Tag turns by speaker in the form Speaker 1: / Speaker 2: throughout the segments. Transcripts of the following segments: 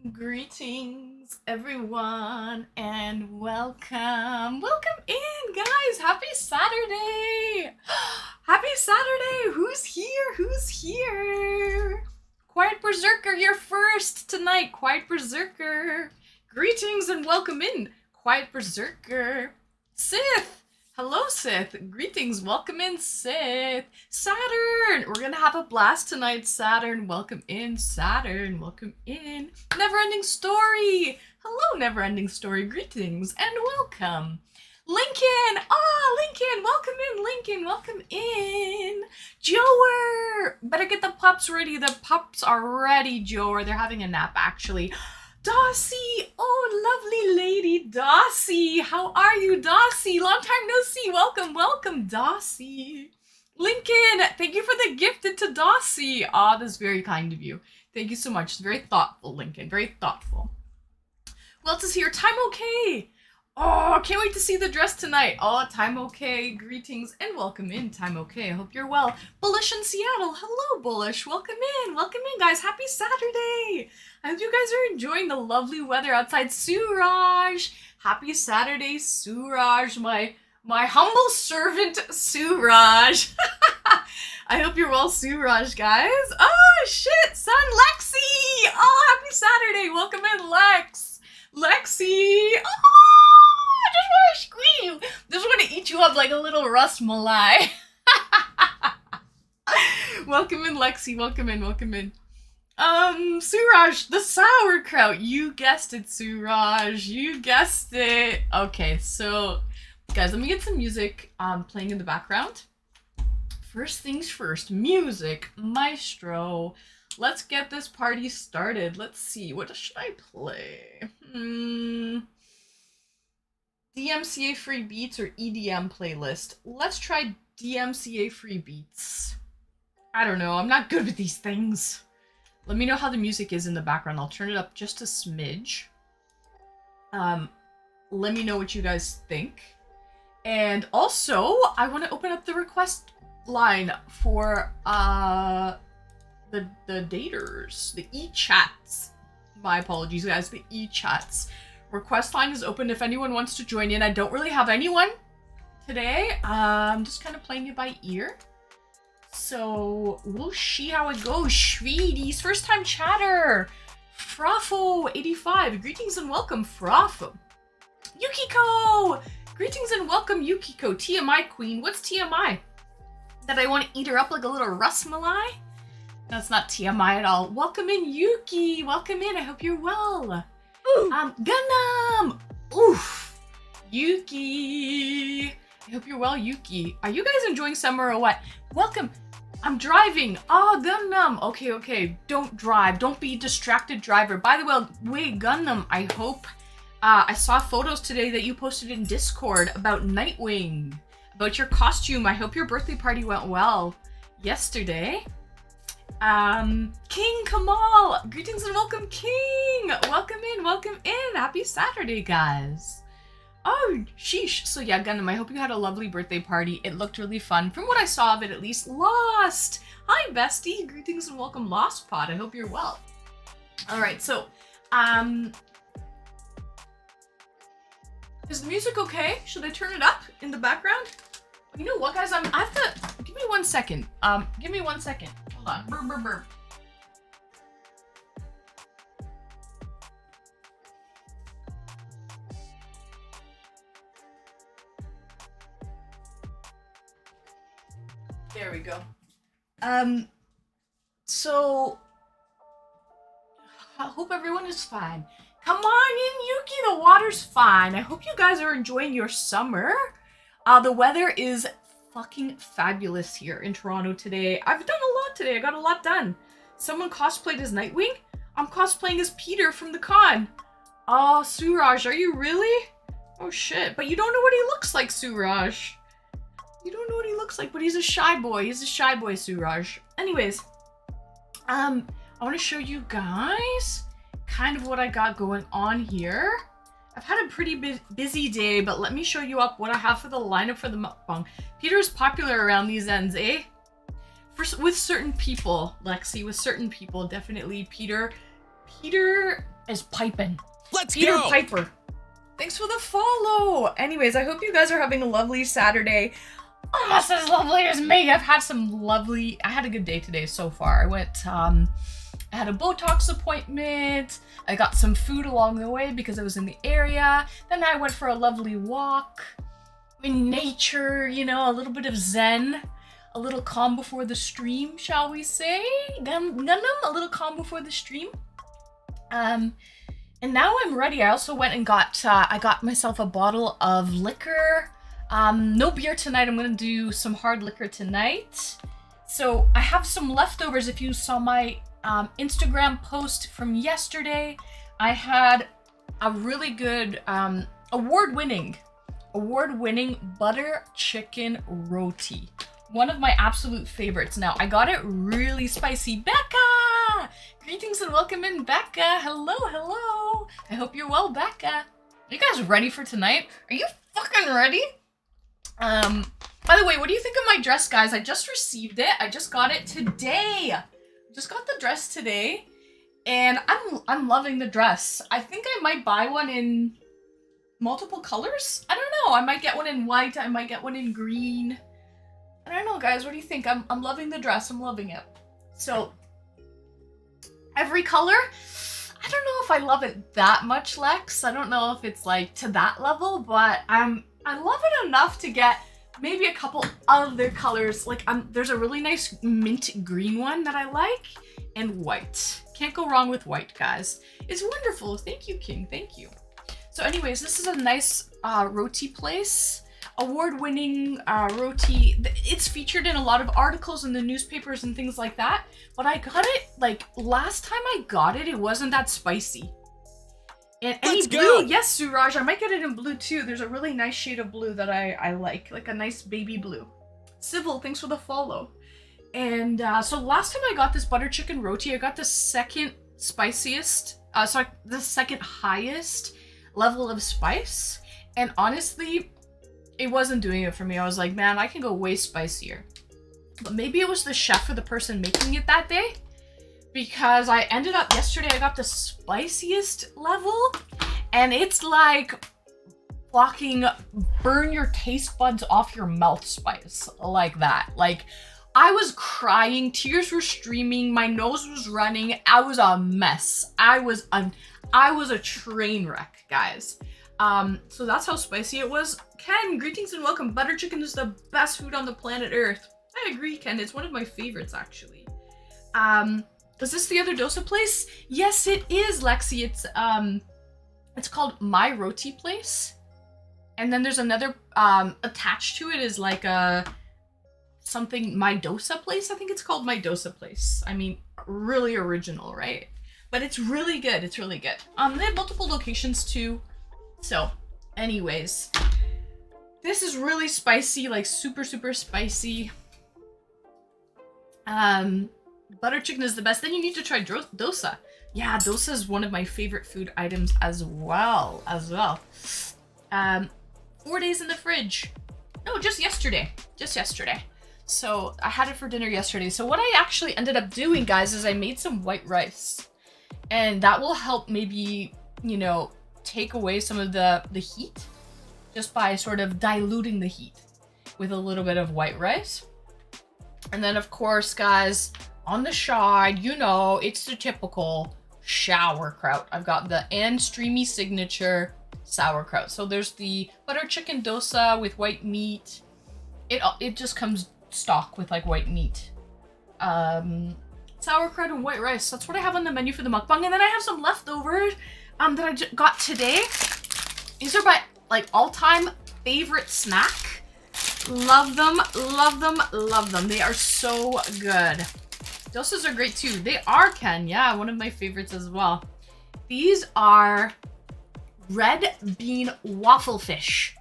Speaker 1: Greetings, everyone, and welcome. Welcome in, guys. Happy Saturday. Happy Saturday. Who's here? Who's here? Quiet Berserker, you're first tonight. Quiet Berserker. Greetings and welcome in, Quiet Berserker. Sith. Hello, Sith. Greetings. Welcome in, Sith. Saturn. We're going to have a blast tonight, Saturn. Welcome in, Saturn. Welcome in. Neverending Story. Hello, Neverending Story. Greetings and welcome. Lincoln. Lincoln. Welcome in, Lincoln. Welcome in. Joer. Better get the pups ready. The pups are ready, Joer. They're having a nap, actually. Dossie! Oh, lovely lady Dossie! How are you, Dossie? Long time no see. Welcome, welcome, Dossie. Lincoln, thank you for the gifted to Dossie. Ah, that's very kind of you. Thank you so much. It's very thoughtful, Lincoln. Very thoughtful. Who else is here? Time okay. Oh, can't wait to see the dress tonight. Oh, Time okay. Greetings and welcome in, Time okay. I hope you're well. Bullish in Seattle. Hello, Bullish. Welcome in. Welcome in, guys. Happy Saturday. I hope you guys are enjoying the lovely weather outside. Suraj. Happy Saturday, Suraj. My humble servant, Suraj. I hope you're well, Suraj, guys. Oh, shit. Son, Lexi. Oh, happy Saturday. Welcome in, Lex. Lexi. Oh, I just want to scream. Just want to eat you up like a little Ras Malai. Welcome in, Lexi. Welcome in. Welcome in. Suraj, the sauerkraut. You guessed it, Suraj. You guessed it. Okay, so, guys, let me get some music playing in the background. First things first, music, maestro. Let's get this party started. Let's see, what should I play? DMCA free beats or EDM playlist? Let's try DMCA free beats. I don't know, I'm not good with these things. Let me know how the music is in the background. I'll turn it up just a smidge. Let me know what you guys think. And also, I want to open up the request line for the daters, the eChats. My apologies, guys, the eChats. Request line is open if anyone wants to join in. I don't really have anyone today. I'm just kind of playing it by ear. So we'll see how it goes. Shveedies, first time chatter. Frafo85, greetings and welcome, Frafo. Yukiko, greetings and welcome, Yukiko. TMI queen, what's TMI? That I want to eat her up like a little Ras Malai? That's not TMI at all. Welcome in, Yuki. Welcome in. I hope you're well. Gundam. Oof. Yuki. I hope you're well, Yuki. Are you guys enjoying summer or what? Welcome. I'm driving. Oh, Gundam. Okay. Don't drive. Don't be a distracted driver. By the way, Gundam, I hope... I saw photos today that you posted in Discord about Nightwing. About your costume. I hope your birthday party went well yesterday. King Kamal. Greetings and welcome, King. Welcome in. Happy Saturday, guys. Oh, sheesh. So yeah, Gundam, I hope you had a lovely birthday party. It looked really fun. From what I saw of it, at least. Lost. Hi, bestie. Greetings and welcome, Lost Pod. I hope you're well. All right, so, is the music okay? Should I turn it up in the background? You know what, guys? I have to... Give me 1 second. Give me 1 second. Hold on. Burr. There we go. So... I hope everyone is fine. Come on in, Yuki. The water's fine. I hope you guys are enjoying your summer. The weather is fucking fabulous here in Toronto today. I've done a lot today. I got a lot done. Someone cosplayed as Nightwing. I'm cosplaying as Peter from the con. Oh, Suraj, are you really? Oh shit, but you don't know what he looks like, Suraj. You don't know what he looks like, but he's a shy boy. He's a shy boy, Suraj. Anyways, I want to show you guys kind of what I got going on here. I've had a pretty busy day, but let me show you up what I have for the lineup for the mukbang. Peter's popular around these ends, eh? With certain people, Lexi, with certain people, definitely Peter is piping.
Speaker 2: Let's
Speaker 1: Peter
Speaker 2: go!
Speaker 1: Piper. Thanks for the follow. Anyways, I hope you guys are having a lovely Saturday. Almost as lovely as me. I had a good day today so far. I had a Botox appointment. I got some food along the way because I was in the area. Then I went for a lovely walk in nature, you know, a little bit of zen. A little calm before the stream, shall we say? Gundam, a little calm before the stream. And now I'm ready. I also went and I got myself a bottle of liquor. No beer tonight. I'm gonna do some hard liquor tonight. So I have some leftovers. If you saw my Instagram post from yesterday, I had a really good award-winning butter chicken roti. One of my absolute favorites. Now, I got it really spicy. Becca! Greetings and welcome in, Becca. Hello, hello. I hope you're well, Becca. Are you guys ready for tonight? Are you fucking ready? By the way, what do you think of my dress, guys? I just received it. I just got it today. Just got the dress today, and I'm loving the dress. I think I might buy one in multiple colors. I don't know. I might get one in white. I might get one in green. I don't know, guys. What do you think? I'm loving the dress. I'm loving it. So, every color. I don't know if I love it that much, Lex. I don't know if it's like to that level, but I love it enough to get maybe a couple other colors. Like there's a really nice mint green one that I like, and white. Can't go wrong with white, guys. It's wonderful. Thank you, King. Thank you. So, anyways, this is a nice roti place. Award-winning roti. It's featured in a lot of articles in the newspapers and things like that, but I got it like last time I got it wasn't that spicy. And any blue, yes, Suraj, I might get it in blue too. There's a really nice shade of blue that I like a nice baby blue. Civil, thanks for the follow. And so last time I got this butter chicken roti, I got the second highest level of spice, and honestly, it wasn't doing it for me. I was like, man, I can go way spicier. But maybe it was the chef or the person making it that day, because I ended up yesterday, I got the spiciest level, and it's like fucking burn your taste buds off your mouth spice, like that. Like, I was crying, tears were streaming, my nose was running, I was a mess. I was a train wreck, guys. So that's how spicy it was. Ken, greetings and welcome. Butter chicken is the best food on the planet Earth. I agree, Ken. It's one of my favorites, actually. Is this the other dosa place? Yes, it is, Lexi. It's called My Roti Place. And then there's another, attached to it is like something My Dosa Place. I think it's called My Dosa Place. I mean, really original, right? But it's really good. It's really good. They have multiple locations too. So, anyways, this is really spicy, like super, super spicy. Butter chicken is the best. Then you need to try dosa. Yeah, dosa is one of my favorite food items as well. 4 days in the fridge. No, just yesterday. So I had it for dinner yesterday. So what I actually ended up doing, guys, is I made some white rice. And that will help maybe, you know, take away some of the heat just by sort of diluting the heat with a little bit of white rice. And then, of course, guys, on the side, you know, it's the typical sauerkraut. I've got the Ann Streamy signature sauerkraut. So there's the butter chicken dosa with white meat. It just comes stock with like white meat. Sauerkraut and white rice. That's what I have on the menu for the mukbang. And then I have some leftovers that I got today. These are my like all-time favorite snack. Love them, love them, love them. They are so good. Dosas are great too. They are, Ken. Yeah, one of my favorites as well. These are red bean waffle fish.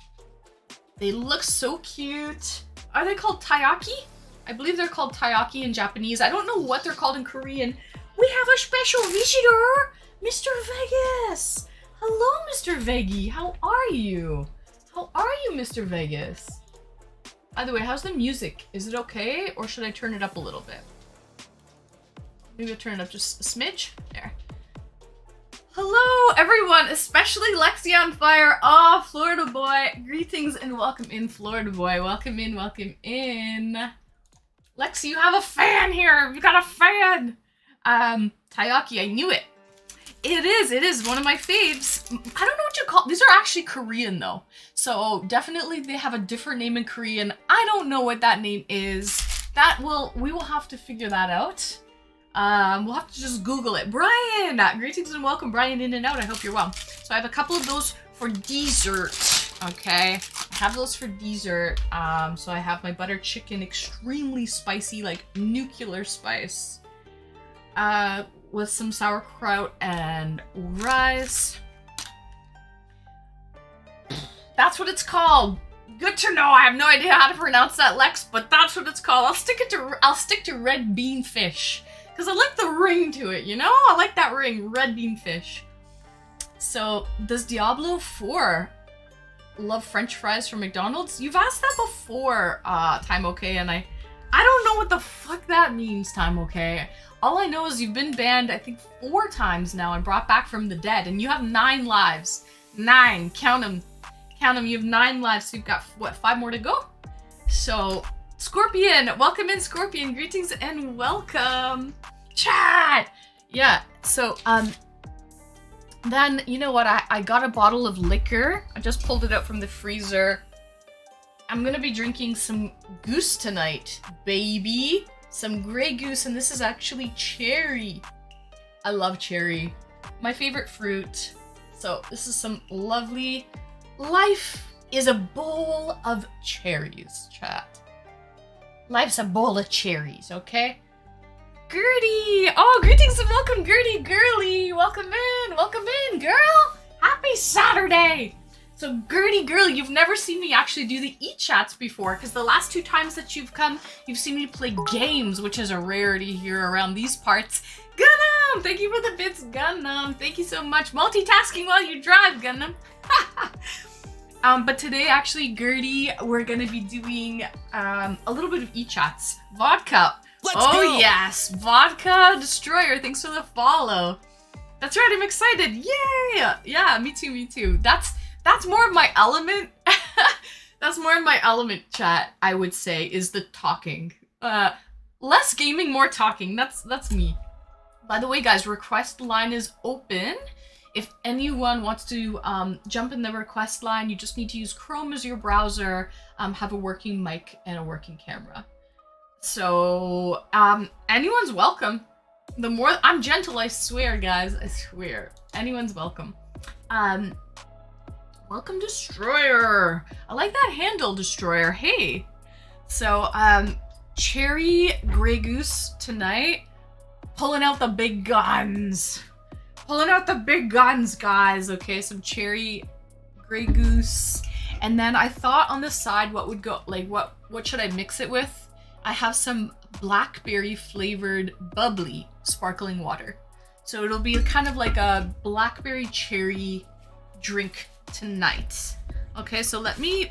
Speaker 1: They look so cute. Are they called taiyaki? I believe they're called taiyaki in Japanese. I don't know what they're called in Korean. We have a special visitor, Mr. Vegas. Hello, Mr. Veggie. How are you? How are you, Mr. Vegas? By the way, how's the music? Is it okay, or should I turn it up a little bit? Maybe I'll turn it up just a smidge. There. Hello, everyone, especially Lexi on fire. Oh, Florida boy. Greetings and welcome in, Florida boy. Welcome in, welcome in. Lexi, you have a fan here. You got a fan. Taiyaki, I knew it. It is one of my faves. I don't know what you call, these are actually Korean though. So definitely they have a different name in Korean. I don't know what that name is. We will have to figure that out. We'll have to just Google it. Brian, greetings and welcome, Brian, in and out. I hope you're well. So I have a couple of those for dessert. Okay, I have those for dessert. So I have my butter chicken, extremely spicy, like nuclear spice. With some sauerkraut and rice. That's what it's called. Good to know. I have no idea how to pronounce that, Lex, but that's what it's called. I'll stick to red bean fish because I like the ring to it. You know, I like that ring, red bean fish. So does Diablo 4 love French fries from McDonald's? You've asked that before, Time Okay, and I don't know what the fuck that means, Time Okay. All I know is you've been banned, I think, 4 times now and brought back from the dead, and you have 9 lives. 9, count them. Count them, you have 9 lives, so you've got, what, 5 more to go? So, Scorpion, welcome in, Scorpion, greetings and welcome. Chat! Yeah, so, then, you know what, I got a bottle of liquor. I just pulled it out from the freezer. I'm gonna be drinking some goose tonight, baby. Some Grey Goose, and this is actually cherry. I love cherry. My favorite fruit. So this is some lovely... Life is a bowl of cherries, chat. Life's a bowl of cherries, okay? Gertie! Oh, greetings and welcome, Gertie girly! Welcome in, girl! Happy Saturday! So Gertie girl, you've never seen me actually do the eChats before, because the last 2 times that you've come, you've seen me play games, which is a rarity here around these parts. Gunnum! Thank you for the bits, Gunnum. Thank you so much. Multitasking while you drive, Gunnum. But today, actually, Gertie, we're gonna be doing a little bit of eChats. Vodka. Let's go! Yes, Vodka Destroyer. Thanks for the follow. That's right, I'm excited. Yay! Yeah, me too. That's more of my element. That's more of my element, chat, I would say, is the talking. Less gaming, more talking. That's me. By the way, guys, request line is open. If anyone wants to jump in the request line, you just need to use Chrome as your browser, have a working mic and a working camera. So, anyone's welcome. The more I'm gentle, I swear, guys. I swear. Anyone's welcome. Welcome, Destroyer. I like that handle, Destroyer. Hey. So, cherry Grey Goose tonight. Pulling out the big guns. Pulling out the big guns, guys. Okay, some cherry Grey Goose. And then I thought on the side what would go, like, what should I mix it with? I have some blackberry flavored bubbly sparkling water. So it'll be kind of like a blackberry cherry drink tonight. Okay, so let me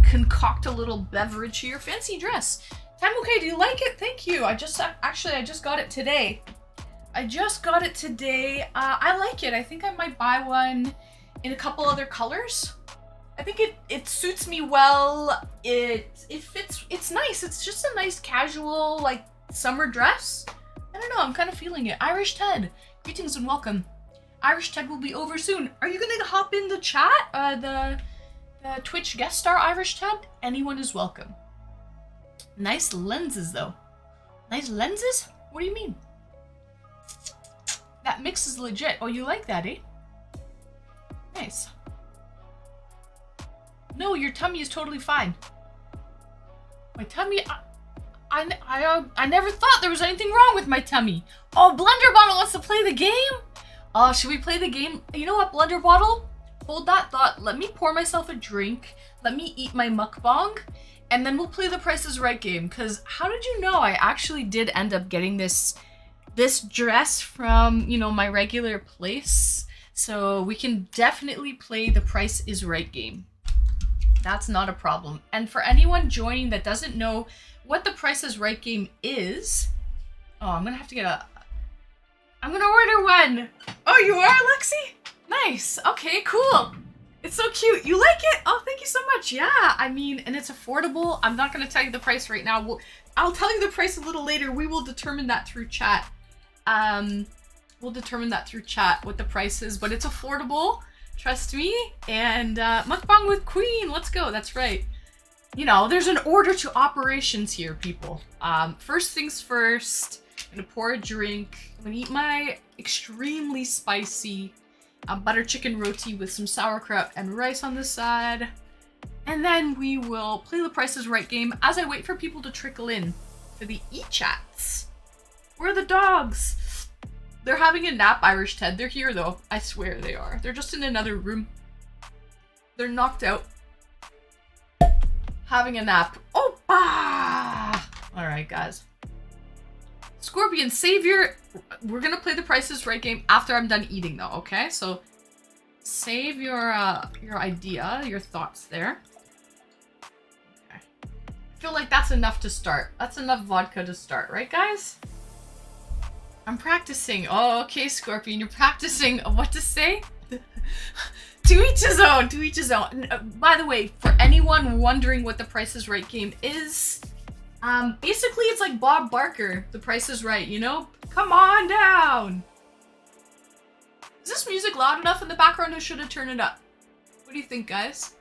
Speaker 1: concoct a little beverage here. Fancy dress. Time Okay, do you like it? Thank you. I just got it today. I like it. I think I might buy one in a couple other colors. I think it suits me well. It fits. It's nice. It's just a nice casual, like, summer dress. I don't know. I'm kind of feeling it. Irish Ted, greetings and welcome. Irish Ted will be over soon. Are you gonna hop in the chat? The Twitch guest star Irish Ted? Anyone is welcome. Nice lenses though. Nice lenses? What do you mean? That mix is legit. Oh, you like that, eh? Nice. No, your tummy is totally fine. My tummy, I never thought there was anything wrong with my tummy. Oh, Blender Bottle wants to play the game? Oh, should we play the game? You know what, Blender Bottle? Hold that thought. Let me pour myself a drink. Let me eat my mukbang. And then we'll play the Price is Right game. Because how did you know I actually did end up getting this dress from, you know, my regular place? So we can definitely play the Price is Right game. That's not a problem. And for anyone joining that doesn't know what the Price is Right game is, oh, I'm gonna have to get I'm gonna order one. Oh, you are, Lexi? Nice. Okay, cool. It's so cute. You like it? Oh, thank you so much. Yeah, I mean, and it's affordable. I'm not gonna tell you the price right now. I'll tell you the price a little later. We will determine that through chat. We'll determine that through chat what the price is, but it's affordable. Trust me. And mukbang with Queen. Let's go. That's right. You know, there's an order to operations here, people. First things first, I'm gonna pour a drink. I'm gonna eat my extremely spicy butter chicken roti with some sauerkraut and rice on the side. And then we will play the Price is Right game as I wait for people to trickle in for the eChats. Where are the dogs? They're having a nap, Irish Ted. They're here though. I swear they are. They're just in another room. They're knocked out. Having a nap. Opa! Alright, guys. Scorpion Savior. We're gonna play the Price is Right game after I'm done eating though, okay? So save your idea, your thoughts there. Okay. I feel like that's enough to start. That's enough vodka to start, right guys? I'm practicing. Oh, okay, Scorpion, you're practicing what to say? To each his own, to each his own. And, by the way, for anyone wondering what the Price is Right game is, basically it's like Bob Barker, The Price is Right, you know? Come on down! Is this music loud enough in the background or should I turn it up? What do you think, guys?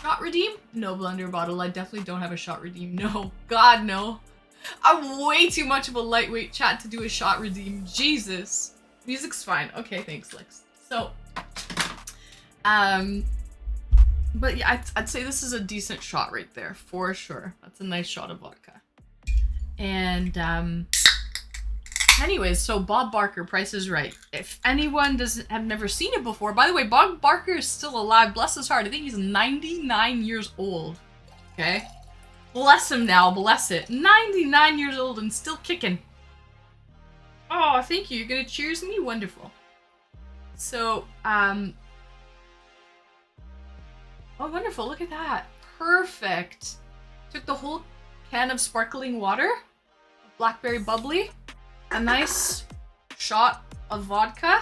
Speaker 1: Shot redeem? No, blender bottle. I definitely don't have a shot redeem. No. God, no. I'm way too much of a lightweight chat to do a shot redeem. Jesus. Music's fine. Okay, thanks, Lex. So, but yeah, I'd say this is a decent shot right there, for sure. That's a nice shot of vodka. And, anyways, so Bob Barker, Price is Right. If anyone have never seen it before, by the way, Bob Barker is still alive, bless his heart. I think he's 99 years old, okay? Bless him now, bless it. 99 years old and still kicking. Oh, thank you. You're gonna cheers me? Wonderful. So, oh, wonderful. Look at that. Perfect. Took the whole can of sparkling water. Blackberry bubbly. A nice shot of vodka.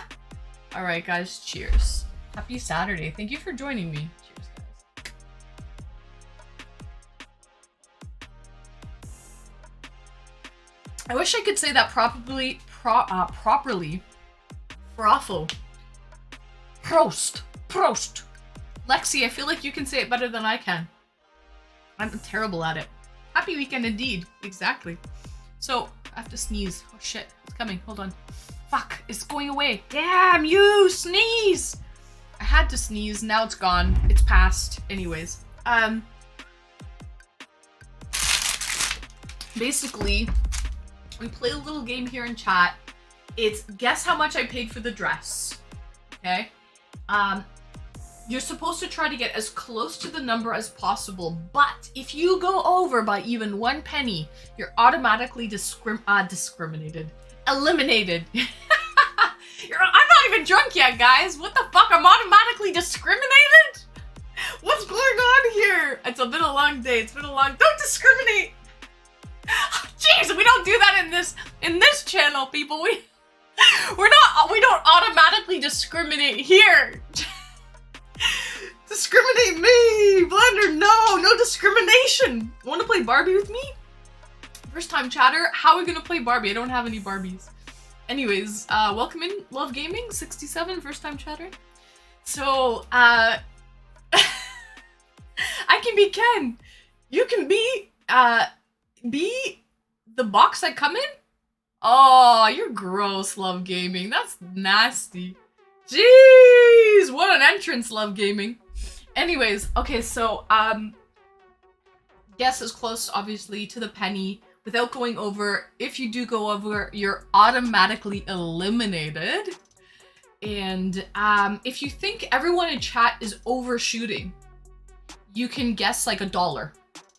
Speaker 1: All right, guys. Cheers. Happy Saturday. Thank you for joining me. Cheers, guys. I wish I could say that properly. Brothel. Prost. Prost. Lexi, I feel like you can say it better than I can. I'm terrible at it. Happy weekend indeed. Exactly. So, I have to sneeze. Oh shit, it's coming. Hold on. Fuck, it's going away. Damn you, sneeze! I had to sneeze, now it's gone. It's past. Anyways. Basically, we play a little game here in chat. It's guess how much I paid for the dress. Okay? You're supposed to try to get as close to the number as possible, but if you go over by even 1 penny, you're automatically discriminated. Eliminated. I'm not even drunk yet, guys. What the fuck? I'm automatically discriminated? What's going on here? It's been a long day. It's been a long... Don't discriminate! Jeez, we don't do that in this channel, people. We don't automatically discriminate here. Discriminate me! Blender, no discrimination! Want to play Barbie with me? First time chatter, how are we gonna play Barbie? I don't have any Barbies. Anyways, welcome in, Love Gaming, 67, first time chatter. So, I can be Ken. You can be the box I come in? Oh, you're gross, Love Gaming. That's nasty. Jeez, what an entrance, Love Gaming. Anyways, okay, so, guess as close, obviously, to the penny without going over. If you do go over, you're automatically eliminated. And, if you think everyone in chat is overshooting, you can guess, like, $1,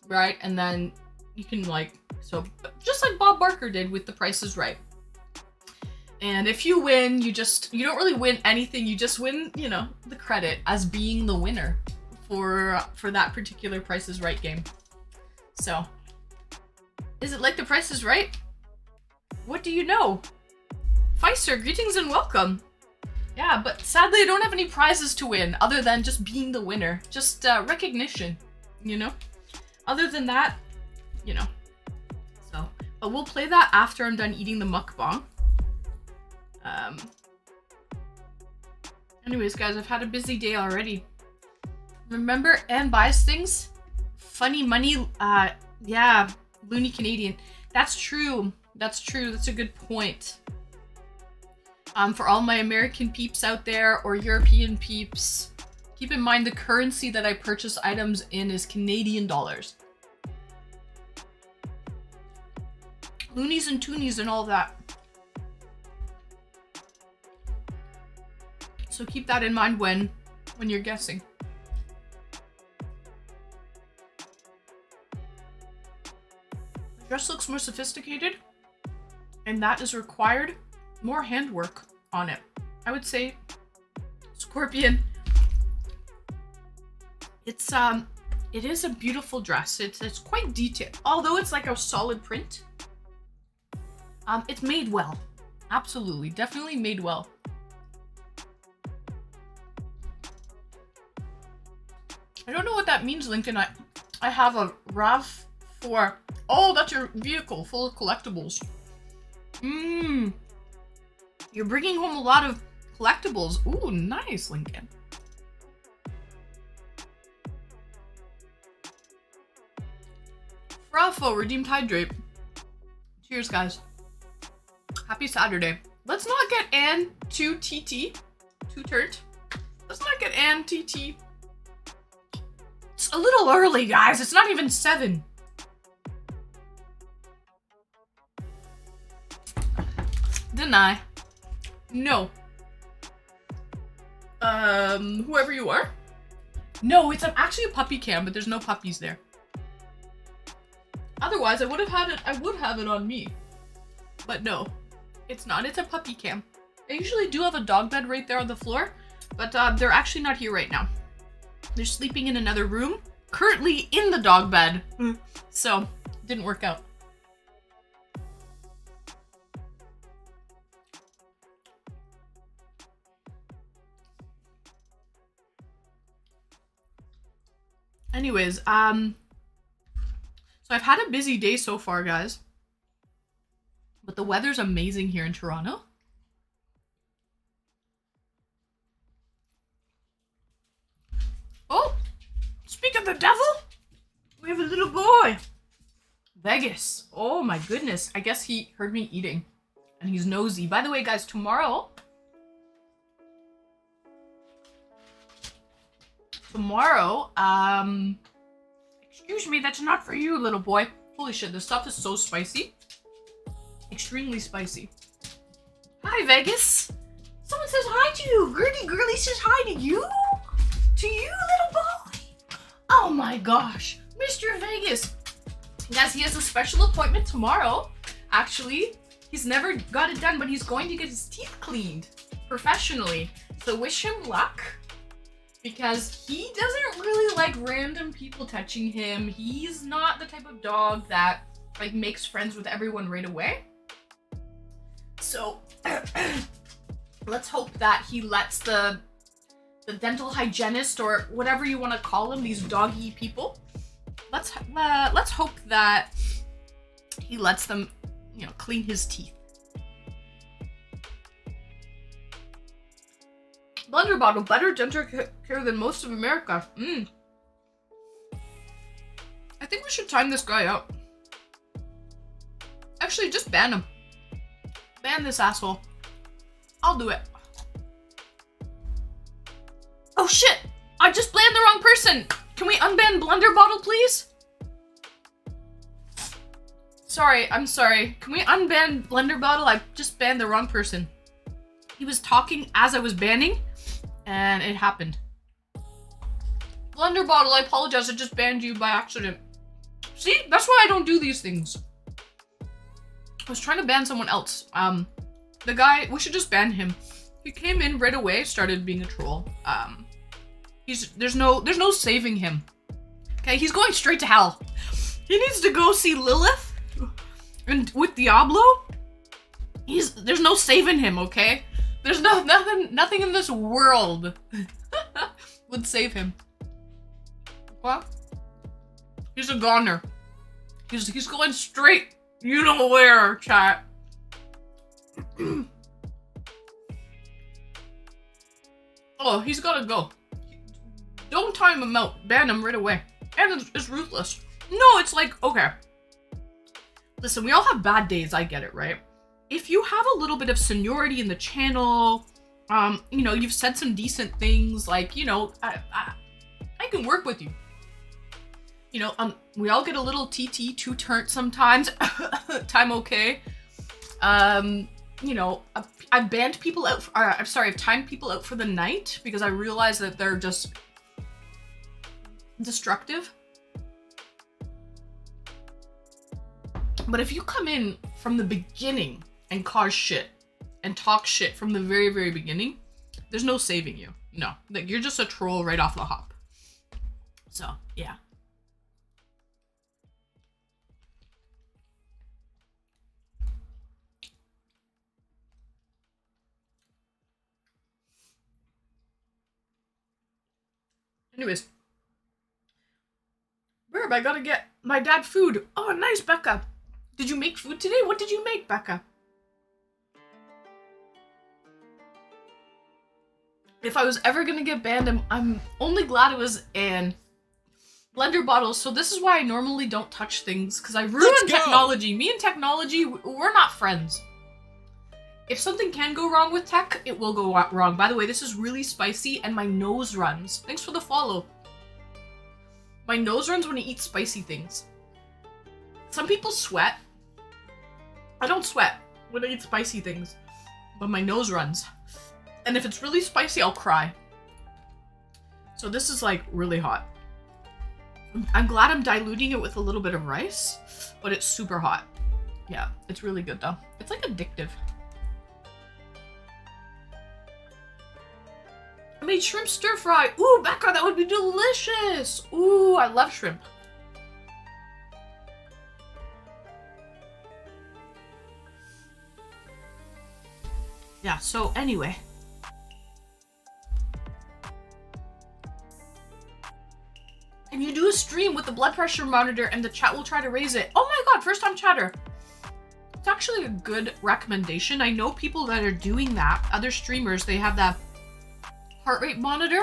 Speaker 1: right? And then you can, like, so, just like Bob Barker did with The Price is Right. And if you win, you don't really win anything, you just win, you know, the credit as being the winner for that particular Price is Right game. So, is it like The Price is Right? What do you know? Pfizer, greetings and welcome. Yeah, but sadly I don't have any prizes to win other than just being the winner. Just recognition, you know? Other than that, you know. So, but we'll play that after I'm done eating the mukbang. Anyways, guys, I've had a busy day already. Remember, Anne buys things? Funny money, yeah, loony Canadian. That's true. That's true. That's a good point. For all my American peeps out there or European peeps, keep in mind the currency that I purchase items in is Canadian dollars. Loonies and toonies and all that. So keep that in mind when you're guessing. The dress looks more sophisticated, and that is required more handwork on it. I would say, Scorpion, it is a beautiful dress. It's quite detailed, although it's like a solid print. It's made well. Absolutely, definitely made well. I don't know what that means, Lincoln. I have a RAV4. Oh, that's your vehicle full of collectibles. You're bringing home a lot of collectibles. Ooh, nice, Lincoln. Bravo, redeemed hydrate. Cheers, guys. Happy Saturday. Let's not get Ann too TT. Too turt. Let's not get Ann TT. It's a little early, guys. It's not even 7. Deny. No. Whoever you are? No, it's actually a puppy cam, but there's no puppies there. Otherwise, I would have it on me. But no, it's not. It's a puppy cam. I usually do have a dog bed right there on the floor, but they're actually not here right now. They're sleeping in another room, currently in the dog bed. So, didn't work out. Anyways, so I've had a busy day so far, guys. But the weather's amazing here in Toronto. Oh, speak of the devil, we have a little boy. Vegas. Oh my goodness. I guess he heard me eating and he's nosy. By the way, guys, tomorrow, excuse me, that's not for you, little boy. Holy shit, this stuff is so spicy. Extremely spicy. Hi, Vegas. Someone says hi to you. Gertie Girly says hi to you? To you, little boy? Oh my gosh. Mr. Vegas. Guys, he has a special appointment tomorrow. Actually, he's never got it done, but he's going to get his teeth cleaned professionally. So wish him luck. Because he doesn't really like random people touching him. He's not the type of dog that like makes friends with everyone right away. So let's hope that he lets the dental hygienist or whatever you want to call them, these doggy people. Let's hope that he lets them, you know, clean his teeth. Blender bottle, better dental care than most of America. I think we should time this guy out. Actually, just ban him. Ban this asshole. I'll do it. Oh shit! I just banned the wrong person! Can we unban Blender Bottle, please? Sorry, I'm sorry. Can we unban Blender Bottle? I just banned the wrong person. He was talking as I was banning, and it happened. Blender Bottle, I apologize. I just banned you by accident. See? That's why I don't do these things. I was trying to ban someone else. The guy, we should just ban him. He came in right away, started being a troll. There's no saving him. Okay, he's going straight to hell. He needs to go see Lilith and with Diablo There's no saving him, okay? There's nothing in this world would save him. What? He's a goner. He's going straight. You know where, chat. Oh, he's gotta go. Don't time him out. Ban him right away. And it's ruthless. No, it's like, okay. Listen, we all have bad days. I get it, right? If you have a little bit of seniority in the channel, you know, you've said some decent things, like, you know, I can work with you. You know, we all get a little TT, two turnt sometimes. Time okay. You know, I've banned people out. I'm sorry, I've timed people out for the night because I realize that they're just destructive. But if you come in from the beginning and cause shit and talk shit from the very, very beginning, there's no saving you. No, like you're just a troll right off the hop. So, yeah. Anyways. Burb, I gotta get my dad food. Oh, nice, Becca. Did you make food today? What did you make, Becca? If I was ever gonna get banned, I'm only glad it was in blender bottles. So this is why I normally don't touch things, because I ruin technology. Me and technology, we're not friends. If something can go wrong with tech, it will go wrong. By the way, this is really spicy and my nose runs. Thanks for the follow. My nose runs when I eat spicy things. Some people sweat. I don't sweat when I eat spicy things, but my nose runs. And if it's really spicy, I'll cry. So this is like really hot. I'm glad I'm diluting it with a little bit of rice, but it's super hot. Yeah, it's really good though. It's like addictive. I made shrimp stir fry. Ooh, Becca, that would be delicious. Ooh, I love shrimp. Yeah, so anyway. And you do a stream with the blood pressure monitor and the chat will try to raise it. Oh my god, first time chatter. It's actually a good recommendation. I know people that are doing that. Other streamers, they have that heart rate monitor.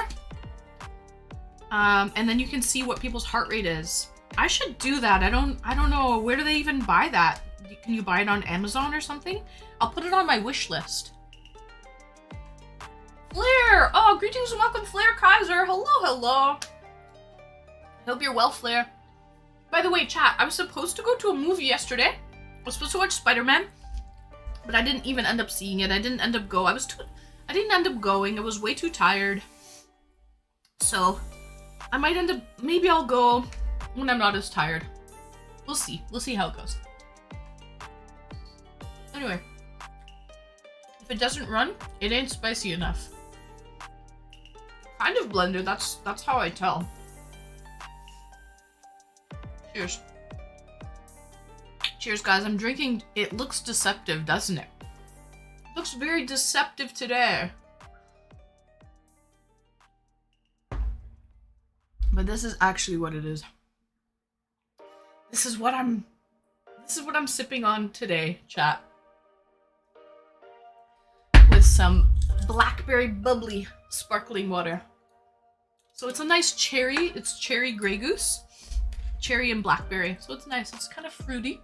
Speaker 1: And then you can see what people's heart rate is. I should do that. I don't know. Where do they even buy that? Can you buy it on Amazon or something? I'll put it on my wish list. Flair! Oh, greetings and welcome, Flair Kaiser. Hello, hello. I hope you're well, Flair. By the way, chat, I was supposed to go to a movie yesterday. I was supposed to watch Spider-Man, but I didn't even end up seeing it. I didn't end up going. I didn't end up going. I was way too tired. So, I might end up, maybe I'll go when I'm not as tired. We'll see. We'll see how it goes. Anyway. If it doesn't run, it ain't spicy enough. Kind of blender, that's how I tell. Cheers. Cheers, guys. I'm drinking. It looks deceptive, doesn't it? It looks very deceptive today. But this is actually what it is. This is what I'm sipping on today, chat. With some blackberry bubbly sparkling water. So it's a nice cherry. It's cherry Grey Goose. Cherry and blackberry. So it's nice. It's kind of fruity.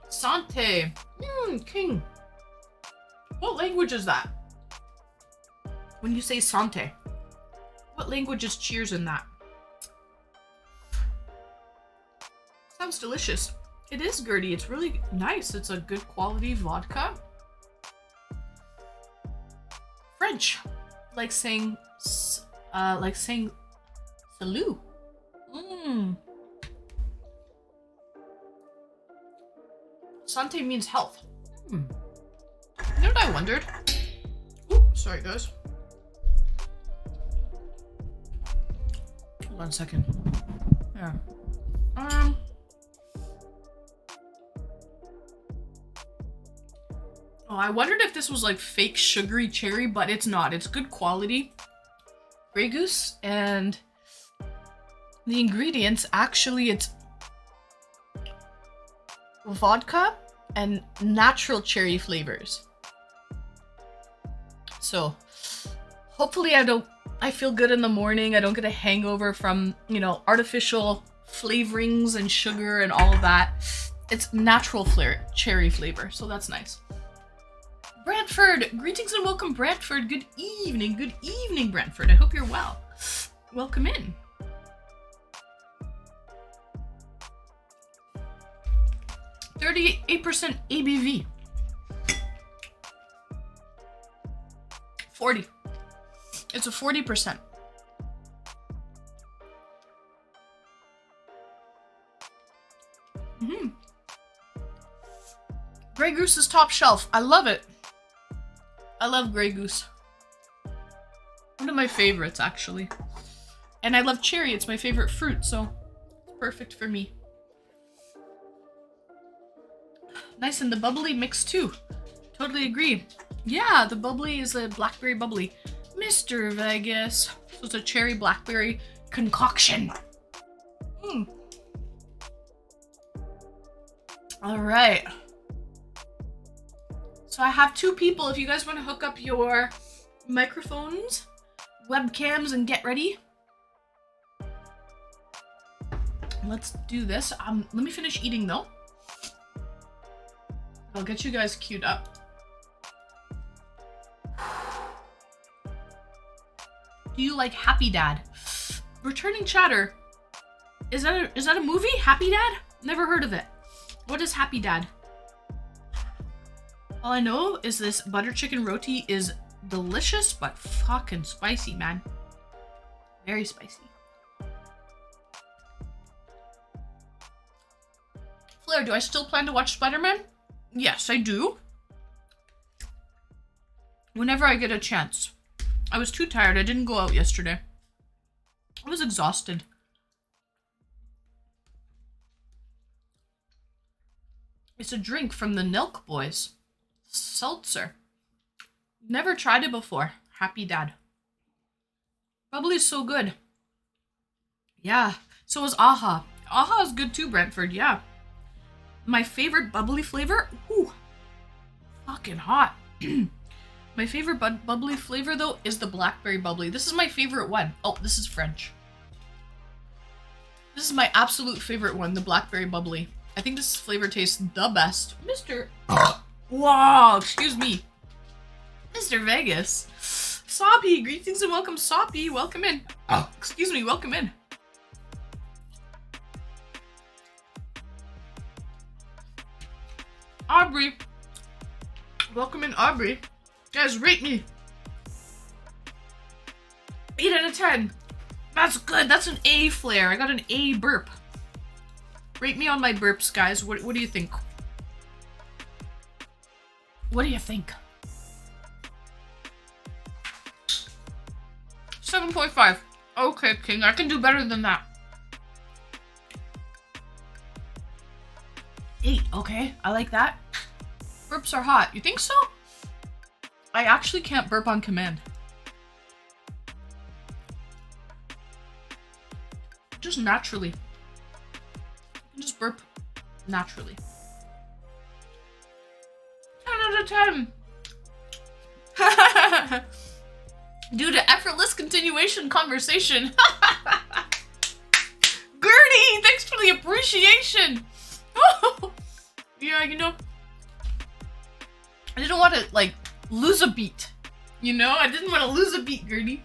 Speaker 1: Sante. King. What language is that? When you say Sante. What language is cheers in that? Sounds delicious. It is, Gertie. It's really nice. It's a good quality vodka. French. Like saying salut. Santé means health. You know what I wondered? Ooh, sorry guys. Hold on a second. Yeah. Oh, I wondered if this was like fake sugary cherry, but it's not. It's good quality Grey Goose, and the ingredients, actually, it's vodka and natural cherry flavors. So hopefully I feel good in the morning. I don't get a hangover from, you know, artificial flavorings and sugar and all of that. It's natural cherry flavor, so that's nice. Brantford, greetings and welcome, Brantford. Good evening, Brantford. I hope you're well. Welcome in. %38 ABV. 40. It's a 40%. Grey Goose is top shelf. I love it. I love Grey Goose. One of my favorites, actually. And I love cherry. It's my favorite fruit, so it's perfect for me. Nice, and the bubbly mix too. Totally agree. Yeah, the bubbly is a blackberry bubbly. Mr. Vegas. So it's a cherry blackberry concoction. All right. So I have 2 people. If you guys want to hook up your microphones, webcams, and get ready. Let's do this. Let me finish eating though. I'll get you guys queued up. Do you like Happy Dad? Returning chatter. Is that a movie? Happy Dad? Never heard of it. What is Happy Dad? All I know is this butter chicken roti is delicious, but fucking spicy, man. Very spicy. Flair, do I still plan to watch Spider-Man? Yes, I do. Whenever I get a chance. I was too tired. I didn't go out yesterday. I was exhausted. It's a drink from the Nelk Boys. Seltzer. Never tried it before. Happy Dad. Bubbly is so good. Yeah. So is Aha. Aha is good too, Brentford. Yeah. My favorite bubbly flavor? Ooh. Fucking hot. My favorite bubbly flavor, though, is the blackberry bubbly. This is my favorite one. Oh, this is French. This is my absolute favorite one, the blackberry bubbly. I think this flavor tastes the best. Mr. Wow, excuse me. Mr. Vegas. Soppy, greetings and welcome, Soppy. Welcome in. Excuse me, welcome in. Aubrey. Welcome in, Aubrey. Guys, rate me. 8 out of 10. That's good. That's an A flare. I got an A burp. Rate me on my burps, guys. What do you think? What do you think? 7.5. Okay, King. I can do better than that. 8. Okay. I like that. Burps are hot. You think so? I actually can't burp on command. Just naturally. I can just burp naturally. 10 out of 10. Due to effortless continuation conversation. Gurney, thanks for the appreciation. Yeah, you know, I didn't want to, like, lose a beat. You know, I didn't want to lose a beat, Gurney.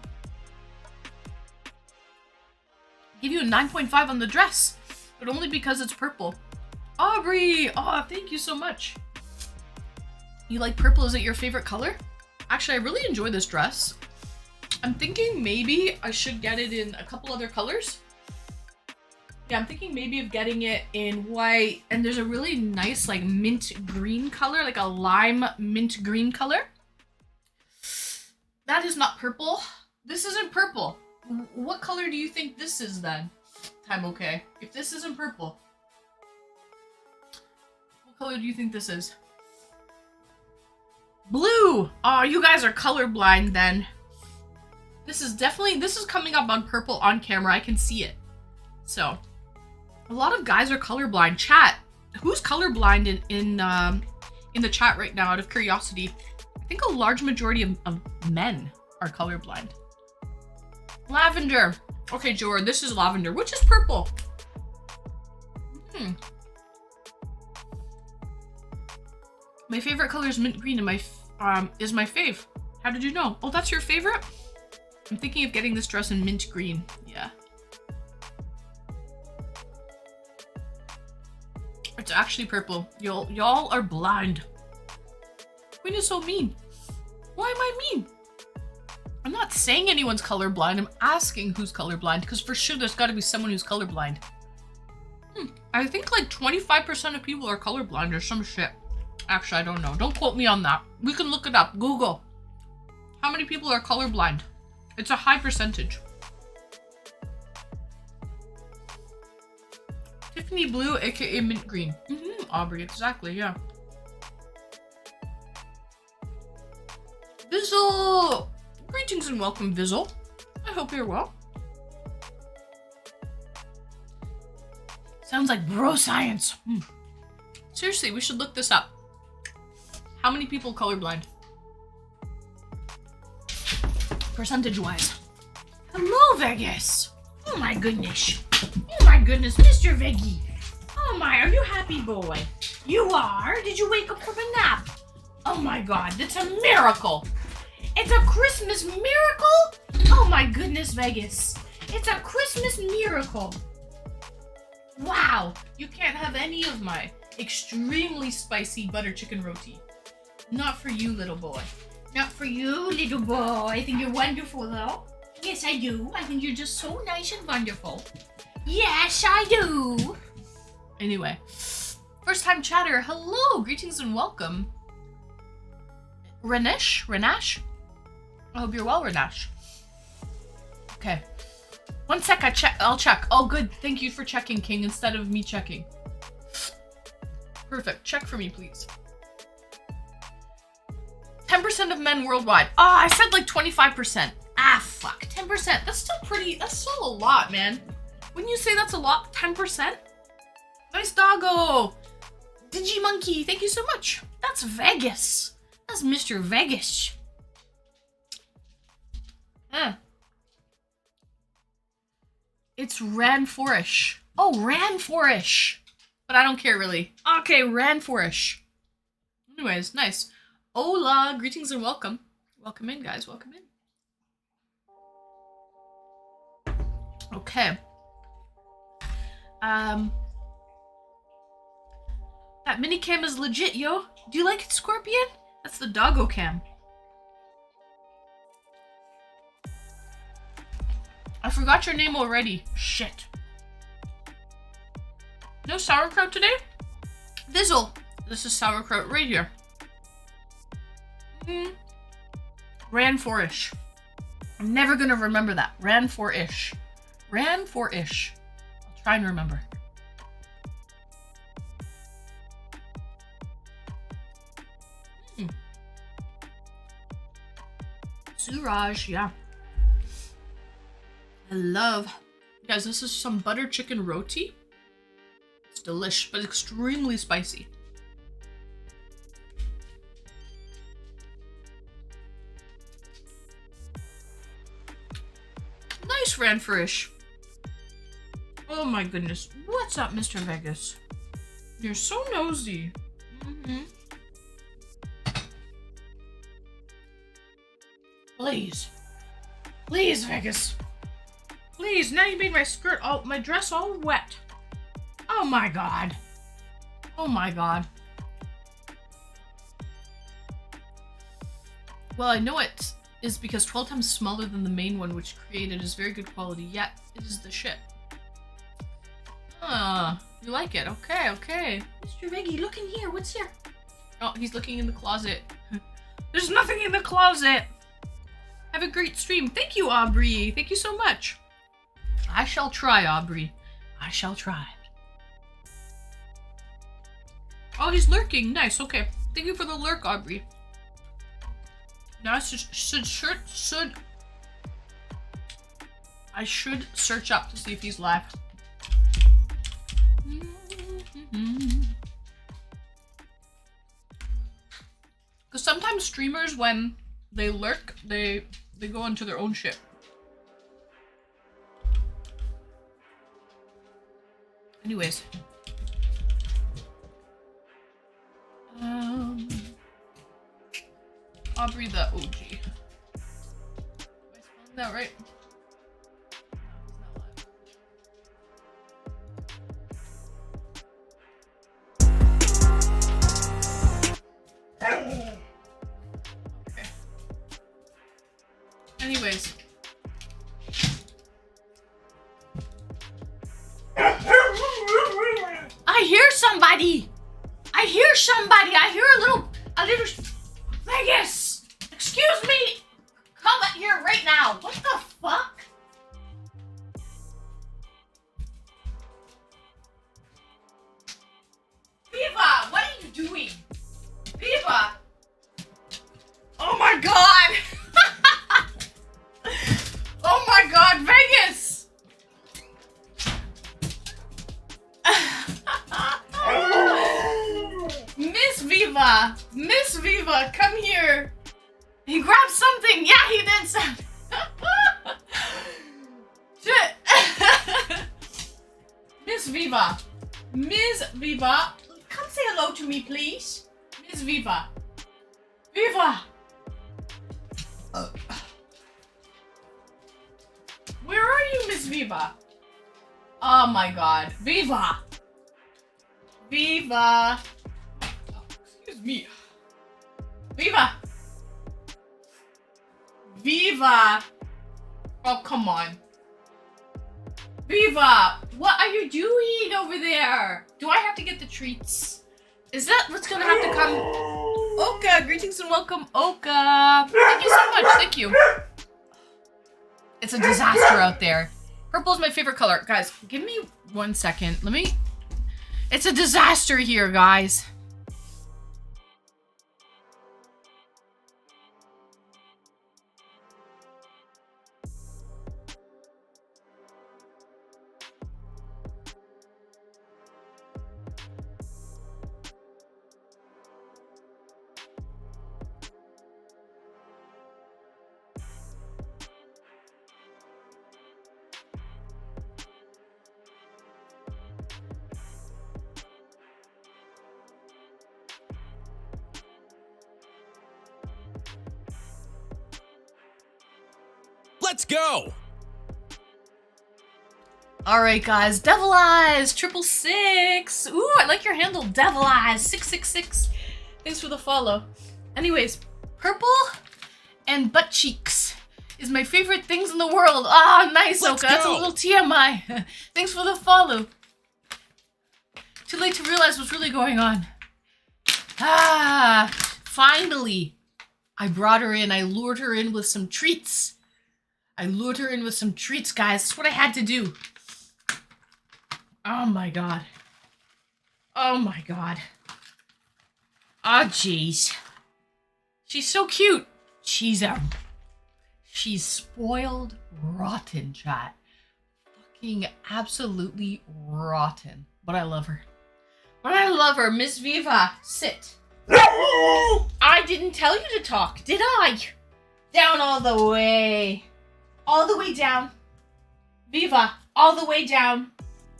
Speaker 1: Give you a 9.5 on the dress, but only because it's purple. Aubrey, oh, thank you so much. You like purple? Is it your favorite color? Actually, I really enjoy this dress. I'm thinking maybe I should get it in a couple other colors. Yeah, I'm thinking maybe of getting it in white, and there's a really nice like mint green color, like a lime mint green color. That is not purple. This isn't purple. What color do you think this is then? Time okay. If this isn't purple, what color do you think this is? blue. Oh, you guys are colorblind then. This is coming up on purple on camera. I can see it. So, a lot of guys are colorblind. Chat, who's colorblind in the chat right now, out of curiosity? I think a large majority of men are colorblind. Lavender. Okay, Jor, this is lavender. Which is purple? My favorite color is mint green, and is my fave. How did you know? Oh, that's your favorite? I'm thinking of getting this dress in mint green. Yeah. It's actually purple. Y'all are blind. Queen is so mean. Why am I mean? I'm not saying anyone's colorblind. I'm asking who's colorblind, because for sure there's got to be someone who's colorblind. I think like 25% of people are colorblind or some shit. Actually, I don't know. Don't quote me on that. We can look it up. Google. How many people are colorblind? It's a high percentage. Tiffany blue, aka mint green. Aubrey, exactly, yeah. Vizzle! Greetings and welcome, Vizzle. I hope you're well. Sounds like bro science. Seriously, we should look this up. How many people colorblind? Percentage-wise. Hello, Vegas. Oh my goodness. Oh my goodness, Mr. Veggie. Oh my, are you happy, boy? You are? Did you wake up from a nap? Oh my god, that's a miracle. It's a Christmas miracle? Oh my goodness, Vegas. It's a Christmas miracle. Wow, you can't have any of my extremely spicy butter chicken roti. Not for you, little boy. Not for you, little boy. I think you're wonderful, though. Yes, I do. I think you're just so nice and wonderful. Yes, I do. Anyway, first time chatter. Hello, greetings and welcome. Renash? I hope you're well, Renash. Okay. 1 sec, I'll check. Oh, good. Thank you for checking, King, instead of me checking. Perfect. Check for me, please. 10% of men worldwide. I said like 25%. Fuck. 10%. That's still a lot, man. Wouldn't you say that's a lot? 10%? Nice doggo. Digimonkey, thank you so much. That's Vegas. That's Mr. Vegas. It's Ranforish. Oh, Ranforish. But I don't care really. Okay, Ranforish. Anyways, nice. Hola, greetings and welcome. Welcome in, guys. Welcome in. Okay. That mini cam is legit, yo. Do you like it, Scorpion? That's the doggo cam. I forgot your name already. Shit. No sauerkraut today? Vizzle. This is sauerkraut right here. Ranforish. I'm never gonna remember that. Ranforish. Ranforish. I'll try and remember. Suraj, yeah. I love. Guys, this is some butter chicken roti. It's delish, but extremely spicy. Nice, Ranforish. Oh my goodness. What's up, Mr. Vegas? You're so nosy. Please. Please, Vegas. Please, now you made my skirt all, my dress all wet. Oh my god. Oh my god. Well, I know it is because 12 times smaller than the main one, which created is very good quality, yet it is the shit. You like it? Okay, okay. Mr. Veggie, look in here. What's here? Oh, he's looking in the closet. There's nothing in the closet. Have a great stream. Thank you, Aubrey. Thank you so much. I shall try, Aubrey. I shall try. Oh, he's lurking. Nice. Okay. Thank you for the lurk, Aubrey. Now I should search up to see if he's live. Because sometimes streamers, when they lurk, they go into their own shit. Anyways. Aubrey the OG. Am I spelling that right? Okay. Anyways. I hear somebody! I hear somebody! I hear a little Vegas! Excuse me! Come here right now! What the fuck? Viva! What are you doing? Viva! Oh my god! Oh my god, Vegas! Miss Viva, come here. He grabbed something. Yeah, he did something. Shit. Miss Viva, come say hello to me, please. Miss Viva. Where are you, Miss Viva? Oh my god. Viva. Oh, excuse me. Viva. Oh, come on. Viva, what are you doing over there? Do I have to get the treats? Is that what's gonna have to come? Oka, greetings and welcome, Oka. Thank you so much, thank you. It's a disaster out there. Purple is my favorite color. Guys, give me 1 second. It's a disaster here, guys.
Speaker 2: Let's go!
Speaker 1: Alright guys, Devil Eyes, 666. Ooh, I like your handle, Devil Eyes, 666. Thanks for the follow. Anyways, purple and butt cheeks is my favorite things in the world. Ah, nice, Oka. That's a little TMI. Thanks for the follow. Too late to realize what's really going on. Ah, finally. I brought her in. I lured her in with some treats. Guys. That's what I had to do. Oh my god. Oh jeez. She's so cute. She's spoiled rotten, chat. Fucking absolutely rotten. But I love her. Miss Viva, sit. I didn't tell you to talk, did I? Down all the way. All the way down. Viva, all the way down.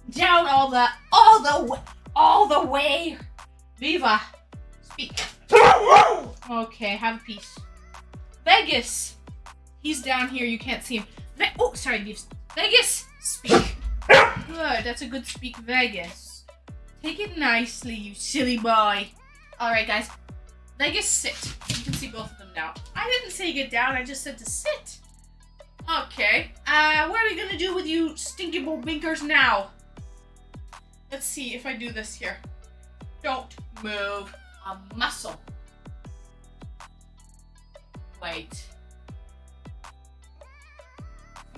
Speaker 1: Down all the way. Viva, speak. Okay, have a piece. Vegas, he's down here, you can't see him. Oh, sorry, Vegas, speak. Good, that's a good speak, Vegas. Take it nicely, you silly boy. Alright, guys. Vegas, sit. You can see both of them now. I didn't say get down, I just said to sit. Okay. What are we gonna do with you stinky binkers now? Let's see if I do this here. Don't move a muscle. Wait.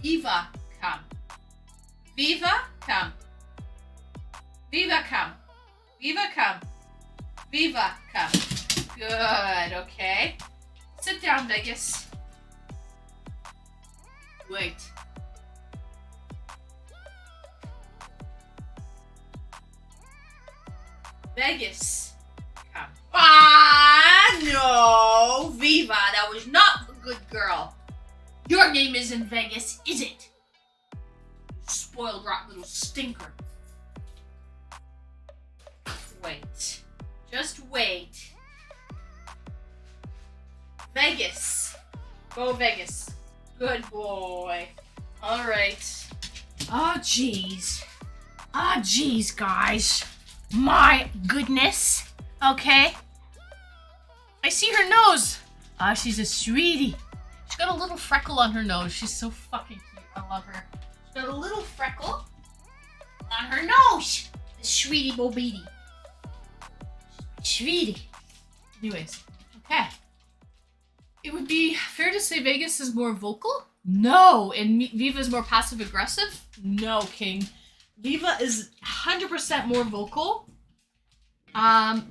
Speaker 1: Viva, come. Viva, come. Viva, come. Viva, come. Viva, come. Good, okay. Sit down, Vegas. Wait. Vegas. Come. Ah, no. Viva, that was not a good girl. Your name isn't Vegas, is it? Spoiled rotten little stinker. Wait. Just wait. Vegas. Go Vegas. Good boy. Alright. Oh, jeez. Oh, jeez, guys. My goodness. Okay. I see her nose. Ah, she's a sweetie. She's got a little freckle on her nose. She's so fucking cute. I love her. She's got a little freckle on her nose. The sweetie bobidi. Sweetie. Anyways. Okay. It would be fair to say Vegas is more vocal? No. And Viva is more passive-aggressive? No, King. Viva is 100% more vocal.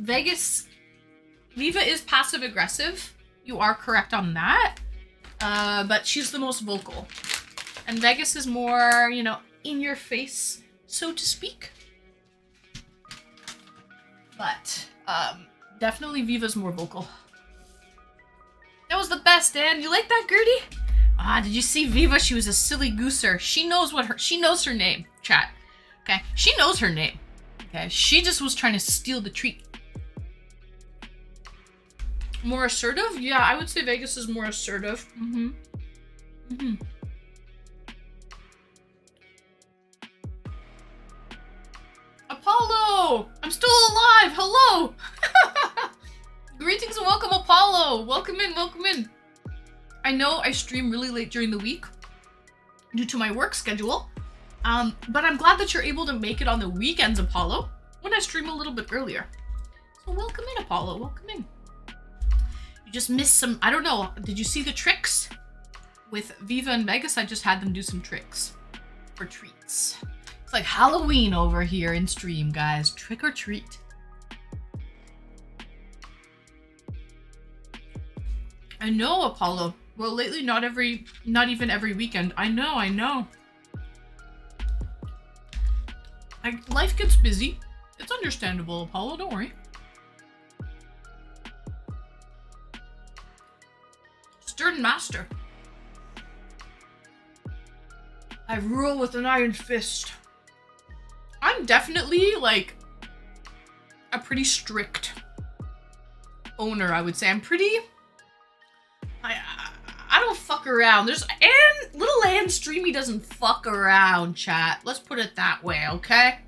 Speaker 1: Viva is passive-aggressive. You are correct on that. But she's the most vocal. And Vegas is more, you know, in your face, so to speak. But, definitely Viva's more vocal. That was the best, Dan. You like that, Gertie? Ah, did you see Viva? She was a silly gooser. She knows her name, chat. Okay? She knows her name. Okay? She just was trying to steal the treat. More assertive? Yeah, I would say Vegas is more assertive. Apollo! I'm still alive! Hello! Greetings and welcome, Apollo! Welcome in, welcome in. I know I stream really late during the week due to my work schedule, but I'm glad that you're able to make it on the weekends, Apollo, when I stream a little bit earlier. So welcome in, Apollo, welcome in. You just missed some, I don't know, did you see the tricks? With Viva and Vegas, I just had them do some tricks for treats. It's like Halloween over here in stream, guys. Trick or treat. I know, Apollo. Well, lately, not even every weekend. I know. Life gets busy. It's understandable, Apollo, don't worry. Stern master. I rule with an iron fist. I'm definitely, like, a pretty strict owner, I would say. I'm pretty... I don't fuck around. Little Ann Streamy doesn't fuck around, chat. Let's put it that way, okay?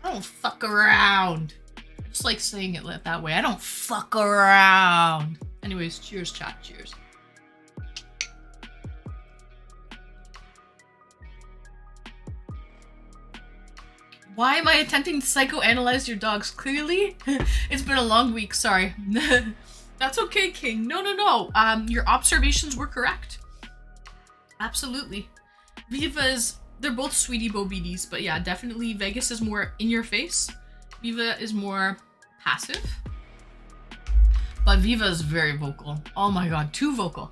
Speaker 1: I don't fuck around. I just like saying it that way. I don't fuck around. Anyways, cheers, chat. Cheers. Why am I attempting to psychoanalyze your dogs? Clearly, it's been a long week. Sorry. That's okay, King. No. Your observations were correct. Absolutely. They're both sweetie bobidis, but yeah, definitely Vegas is more in your face. Viva is more passive. But Viva is very vocal. Oh my god, too vocal.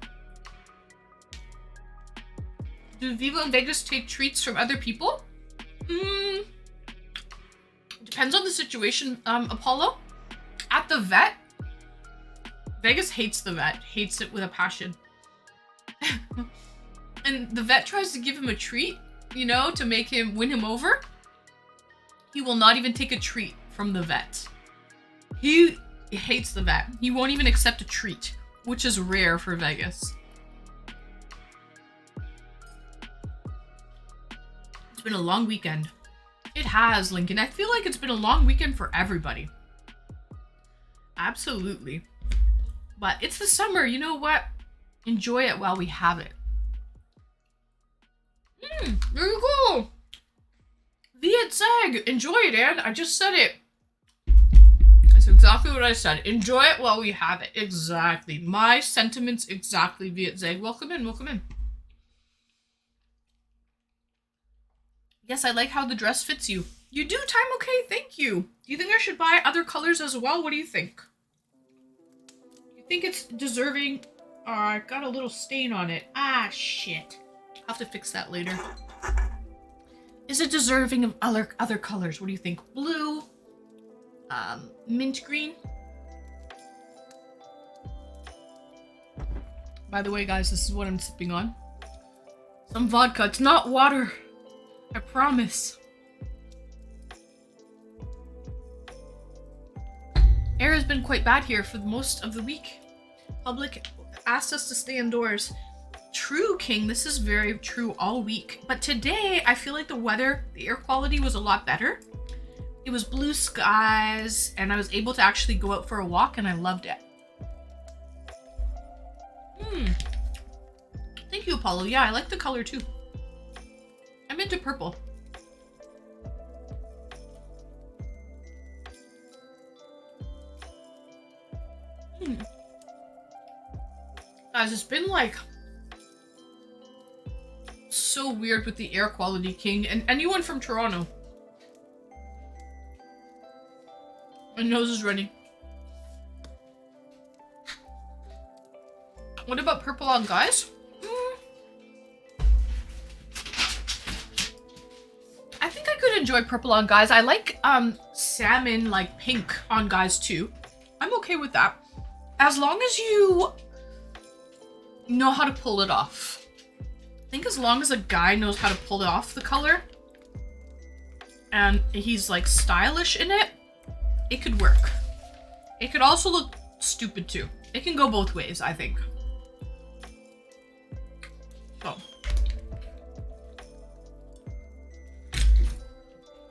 Speaker 1: Do Viva and Vegas take treats from other people? Depends on the situation, Apollo. At the vet, Vegas hates the vet. Hates it with a passion. And the vet tries to give him a treat, you know, to make him win him over. He will not even take a treat from the vet. He hates the vet. He won't even accept a treat, which is rare for Vegas. It's been a long weekend. It has, Lincoln. I feel like it's been a long weekend for everybody. Absolutely. But it's the summer, you know what? Enjoy it while we have it. There you go. Viet Zag. Enjoy it, Anne. I just said it. That's exactly what I said. Enjoy it while we have it. Exactly. My sentiments exactly, Viet Zag. Welcome in, welcome in. Yes, I like how the dress fits you. You do, Time Okay, thank you. Do you think I should buy other colors as well? What do you think? You think it's deserving I got a little stain on it. Ah, shit. I'll have to fix that later. Is it deserving of other colors? What do you think? Blue? Mint green? By the way, guys, this is what I'm sipping on. Some vodka. It's not water. I promise. Air has been quite bad here for most of the week. Public asked us to stay indoors. True, King. This is very true all week. But today, I feel like the weather, the air quality was a lot better. It was blue skies, and I was able to actually go out for a walk, and I loved it. Thank you, Apollo. Yeah, I like the color too. I'm into purple. Guys, it's been like so weird with the air quality, King, and anyone from Toronto. My nose is running. What about purple on guys? I think I could enjoy purple on guys. I like salmon, like pink on guys too. I'm okay with that. As long as you know how to pull it off. I think as long as a guy knows how to pull off the color and he's like stylish in it, it could work. It could also look stupid too. It can go both ways, I think. So,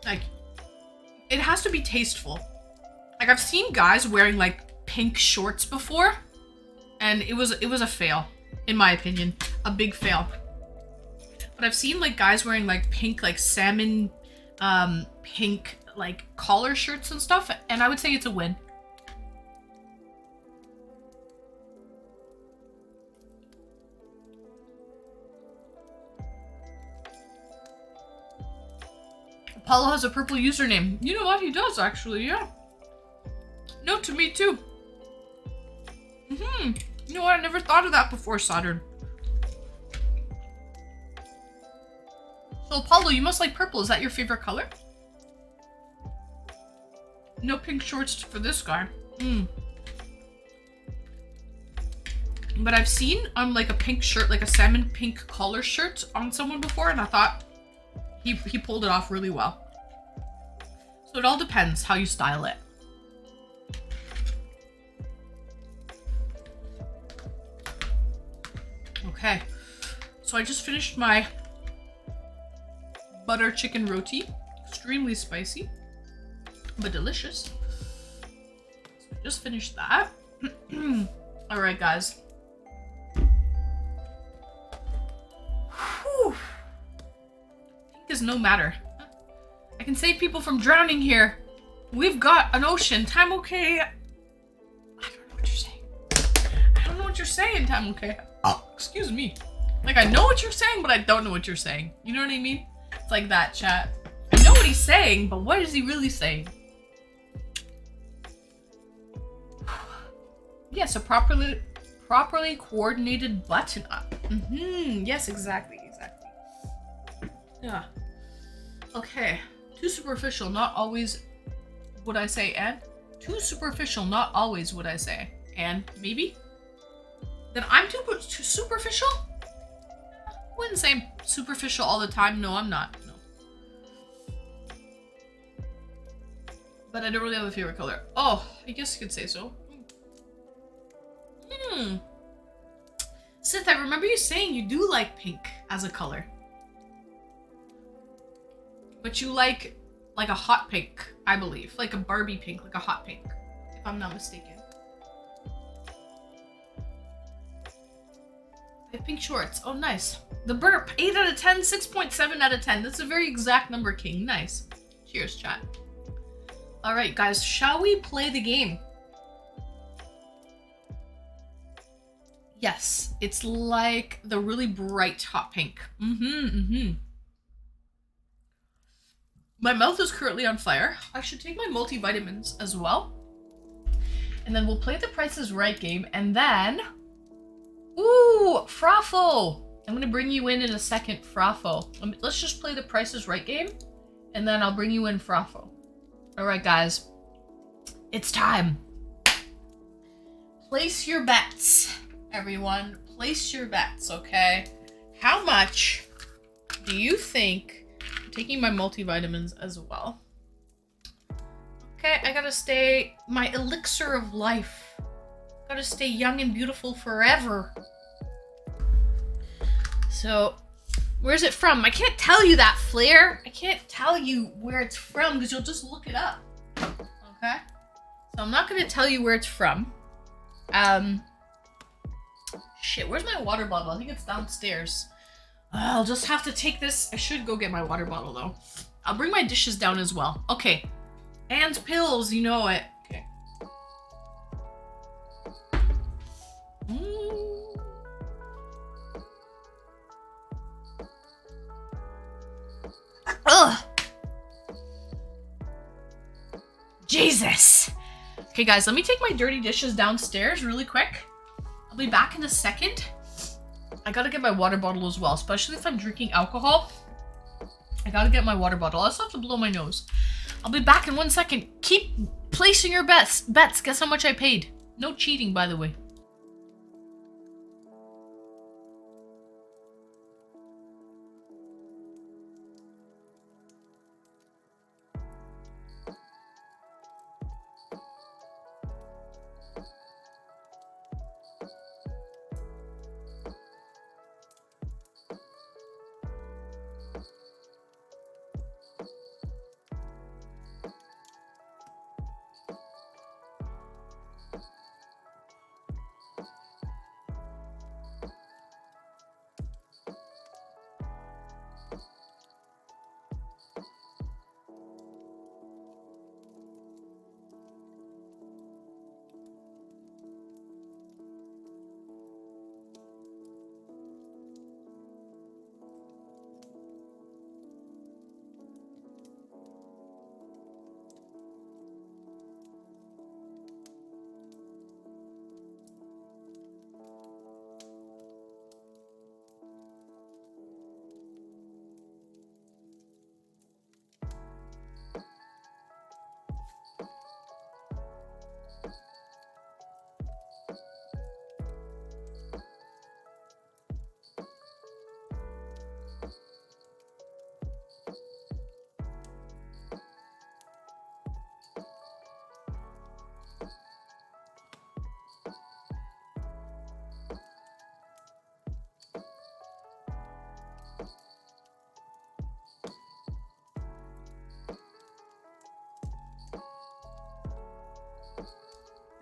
Speaker 1: like, it has to be tasteful. Like, I've seen guys wearing like pink shorts before, and it was a fail, in my opinion, a big fail. But I've seen like guys wearing like pink, like salmon, pink like collar shirts and stuff, and I would say it's a win. Apollo has a purple username. You know what? He does, actually, yeah. No, to me, too. You know what? I never thought of that before, Saturn. So, Apollo, you must like purple. Is that your favorite color? No pink shorts for this guy. But I've seen like a pink shirt, like a salmon pink collar shirt on someone before, and I thought he pulled it off really well. So it all depends how you style it. Okay, so I just finished my butter chicken roti. Extremely spicy, but delicious. So I just finished that. All right, guys. Whew. Pink is no matter. I can save people from drowning here. We've got an ocean. Time okay. I don't know what you're saying. I don't know what you're saying, Time okay. Oh, excuse me. Like, I know what you're saying, but I don't know what you're saying. You know what I mean? It's like that, chat. I know what he's saying, but what is he really saying? Yes, a properly coordinated button up. Yes, exactly. Yeah. Okay. Too superficial, not always would I say, and too superficial, not always would I say, and maybe. Then I'm too superficial? Wouldn't say I'm superficial all the time. No, I'm not. No. But I don't really have a favorite color. Oh, I guess you could say so. Sith, I remember you saying you do like pink as a color. But you like a hot pink, I believe. Like a Barbie pink, like a hot pink, if I'm not mistaken. I have pink shorts. Oh, nice. The burp. 8 out of 10, 6.7 out of 10. That's a very exact number, King. Nice. Cheers, chat. All right, guys. Shall we play the game? Yes. It's like the really bright hot pink. My mouth is currently on fire. I should take my multivitamins as well. And then we'll play the Price is Right game, and then Ooh, Fraffle. I'm gonna bring you in a second, Fraffle. Let's just play the Price is Right game, and then I'll bring you in Fraffle. All right, guys. It's time. Place your bets, everyone. Place your bets, okay? How much do you think... I'm taking my multivitamins as well. Okay, I gotta stay... My elixir of life. Gotta stay young and beautiful forever. So, where's it from? I can't tell you that, Flair. I can't tell you where it's from because you'll just look it up. Okay? So I'm not gonna tell you where it's from. Shit, where's my water bottle? I think it's downstairs. I'll just have to take this. I should go get my water bottle though. I'll bring my dishes down as well. Okay. And pills, you know it. Okay. Ugh. Jesus. Okay, guys, let me take my dirty dishes downstairs really quick. I'll be back in a second. I gotta get my water bottle as well, especially if I'm drinking alcohol. I gotta get my water bottle. I also have to blow my nose. I'll be back in 1 second. Keep placing your bets. Guess how much I paid. No cheating, by the way.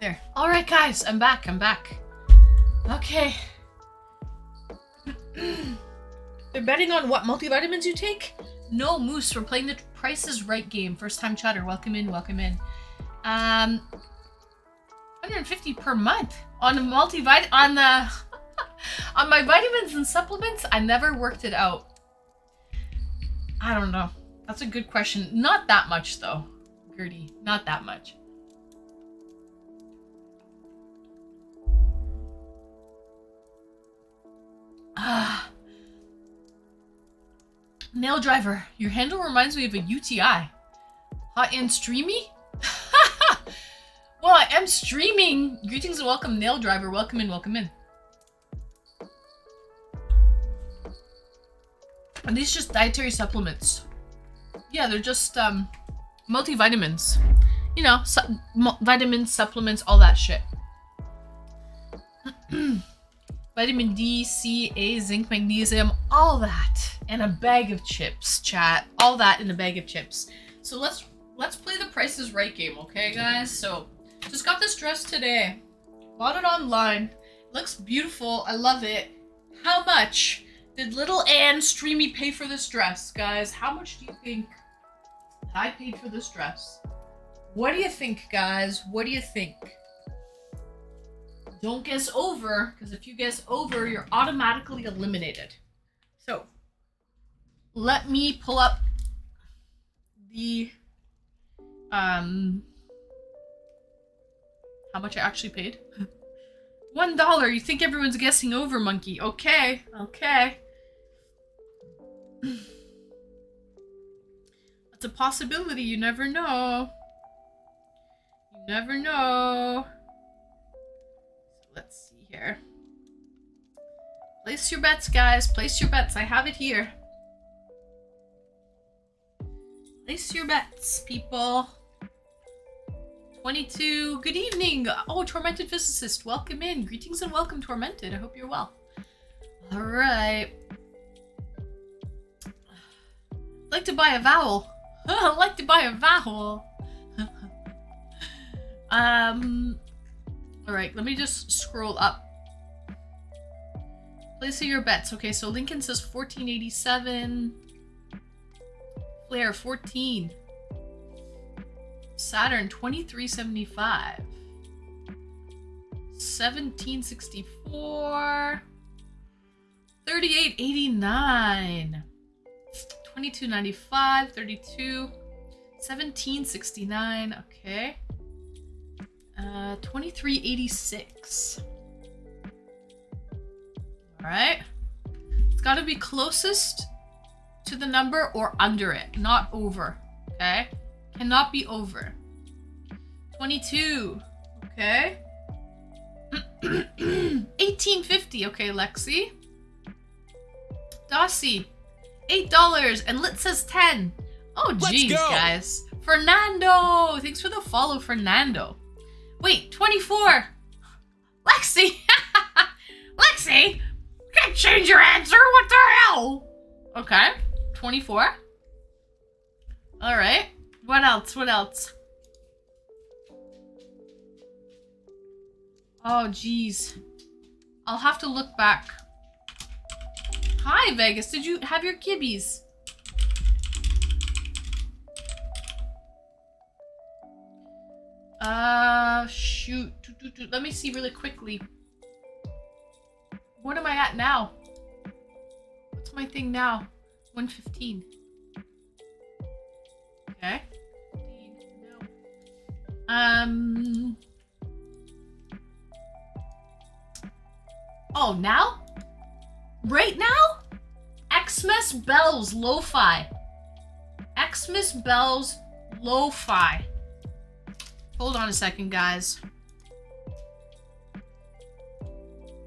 Speaker 1: There. All right, guys, I'm back. Okay. They're betting on what multivitamins you take? No, Moose, we're playing the Price is Right game. First time chatter. Welcome in. 150 per month on on the on my vitamins and supplements. I never worked it out. I don't know. That's a good question. Not that much though, Gertie. Not that much. Nail driver, your handle reminds me of a UTI. Hot and streamy? Well, I am streaming. Greetings and welcome, nail driver. Welcome in. Are these just dietary supplements? Yeah, they're just multivitamins. You know, vitamins, supplements, all that shit. Vitamin D, C, A, zinc, magnesium, all that. And a bag of chips, chat. All that in a bag of chips. So let's play the Price is Right game, okay, guys? So, just got this dress today. Bought it online. Looks beautiful. I love it. How much did little Anne Streamy pay for this dress, guys? How much do you think that I paid for this dress? What do you think, guys? What do you think? Don't guess over, because if you guess over, you're automatically eliminated. So, let me pull up the, how much I actually paid. $1. You think everyone's guessing over, monkey. Okay. Okay. That's a possibility. You never know. You never know. So let's see here. Place your bets, guys. Place your bets. I have it here. Place your bets, people. 22. Good evening. Oh, Tormented Physicist. Welcome in. Greetings and welcome, Tormented. I hope you're well. All right. I'd like to buy a vowel. I'd like to buy a vowel. All right. Let me just scroll up. Placing your bets. Okay, so Lincoln says 1487. Flair 14. Saturn 2375. 1764. 3889. 2295. 32. 1769. Okay. 2386. Alright. It's gotta be closest to the number or under it, not over. Okay? Cannot be over. 22. Okay. 1850. Okay, Lexi. Dossie. $8. And Lit says 10. Oh, geez, guys. Fernando. Thanks for the follow, Fernando. Wait, 24. Lexi. Lexi. You can't change your answer. What the hell? Okay. 24. All right. What else? What else? Oh, geez. I'll have to look back. Hi, Vegas. Did you have your kibbies? Shoot. Let me see really quickly. What am I at now? What's my thing now? 115. Okay. No. Oh, now? Right now? Xmas Bells Lo-Fi. Xmas Bells Lo-Fi. Hold on a second, guys.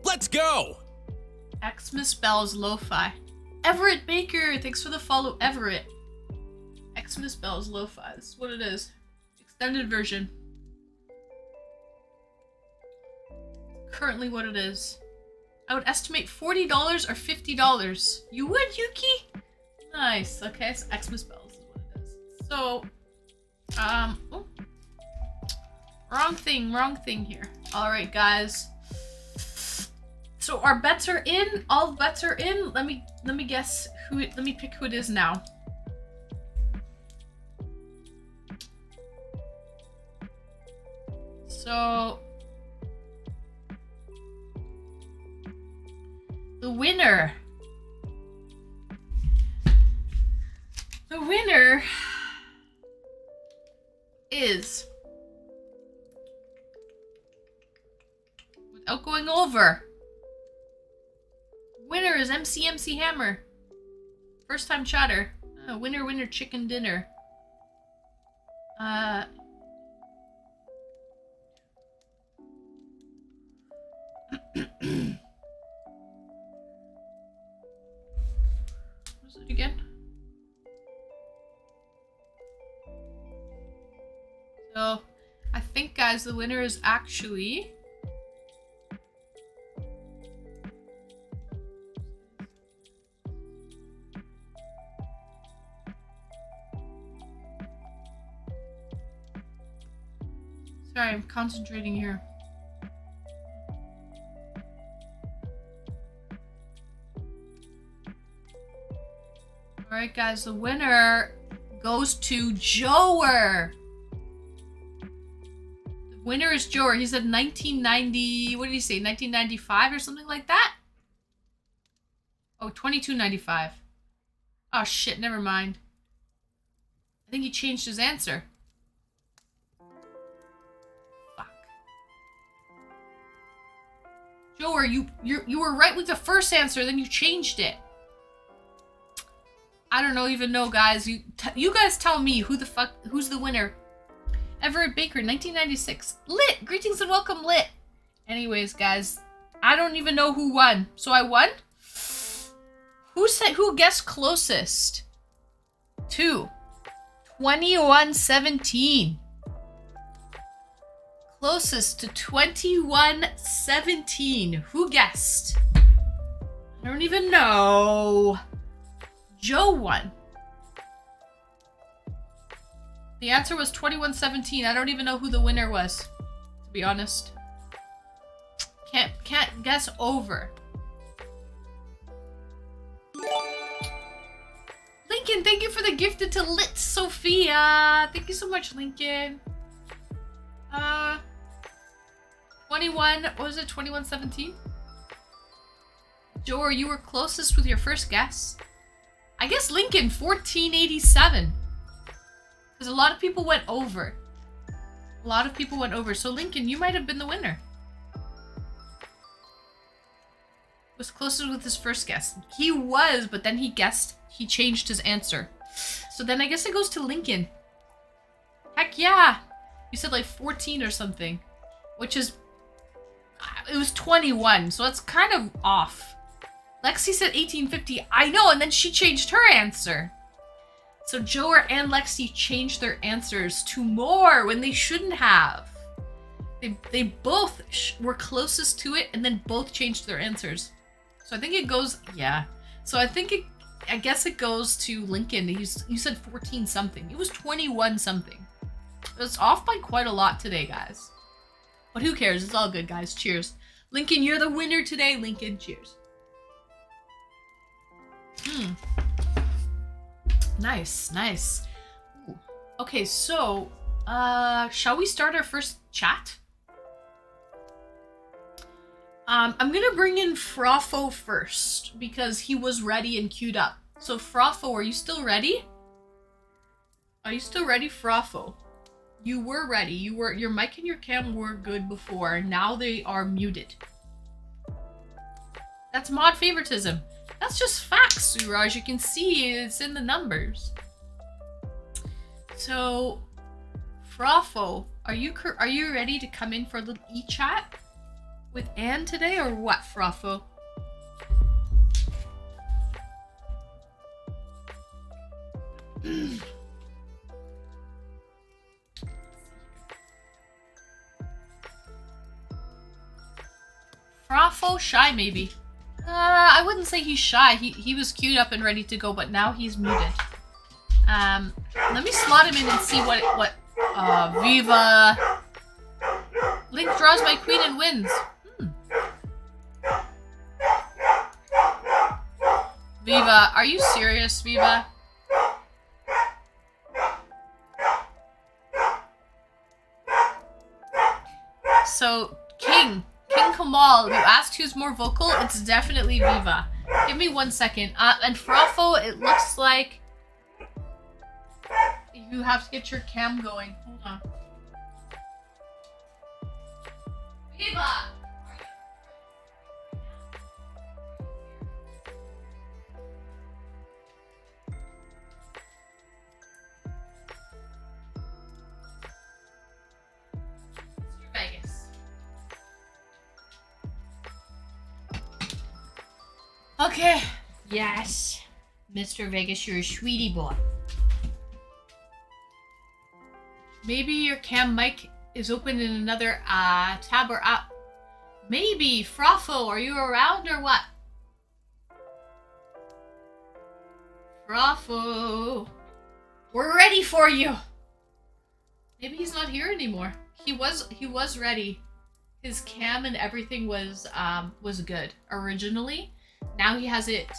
Speaker 2: Let's go!
Speaker 1: Xmas Bells Lo-Fi. Everett Baker, thanks for the follow, Everett. Xmas Bells Lo-Fi, this is what it is. Extended version. Currently what it is. I would estimate $40 or $50. You would, Yuki? Nice, okay, so Xmas Bells is what it is. So, oh. Wrong thing here. Alright, guys. So our bets are in. All bets are in. Let me guess who it, let me pick who it is now. So the winner is, without going over, winner is MC Hammer. First time chatter. Winner chicken dinner. What was it again? So, I think, guys, the winner is actually... Sorry, I'm concentrating here. Alright, guys, the winner goes to Joer. The winner is Joer. He said 1990, what did he say, 1995 or something like that? Oh, 2295. Oh, shit, never mind. I think he changed his answer. Joer, you were right with the first answer, then you changed it. I don't even know, guys. You guys tell me who's the winner. Everett Baker, 1996. Lit! Greetings and welcome, Lit! Anyways, guys, I don't even know who won. So I won? Who guessed closest? 2117. Closest to 2117. Who guessed? I don't even know. Joe won. The answer was 2117. I don't even know who the winner was, to be honest. Can't guess over. Lincoln, thank you for the gifted to Lit Sophia. Thank you so much, Lincoln. 21, what was it, 2117? Joer, you were closest with your first guess. I guess Lincoln, 1487. Because a lot of people went over. So Lincoln, you might have been the winner. Was closest with his first guess. He was, but then he changed his answer. So then I guess it goes to Lincoln. Heck yeah! You said like 14 or something. Which is... It was 21, so that's kind of off. Lexi said 1850. I know, and then she changed her answer. So Joer and Lexi changed their answers to more when they shouldn't have. They both were closest to it, and then both changed their answers. So I think it goes... Yeah. So I guess it goes to Lincoln. You said 14 something. It was 21 something. It's off by quite a lot today, guys. But who cares? It's all good, guys. Cheers. Lincoln, you're the winner today. Lincoln, cheers. Nice. Ooh. Okay, so, shall we start our first chat? I'm gonna bring in Frofo first, because he was ready and queued up. So, Frofo, are you still ready? Are you still ready, Frofo? You were ready. Your mic and your cam were good before. Now they are muted. That's mod favoritism. That's just facts, Suraj. You can see it's in the numbers. So, Frofo, are you ready to come in for a little eChat with Anne today, or what, Frofo? Frofo, shy maybe. I wouldn't say he's shy. He was queued up and ready to go, but now he's muted. Let me slot him in and see what Viva. Link draws my queen and wins. Viva, are you serious, Viva? So, King Kamal, you asked who's more vocal. It's definitely Viva. Give me 1 second. And Frofo, it looks like you have to get your cam going. Hold on. Viva! Mr. Vegas. Okay. Yes. Mr. Vegas, you're a sweetie boy. Maybe your cam mic is open in another tab or app. Maybe. Frofo, are you around or what? Frofo. We're ready for you. Maybe he's not here anymore. He was ready. His cam and everything was good originally. Now he has it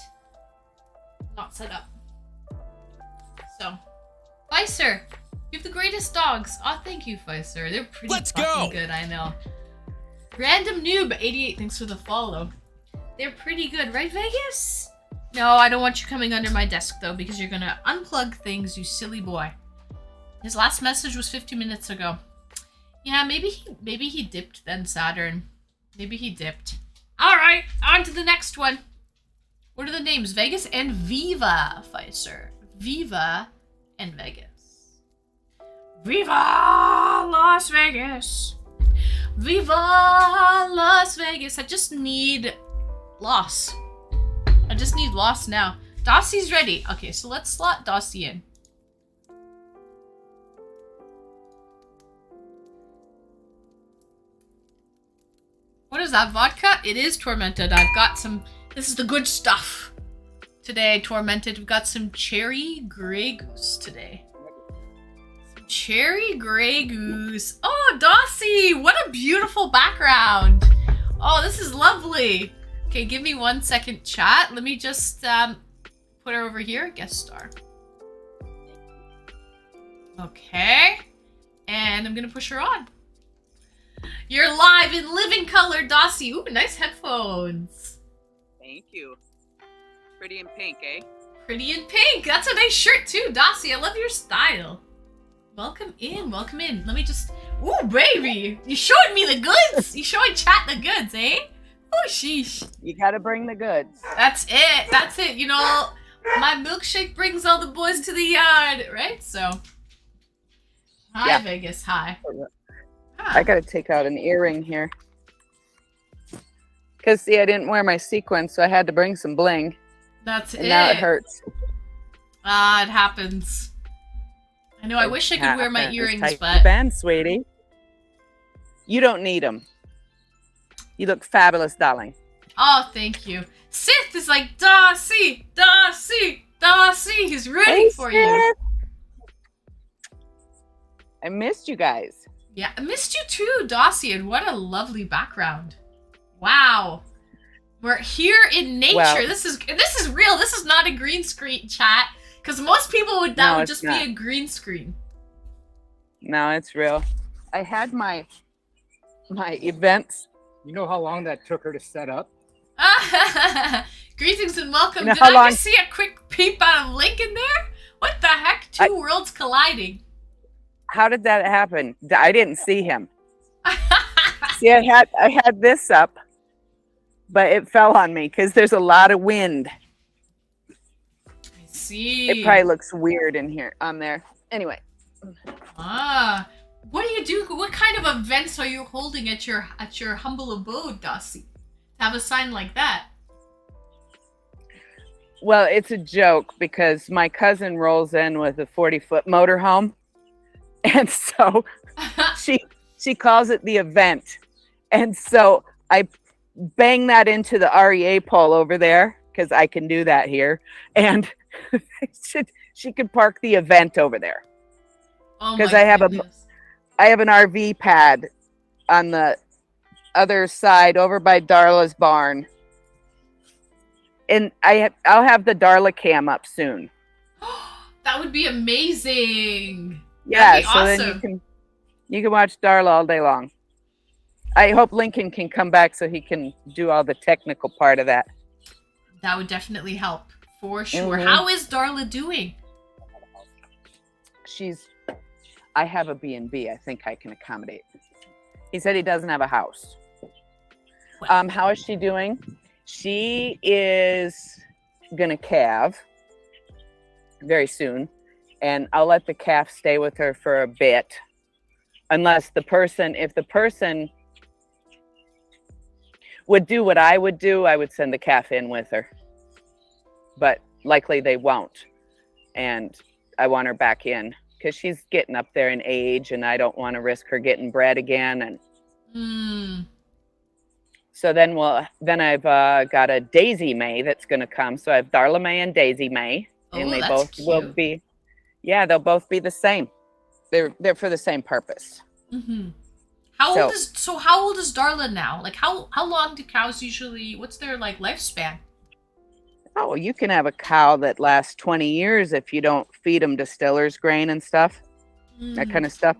Speaker 1: not set up. So, Pfizer, you have the greatest dogs. Oh, thank you, Pfizer. They're pretty fucking good, I know. Random Noob 88, thanks for the follow. They're pretty good, right, Vegas? No, I don't want you coming under my desk though, because you're gonna unplug things, you silly boy. His last message was 50 minutes ago. Yeah, maybe he dipped then, Saturn. Maybe he dipped. All right, on to the next one. What are the names? Vegas and Viva, Pfizer. Viva and Vegas. Viva Las Vegas. Viva Las Vegas. I just need Loss. I just need Loss now. Dossie's ready. Okay, so let's slot Dossie in. What is that, vodka? It is Tormented. I've got some... This is the good stuff. Today, Tormented, we've got some Cherry Grey Goose today. Some Cherry Grey Goose. Oh, Dossie! What a beautiful background. Oh, this is lovely. Okay, give me 1 second, chat. Let me just put her over here. Guest star. Okay. And I'm going to push her on. You're live in living color, Dossie. Ooh, nice headphones.
Speaker 3: Thank you. Pretty in pink, eh?
Speaker 1: Pretty in pink. That's a nice shirt too, Dossie. I love your style. Welcome in, welcome in. Let me just... Ooh, baby. You showing me the goods. You showing chat the goods, eh? Oh, sheesh.
Speaker 3: You gotta bring the goods.
Speaker 1: That's it. That's it. You know, my milkshake brings all the boys to the yard, right? So... Hi, yeah. Vegas. Hi.
Speaker 3: I gotta take out an earring here. Because, see, I didn't wear my sequins, so I had to bring some bling.
Speaker 1: That's it.
Speaker 3: Now it hurts.
Speaker 1: Ah, it happens. I know, I wish I could wear my earrings,
Speaker 3: but... band, sweetie. You don't need them. You look fabulous, darling.
Speaker 1: Oh, thank you. Sith is like, Dossie, Dossie, Dossie. He's rooting for you.
Speaker 3: I missed you guys.
Speaker 1: Yeah, I missed you too, Dossie, and what a lovely background. Wow. We're here in nature. Well, this is real. This is not a green screen, chat. Because most people would would just be a green screen.
Speaker 3: No, it's real. I had my events.
Speaker 4: You know how long that took her to set up?
Speaker 1: Greetings and welcome. Did I just see a quick peep out of Lincoln there? What the heck? Two worlds colliding.
Speaker 3: How did that happen? I didn't see him. See, I had this up, but it fell on me because there's a lot of wind.
Speaker 1: I see.
Speaker 3: It probably looks weird in here on there. Anyway.
Speaker 1: Ah, what do you do? What kind of events are you holding at your humble abode, Dossie? To have a sign like that.
Speaker 3: Well, it's a joke because my cousin rolls in with a 40-foot motorhome. And so she calls it the event. And so I bang that into the REA pole over there because I can do that here. And she could park the event over there. Because I have an RV pad on the other side over by Darla's barn. And I'll have the Darla cam up soon.
Speaker 1: That would be amazing.
Speaker 3: Yeah,
Speaker 1: so
Speaker 3: awesome. Then you can watch Darla all day long. I hope Lincoln can come back so he can do all the technical part of that.
Speaker 1: That would definitely help for sure. Mm-hmm. How is Darla doing?
Speaker 3: I have a B&B. I think I can accommodate. He said he doesn't have a house. Well, how is she doing? She is gonna calve very soon. And I'll let the calf stay with her for a bit. Unless if the person would do what I would do, I would send the calf in with her. But likely they won't. And I want her back in because she's getting up there in age and I don't want to risk her getting bred again. And so then I've got a Daisy May that's going to come. So I have Darla May and Daisy May. And they both cute. Will be. Yeah, they'll both be the same. They're for the same purpose.
Speaker 1: Mm-hmm. How old is Darla now? Like how long do cows usually? What's their like lifespan?
Speaker 3: Oh, you can have a cow that lasts 20 years if you don't feed them distiller's grain and stuff, that kind of stuff.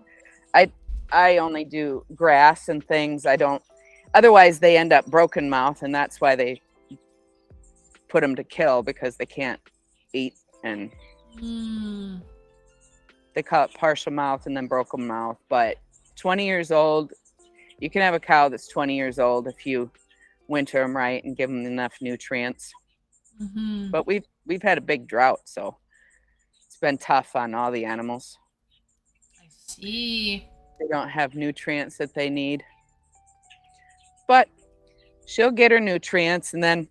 Speaker 3: I only do grass and things. I don't. Otherwise, they end up broken mouth, and that's why they put them to kill because they can't eat and. They call it partial mouth and then broken mouth, but 20 years old, you can have a cow that's 20 years old if you winter them right and give them enough nutrients.
Speaker 1: Mm-hmm.
Speaker 3: But we've had a big drought, so it's been tough on all the animals.
Speaker 1: I see.
Speaker 3: They don't have nutrients that they need. But she'll get her nutrients, and then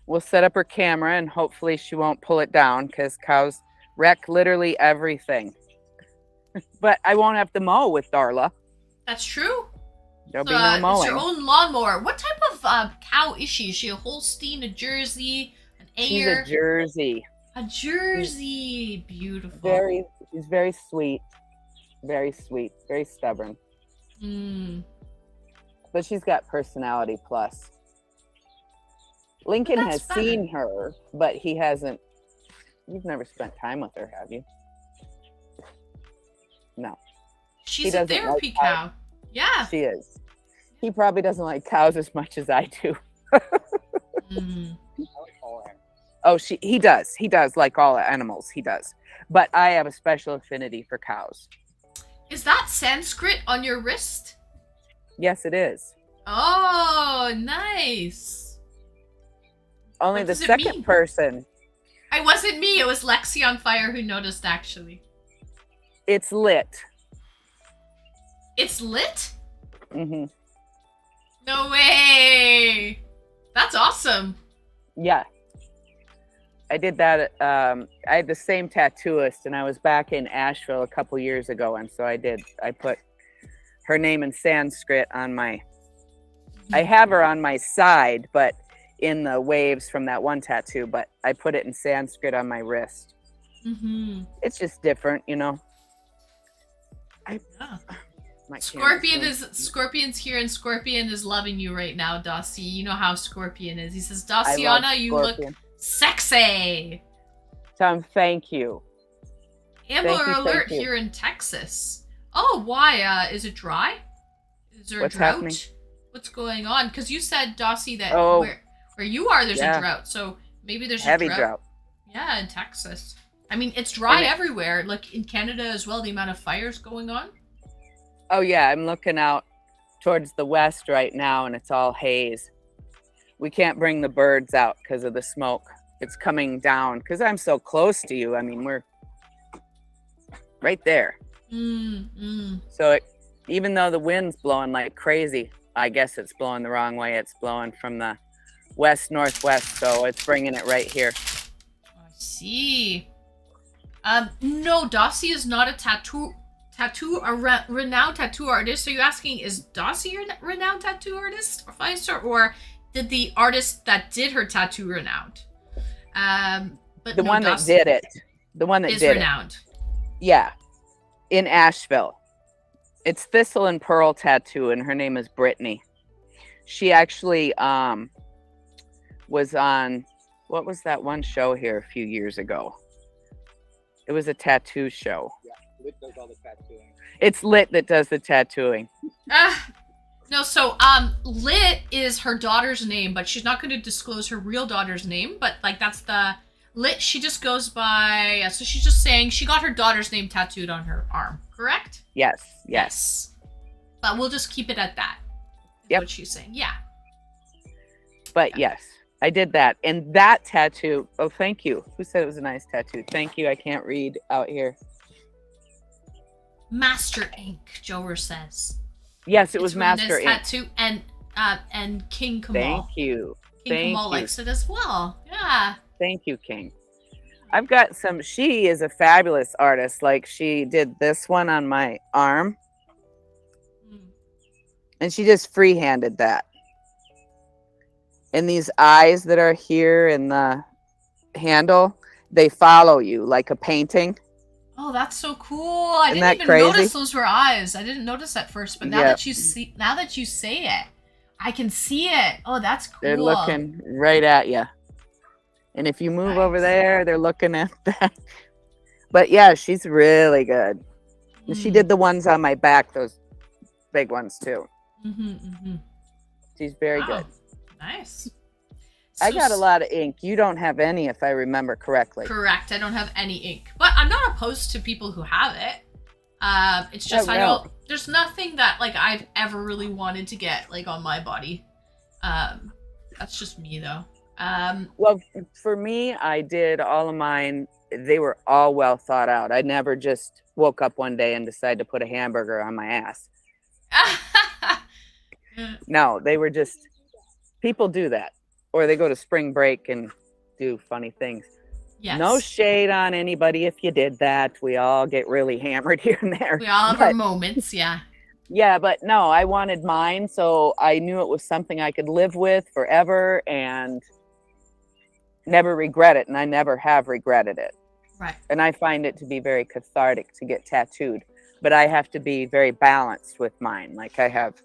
Speaker 3: we'll set up her camera, and hopefully she won't pull it down because cows wreck literally everything. But I won't have to mow with Darla.
Speaker 1: That's true.
Speaker 3: There'll be no mowing.
Speaker 1: It's your own lawnmower. What type of cow is she? Is she a Holstein, a Jersey, an
Speaker 3: She's
Speaker 1: Ayer?
Speaker 3: a Jersey.
Speaker 1: A Jersey. Beautiful.
Speaker 3: She's very sweet. Very sweet. Very stubborn.
Speaker 1: Mm.
Speaker 3: But she's got personality plus. Lincoln has
Speaker 1: better.
Speaker 3: seen her, but he hasn't. You've never spent time with her, have you? No.
Speaker 1: She's a therapy cow. Yeah.
Speaker 3: She is. He probably doesn't like cows as much as I do.
Speaker 1: Mm.
Speaker 3: Oh, he does. He does like all animals. He does. But I have a special affinity for cows.
Speaker 1: Is that Sanskrit on your wrist?
Speaker 3: Yes, it is.
Speaker 1: Oh, nice.
Speaker 3: Only
Speaker 1: What
Speaker 3: the
Speaker 1: does it
Speaker 3: second
Speaker 1: mean?
Speaker 3: person.
Speaker 1: It wasn't me. It was Lexi on Fire who noticed, actually.
Speaker 3: It's lit.
Speaker 1: It's lit?
Speaker 3: Mm-hmm.
Speaker 1: No way. That's awesome.
Speaker 3: Yeah. I did that. I had the same tattooist, and I was back in Asheville a couple years ago, and so I put her name in Sanskrit on I have her on my side, but in the waves from that one tattoo, but I put it in Sanskrit on my wrist.
Speaker 1: Mm-hmm.
Speaker 3: It's just different, you know.
Speaker 1: Yeah.
Speaker 3: My
Speaker 1: Scorpion's here, and Scorpion is loving you right now, Dossie. You know how Scorpion is. He says,
Speaker 3: I love
Speaker 1: Daciana, you look
Speaker 3: Scorpion.
Speaker 1: sexy.
Speaker 3: Tom, thank you.
Speaker 1: Amber
Speaker 3: Thank you,
Speaker 1: alert
Speaker 3: thank you.
Speaker 1: here in Texas. Oh, why? Is it dry? Is there
Speaker 3: What's
Speaker 1: a drought?
Speaker 3: happening?
Speaker 1: What's going on? Because you said, Dossie, that
Speaker 3: Oh.
Speaker 1: where you are, there's
Speaker 3: Yeah.
Speaker 1: a drought. So maybe there's
Speaker 3: Heavy
Speaker 1: a
Speaker 3: drought.
Speaker 1: Yeah, in Texas. I mean, it's dry
Speaker 3: And
Speaker 1: everywhere. Like in Canada as well, the amount of fires going on.
Speaker 3: Oh yeah, I'm looking out towards the west right now, and it's all haze. We can't bring the birds out because of the smoke. It's coming down because I'm so close to you. I mean, we're right there. So even though the wind's blowing like crazy, I guess it's blowing the wrong way. It's blowing from the west northwest, so it's bringing it right here.
Speaker 1: I see. No, Dossie is not a renowned tattoo artist. Are you asking, is Dossie a renowned tattoo artist or five-star, or did the artist that did her tattoo renowned? But
Speaker 3: The
Speaker 1: no,
Speaker 3: one that
Speaker 1: Dossie
Speaker 3: did it. The one that
Speaker 1: is
Speaker 3: did
Speaker 1: renowned.
Speaker 3: it. Yeah. In Asheville. It's Thistle and Pearl Tattoo, and her name is Brittany. She actually was on, what was that one show here a few years ago? It was a tattoo show.
Speaker 4: Yeah, Lit does all the tattooing.
Speaker 3: It's Lit that does the tattooing.
Speaker 1: No, so Lit is her daughter's name, but she's not going to disclose her real daughter's name. But like that's the Lit. She just goes by. So she's just saying she got her daughter's name tattooed on her arm. Correct?
Speaker 3: Yes.
Speaker 1: But we'll just keep it at that. Is
Speaker 3: Yep.
Speaker 1: what she's saying. Yeah.
Speaker 3: But yes, I did that. And that tattoo, oh, thank you. Who said it was a nice tattoo? Thank you. I can't read out here.
Speaker 1: Master Ink, Jover says.
Speaker 3: Yes, it was
Speaker 1: It's really
Speaker 3: Master
Speaker 1: nice
Speaker 3: Ink.
Speaker 1: tattoo, and King Kamal.
Speaker 3: Thank you.
Speaker 1: King
Speaker 3: Thank
Speaker 1: Kamal
Speaker 3: you.
Speaker 1: likes it as well. Yeah.
Speaker 3: Thank you, King. I've got she is a fabulous artist. Like she did this one on my arm, and she just freehanded that. And these eyes that are here in the handle, they follow you like a painting.
Speaker 1: Oh, that's so cool! I
Speaker 3: Isn't
Speaker 1: didn't
Speaker 3: that
Speaker 1: even
Speaker 3: crazy?
Speaker 1: notice those were eyes. I didn't notice at first, but now
Speaker 3: Yeah.
Speaker 1: that you say it, I can see it. Oh, that's cool.
Speaker 3: They're looking right at you. And if you move over
Speaker 1: Nice.
Speaker 3: there, they're looking at that. But yeah, she's really good. And she did the ones on my back, those big ones too. She's very good.
Speaker 1: Nice.
Speaker 3: I
Speaker 1: So
Speaker 3: got a lot of ink. You don't have any, if I remember correctly.
Speaker 1: Correct. I don't have any ink, but I'm not opposed to people who have it. It's just
Speaker 3: Oh,
Speaker 1: I
Speaker 3: no.
Speaker 1: don't. There's nothing that like I've ever really wanted to get like on my body. That's just me though.
Speaker 3: Well, for me, I did all of mine. They were all well thought out. I never just woke up one day and decided to put a hamburger on my ass. No, they were just, people do that. Or they go to spring break and do funny things.
Speaker 1: Yes.
Speaker 3: No shade on anybody if you did that. We all get really hammered here and there.
Speaker 1: We all have our moments, yeah.
Speaker 3: Yeah, but no, I wanted mine, so I knew it was something I could live with forever and never regret it, and I never have regretted it.
Speaker 1: Right.
Speaker 3: And I find it to be very cathartic to get tattooed, but I have to be very balanced with mine. Like I have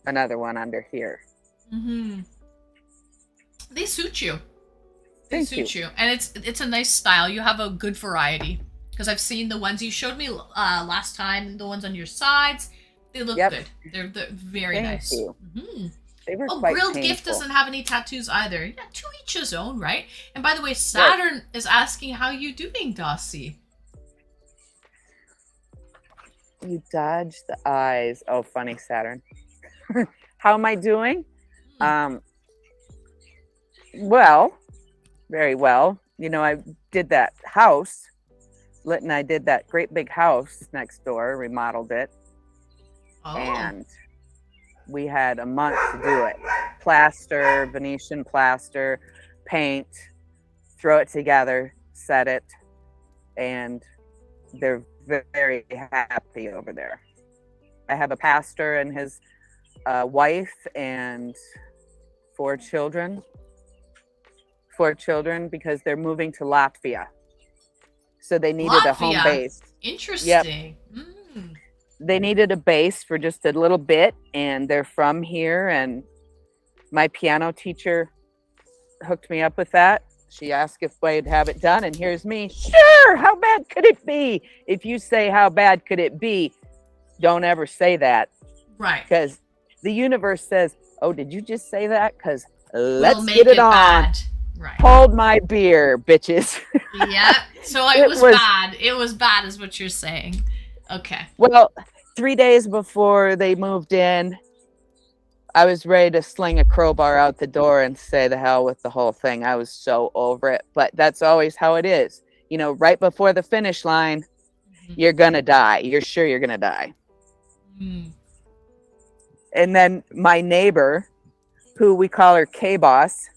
Speaker 3: another one under here.
Speaker 1: Mm-hmm. They suit you.
Speaker 3: Thank you.
Speaker 1: And it's a nice style. You have a good variety. Because I've seen the ones you showed me last time, the ones on your sides. They look good. They're very nice.
Speaker 3: Thank you.
Speaker 1: Mm-hmm.
Speaker 3: They were quite
Speaker 1: Grilled
Speaker 3: painful.
Speaker 1: Gift doesn't have any tattoos either. Yeah, to each his own, right? And by the way, Saturn is asking how you doing, Dossie.
Speaker 3: You dodged the eyes. Oh, funny, Saturn. How am I doing? Well, very well. You know, I did that house. Lit and I did that great big house next door, remodeled it.
Speaker 1: Oh.
Speaker 3: And we had a month to do it. Plaster, Venetian plaster, paint, throw it together, set it, and they're very happy over there. I have a pastor and his wife and four children because they're moving to Latvia. So they needed a home base.
Speaker 1: Interesting.
Speaker 3: Yep.
Speaker 1: Mm.
Speaker 3: They needed a base for just a little bit, and they're from here. And my piano teacher hooked me up with that. She asked if I'd have it done, and here's me. Sure, how bad could it be? If you say how bad could it be, don't ever say that.
Speaker 1: Right.
Speaker 3: Because the universe says, oh, did you just say that? Because let's get it on.
Speaker 1: Bad. Right.
Speaker 3: Hold my beer, bitches.
Speaker 1: Yeah. So it was bad. It was bad is what you're saying. Okay.
Speaker 3: Well, 3 days before they moved in, I was ready to sling a crowbar out the door and say the hell with the whole thing. I was so over it. But that's always how it is. You know, right before the finish line, you're going to die. You're sure you're going to die.
Speaker 1: Mm.
Speaker 3: And then my neighbor, who we call her K-Boss,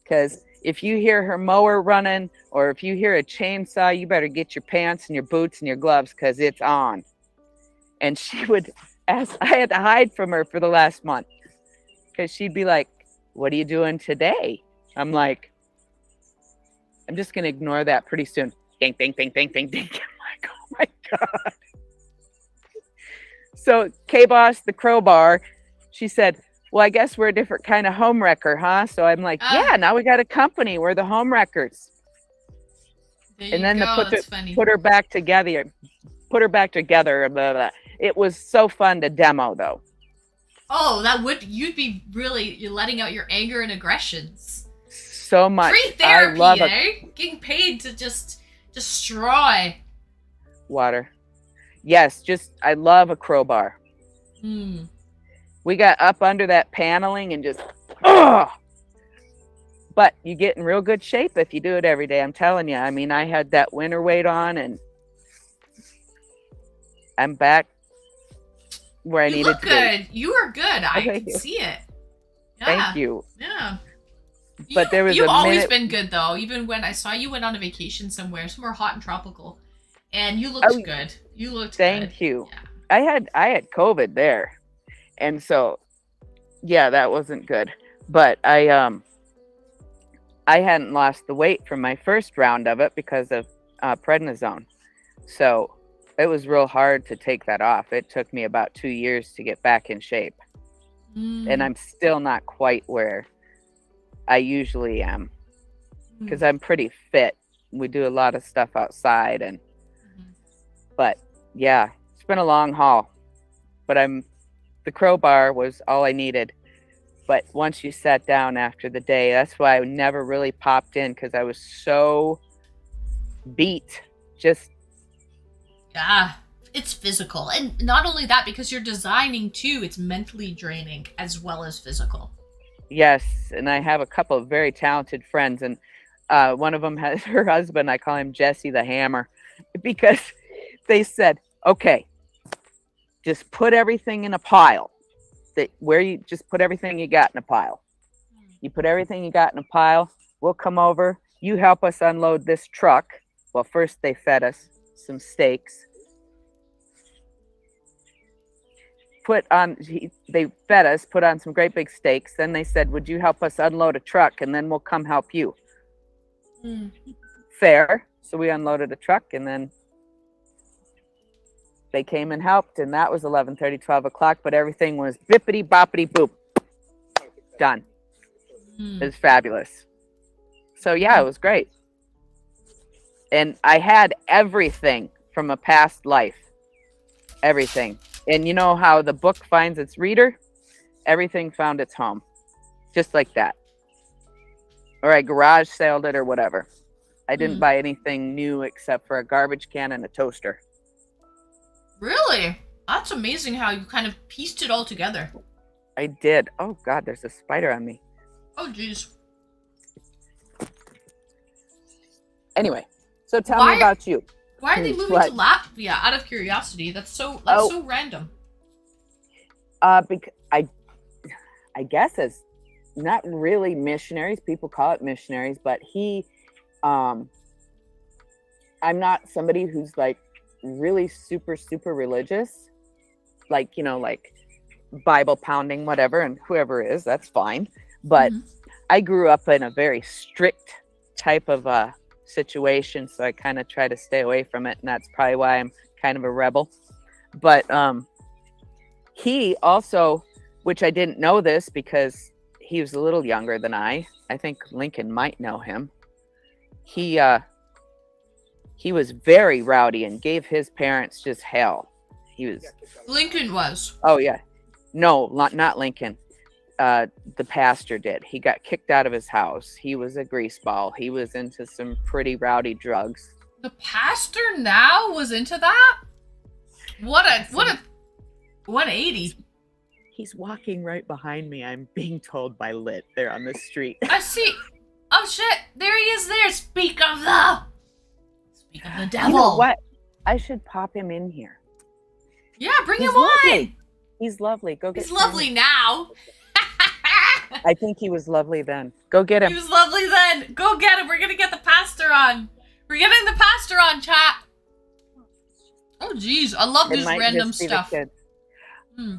Speaker 3: because if you hear her mower running or if you hear a chainsaw, you better get your pants and your boots and your gloves because it's on. And she would ask, I had to hide from her for the last month because she'd be like, what are you doing today? I'm like, I'm just going to ignore that pretty soon. Ding, ding, ding, ding, ding, ding. I'm like, oh my God. So K-Boss, the crowbar, she said, well, I guess we're a different kind of home wrecker, huh? So I'm like, yeah, now we got a company. We're the home wreckers.
Speaker 1: And then
Speaker 3: put her back together. Blah, blah. It was so fun to demo, though.
Speaker 1: Oh, you'd be really, you're letting out your anger and aggressions.
Speaker 3: So much.
Speaker 1: Free therapy, Getting paid to just destroy.
Speaker 3: Water. Yes, I love a crowbar.
Speaker 1: Hmm.
Speaker 3: We got up under that paneling and just, ugh! But you get in real good shape if you do it every day. I'm telling you. I mean, I had that winter weight on and I'm back where I needed to be.
Speaker 1: You look good. You are good. I can see it. Yeah.
Speaker 3: Thank you.
Speaker 1: Yeah.
Speaker 3: But
Speaker 1: you've always been good though. Even when I saw you went on a vacation somewhere hot and tropical, and you looked good. You looked good.
Speaker 3: Thank you.
Speaker 1: Yeah.
Speaker 3: I had COVID there. And so, yeah, that wasn't good. But I hadn't lost the weight from my first round of it because of prednisone. So it was real hard to take that off. It took me about 2 years to get back in shape. And I'm still not quite where I usually am because I'm pretty fit. We do a lot of stuff outside but yeah, it's been a long haul. But the crowbar was all I needed. But once you sat down after the day, that's why I never really popped in because I was so beat.
Speaker 1: Yeah, it's physical. And not only that, because you're designing too, it's mentally draining as well as physical.
Speaker 3: Yes, and I have a couple of very talented friends, and one of them has her husband. I call him Jesse the Hammer because they said, "Okay, just put everything in a pile. That where you just put everything you got in a pile. You put everything you got in a pile. We'll come over. You help us unload this truck." Well, first they fed us some steaks. They fed us, put on some great big steaks. Then they said, "Would you help us unload a truck, and then we'll come help you?"
Speaker 1: Mm.
Speaker 3: Fair. So we unloaded a truck, and then they came and helped, and that was 11:30, 12 o'clock. But everything was bippity boppity boop, done. It was fabulous. So yeah, it was great. And I had everything from a past life. Everything. And you know how the book finds its reader? Everything found its home. Just like that. Or I garage saled it or whatever. I didn't buy anything new except for a garbage can and a toaster.
Speaker 1: Really? That's amazing how you kind of pieced it all together.
Speaker 3: I did. Oh God, there's a spider on me.
Speaker 1: Oh, jeez.
Speaker 3: Anyway, so tell me about you.
Speaker 1: Why are they moving
Speaker 3: What?
Speaker 1: to Latvia? Out of curiosity, that's so random.
Speaker 3: Because I guess as not really missionaries. People call it missionaries, but I'm not somebody who's like really super religious, like like Bible pounding whatever, and whoever is, that's fine. But I grew up in a very strict type of situation, so I kind of try to stay away from it, and that's probably why I'm kind of a rebel. But he also, which I didn't know this because he was a little younger than I think Lincoln might know him. He was very rowdy and gave his parents just hell.
Speaker 1: Lincoln was.
Speaker 3: Oh yeah. No, not Lincoln. The pastor did. He got kicked out of his house. He was a greaseball. He was into some pretty rowdy drugs.
Speaker 1: The pastor now was into that? What a 180.
Speaker 3: He's walking right behind me. I'm being told by Lit. They're on the street.
Speaker 1: I see. Oh shit, there he is there. Speak of the devil.
Speaker 3: You know what? I should pop him in here.
Speaker 1: Yeah, bring
Speaker 3: He's
Speaker 1: him on.
Speaker 3: Lovely. He's lovely. Go get him.
Speaker 1: He's lovely now.
Speaker 3: I think he was lovely then. Go get him.
Speaker 1: He was lovely then. Go get him. We're gonna get the pastor on. We're getting the pastor on, chat. Oh jeez, I love this random stuff.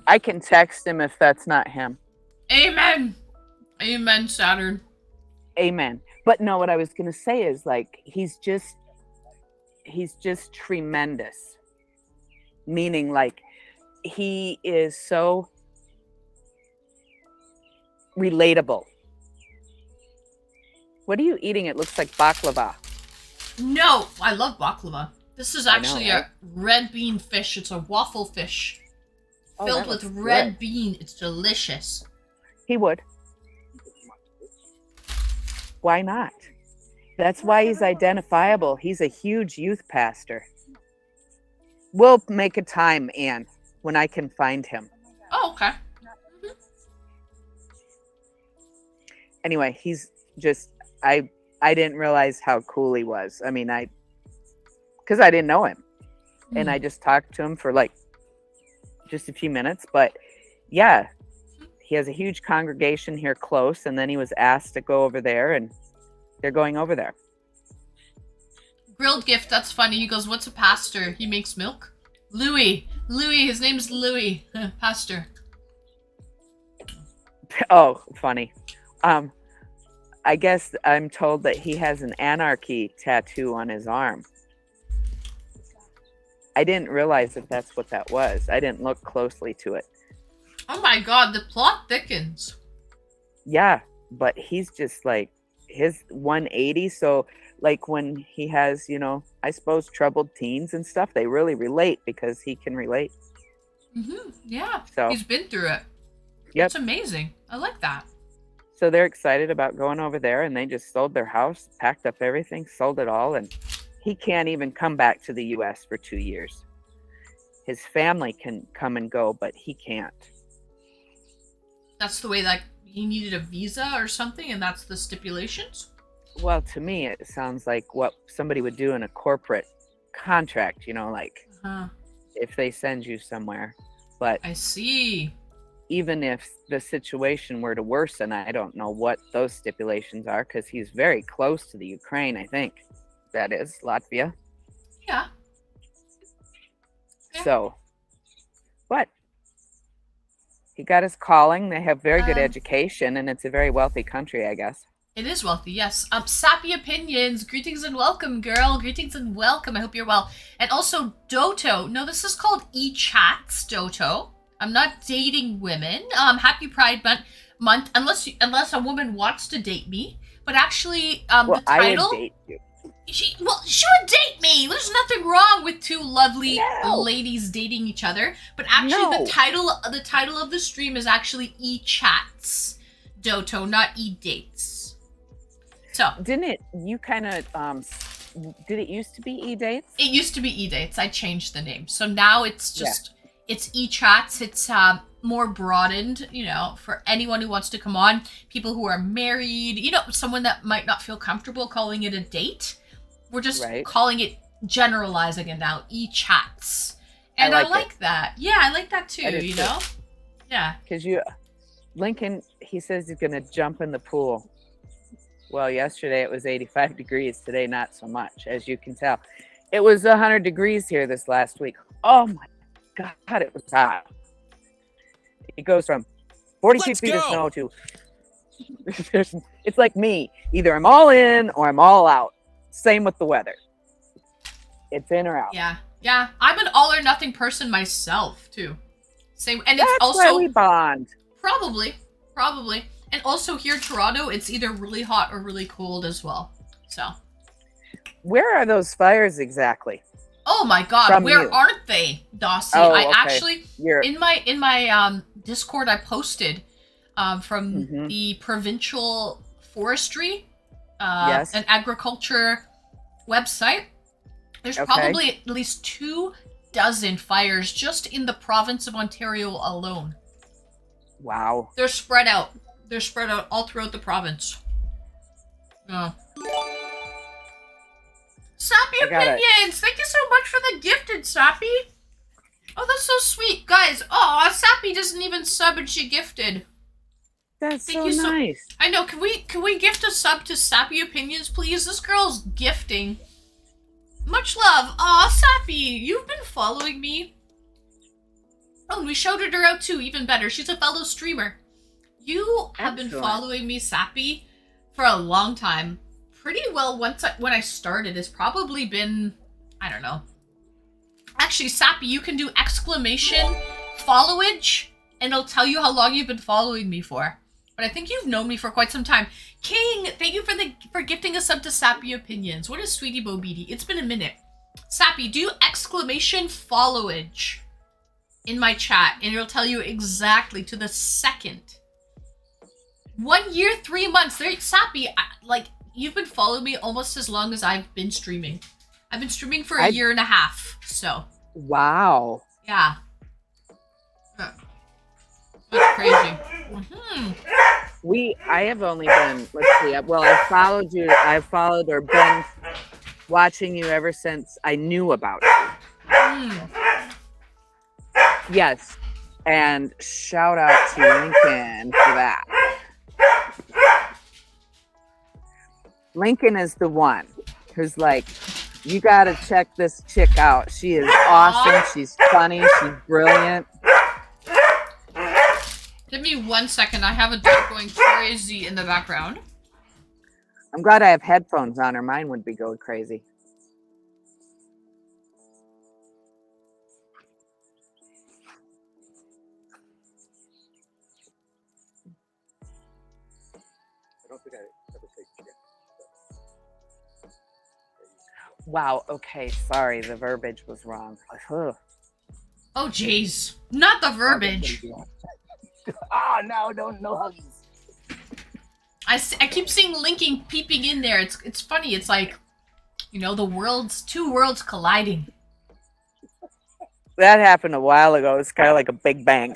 Speaker 3: I can text him if that's not him.
Speaker 1: Amen. Amen, Saturn.
Speaker 3: Amen. But no, what I was gonna say is like he's just tremendous. Meaning like he is so relatable. What are you eating? It looks like baklava.
Speaker 1: No, I love baklava. This is actually
Speaker 3: right?
Speaker 1: a red bean fish. It's a waffle fish filled with red bean. It's delicious.
Speaker 3: He would. Why not? That's why he's identifiable. He's a huge youth pastor. We'll make a time, Anne, when I can find him.
Speaker 1: Oh, okay.
Speaker 3: Anyway, he's just, I didn't realize how cool he was. I mean, because I didn't know him. And I just talked to him for like just a few minutes. But yeah, he has a huge congregation here close. And then he was asked to go over there, and they're going over there.
Speaker 1: Grilled gift, that's funny. He goes, what's a pastor? He makes milk? Louis, his name's Louis. Pastor.
Speaker 3: Oh, funny. I guess I'm told that he has an anarchy tattoo on his arm. I didn't realize that that's what that was. I didn't look closely to it.
Speaker 1: Oh my god, the plot thickens.
Speaker 3: Yeah, but he's just like his 180. So like when he has, I suppose troubled teens and stuff, they really relate because he can relate.
Speaker 1: Yeah,
Speaker 3: so
Speaker 1: he's been through it.
Speaker 3: Yep.
Speaker 1: It's amazing. I like that.
Speaker 3: So they're excited about going over there, and they just sold their house, packed up everything, sold it all, and he can't even come back to the U.S. for 2 years. His family can come and go, but he can't.
Speaker 1: That's the way, like, he needed a visa or something, and that's the stipulations?
Speaker 3: Well, to me, it sounds like what somebody would do in a corporate contract, like
Speaker 1: Uh,
Speaker 3: if they send you somewhere. But
Speaker 1: I see.
Speaker 3: even if the situation were to worsen, I don't know what those stipulations are because he's very close to the Ukraine, I think. That is Latvia.
Speaker 1: Yeah. Yeah.
Speaker 3: So, but he got his calling. They have very good education, and it's a very wealthy country, I guess.
Speaker 1: It is wealthy, yes. Sappy Opinions, greetings and welcome, girl. Greetings and welcome. I hope you're well. And also, Doto. No, this is called eChats, Doto. I'm not dating women. Happy Pride Month, unless a woman wants to date me. But actually,
Speaker 3: Well,
Speaker 1: the title.
Speaker 3: I would date you.
Speaker 1: She would date me. There's nothing wrong with two lovely ladies dating each other. But actually, the title of the stream is actually eChats, Doto, not eDates. So
Speaker 3: Didn't it? You kind of did it used to be eDates?
Speaker 1: it used to be eDates. I changed the name, so now it's just it's eChats. It's more broadened, for anyone who wants to come on. People who are married, someone that might not feel comfortable calling it a date. We're just calling it, generalizing it now, eChats. And I like that. Yeah, I like that too, Yeah.
Speaker 3: Because Lincoln, he says he's going to jump in the pool. Well, yesterday it was 85 degrees. Today, not so much, as you can tell. It was 100 degrees here this last week. Oh my God, it was hot. It goes from 42 feet of snow to, it's like me. Either I'm all in or I'm all out. Same with the weather. It's in or out.
Speaker 1: Yeah. I'm an all or nothing person myself, too. Same, and
Speaker 3: That's
Speaker 1: it's also
Speaker 3: why we bond.
Speaker 1: Probably. And also here in Toronto, it's either really hot or really cold as well. So.
Speaker 3: Where are those fires exactly?
Speaker 1: Oh my God, where aren't they, Dossie?
Speaker 3: Oh,
Speaker 1: I
Speaker 3: okay.
Speaker 1: actually in my Discord I posted from the provincial forestry and agriculture website. There's probably at least 24 fires just in the province of Ontario alone.
Speaker 3: Wow.
Speaker 1: They're spread out. All throughout the province. Oh. Sappy Opinions! Thank you so much for the gifted, Sappy! Oh, that's so sweet. Guys, Sappy doesn't even sub and she gifted.
Speaker 3: That's so nice.
Speaker 1: I know, can we gift a sub to Sappy Opinions, please? This girl's gifting. Much love. Aw, Sappy, you've been following me. Oh, and we shouted her out too, even better. She's a fellow streamer. You have been following me, Sappy, for a long time. Pretty well when I started. It's probably been, I don't know. Actually, Sappy, you can do exclamation followage, and it'll tell you how long you've been following me for. But I think you've known me for quite some time. King, thank you for gifting a sub to Sappy Opinions. What is Sweetie Bo Beatty? It's been a minute. Sappy, do exclamation followage in my chat, and it'll tell you exactly to the second. 1 year, 3 months. Sappy, you've been following me almost as long as I've been streaming. I've been streaming for a year and a half, so.
Speaker 3: Wow.
Speaker 1: Yeah. That's crazy.
Speaker 3: I have only been, let's see, well, I've followed or been watching you ever since I knew about it. Yes. And shout out to Lincoln for that. Lincoln is the one who's like, you gotta check this chick out. She is awesome. She's funny. She's brilliant.
Speaker 1: Give me 1 second. I have a dog going crazy in the background.
Speaker 3: I'm glad I have headphones on or mine would be going crazy.
Speaker 4: I don't think I ever take chicken.
Speaker 3: Wow. Okay. Sorry. The verbiage was wrong.
Speaker 1: Oh, jeez. Not the verbiage.
Speaker 4: No, no huggies.
Speaker 1: I keep seeing linking peeping in there. It's funny. It's like, the two worlds colliding.
Speaker 3: That happened a while ago. It's kind of like a big bang.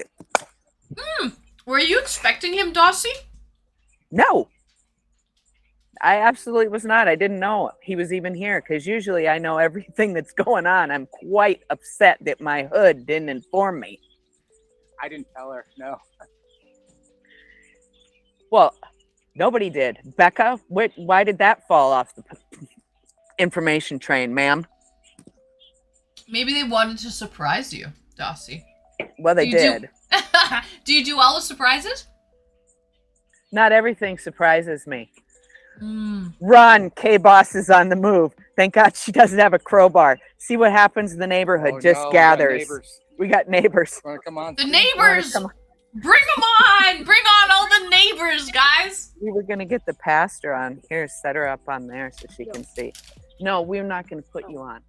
Speaker 1: Were you expecting him, Dossie?
Speaker 3: No, I absolutely was not. I didn't know he was even here because usually I know everything that's going on. I'm quite upset that my hood didn't inform me.
Speaker 4: I didn't tell her. No.
Speaker 3: Well, nobody did. Becca, why did that fall off the information train, ma'am?
Speaker 1: Maybe they wanted to surprise you, Dossie.
Speaker 3: Well, they did.
Speaker 1: Do you do all the surprises?
Speaker 3: Not everything surprises me.
Speaker 1: Mm.
Speaker 3: Run, K-Boss is on the move. Thank God she doesn't have a crowbar. See what happens in the neighborhood.
Speaker 4: Oh,
Speaker 3: Just
Speaker 4: no,
Speaker 3: gathers. We got neighbors.
Speaker 4: Come on.
Speaker 1: The neighbors!
Speaker 3: Come on.
Speaker 1: Bring them on! Bring on all the neighbors, guys!
Speaker 3: We were going to get the pastor on. Here, set her up on there so she can see. No, we're not going to put you on.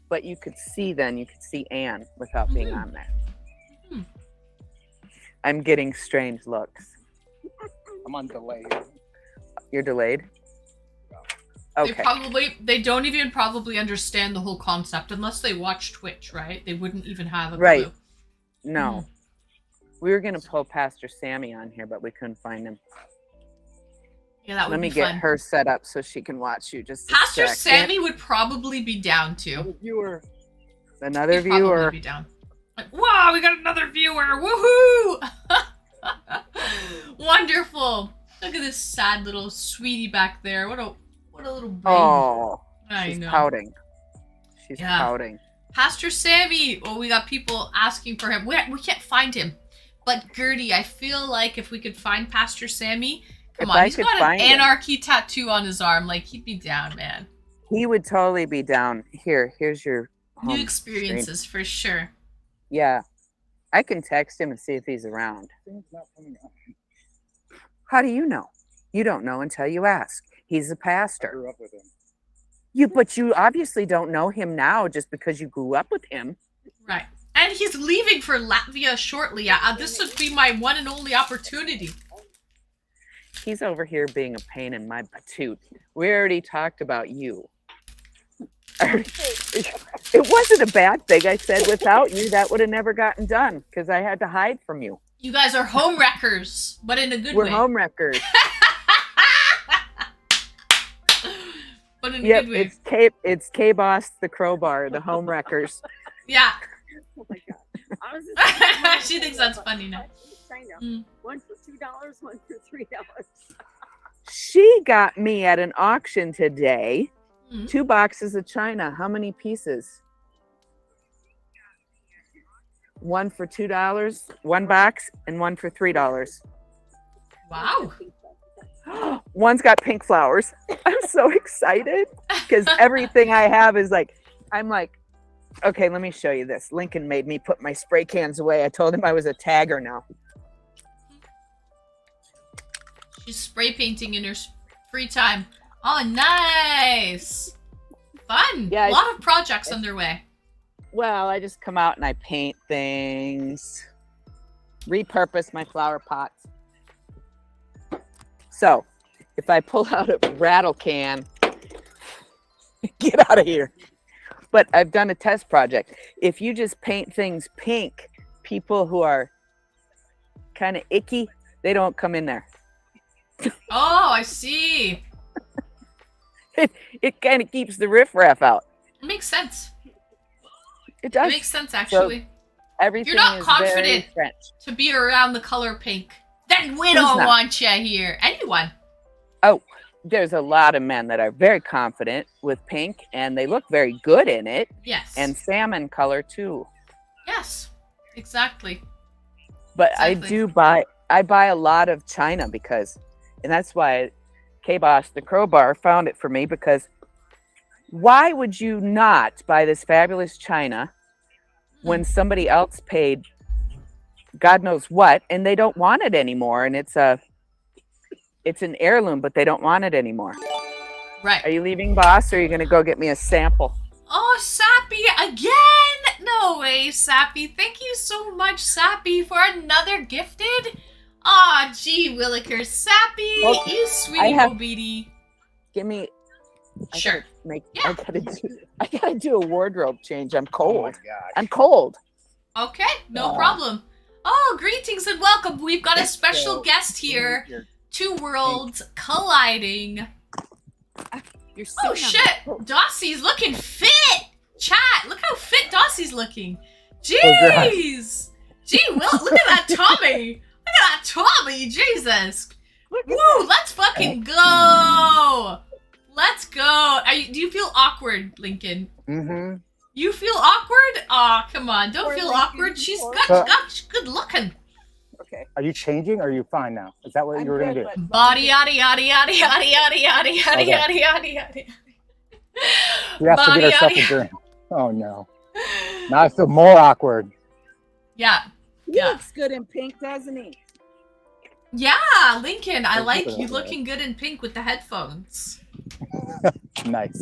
Speaker 3: But you could see then. You could see Anne without being on there. I'm getting strange looks.
Speaker 4: I'm on delay.
Speaker 3: You're delayed? Okay.
Speaker 1: They don't even probably understand the whole concept unless they watch Twitch, right? They wouldn't even have a
Speaker 3: Right.
Speaker 1: clue.
Speaker 3: No. We were going to pull Pastor Sammy on here, but we couldn't find him.
Speaker 1: Yeah, that would
Speaker 3: Let me
Speaker 1: be
Speaker 3: get
Speaker 1: fun.
Speaker 3: her set up so she can watch you. Just a
Speaker 1: Pastor
Speaker 3: second.
Speaker 1: Sammy would probably be down too.
Speaker 4: Viewer.
Speaker 3: Another
Speaker 1: He'd probably
Speaker 3: viewer.
Speaker 1: be down. Like, wow, we got another viewer! Woohoo! Wonderful. Look at this sad little sweetie back there. What a little baby.
Speaker 3: Oh,
Speaker 1: I
Speaker 3: she's
Speaker 1: know.
Speaker 3: pouting. She's
Speaker 1: Yeah.
Speaker 3: pouting.
Speaker 1: Pastor Sammy. Oh, we got people asking for him. We can't find him. But Gertie, I feel like if we could find Pastor Sammy, come
Speaker 3: If
Speaker 1: on,
Speaker 3: I
Speaker 1: he's
Speaker 3: could
Speaker 1: got an
Speaker 3: find him.
Speaker 1: anarchy tattoo on his arm. Like, he'd be down, man.
Speaker 3: He would totally be down. Here's your
Speaker 1: New
Speaker 3: home
Speaker 1: experiences
Speaker 3: screen.
Speaker 1: for sure.
Speaker 3: Yeah. I can text him and see if he's around.
Speaker 4: Things not coming up.
Speaker 3: How do you know? You don't know until you ask. He's a
Speaker 4: I
Speaker 3: pastor.
Speaker 4: grew up with him.
Speaker 3: But you obviously don't know him now just because you grew up with him.
Speaker 1: Right. And he's leaving for Latvia shortly. This would be my one and only opportunity.
Speaker 3: He's over here being a pain in my butt. We already talked about you. It wasn't a bad thing. I said without you, that would have never gotten done because I had to hide from you.
Speaker 1: You guys are home wreckers, but in a good
Speaker 3: We're
Speaker 1: way.
Speaker 3: home wreckers.
Speaker 1: But in a
Speaker 3: Yep,
Speaker 1: good way.
Speaker 3: it's K-Boss, the crowbar, the home wreckers.
Speaker 1: Yeah.
Speaker 5: Oh my god.
Speaker 1: She thinks that's funny now.
Speaker 5: China.
Speaker 1: Mm.
Speaker 5: One for $2, one for $3.
Speaker 3: She got me at an auction today.
Speaker 1: Mhm.
Speaker 3: 2 boxes of China. How many pieces? One for $2, 1 box, and one for $3.
Speaker 1: Wow.
Speaker 3: One's got pink flowers. I'm so excited because everything I have is like, I'm like, okay, let me show you this. Lincoln made me put my spray cans away. I told him I was a tagger now.
Speaker 1: She's spray painting in her free time. Oh, nice. Fun.
Speaker 3: Yeah,
Speaker 1: A lot of projects underway.
Speaker 3: Well, I just come out and I paint things, repurpose my flower pots. So if I pull out a rattle can, get out of here. But I've done a test project. If you just paint things pink, people who are kind of icky, they don't come in there.
Speaker 1: Oh, I see.
Speaker 3: It kind of keeps the riffraff out.
Speaker 1: It makes sense.
Speaker 3: It
Speaker 1: It
Speaker 3: does.
Speaker 1: makes sense, actually.
Speaker 3: Everything
Speaker 1: not
Speaker 3: is very
Speaker 1: confident.
Speaker 3: French.
Speaker 1: To be around the color pink. Then we
Speaker 3: Who's
Speaker 1: don't
Speaker 3: not?
Speaker 1: want you here. Anyone.
Speaker 3: Oh, there's a lot of men that are very confident with pink and they look very good in it.
Speaker 1: Yes.
Speaker 3: And salmon color too.
Speaker 1: yes. Exactly.
Speaker 3: But
Speaker 1: Exactly.
Speaker 3: I buy a lot of China because, and that's why K-Boss, the crowbar, found it for me because why would you not buy this fabulous China when somebody else paid God knows what and they don't want it anymore? And it's an heirloom, but they don't want it anymore.
Speaker 1: Right.
Speaker 3: Are you leaving, boss, or are you going to go get me a sample?
Speaker 1: Oh, Sappy again! No way, Sappy. Thank you so much, Sappy, for another gifted. Aw, gee, Willikers. Sappy,
Speaker 3: Well,
Speaker 1: you sweetie
Speaker 3: have-
Speaker 1: beady.
Speaker 3: Give me.
Speaker 1: Sure.
Speaker 3: I gotta do a wardrobe change. I'm
Speaker 4: Oh
Speaker 3: cold.
Speaker 4: my gosh.
Speaker 3: I'm cold.
Speaker 1: Okay, no problem. Oh, greetings and welcome. We've got a special guest here Two worlds colliding.
Speaker 5: You're
Speaker 1: Oh
Speaker 5: sitting on
Speaker 1: shit! Dossie's looking fit! Chat, look how fit Dossie's looking.
Speaker 6: Congrats.
Speaker 1: Jeez! Gee, Will, look at that tummy! Look at that tummy, Jesus! Woo, let's fucking go! Let's go! Do you feel awkward, Lincoln?
Speaker 6: Mm-hmm.
Speaker 1: You feel awkward? Aw, come on, don't
Speaker 5: Poor
Speaker 1: feel
Speaker 5: Lincoln,
Speaker 1: awkward. She's
Speaker 5: poor-
Speaker 1: got good looking.
Speaker 5: Okay.
Speaker 6: Are you changing? Or are you fine now? Is that what
Speaker 5: I'm
Speaker 6: you were gonna
Speaker 5: good,
Speaker 6: do?
Speaker 5: but-
Speaker 1: Body yada yada yada yada yada yada yada
Speaker 6: Okay.
Speaker 1: yada yada yada.
Speaker 6: We have to
Speaker 1: Body
Speaker 6: get ourselves
Speaker 1: yada-
Speaker 6: a drink. Oh no. Now I feel more awkward.
Speaker 1: Yeah,
Speaker 5: He
Speaker 1: Yeah.
Speaker 5: looks good in pink, doesn't he?
Speaker 1: yeah, Lincoln, I
Speaker 6: Don't
Speaker 1: like
Speaker 6: look at
Speaker 1: you
Speaker 6: that.
Speaker 1: looking good in pink with the headphones.
Speaker 6: Nice.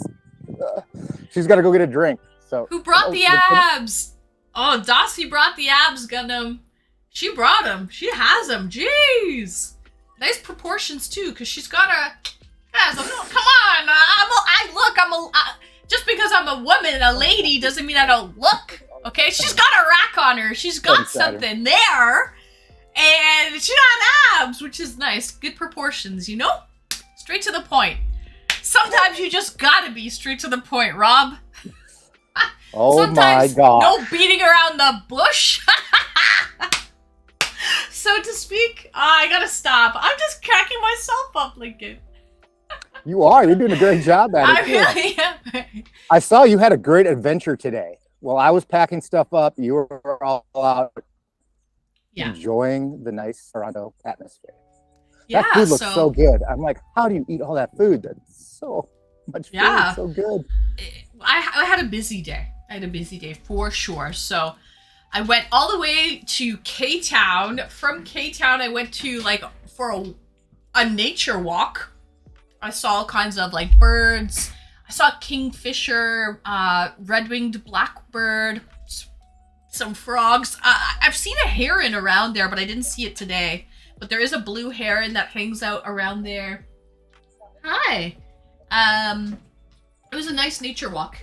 Speaker 6: She's got to go get a drink. So
Speaker 1: Who brought
Speaker 6: Oh,
Speaker 1: the
Speaker 6: Lincoln-
Speaker 1: abs? Oh, Dossie brought the abs, Gundam. She brought them. She has them. Jeez. Nice proportions, too, because she's got a... Guys, come on. Just because I'm a woman, a lady, doesn't mean I don't look. Okay? She's got a rack on her. She's got
Speaker 6: Thanks, Saturn.
Speaker 1: something there. And she got abs, which is nice. Good proportions, you know? Straight to the point. Sometimes you just gotta be straight to the point, Rob.
Speaker 6: Oh
Speaker 1: Sometimes
Speaker 6: my god.
Speaker 1: no beating around the bush. So to speak. I gotta stop. I'm just cracking myself up, Lincoln.
Speaker 6: You are. You're doing a great job at it.
Speaker 1: I
Speaker 6: too.
Speaker 1: really am.
Speaker 6: I saw you had a great adventure today. While I was packing stuff up, you were all out
Speaker 1: Yeah.
Speaker 6: enjoying the nice Toronto atmosphere.
Speaker 1: Yeah,
Speaker 6: That food looks so good. I'm like, how do you eat all that food? That's so much food.
Speaker 1: Yeah.
Speaker 6: So good.
Speaker 1: I had a busy day. I had a busy day for sure. So I went all the way to K-Town. From K-Town, I went to like for a nature walk. I saw all kinds of like birds. I saw kingfisher, red-winged blackbird, some frogs. I've seen a heron around there, but I didn't see it today. But there is a blue heron that hangs out around there. Hi. It was a nice nature walk.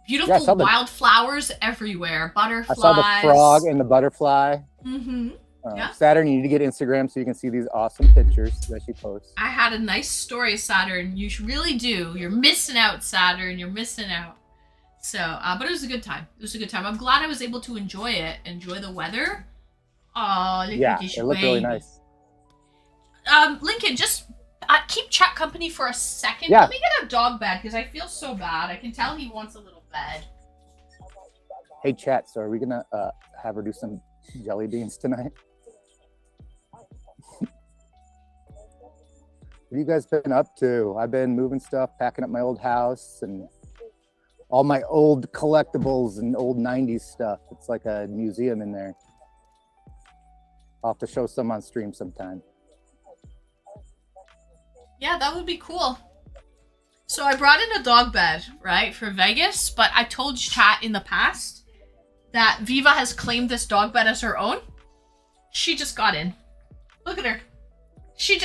Speaker 1: Beautiful
Speaker 6: Yeah, I saw the-
Speaker 1: wildflowers everywhere. Butterflies.
Speaker 6: I saw the frog and the butterfly.
Speaker 1: Mm-hmm. Yeah.
Speaker 6: Saturn, you need to get Instagram so you can see these awesome pictures that she posts.
Speaker 1: I had a nice story, Saturn. You really do. You're missing out, Saturn. You're missing out. So, but it was a good time. It was a good time. I'm glad I was able to enjoy it. Enjoy the weather. Oh,
Speaker 6: Yeah, it looked really nice.
Speaker 1: Lincoln, just keep chat company for a second.
Speaker 6: Yeah.
Speaker 1: Let me get a dog bed because I feel so bad. I can tell he wants a little bed.
Speaker 6: Hey, chat, so are we going to have her do some jelly beans tonight? What have you guys been up to? I've been moving stuff, packing up my old house and all my old collectibles and old 90s stuff. It's like a museum in there. I'll have to show some on stream sometime.
Speaker 1: Yeah, that would be cool. So I brought in a dog bed, right, for Vegas, but I told chat in the past that Viva has claimed this dog bed as her own. She just got in. Look at her. She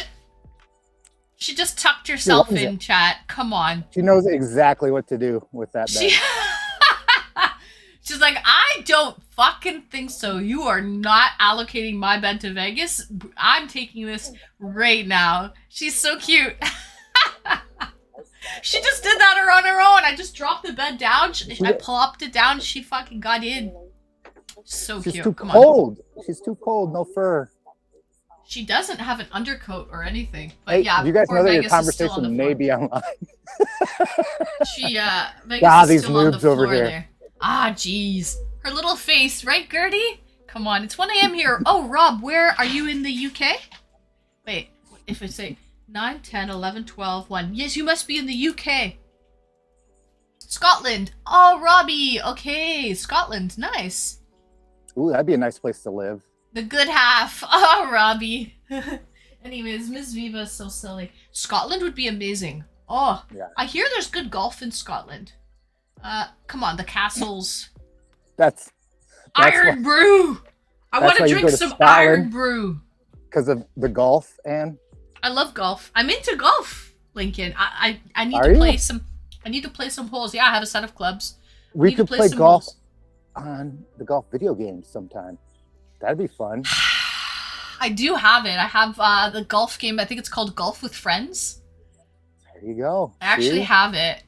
Speaker 1: just tucked herself
Speaker 6: loves
Speaker 1: in,
Speaker 6: it.
Speaker 1: chat. Come on.
Speaker 6: She knows exactly what to do with that bed.
Speaker 1: She's like, I don't fucking think so. You are not allocating my bed to Vegas. I'm taking this right now. She's so cute. She just did that on her own. I just dropped the bed down. I plopped it down. She fucking got in. So
Speaker 6: She's
Speaker 1: cute.
Speaker 6: too
Speaker 1: Come on.
Speaker 6: cold. She's too cold. No fur.
Speaker 1: She doesn't have an undercoat or anything. But
Speaker 6: Hey,
Speaker 1: yeah,
Speaker 6: you guys
Speaker 1: poor
Speaker 6: know that your
Speaker 1: Vegas is still on the
Speaker 6: conversation may
Speaker 1: floor.
Speaker 6: be online.
Speaker 1: Vegas
Speaker 6: Ah,
Speaker 1: is
Speaker 6: these
Speaker 1: still on the
Speaker 6: noobs over
Speaker 1: floor
Speaker 6: here.
Speaker 1: there. Ah, jeez. Her little face, right, Gertie? Come on, it's 1 a.m. here. Oh, Rob, where are you in the UK? Wait, if I say 9, 10, 11, 12, 1. Yes, you must be in the UK. Scotland. Oh, Robbie. Okay, Scotland. Nice.
Speaker 6: Ooh, that'd be a nice place to live.
Speaker 1: The good half. Oh, Robbie. Anyways, Miss Viva is so silly. Scotland would be amazing. Oh,
Speaker 6: Yeah.
Speaker 1: I hear there's good golf in Scotland. Come on, the castles.
Speaker 6: That's
Speaker 1: Iron brew. I
Speaker 6: that's
Speaker 1: want
Speaker 6: why
Speaker 1: to
Speaker 6: you
Speaker 1: drink
Speaker 6: go to
Speaker 1: some
Speaker 6: Scotland?
Speaker 1: iron brew.
Speaker 6: because of the golf, and
Speaker 1: I love golf. I'm into golf, Lincoln. I need
Speaker 6: Are
Speaker 1: to play
Speaker 6: you?
Speaker 1: some. I need to play some holes. Yeah, I have a set of clubs.
Speaker 6: we
Speaker 1: Need to
Speaker 6: could
Speaker 1: play
Speaker 6: play
Speaker 1: some
Speaker 6: golf
Speaker 1: holes.
Speaker 6: on the golf video games sometime. That'd be fun.
Speaker 1: I do have it. I have the golf game. I think it's called Golf with Friends.
Speaker 6: There you go.
Speaker 1: I actually
Speaker 6: See?
Speaker 1: have it.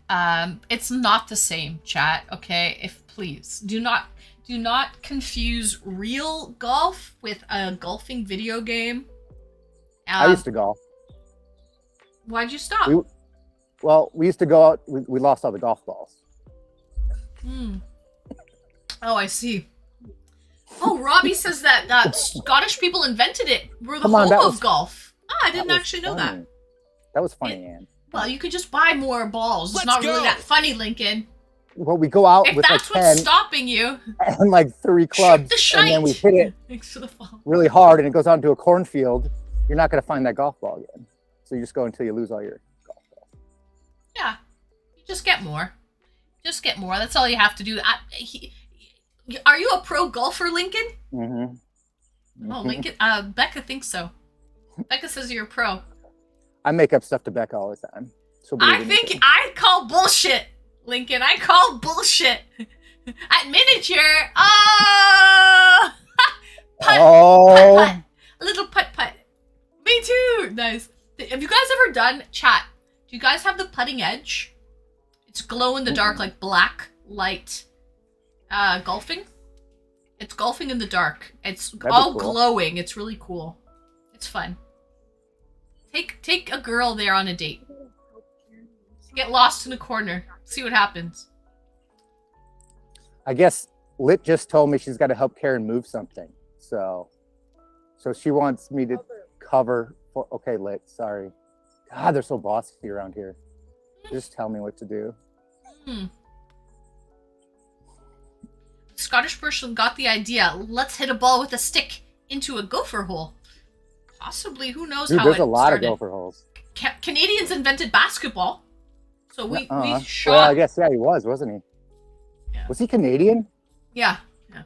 Speaker 1: It's not the same, chat. Okay, if please do not confuse real golf with a golfing video game.
Speaker 6: I used to golf.
Speaker 1: Why'd you stop?
Speaker 6: We used to go out. We lost all the golf balls.
Speaker 1: Oh, I see. Oh, Robbie says that Scottish people invented it. We're the
Speaker 6: Come on,
Speaker 1: home
Speaker 6: that
Speaker 1: of
Speaker 6: was-
Speaker 1: golf. I didn't
Speaker 6: That was
Speaker 1: actually know that.
Speaker 6: funny. That was funny, Ann.
Speaker 1: Well, you could just buy more balls. It's
Speaker 2: Let's
Speaker 1: not really
Speaker 2: go.
Speaker 1: that funny, Lincoln.
Speaker 6: Well, we go out
Speaker 1: If
Speaker 6: with like
Speaker 1: that's what's
Speaker 6: 10
Speaker 1: stopping you,
Speaker 6: and like 3
Speaker 1: shoot
Speaker 6: clubs,
Speaker 1: the shite.
Speaker 6: and then we hit it
Speaker 1: Thanks for the follow.
Speaker 6: really hard, and it goes out into a cornfield. You're not going to find that golf ball again. So you just go until you lose all your golf balls.
Speaker 1: Yeah, you just get more. Just get more. That's all you have to do. Are you a pro golfer, Lincoln?
Speaker 6: Mm-hmm.
Speaker 1: Oh, Lincoln. Becca thinks so. Becca says you're a pro.
Speaker 6: I make up stuff to Becca all the time. She'll believe
Speaker 1: I think
Speaker 6: anything.
Speaker 1: I call bullshit, Lincoln. I call bullshit. At miniature. Oh! Putt,
Speaker 6: Oh,
Speaker 1: putt, putt. A little putt putt. Me too. Nice. Have you guys ever done chat? Do you guys have the putting edge? It's glow in the dark, like black light. Golfing. It's golfing in the dark. It's
Speaker 6: That'd be
Speaker 1: all
Speaker 6: cool.
Speaker 1: glowing. It's really cool. It's fun. Take a girl there on a date. Get lost in a corner. See what happens.
Speaker 6: I guess Lit just told me she's got to help Karen move something. So she wants me to cover for. Okay, Lit. Sorry. God, they're so bossy around here. Just tell me what to do.
Speaker 1: Scottish person got the idea. Let's hit a ball with a stick into a gopher hole. Possibly, who knows
Speaker 6: Dude,
Speaker 1: how
Speaker 6: there's
Speaker 1: it
Speaker 6: a lot
Speaker 1: started.
Speaker 6: of gopher holes.
Speaker 1: Canadians invented basketball, so we shot.
Speaker 6: Well, I guess he was, wasn't he?
Speaker 1: Yeah.
Speaker 6: Was he Canadian?
Speaker 1: Yeah.
Speaker 6: I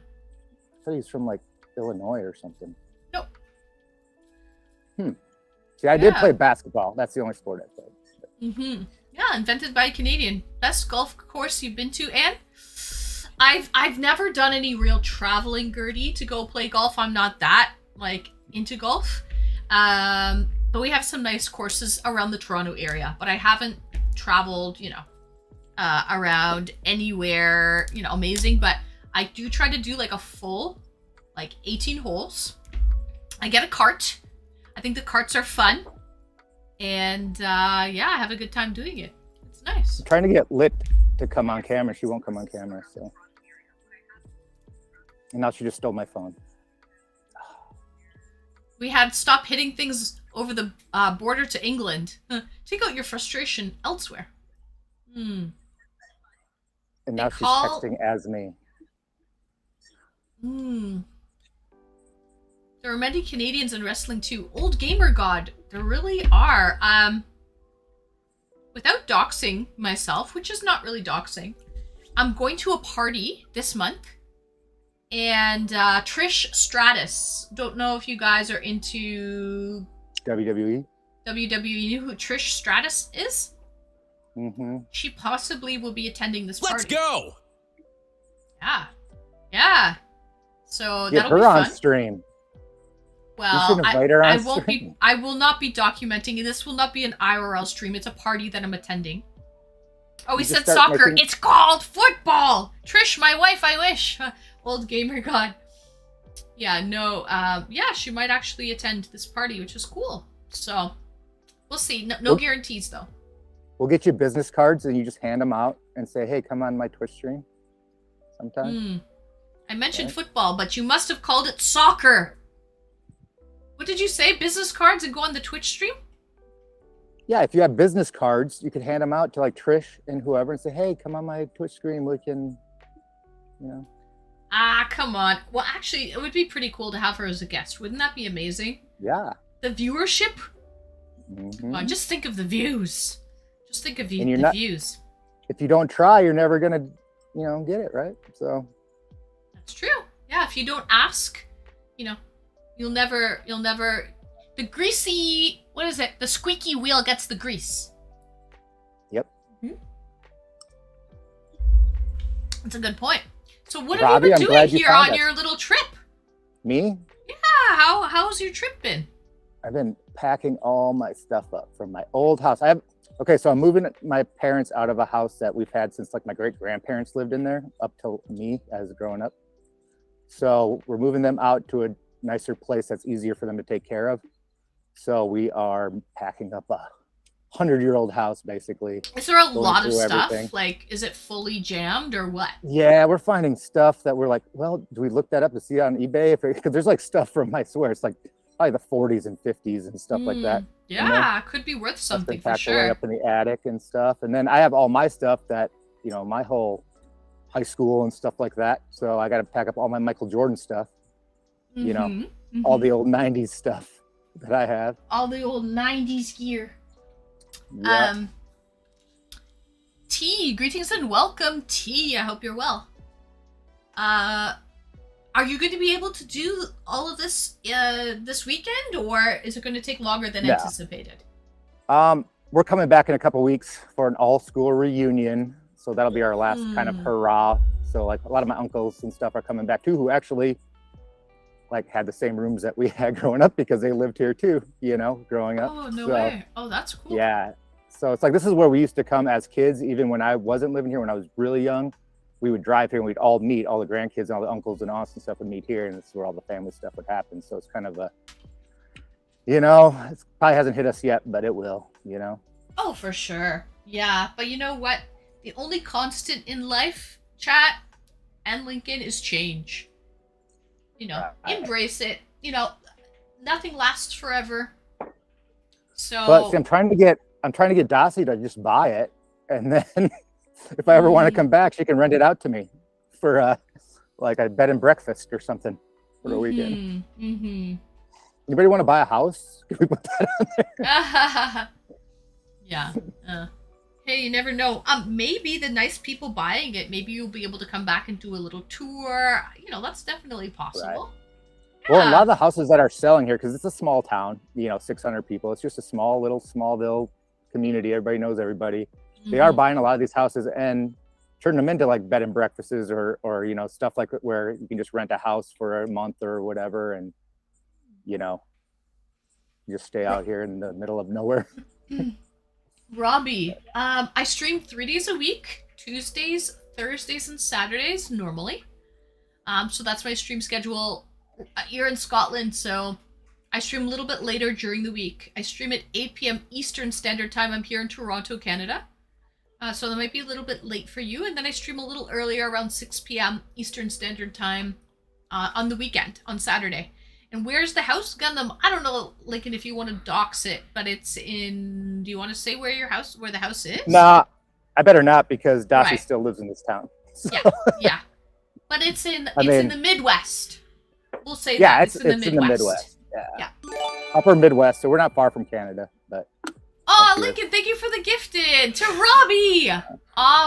Speaker 6: thought he was from like Illinois or something.
Speaker 1: Nope.
Speaker 6: See, I did
Speaker 1: Yeah.
Speaker 6: play basketball. That's the only sport I played.
Speaker 1: Yeah, invented by a Canadian. Best golf course you've been to, and I've never done any real traveling, Gertie, to go play golf. I'm not that like into golf. But we have some nice courses around the Toronto area. But I haven't traveled, around anywhere, amazing. But I do try to do like a full, 18 holes. I get a cart. I think the carts are fun. And I have a good time doing it. It's nice.
Speaker 6: I'm trying to get Lit to come on camera. She won't come on camera, so. And now she just stole my phone.
Speaker 1: We had stop hitting things over the border to England. Take out your frustration elsewhere.
Speaker 6: And now she's
Speaker 1: call-
Speaker 6: texting as me.
Speaker 1: There are many Canadians in wrestling too. Old Gamer God. There really are. Without doxing myself, which is not really doxing, I'm going to a party this month. And Trish Stratus. Don't know if you guys are into
Speaker 6: WWE?
Speaker 1: WWE. You know who Trish Stratus is?
Speaker 6: Mm-hmm.
Speaker 1: She possibly will be attending this
Speaker 2: Let's
Speaker 1: party.
Speaker 2: go.
Speaker 1: Yeah. So
Speaker 6: Get
Speaker 1: that'll
Speaker 6: her
Speaker 1: be
Speaker 6: on
Speaker 1: fun.
Speaker 6: stream.
Speaker 1: Well,
Speaker 6: should invite her on
Speaker 1: I won't
Speaker 6: stream.
Speaker 1: be. I will not be documenting. This will not be an IRL stream. It's a party that I'm attending. Oh, he
Speaker 6: You
Speaker 1: said
Speaker 6: just start
Speaker 1: soccer.
Speaker 6: making-
Speaker 1: It's called football. Trish, my wife. I wish. Old Gamer God. Yeah. No. Yeah. She might actually attend this party, which is cool. So we'll see. No
Speaker 6: Well-
Speaker 1: guarantees though.
Speaker 6: We'll get you business cards and you just hand them out and say, hey, come on my Twitch stream sometime.
Speaker 1: I mentioned
Speaker 6: Right.
Speaker 1: football, but you must have called it soccer. What did you say? Business cards and go on the Twitch stream?
Speaker 6: Yeah, if you have business cards, you could hand them out to like Trish and whoever and say, hey, come on my Twitch stream. We can,
Speaker 1: Ah, come on. Well, actually, it would be pretty cool to have her as a guest. Wouldn't that be amazing?
Speaker 6: Yeah.
Speaker 1: The viewership?
Speaker 6: Mhm.
Speaker 1: Come on, just think of the views. Just think of
Speaker 6: And you're
Speaker 1: the
Speaker 6: not-
Speaker 1: views.
Speaker 6: If you don't try, you're never going to, get it, right? So,
Speaker 1: That's true. Yeah, if you don't ask, you'll never, the greasy, what is it? The squeaky wheel gets the grease.
Speaker 6: yep.
Speaker 1: That's a good point. So what
Speaker 6: Robbie,
Speaker 1: have
Speaker 6: I'm
Speaker 1: you been
Speaker 6: glad
Speaker 1: doing
Speaker 6: you
Speaker 1: here
Speaker 6: found
Speaker 1: on
Speaker 6: us.
Speaker 1: your little trip?
Speaker 6: Me?
Speaker 1: Yeah, how's your trip been?
Speaker 6: I've been packing all my stuff up from my old house. Okay, so I'm moving my parents out of a house that we've had since like my great grandparents lived in there up till me as growing up. So we're moving them out to a nicer place that's easier for them to take care of. So we are packing up a 100-year-old house basically.
Speaker 1: Is there a
Speaker 6: Going
Speaker 1: lot of
Speaker 6: through
Speaker 1: stuff?
Speaker 6: everything.
Speaker 1: Like, is it fully jammed or what?
Speaker 6: Yeah, we're finding stuff that we're like, well, do we look that up to see it on eBay? Because there's like stuff from, I swear, it's like probably the 40s and 50s and stuff like that.
Speaker 1: Yeah, could be worth
Speaker 6: That's been
Speaker 1: something for
Speaker 6: packed away
Speaker 1: sure.
Speaker 6: up in the attic and stuff. And then I have all my stuff that, my whole high school and stuff like that. So I got to pack up all my Michael Jordan stuff, all the old 90s stuff that I have.
Speaker 1: All the old 90s gear.
Speaker 6: Yep.
Speaker 1: T, greetings and welcome, T. I hope you're well. Are you going to be able to do all of this this weekend, or is it going to take longer than anticipated?
Speaker 6: We're coming back in a couple weeks for an all-school reunion, so that'll be our last kind of hurrah. So like a lot of my uncles and stuff are coming back too, who actually like had the same rooms that we had growing up because they lived here too, growing up.
Speaker 1: Oh, no way. Oh, that's cool.
Speaker 6: Yeah. So it's like, this is where we used to come as kids. Even when I wasn't living here, when I was really young, we would drive here and we'd all meet, all the grandkids and all the uncles and aunts and stuff would meet here. And this is where all the family stuff would happen. So it's kind of a, it probably hasn't hit us yet, but it will,
Speaker 1: Oh, for sure. Yeah. But you know what? The only constant in life, chat and Lincoln, is change. Embrace it. Nothing lasts forever. So
Speaker 6: But see, I'm trying to get Dossie to just buy it, and then if I ever want to come back, she can rent it out to me for like a bed and breakfast or something for a weekend. Anybody want to buy a house? Can we put that on there?
Speaker 1: Yeah. Hey, you never know. Maybe the nice people buying it, maybe you'll be able to come back and do a little tour. That's definitely possible.
Speaker 6: Right. Well, a lot of the houses that are selling here, because it's a small town, 600 people. It's just a little Smallville community. Everybody knows everybody. They are buying a lot of these houses and turning them into like bed and breakfasts or stuff like where you can just rent a house for a month or whatever, and just stay out here in the middle of nowhere.
Speaker 1: Robbie, I stream 3 days a week, Tuesdays, Thursdays, and Saturdays normally. So that's my stream schedule. You're in Scotland, so I stream a little bit later during the week. I stream at 8 p.m. Eastern Standard Time. I'm here in Toronto, Canada. So that might be a little bit late for you. And then I stream a little earlier, around 6 p.m. Eastern Standard Time on the weekend, on Saturday. And where's the house, Gundam? I don't know, Lincoln, if you want to dox it, but it's in... Do you want to say where the house is?
Speaker 6: Nah, I better not, because Dossie still lives in this town. So.
Speaker 1: Yeah. But it's in the Midwest. We'll say
Speaker 6: that.
Speaker 1: It's in the Midwest.
Speaker 6: Yeah. Upper Midwest, so we're not far from Canada, but...
Speaker 1: Oh, Lincoln, thank you for the gifted to Robbie.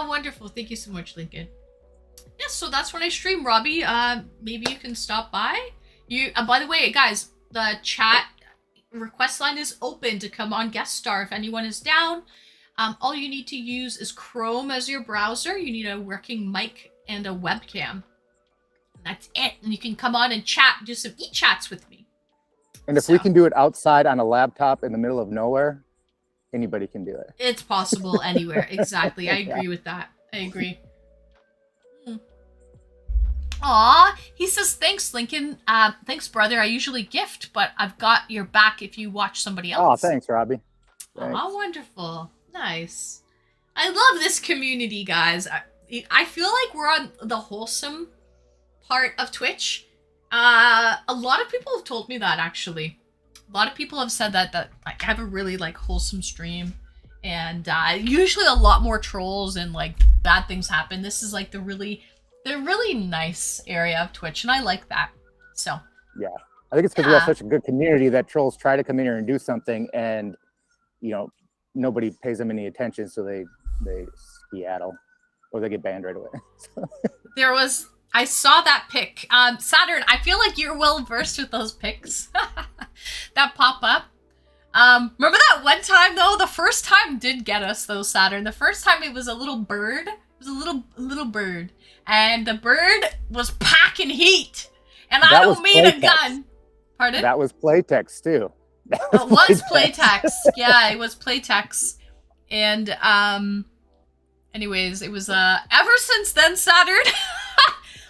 Speaker 1: Wonderful. Thank you so much, Lincoln. Yes, so that's when I stream, Robbie. Maybe you can stop by. By the way, guys, the chat request line is open to come on guest star if anyone is down. All you need to use is Chrome as your browser. You need a working mic and a webcam. That's it. And you can come on and chat, do some eChats with me.
Speaker 6: And if we can do it outside on a laptop in the middle of nowhere, anybody can do it.
Speaker 1: It's possible anywhere. Exactly. I agree with that. I agree. Aw, he says, thanks, Lincoln. Thanks, brother. I usually gift, but I've got your back if you watch somebody else.
Speaker 6: Oh, thanks, Robbie. Thanks.
Speaker 1: Oh, wonderful. Nice. I love this community, guys. I feel like we're on the wholesome part of Twitch. A lot of people have told me that, actually. A lot of people have said that I have a really, wholesome stream. And usually a lot more trolls and, bad things happen. This is, the really nice area of Twitch, and I like that. So.
Speaker 6: Yeah. I think it's because we have such a good community that trolls try to come in here and do something, and, nobody pays them any attention, so they skedaddle. Or they get banned right away.
Speaker 1: I saw that pic. Saturn, I feel like you're well versed with those pics that pop up. Remember that one time though? The first time did get us though, Saturn. The first time it was a little bird. It was a little bird. And the bird was packing heat. And I don't mean a gun. Pardon?
Speaker 6: That was Playtex too.
Speaker 1: It was Playtex. Yeah, it was Playtex. And anyways, it was ever since then, Saturn.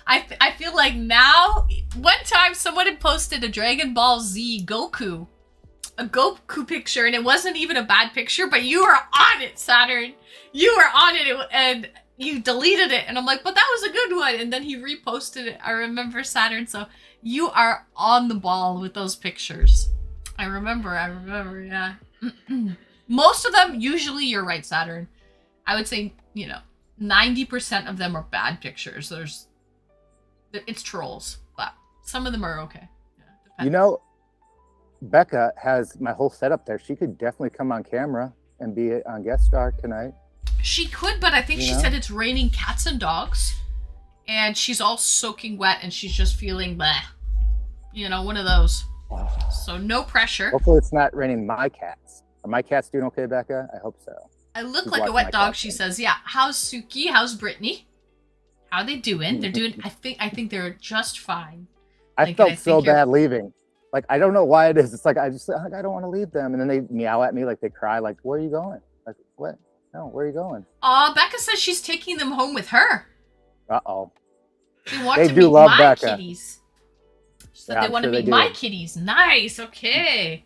Speaker 1: I feel like now, one time someone had posted a Dragon Ball Z Goku, a Goku picture, and it wasn't even a bad picture, but you were on it, Saturn. You were on it, and you deleted it, and I'm like, but that was a good one, and then he reposted it. I remember, Saturn, so you are on the ball with those pictures. I remember, yeah. Most of them, usually you're right, Saturn. I would say, 90% of them are bad pictures. It's trolls, but some of them are okay. Yeah, depends.
Speaker 6: Becca has my whole setup there. She could definitely come on camera and be on guest star tonight.
Speaker 1: She could, but I think she said it's raining cats and dogs, and she's all soaking wet, and she's just feeling bleh. One of those. So no pressure.
Speaker 6: Hopefully it's not raining my cats. Are my cats doing okay, Becca? I hope so.
Speaker 1: I look like a wet dog, she says. Yeah. How's Suki? How's Brittany? How they doing? They're doing, I think they're just fine.
Speaker 6: I felt so bad leaving. Like, I don't know why it is. It's like, I don't want to leave them. And then they meow at me, like they cry, like, where are you going? Like, what? No, where are you going?
Speaker 1: Becca says she's taking them home with her.
Speaker 6: Uh-oh.
Speaker 1: They want to meet my
Speaker 6: Becca.
Speaker 1: kitties. She said they want to meet my kitties. Nice. Okay.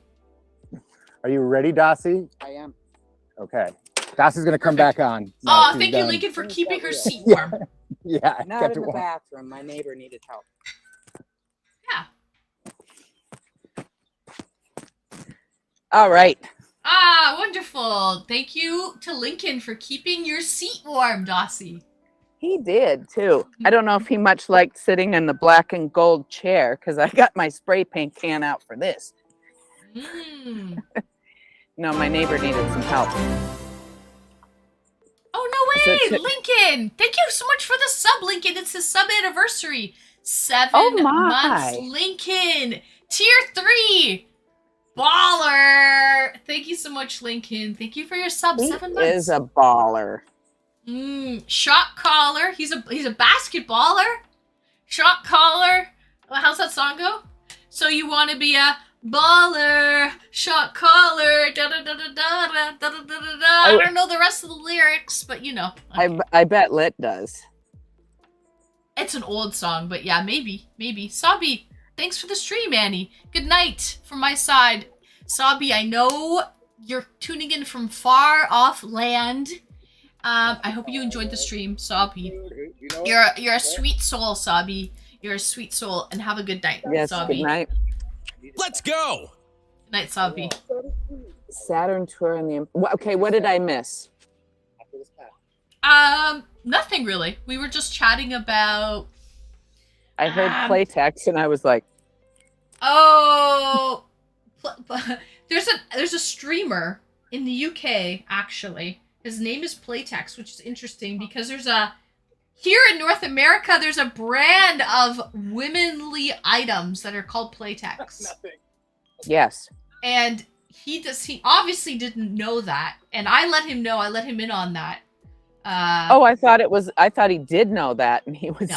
Speaker 6: Are you ready, Dossie?
Speaker 4: I am.
Speaker 6: Okay. Dossie's going to come back on.
Speaker 1: Thank you, Lincoln, for keeping her seat warm.
Speaker 6: Yeah.
Speaker 4: Not in the bathroom. My neighbor needed help.
Speaker 1: Yeah.
Speaker 3: All right.
Speaker 1: Wonderful. Thank you to Lincoln for keeping your seat warm, Dossie.
Speaker 3: He did too. I don't know if he much liked sitting in the black and gold chair because I got my spray paint can out for this. No, my neighbor needed some help.
Speaker 1: Oh, no way! Lincoln! Thank you so much for the sub, Lincoln. It's his sub anniversary. 7 months, Lincoln. Tier 3. Baller. Thank you so much, Lincoln. Thank you for your sub. 7 months.
Speaker 3: He is a baller.
Speaker 1: Shot caller. He's a basketballer. Shot caller. How's that song go? So you want to be a baller, shot caller, da da da da da da da da da da. I don't know the rest of the lyrics, but Okay.
Speaker 3: I bet Lit does.
Speaker 1: It's an old song, but yeah, maybe. Sabi, thanks for the stream, Annie. Good night from my side. Sabi, I know you're tuning in from far off land. I hope you enjoyed the stream, Sabi. You're a sweet soul, Sabi. You're a sweet soul, and have a good night,
Speaker 3: yes,
Speaker 1: Sabi.
Speaker 3: Good night.
Speaker 2: Let's go.
Speaker 1: Good night, Sabi.
Speaker 3: Saturn tour and the. Okay, what did I miss?
Speaker 1: Nothing really. We were just chatting about.
Speaker 3: I heard Playtex, and I was like,
Speaker 1: "Oh, there's a streamer in the UK actually. His name is Playtex, which is interesting because here in North America, there's a brand of womanly items that are called Playtex.
Speaker 3: yes.
Speaker 1: And he obviously didn't know that. And I let him know. I let him in on that.
Speaker 3: I thought he did know that, and he was.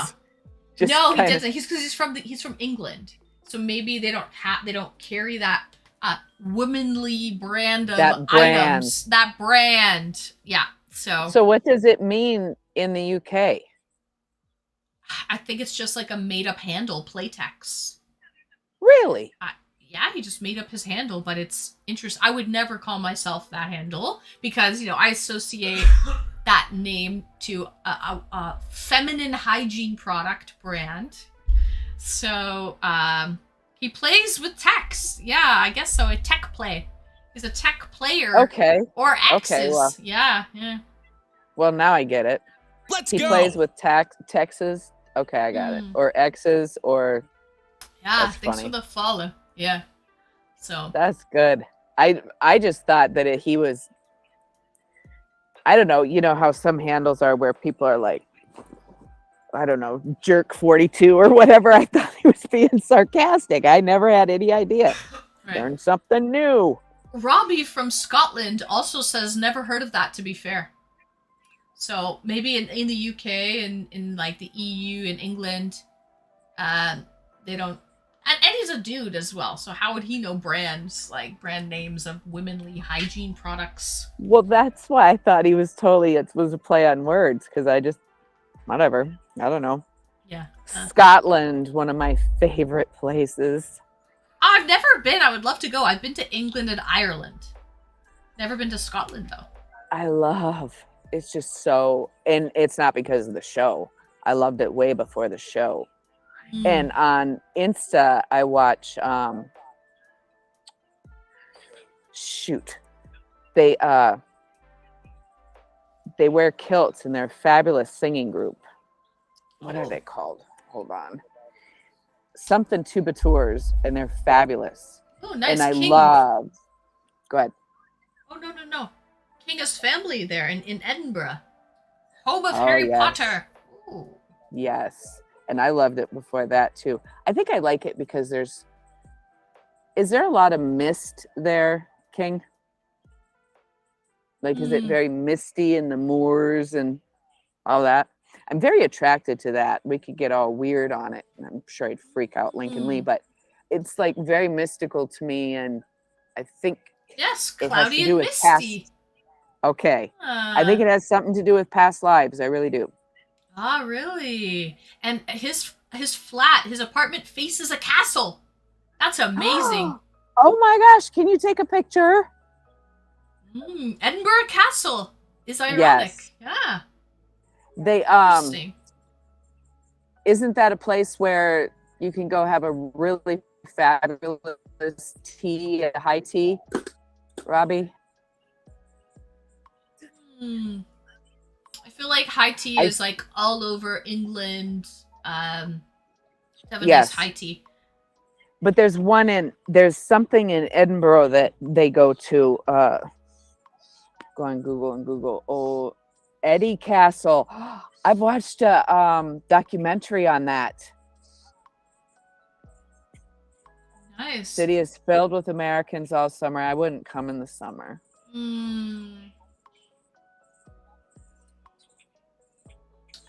Speaker 1: No, he doesn't. He's from England. So maybe they don't carry that womanly brand of items. That brand. Yeah. So
Speaker 3: what does it mean in the UK?
Speaker 1: I think it's just like a made-up handle, Playtex.
Speaker 3: Really?
Speaker 1: Yeah, he just made up his handle, but it's interesting. I would never call myself that handle because, I associate that name to a feminine hygiene product brand. So, he plays with techs. Yeah, I guess so. A tech play. He's a tech player.
Speaker 3: Okay.
Speaker 1: Or X's.
Speaker 3: Okay, well.
Speaker 1: Yeah.
Speaker 3: Well, now I get it.
Speaker 2: He
Speaker 3: plays with Texas. Okay, I got it. Or X's or.
Speaker 1: Yeah, thanks for the follow. Yeah. So.
Speaker 3: That's good. I just thought that he was. I don't know. You know how some handles are where people are like, I don't know, jerk 42 or whatever. I thought he was being sarcastic. I never had any idea. Right. Learn something new.
Speaker 1: Robbie from Scotland also says never heard of that, to be fair. So maybe in the UK and in like the EU and England, they don't. And he's a dude as well, so how would he know brands, like brand names of womanly hygiene products?
Speaker 3: Well, that's why I thought he was totally, it was a play on words, because I just, whatever. I don't know.
Speaker 1: Yeah.
Speaker 3: Scotland, one of my favorite places.
Speaker 1: I've never been. I would love to go. I've been to England and Ireland. Never been to Scotland, though.
Speaker 3: I love, it's just so, and it's not because of the show. I loved it way before the show. And on Insta, I watch, shoot, they wear kilts and they're a fabulous singing group. What are they called? Hold on. Something Tubatours, and they're fabulous.
Speaker 1: Oh, nice.
Speaker 3: And I
Speaker 1: King.
Speaker 3: love, go ahead.
Speaker 1: Oh, no. King's family there in Edinburgh. Home of
Speaker 3: Oh,
Speaker 1: Harry
Speaker 3: yes.
Speaker 1: Potter. Ooh.
Speaker 3: Yes. And I loved it before that too. I think I like it because is there a lot of mist there, King? Like, is it very misty in the moors and all that? I'm very attracted to that. We could get all weird on it. And I'm sure I'd freak out Lincoln Lee, but it's like very mystical to me. And I think
Speaker 1: Yes,
Speaker 3: it has to
Speaker 1: cloudy
Speaker 3: do
Speaker 1: and
Speaker 3: with
Speaker 1: misty.
Speaker 3: okay. I think it has something to do with past lives. I really do.
Speaker 1: Ah, really? And his flat, his apartment faces a castle. That's amazing.
Speaker 3: Oh my gosh, can you take a picture?
Speaker 1: Edinburgh Castle is ironic.
Speaker 3: Yes.
Speaker 1: Yeah.
Speaker 3: They
Speaker 1: Interesting.
Speaker 3: isn't that a place where you can go have a really fabulous tea, a high tea, Robbie?
Speaker 1: I feel like high tea is like all over England. Have a
Speaker 3: Yes.
Speaker 1: nice high tea.
Speaker 3: But there's something in Edinburgh that they go to. Go on Google and Google. Oh, Eddie Castle. I've watched a documentary on that.
Speaker 1: Nice.
Speaker 3: City is filled with Americans all summer. I wouldn't come in the summer.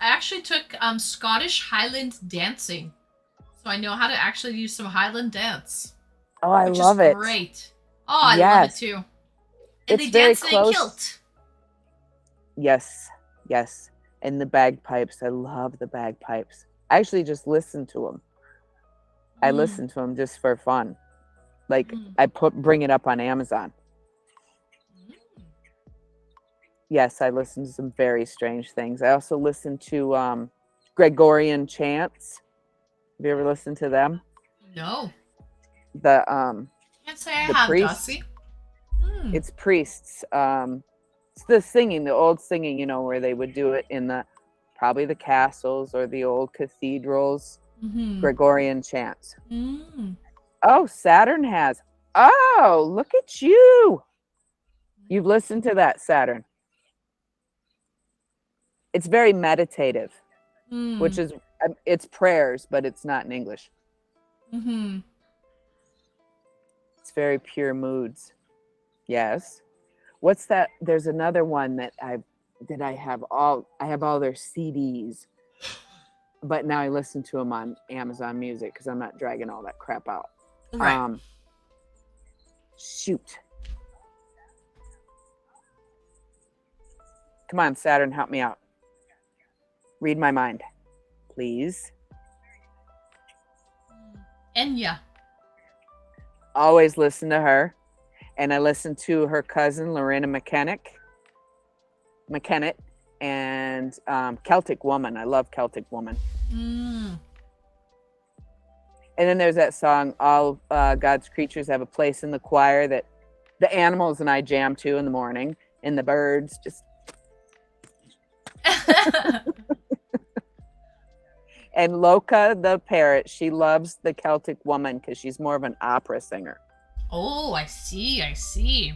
Speaker 1: I actually took Scottish Highland dancing, so I know how to actually do some Highland dance.
Speaker 3: Oh, I
Speaker 1: which
Speaker 3: love
Speaker 1: is
Speaker 3: it.
Speaker 1: Great. Oh, I love it
Speaker 3: Yes.
Speaker 1: too. And
Speaker 3: It's
Speaker 1: they
Speaker 3: very
Speaker 1: dance in a
Speaker 3: close.
Speaker 1: kilt.
Speaker 3: Yes, yes. And the bagpipes. I love the bagpipes. I actually just listen to them. I listen to them just for fun. Like I bring it up on Amazon. Yes, I listen to some very strange things. I also listen to Gregorian chants. Have you ever listened to them?
Speaker 1: No.
Speaker 3: The
Speaker 1: Can't say I
Speaker 3: the
Speaker 1: have,
Speaker 3: priests.
Speaker 1: Dossie.
Speaker 3: It's priests. It's the singing, the old singing, where they would do it in probably the castles or the old cathedrals. Gregorian chants. Oh, Saturn has. Oh, look at you. You've listened to that, Saturn. It's very meditative, which is, it's prayers, but it's not in English. It's very pure moods. Yes. What's that? There's another one that I have all their CDs, but now I listen to them on Amazon Music because I'm not dragging all that crap out.
Speaker 1: Right.
Speaker 3: Shoot. Come on, Saturn, help me out. Read my mind, please.
Speaker 1: Enya.
Speaker 3: Always listen to her. And I listen to her cousin, Lorena McKennitt, and Celtic Woman. I love Celtic Woman. And then there's that song, All God's Creatures Have a Place in the Choir, that the animals and I jam to in the morning, and the birds just... And Loka, the parrot, she loves the Celtic Woman because she's more of an opera singer.
Speaker 1: Oh, I see.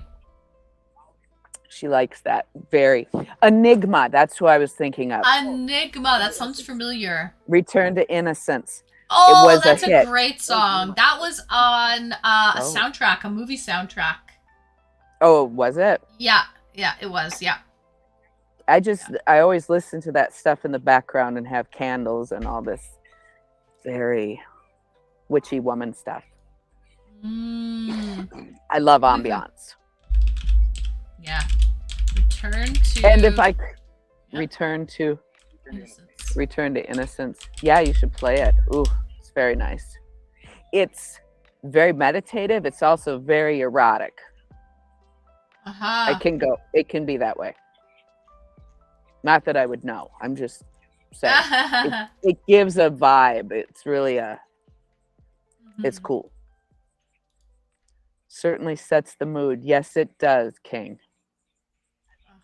Speaker 3: She likes that very. Enigma, that's who I was thinking of.
Speaker 1: Enigma, that sounds familiar.
Speaker 3: Return to Innocence.
Speaker 1: Oh,
Speaker 3: it was
Speaker 1: that's
Speaker 3: a hit.
Speaker 1: Great song. That was on a soundtrack, a movie soundtrack.
Speaker 3: Oh, was it?
Speaker 1: Yeah, it was, yeah.
Speaker 3: I always listen to that stuff in the background and have candles and all this very witchy woman stuff. I love
Speaker 1: Mhm.
Speaker 3: ambiance.
Speaker 1: Yeah. Return to.
Speaker 3: And if I
Speaker 1: Yep. Innocence.
Speaker 3: return to innocence, yeah, you should play it. Ooh, it's very nice. It's very meditative. It's also very erotic.
Speaker 1: Uh-huh.
Speaker 3: It can be that way. Not that I would know. I'm just saying. It gives a vibe. It's really it's
Speaker 1: Mhm.
Speaker 3: cool. Certainly sets the mood. Yes, it does, King.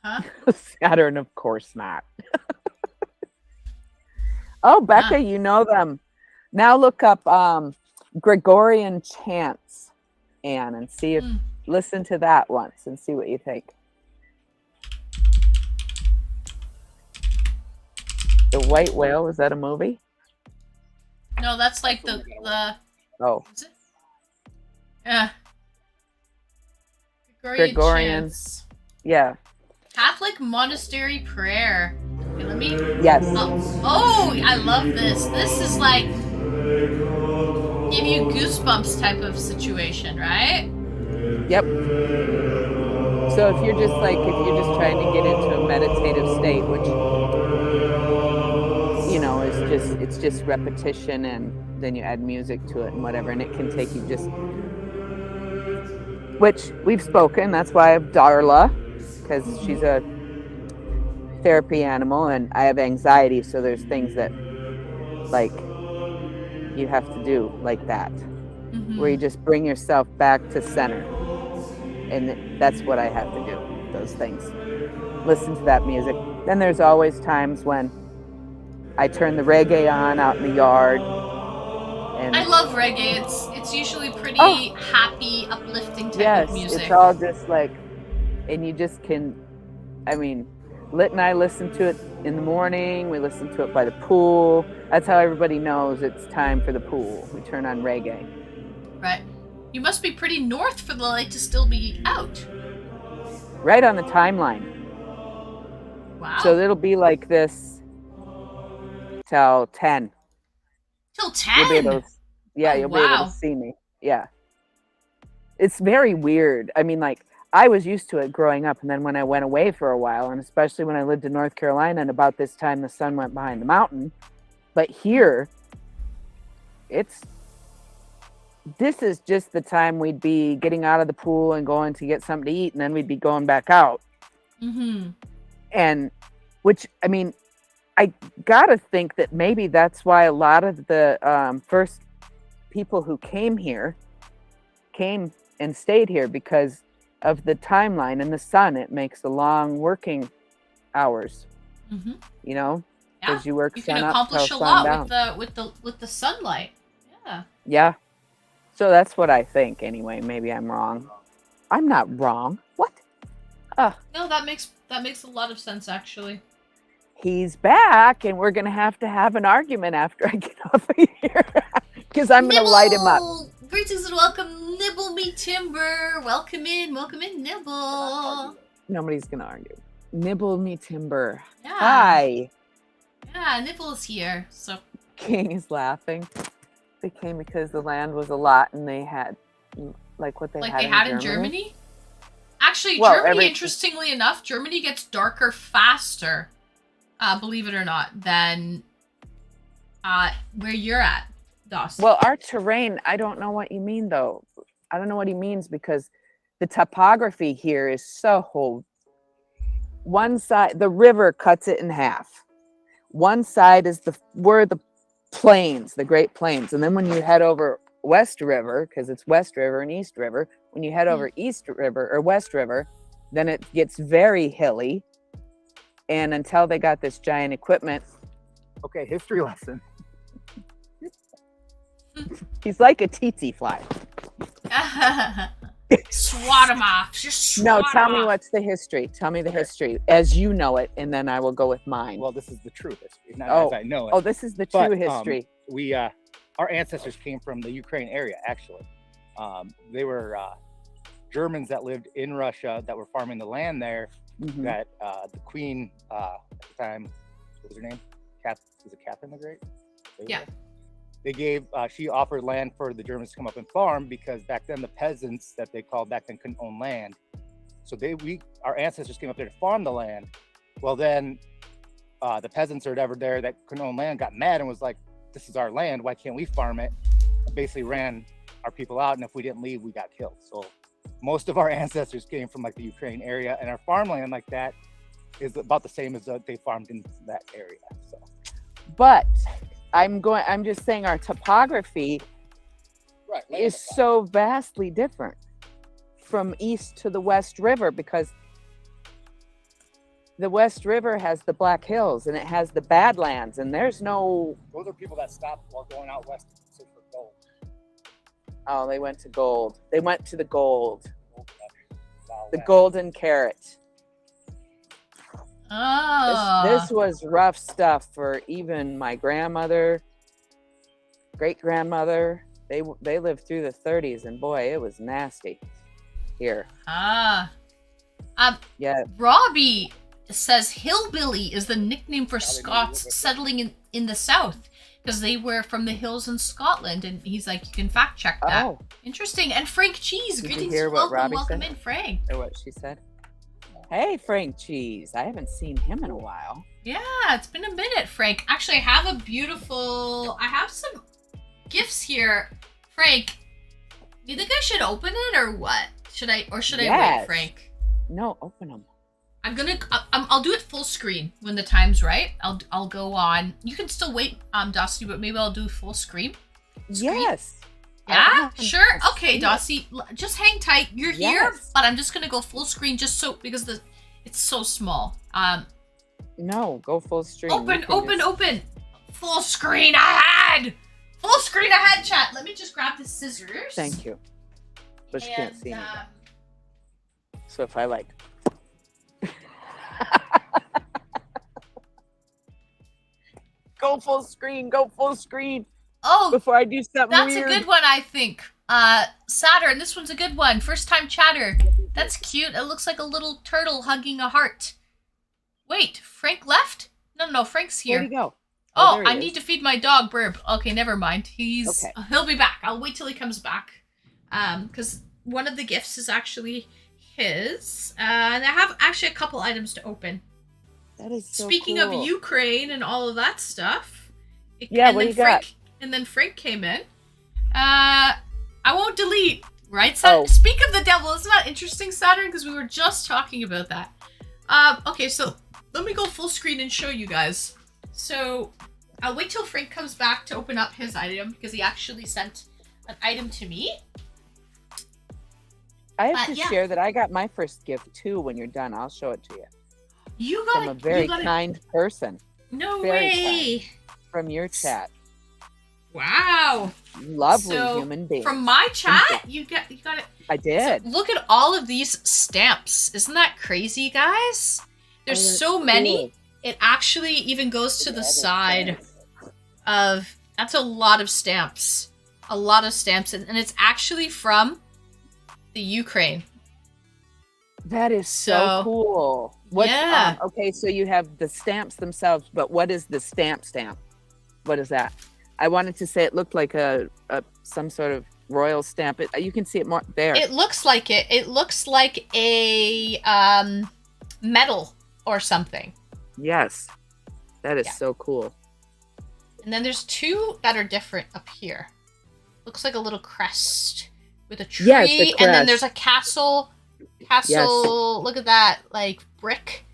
Speaker 1: Uh-huh.
Speaker 3: Saturn, of course not. Oh, Becca, you know them. Now look up Gregorian chants, Anne, and see if
Speaker 1: Mm.
Speaker 3: listen to that once and see what you think. The White Whale, is that a movie?
Speaker 1: No, that's like the
Speaker 3: Oh,
Speaker 1: is it? Yeah.
Speaker 3: Gregorian.
Speaker 1: Chants.
Speaker 3: Yeah.
Speaker 1: Catholic monastery prayer. Okay, let me.
Speaker 3: Yes.
Speaker 1: Oh, I love this. This is like give you goosebumps type of situation, right?
Speaker 3: Yep. So if you're just trying to get into a meditative state, which it's just repetition, and then you add music to it and whatever, and it can take you just, which we've spoken, that's why I have Darla, because she's a therapy animal and I have anxiety, so there's things that like you have to do like that, where you just bring yourself back to center, and that's what I have to do, those things, listen to that music. Then there's always times when I turn the reggae on out in the yard,
Speaker 1: I
Speaker 3: and
Speaker 1: love reggae. It's usually
Speaker 3: oh
Speaker 1: pretty happy, uplifting type of
Speaker 3: yes, it's
Speaker 1: music.
Speaker 3: all just like, and you just can, I mean, Lit and I listen to it in the morning. We listen to it by the pool. That's how everybody knows it's time for the pool. We turn on reggae.
Speaker 1: Right. You must be pretty north for the light to still be out.
Speaker 3: Right on the timeline. So
Speaker 1: Wow.
Speaker 3: it'll be like this till 10.
Speaker 1: Till
Speaker 3: You'll be able
Speaker 1: 10.
Speaker 3: to, yeah,
Speaker 1: Oh
Speaker 3: you'll be able to
Speaker 1: wow.
Speaker 3: see me. Yeah. It's very weird. I mean, like, I was used to it growing up, and then when I went away for a while, and especially when I lived in North Carolina, and about this time the sun went behind the mountain. But here, this is just the time we'd be getting out of the pool and going to get something to eat, and then we'd be going back out.
Speaker 1: Mm-hmm.
Speaker 3: And which, I mean, I gotta think that maybe that's why a lot of the first people who came and stayed here, because of the timeline and the sun. It makes the long working hours,
Speaker 1: Mm-hmm.
Speaker 3: you know,
Speaker 1: Yeah.
Speaker 3: because you work
Speaker 1: You can
Speaker 3: sun up till
Speaker 1: accomplish a lot
Speaker 3: sundown.
Speaker 1: with the sunlight. Yeah.
Speaker 3: Yeah. So that's what I think anyway. Maybe I'm wrong. I'm not wrong. What?
Speaker 1: No, that makes a lot of sense actually.
Speaker 3: He's back, and we're gonna have an argument after I get off of here, because I'm gonna light him up.
Speaker 1: Greetings and welcome, Nibble Me Timber. Welcome in, Nibble.
Speaker 3: Nobody's gonna argue. Nibble me timber.
Speaker 1: Yeah.
Speaker 3: Hi.
Speaker 1: Yeah, Nibble's here. So
Speaker 3: King is laughing. They came because the land was a lot, and they had like what they had in Germany.
Speaker 1: Actually,
Speaker 3: Well,
Speaker 1: Germany, interestingly enough, Germany gets darker faster, believe it or not, than where you're at, Dawson.
Speaker 3: Well, our terrain, I don't know what you mean, though. I don't know what he means, because the topography here is so one side, the river cuts it in half. One side is where the plains, the Great Plains. And then when you head over West River, because it's West River and East River, when you head over East River or West River, then it gets very hilly. And until they got this giant equipment. Okay, history lesson. He's like a tsetse fly.
Speaker 1: Swat him off. Just swat
Speaker 3: No, tell
Speaker 1: him
Speaker 3: me
Speaker 1: off.
Speaker 3: what's the history. Tell me the history as you know it, and then I will go with mine.
Speaker 7: Well, this is the true history, not
Speaker 3: Oh.
Speaker 7: as I know it.
Speaker 3: Oh, this is the true history.
Speaker 7: We our ancestors came from the Ukraine area, actually. They were Germans that lived in Russia that were farming the land there.
Speaker 3: Mhm.
Speaker 7: That the queen at the time, what was her name? Was it Catherine the Great?
Speaker 1: Yeah.
Speaker 7: she offered land for the Germans to come up and farm, because back then the peasants that they called back then couldn't own land. So our ancestors came up there to farm the land. Well, then the peasants or whatever there that couldn't own land got mad and was like, this is our land, why can't we farm it? And basically ran our people out, and if we didn't leave, we got killed. So most of our ancestors came from like the Ukraine area, and our farmland like that is about the same as they farmed in that area. So,
Speaker 3: But I'm just saying our topography is so vastly different from east to the West River, because the West River has the Black Hills and it has the Badlands, and there's no.
Speaker 7: those are people that stopped while going out west to search for gold.
Speaker 3: Oh, they went to gold. They went to the gold. The golden carrot.
Speaker 1: Oh.
Speaker 3: This was rough stuff for even my grandmother, great grandmother. They lived through the 30s, and boy, it was nasty here. Yeah.
Speaker 1: Robbie says hillbilly is the nickname for Scots settling in the south, because they were from the hills in Scotland, and he's like, you can fact check that.
Speaker 3: Oh,
Speaker 1: Interesting. And Frank Cheese,
Speaker 3: Did you
Speaker 1: greetings,
Speaker 3: hear what
Speaker 1: welcome
Speaker 3: Robbie said?
Speaker 1: in, Frank.
Speaker 3: or what she said. Hey, Frank Cheese. I haven't seen him in a while.
Speaker 1: Yeah, it's been a minute, Frank. Actually, I have some gifts here. Frank, you think I should open it or what? Should I wait,
Speaker 3: Yes.
Speaker 1: Frank?
Speaker 3: No, open them.
Speaker 1: I'll do it full screen when the time's right. I'll go on. You can still wait, Dusty, but maybe I'll do full screen.
Speaker 3: Yes.
Speaker 1: Yeah,
Speaker 3: I
Speaker 1: sure.
Speaker 3: haven't
Speaker 1: Okay,
Speaker 3: seen it.
Speaker 1: Dossie, just hang tight. You're here,
Speaker 3: Yes.
Speaker 1: but I'm just gonna go full screen because it's so small.
Speaker 3: No, go full stream.
Speaker 1: Open. Full screen ahead. Full screen ahead, chat. Let me just grab the scissors.
Speaker 3: Thank you. But you can't
Speaker 1: And,
Speaker 3: see me. So if I like. Go full screen. Go full screen.
Speaker 1: Oh,
Speaker 3: Before I do something
Speaker 1: that's
Speaker 3: weird.
Speaker 1: a good one, I think. Saturn, this one's a good one. First time chatter. That's cute. It looks like a little turtle hugging a heart. Wait, Frank left? No, Frank's here.
Speaker 3: Where'd he go?
Speaker 1: Oh,
Speaker 3: there he
Speaker 1: I
Speaker 3: is.
Speaker 1: need to feed my dog, Burb. Okay, never mind.
Speaker 3: Okay.
Speaker 1: He'll be back. I'll wait till he comes back. Because one of the gifts is actually his. And I have actually a couple items to open.
Speaker 3: That is so
Speaker 1: Speaking
Speaker 3: cool.
Speaker 1: of Ukraine and all of that stuff.
Speaker 3: Yeah,
Speaker 1: and
Speaker 3: what
Speaker 1: then
Speaker 3: do you got?
Speaker 1: And then Frank came in. I won't delete. Right, Saturn?
Speaker 3: Oh.
Speaker 1: Speak of the devil. Isn't that interesting, Saturn? Because we were just talking about that. Okay, so let me go full screen and show you guys. So I'll wait till Frank comes back to open up his item, because he actually sent an item to me.
Speaker 3: I have to
Speaker 1: yeah.
Speaker 3: share that I got my first gift too. When you're done, I'll show it to you.
Speaker 1: You
Speaker 3: From
Speaker 1: got
Speaker 3: a
Speaker 1: it.
Speaker 3: very
Speaker 1: You got
Speaker 3: kind person
Speaker 1: No
Speaker 3: very
Speaker 1: way.
Speaker 3: from your chat.
Speaker 1: Wow.
Speaker 3: Lovely
Speaker 1: So,
Speaker 3: human being.
Speaker 1: From my chat, you got it.
Speaker 3: I did.
Speaker 1: So look at all of these stamps. Isn't that crazy, guys? There's
Speaker 3: Oh, that's
Speaker 1: so many.
Speaker 3: cool.
Speaker 1: It actually even goes to the side of. That's a lot of stamps. A lot of stamps. And it's actually from the Ukraine.
Speaker 3: That is so
Speaker 1: So,
Speaker 3: cool. What's,
Speaker 1: yeah.
Speaker 3: Okay, so you have the stamps themselves, but what is the stamp? What is that? I wanted to say it looked like a some sort of royal stamp. You can see it more there.
Speaker 1: It looks like it. It looks like a medal or something.
Speaker 3: Yes. That is
Speaker 1: Yeah.
Speaker 3: so cool.
Speaker 1: And then there's two that are different up here. Looks like a little crest with a tree,
Speaker 3: Yes, the
Speaker 1: and then
Speaker 3: crest.
Speaker 1: there's a castle. Look at that, like brick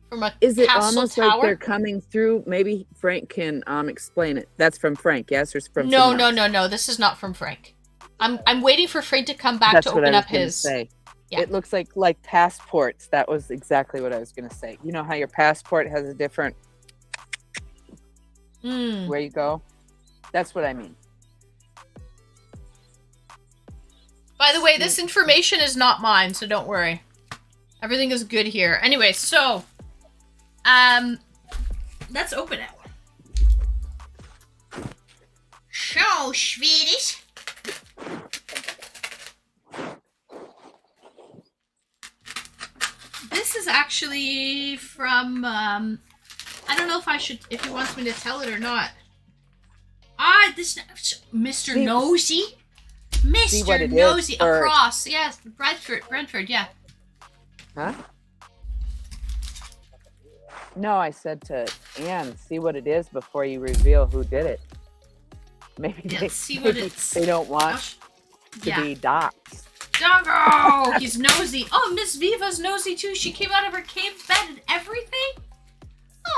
Speaker 1: from a
Speaker 3: Is it
Speaker 1: castle
Speaker 3: almost
Speaker 1: tower.
Speaker 3: like they're coming through? Maybe Frank can explain it. That's from Frank, yes, or from
Speaker 1: No,
Speaker 3: someone else?
Speaker 1: no. This is not from Frank. I'm waiting for Frank to come back
Speaker 3: That's
Speaker 1: to
Speaker 3: what
Speaker 1: open
Speaker 3: I was
Speaker 1: up
Speaker 3: gonna
Speaker 1: his.
Speaker 3: say.
Speaker 1: Yeah.
Speaker 3: It looks like passports. That was exactly what I was gonna say. You know how your passport has a different
Speaker 1: Mm.
Speaker 3: where you go? That's what I mean.
Speaker 1: By the way, this information is not mine, so don't worry. Everything is good here. Anyway, so let's open it. So, Swedish. This is actually from I don't know if he wants me to tell it or not. This Mr.
Speaker 3: See-
Speaker 1: Nosy.
Speaker 3: See what
Speaker 1: Mr.
Speaker 3: it is
Speaker 1: Nosy
Speaker 3: first.
Speaker 1: across. Yes, Brentford, yeah.
Speaker 3: Huh? No, I said to Anne, see what it is before you reveal who did it. Maybe
Speaker 1: Yeah,
Speaker 3: they,
Speaker 1: see what
Speaker 3: maybe
Speaker 1: it's-
Speaker 3: they don't want to
Speaker 1: Yeah.
Speaker 3: be doxxed.
Speaker 1: Doggo! He's nosy. Oh, Miss Viva's nosy too. She came out of her cave bed and everything.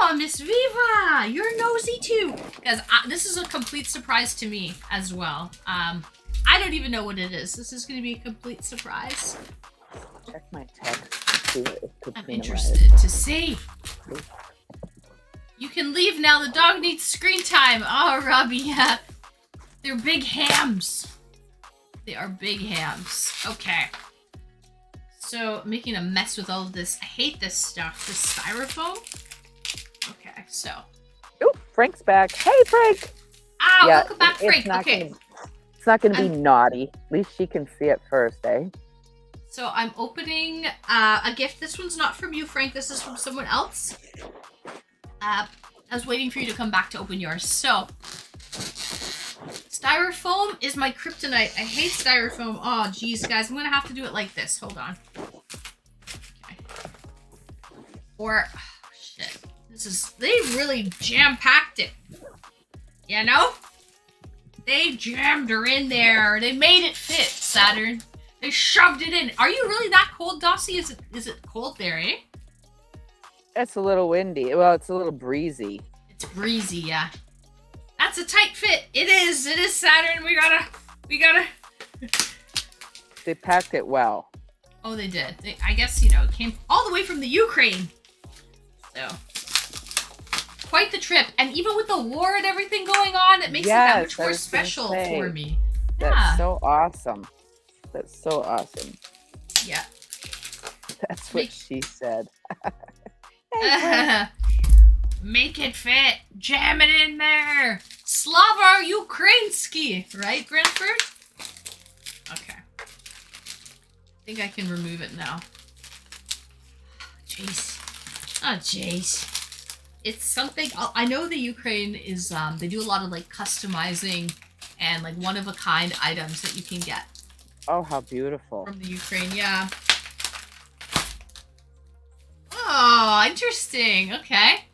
Speaker 1: Oh, Miss Viva, you're nosy too. Guys, this is a complete surprise to me as well. I don't even know what it is. This is going to be a complete surprise.
Speaker 3: Check my text. See what it could
Speaker 1: I'm
Speaker 3: mean.
Speaker 1: interested to see. You can leave now. The dog needs screen time. Oh, Robbie, yeah. They're big hams. They are big hams. Okay. So, making a mess with all of this. I hate this stuff. This styrofoam. Okay, so.
Speaker 3: Oh, Frank's back. Hey, Frank.
Speaker 1: Ah, welcome back, Frank.
Speaker 3: Not
Speaker 1: Okay.
Speaker 3: it's not going to be naughty. At least she can see it first, eh?
Speaker 1: So, I'm opening a gift. This one's not from you, Frank. This is from someone else. I was waiting for you to come back to open yours. So, styrofoam is my kryptonite. I hate styrofoam. Oh, geez, guys. I'm going to have to do it like this. Hold on. Okay. Or, oh, shit. They really jam-packed it. You know? They jammed her in there. They made it fit, Saturn. They shoved it in. Are you really that cold, Dossie? Is it cold there, eh?
Speaker 3: It's a little windy. Well, it's a little breezy.
Speaker 1: It's breezy, yeah. That's a tight fit. It is, Saturn. We gotta.
Speaker 3: They packed it well.
Speaker 1: Oh, they did. I guess, it came all the way from the Ukraine. So, quite the trip. And even with the war and everything going on, it makes it that much
Speaker 3: I
Speaker 1: more
Speaker 3: was gonna
Speaker 1: special
Speaker 3: say,
Speaker 1: for me.
Speaker 3: That's
Speaker 1: Yeah.
Speaker 3: so awesome. That's so awesome.
Speaker 1: Yeah.
Speaker 3: That's what she said.
Speaker 1: Make it fit. Jam it in there. Slava Ukrainsky. Right, Brentford? Okay. I think I can remove it now. Jeez. Oh, jeez. It's something... I know the Ukraine is... they do a lot of, customizing and, one-of-a-kind items that you can get.
Speaker 3: Oh, how beautiful.
Speaker 1: From the Ukraine, yeah. Oh, interesting. Okay.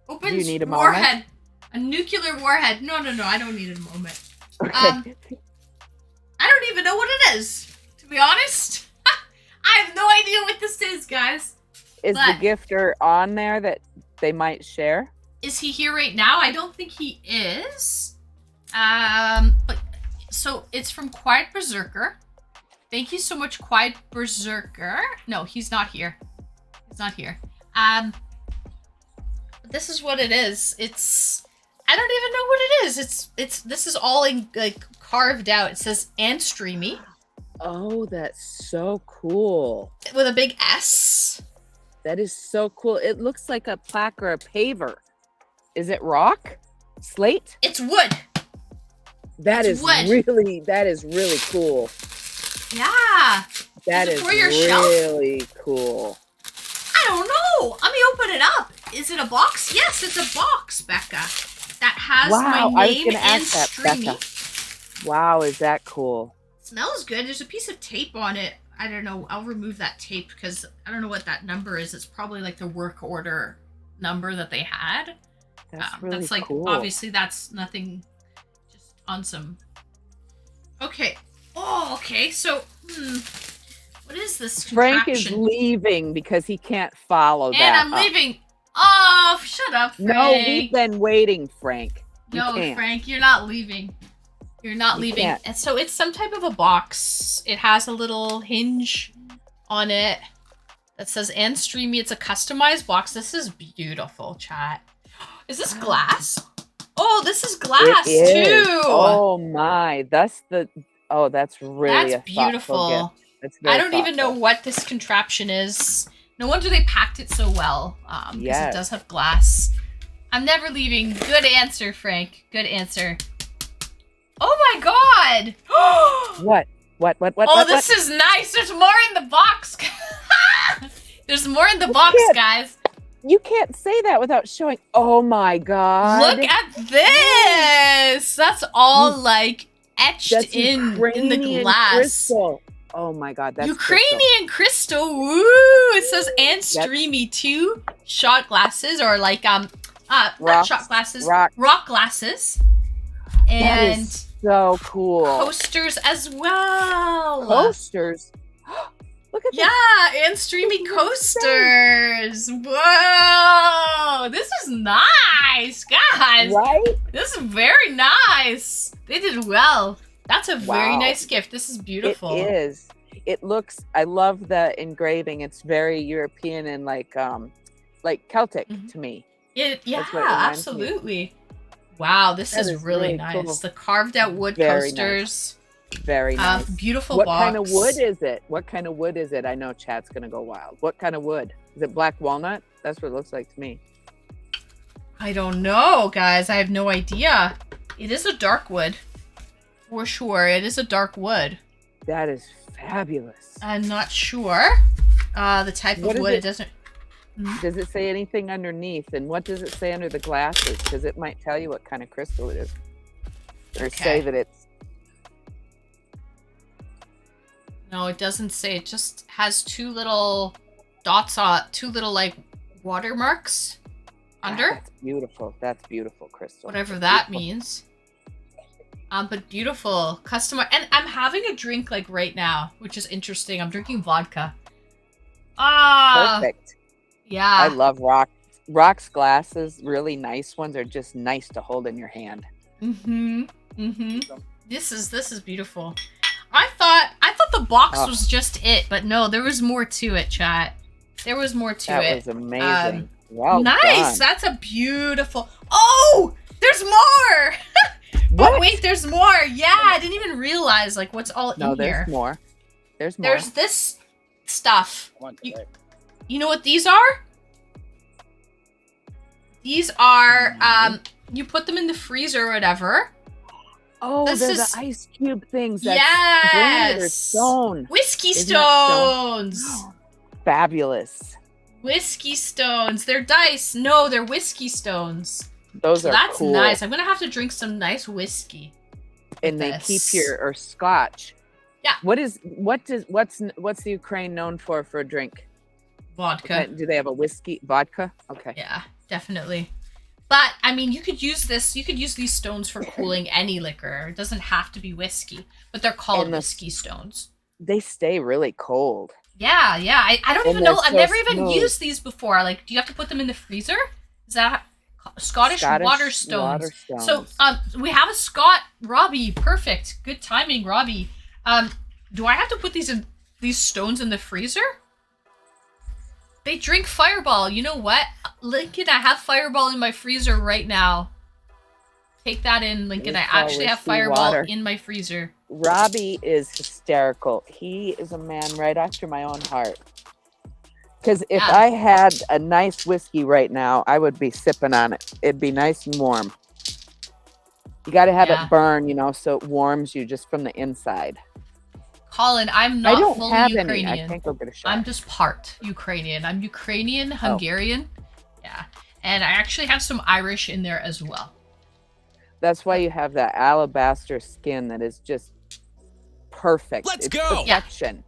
Speaker 1: Opens
Speaker 3: Do you need a
Speaker 1: warhead. A nuclear warhead. No, I don't need a moment.
Speaker 3: Okay.
Speaker 1: I don't even know what it is, to be honest. I have no idea what this is, guys.
Speaker 3: Is the gifter on there that they might share?
Speaker 1: Is he here right now? I don't think he is. But so it's from Quiet Berserker. Thank you so much, Quiet Berserker. No, he's not here. He's not here. This is what it is. I don't even know what it is. This is all in carved out. It says and streamy
Speaker 3: Oh, that's so cool.
Speaker 1: with a big S.
Speaker 3: That is so cool. It looks like a plaque or a paver. Is it rock? Slate?
Speaker 1: It's wood.
Speaker 3: That
Speaker 1: It's
Speaker 3: is
Speaker 1: wood.
Speaker 3: really cool.
Speaker 1: Yeah.
Speaker 3: That
Speaker 1: Is it
Speaker 3: is
Speaker 1: for your shelf?
Speaker 3: really cool.
Speaker 1: I don't know. Let me open it up. Is it a box? Yes, it's a box, Becca. That has
Speaker 3: Wow,
Speaker 1: my
Speaker 3: I was
Speaker 1: name
Speaker 3: gonna
Speaker 1: and
Speaker 3: ask that,
Speaker 1: streamy.
Speaker 3: Becca. Wow, is that cool?
Speaker 1: Smells good. There's a piece of tape on it. I don't know. I'll remove that tape because I don't know what that number is. It's probably the work order number that they had.
Speaker 3: That's really
Speaker 1: that's
Speaker 3: cool.
Speaker 1: obviously that's nothing. Just on some. Okay. Oh, okay. So, what is this
Speaker 3: Frank is
Speaker 1: contraption?
Speaker 3: leaving because he can't follow
Speaker 1: And
Speaker 3: that.
Speaker 1: I'm
Speaker 3: up.
Speaker 1: leaving. Oh, shut up, Frank.
Speaker 3: No, we've been waiting, Frank. You
Speaker 1: No,
Speaker 3: can't.
Speaker 1: Frank, you're not leaving. You're not
Speaker 3: You
Speaker 1: leaving.
Speaker 3: can't.
Speaker 1: And so it's some type of a box. It has a little hinge on it that says and streamy. It's a customized box. This is beautiful, chat. Is this glass? Oh, this is glass
Speaker 3: It is.
Speaker 1: too.
Speaker 3: Oh my, that's really
Speaker 1: That's
Speaker 3: a thoughtful
Speaker 1: beautiful.
Speaker 3: gift. That's very
Speaker 1: I don't even know
Speaker 3: thoughtful.
Speaker 1: what this contraption is. No wonder they packed it so well. Because
Speaker 3: Yes.
Speaker 1: it does have glass. I'm never leaving. Good answer, Frank. Good answer. Oh my god!
Speaker 3: What? What?
Speaker 1: Oh, this is nice. There's more in the box. There's more in the box,
Speaker 3: kid.
Speaker 1: guys.
Speaker 3: You can't say that without showing. Oh my God.
Speaker 1: Look at this. That's all like etched
Speaker 3: That's
Speaker 1: in the
Speaker 3: Ukrainian
Speaker 1: glass.
Speaker 3: crystal. Oh my God, that's
Speaker 1: Ukrainian crystal. Woo! It says and streamy 2 shot glasses or like not shot glasses, rock glasses.
Speaker 3: That
Speaker 1: And
Speaker 3: is so cool.
Speaker 1: coasters as well.
Speaker 3: Coasters. Look at that.
Speaker 1: Yeah, and streamy coasters. Whoa! This is nice, guys.
Speaker 3: Right?
Speaker 1: This is very nice. They did well. That's a very
Speaker 3: Wow.
Speaker 1: nice gift. This is beautiful.
Speaker 3: It is. It looks. I love the engraving. It's very European and like Celtic to me.
Speaker 1: Yeah,
Speaker 3: That's what it reminds me of.
Speaker 1: absolutely. Wow, this
Speaker 3: That
Speaker 1: is
Speaker 3: is
Speaker 1: really
Speaker 3: really
Speaker 1: nice.
Speaker 3: cool.
Speaker 1: The carved out wood
Speaker 3: Very
Speaker 1: coasters.
Speaker 3: Very nice.
Speaker 1: Beautiful
Speaker 3: What
Speaker 1: box.
Speaker 3: kind of wood is it? What kind of wood is it? I know chat's gonna go wild. What kind of wood? Is it black walnut? That's what it looks like to me.
Speaker 1: I don't know, guys. I have no idea. It is a dark wood. For sure, it is a dark wood.
Speaker 3: That is fabulous.
Speaker 1: I'm not sure. The type
Speaker 3: What
Speaker 1: of
Speaker 3: is
Speaker 1: wood,
Speaker 3: it?
Speaker 1: it doesn't...
Speaker 3: Does it say anything underneath? And what does it say under the glasses? Because it might tell you what kind of crystal it is. Or say
Speaker 1: Okay.
Speaker 3: that it's
Speaker 1: No, it doesn't say. It just has 2 little dots on, 2 little like watermarks under.
Speaker 3: That's beautiful. That's beautiful, Crystal.
Speaker 1: Whatever
Speaker 3: That's
Speaker 1: that
Speaker 3: beautiful.
Speaker 1: means. But beautiful. Customer. And I'm having a drink like right now, which is interesting. I'm drinking vodka.
Speaker 3: Perfect.
Speaker 1: Yeah.
Speaker 3: I love Rock's glasses. Really nice ones are just nice to hold in your hand.
Speaker 1: This is beautiful. I thought the box
Speaker 3: Oh.
Speaker 1: was just it, but no, there was more to it, chat. There was more to
Speaker 3: That
Speaker 1: it.
Speaker 3: was amazing. Well
Speaker 1: Nice.
Speaker 3: done.
Speaker 1: That's a beautiful. Oh, there's more.
Speaker 3: What?
Speaker 1: Oh wait, there's more. Yeah, I didn't even realize like what's all
Speaker 3: No,
Speaker 1: in
Speaker 3: there's
Speaker 1: here.
Speaker 3: more. There's more.
Speaker 1: There's this stuff.
Speaker 7: One
Speaker 1: You-
Speaker 7: today.
Speaker 1: You know what these are? These are you put them in the freezer or whatever.
Speaker 3: Oh,
Speaker 1: this
Speaker 3: they're
Speaker 1: is-
Speaker 3: the ice cube things. That's granite or
Speaker 1: Yes.
Speaker 3: stone.
Speaker 1: Whiskey
Speaker 3: Isn't that stone?
Speaker 1: stones.
Speaker 3: Fabulous.
Speaker 1: Whiskey stones. They're dice. No, they're whiskey stones.
Speaker 3: Those
Speaker 1: So
Speaker 3: are
Speaker 1: that's
Speaker 3: cool.
Speaker 1: nice. I'm gonna have to drink some nice whiskey.
Speaker 3: And they
Speaker 1: this.
Speaker 3: keep your or scotch.
Speaker 1: Yeah.
Speaker 3: What's the Ukraine known for a drink?
Speaker 1: Vodka.
Speaker 3: Do they have a whiskey vodka? Okay.
Speaker 1: Yeah, definitely. But I mean, you could use this. You could use these stones for cooling any liquor. It doesn't have to be whiskey, but they're called
Speaker 3: And the-
Speaker 1: whiskey stones.
Speaker 3: They stay really cold.
Speaker 1: Yeah. I don't
Speaker 3: And
Speaker 1: even know.
Speaker 3: they're
Speaker 1: I've
Speaker 3: so
Speaker 1: never even
Speaker 3: smooth.
Speaker 1: used these before. Like, do you have to put them in the freezer? Is that Scottish water stones?
Speaker 3: water
Speaker 1: So,
Speaker 3: stones.
Speaker 1: we have a Scott, Robbie. Perfect. Good timing, Robbie. Do I have to put these stones in the freezer? They drink Fireball. You know what, Lincoln? I have Fireball in my freezer right now. Take that in, Lincoln. I
Speaker 3: It's all
Speaker 1: actually have
Speaker 3: whiskey
Speaker 1: Fireball
Speaker 3: water.
Speaker 1: in my freezer.
Speaker 3: Robbie is hysterical. He is a man right after my own heart. Because if
Speaker 1: Yeah.
Speaker 3: I had a nice whiskey right now, I would be sipping on it. It'd be nice and warm. You got to have
Speaker 1: Yeah.
Speaker 3: it burn, so it warms you just from the inside.
Speaker 1: Colin, I'm
Speaker 3: I
Speaker 1: not
Speaker 3: don't
Speaker 1: fully
Speaker 3: have
Speaker 1: Ukrainian.
Speaker 3: any. I can't go get a shot.
Speaker 1: I'm just part Ukrainian. I'm Ukrainian, Hungarian. Yeah. And I actually have some Irish in there as well.
Speaker 3: That's why you have that alabaster skin that is just perfect.
Speaker 2: Let's
Speaker 3: It's
Speaker 2: go.
Speaker 1: Yeah.
Speaker 3: perfection.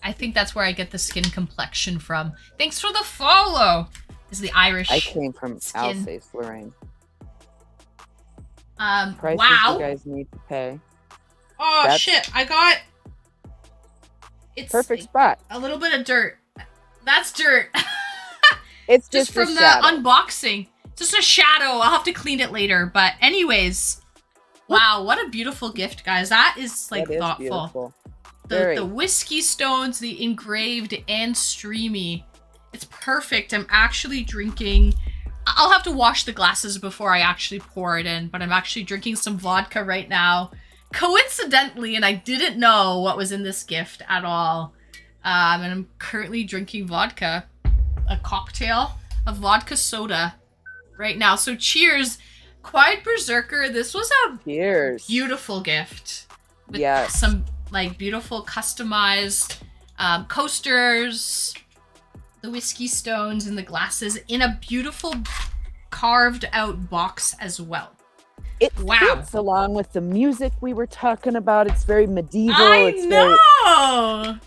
Speaker 1: I think that's where I get the skin complexion from. Thanks for the follow. Is the Irish.
Speaker 3: I came from
Speaker 1: Skin.
Speaker 3: Alsace, Lorraine. Prices
Speaker 1: Wow.
Speaker 3: you guys need to pay.
Speaker 1: Oh
Speaker 3: That's-
Speaker 1: shit! I got. It's
Speaker 3: Perfect spot.
Speaker 1: a little bit of dirt. That's dirt.
Speaker 3: It's
Speaker 1: Just
Speaker 3: just,
Speaker 1: from
Speaker 3: a
Speaker 1: the
Speaker 3: shadow.
Speaker 1: unboxing. Just a shadow. I'll have to clean it later. But anyways, wow, what a beautiful gift, guys. That is like
Speaker 3: That is
Speaker 1: thoughtful.
Speaker 3: beautiful. Very.
Speaker 1: The whiskey stones, the engraved and streamy. It's perfect. I'm actually drinking. I'll have to wash the glasses before I actually pour it in, but I'm actually drinking some vodka right now. Coincidentally, and I didn't know what was in this gift at all. And I'm currently drinking vodka, a cocktail of vodka soda right now. So cheers, Quiet Berserker. This was a
Speaker 3: Cheers.
Speaker 1: beautiful gift with
Speaker 3: Yes.
Speaker 1: some like beautiful customized coasters. the whiskey stones and the glasses in a beautiful carved out box as well.
Speaker 3: It
Speaker 1: Wow.
Speaker 3: fits along with the music we were talking about. It's very medieval.
Speaker 1: I
Speaker 3: it's
Speaker 1: know.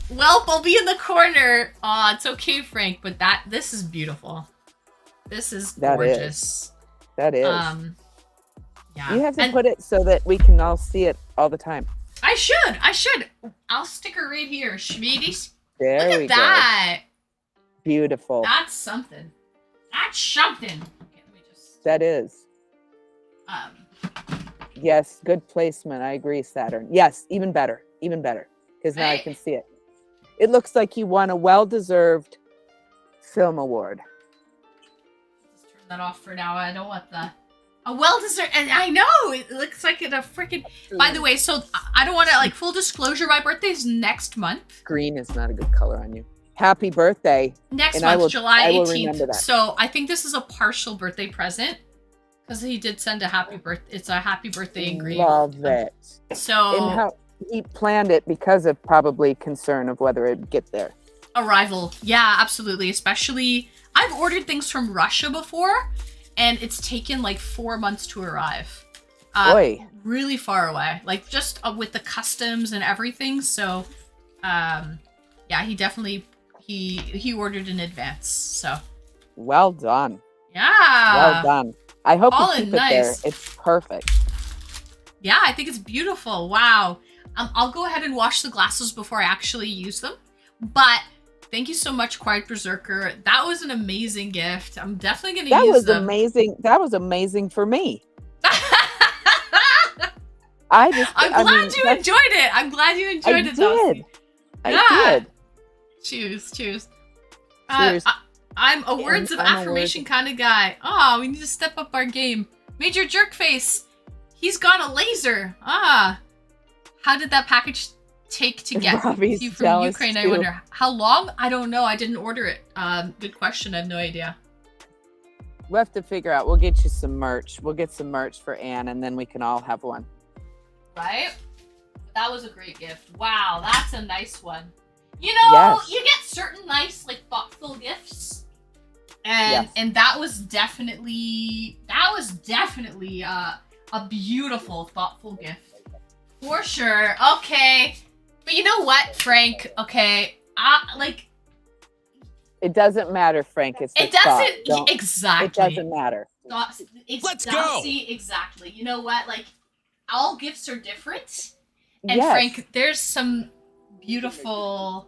Speaker 1: Well, I'll be in the corner. Aw, it's okay, Frank, but this is beautiful. This is gorgeous.
Speaker 3: That is.
Speaker 1: Yeah.
Speaker 3: You have to put it so that we can all see it all the time.
Speaker 1: I should. I'll stick her right here. Schmeedies.
Speaker 3: There
Speaker 1: Look
Speaker 3: we
Speaker 1: at that.
Speaker 3: go. Beautiful.
Speaker 1: That's something. That's something. Okay, let me just.
Speaker 3: That is. Yes, good placement. I agree, Saturn. Yes, even better. Even better. Because now I
Speaker 1: Right?
Speaker 3: can see it. It looks like you won a well-deserved film award.
Speaker 1: Just turn that off for now. I don't want a well-deserved. And I know it looks like it a freaking. By the way, so I don't want to like full disclosure. My birthday's next month.
Speaker 3: Green is not a good color on you. Happy birthday.
Speaker 1: Next
Speaker 3: And I
Speaker 1: month,
Speaker 3: will-
Speaker 1: July
Speaker 3: I will remember
Speaker 1: 18th.
Speaker 3: that.
Speaker 1: So I think this is a partial birthday present because he did send a happy birthday. It's a happy birthday in green.
Speaker 3: Love it.
Speaker 1: So
Speaker 3: And how he planned it because of probably concern of whether it'd get there.
Speaker 1: arrival, yeah, absolutely. Especially, I've ordered things from Russia before, and it's taken like 4 months to arrive.
Speaker 3: Boy.
Speaker 1: Really far away, like just with the customs and everything. So, yeah, he definitely he ordered in advance. So,
Speaker 3: Well done.
Speaker 1: yeah,
Speaker 3: Well done. I hope
Speaker 1: all
Speaker 3: you
Speaker 1: in
Speaker 3: keep it there.
Speaker 1: nice.
Speaker 3: It's perfect.
Speaker 1: Yeah, I think it's beautiful. Wow. I'll go ahead and wash the glasses before I actually use them. But thank you so much, Quiet Berserker. That was an amazing gift. I'm definitely going
Speaker 3: That
Speaker 1: to use
Speaker 3: was
Speaker 1: them.
Speaker 3: amazing. That was amazing for me.
Speaker 1: I'm
Speaker 3: mean,
Speaker 1: glad you
Speaker 3: that's-
Speaker 1: enjoyed it. I'm glad you enjoyed it, Dusty.
Speaker 3: I did.
Speaker 1: Cheers.
Speaker 3: Cheers.
Speaker 1: I'm a words of
Speaker 3: I'm a
Speaker 1: affirmation kind of guy. Oh, we need to step up our game. Major Jerkface. He's got a laser. How did that package take to get
Speaker 3: Robbie's
Speaker 1: to you from
Speaker 3: jealous
Speaker 1: Ukraine? I
Speaker 3: too.
Speaker 1: wonder. How long? I don't know. I didn't order it. Good question. I have no idea.
Speaker 3: We'll have to figure out. We'll get you some merch. We'll get some merch for Anne, and then we can all have one.
Speaker 1: Right? That was a great gift. Wow, that's a nice one. You know,
Speaker 3: Yes.
Speaker 1: you get certain nice, like, thoughtful gifts. And
Speaker 3: Yes.
Speaker 1: and that was definitely a beautiful, thoughtful gift. For sure. Okay. But you know what, Frank? Okay. Like,
Speaker 3: It doesn't matter, Frank. It's the
Speaker 1: it doesn't
Speaker 3: thought. Don't-
Speaker 1: exactly.
Speaker 3: It doesn't matter.
Speaker 1: It's
Speaker 2: Let's go.
Speaker 1: Dusty, exactly. You know what? Like, all gifts are different. And
Speaker 3: Yes.
Speaker 1: Frank, there's some beautiful,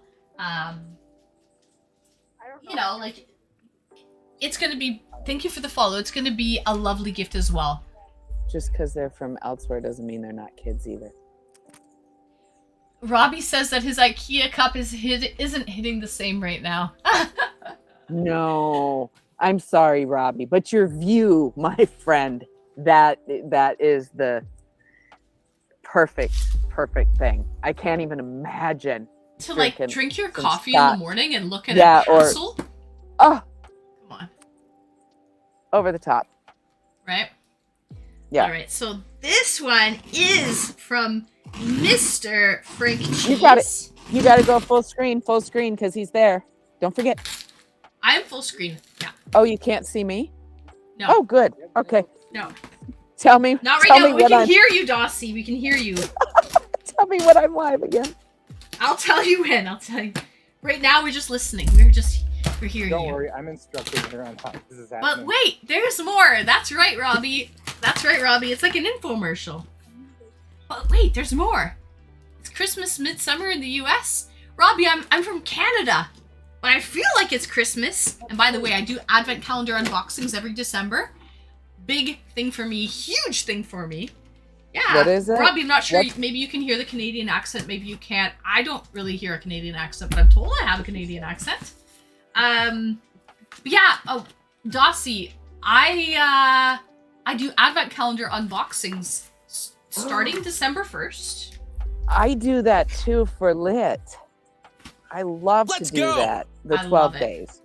Speaker 1: you know, like, it's gonna be, thank you for the follow. It's gonna be a lovely gift as well.
Speaker 3: Just because they're from elsewhere doesn't mean they're not kids either.
Speaker 1: Robbie says that his IKEA cup isn't hitting the same right now.
Speaker 3: No, I'm sorry, Robbie, but your view, my friend, that is the perfect thing. I can't even imagine.
Speaker 1: To like
Speaker 3: drinking
Speaker 1: drink your
Speaker 3: some
Speaker 1: coffee in the
Speaker 3: scotch.
Speaker 1: morning and look at
Speaker 3: Yeah,
Speaker 1: a
Speaker 3: or-
Speaker 1: castle.
Speaker 3: Oh,
Speaker 1: Come on,
Speaker 3: over the top.
Speaker 1: right?
Speaker 3: Yeah.
Speaker 1: All right. So this one is from Mr. Frank Cheese.
Speaker 3: You got it. You got to go full screen, because he's there. Don't forget.
Speaker 1: I'm full screen. Yeah.
Speaker 3: Oh, you can't see me?
Speaker 1: No.
Speaker 3: Oh, good. Okay.
Speaker 1: No.
Speaker 3: Tell me.
Speaker 1: Not right
Speaker 3: tell
Speaker 1: now.
Speaker 3: me
Speaker 1: We
Speaker 3: what
Speaker 1: can
Speaker 3: I'm,
Speaker 1: hear you, Dossie. We can hear you.
Speaker 3: Tell me what I'm live again.
Speaker 1: I'll tell you when. I'll tell you. Right now, we're just listening. We're hearing
Speaker 7: Don't
Speaker 1: you.
Speaker 7: worry, I'm instructing her on how this is happening.
Speaker 1: But wait, there's more. That's right, Robbie. That's right, Robbie. It's like an infomercial. But wait, there's more. It's Christmas midsummer in the U.S. Robbie, I'm from Canada, but I feel like it's Christmas. And by the way, I do advent calendar unboxings every December. Big thing for me. Huge thing for me. Yeah.
Speaker 3: What is it?
Speaker 1: Robbie, I'm not sure.
Speaker 3: What-
Speaker 1: Maybe you can hear the Canadian accent. Maybe you can't. I don't really hear a Canadian accent, but I'm told I have a Canadian accent. But yeah. Oh, Dossie, I do advent calendar unboxings starting December 1st.
Speaker 3: I do that too for lit. I love
Speaker 2: Let's
Speaker 3: to do
Speaker 2: go.
Speaker 3: that. The
Speaker 1: I
Speaker 3: 12
Speaker 1: love it.
Speaker 3: days.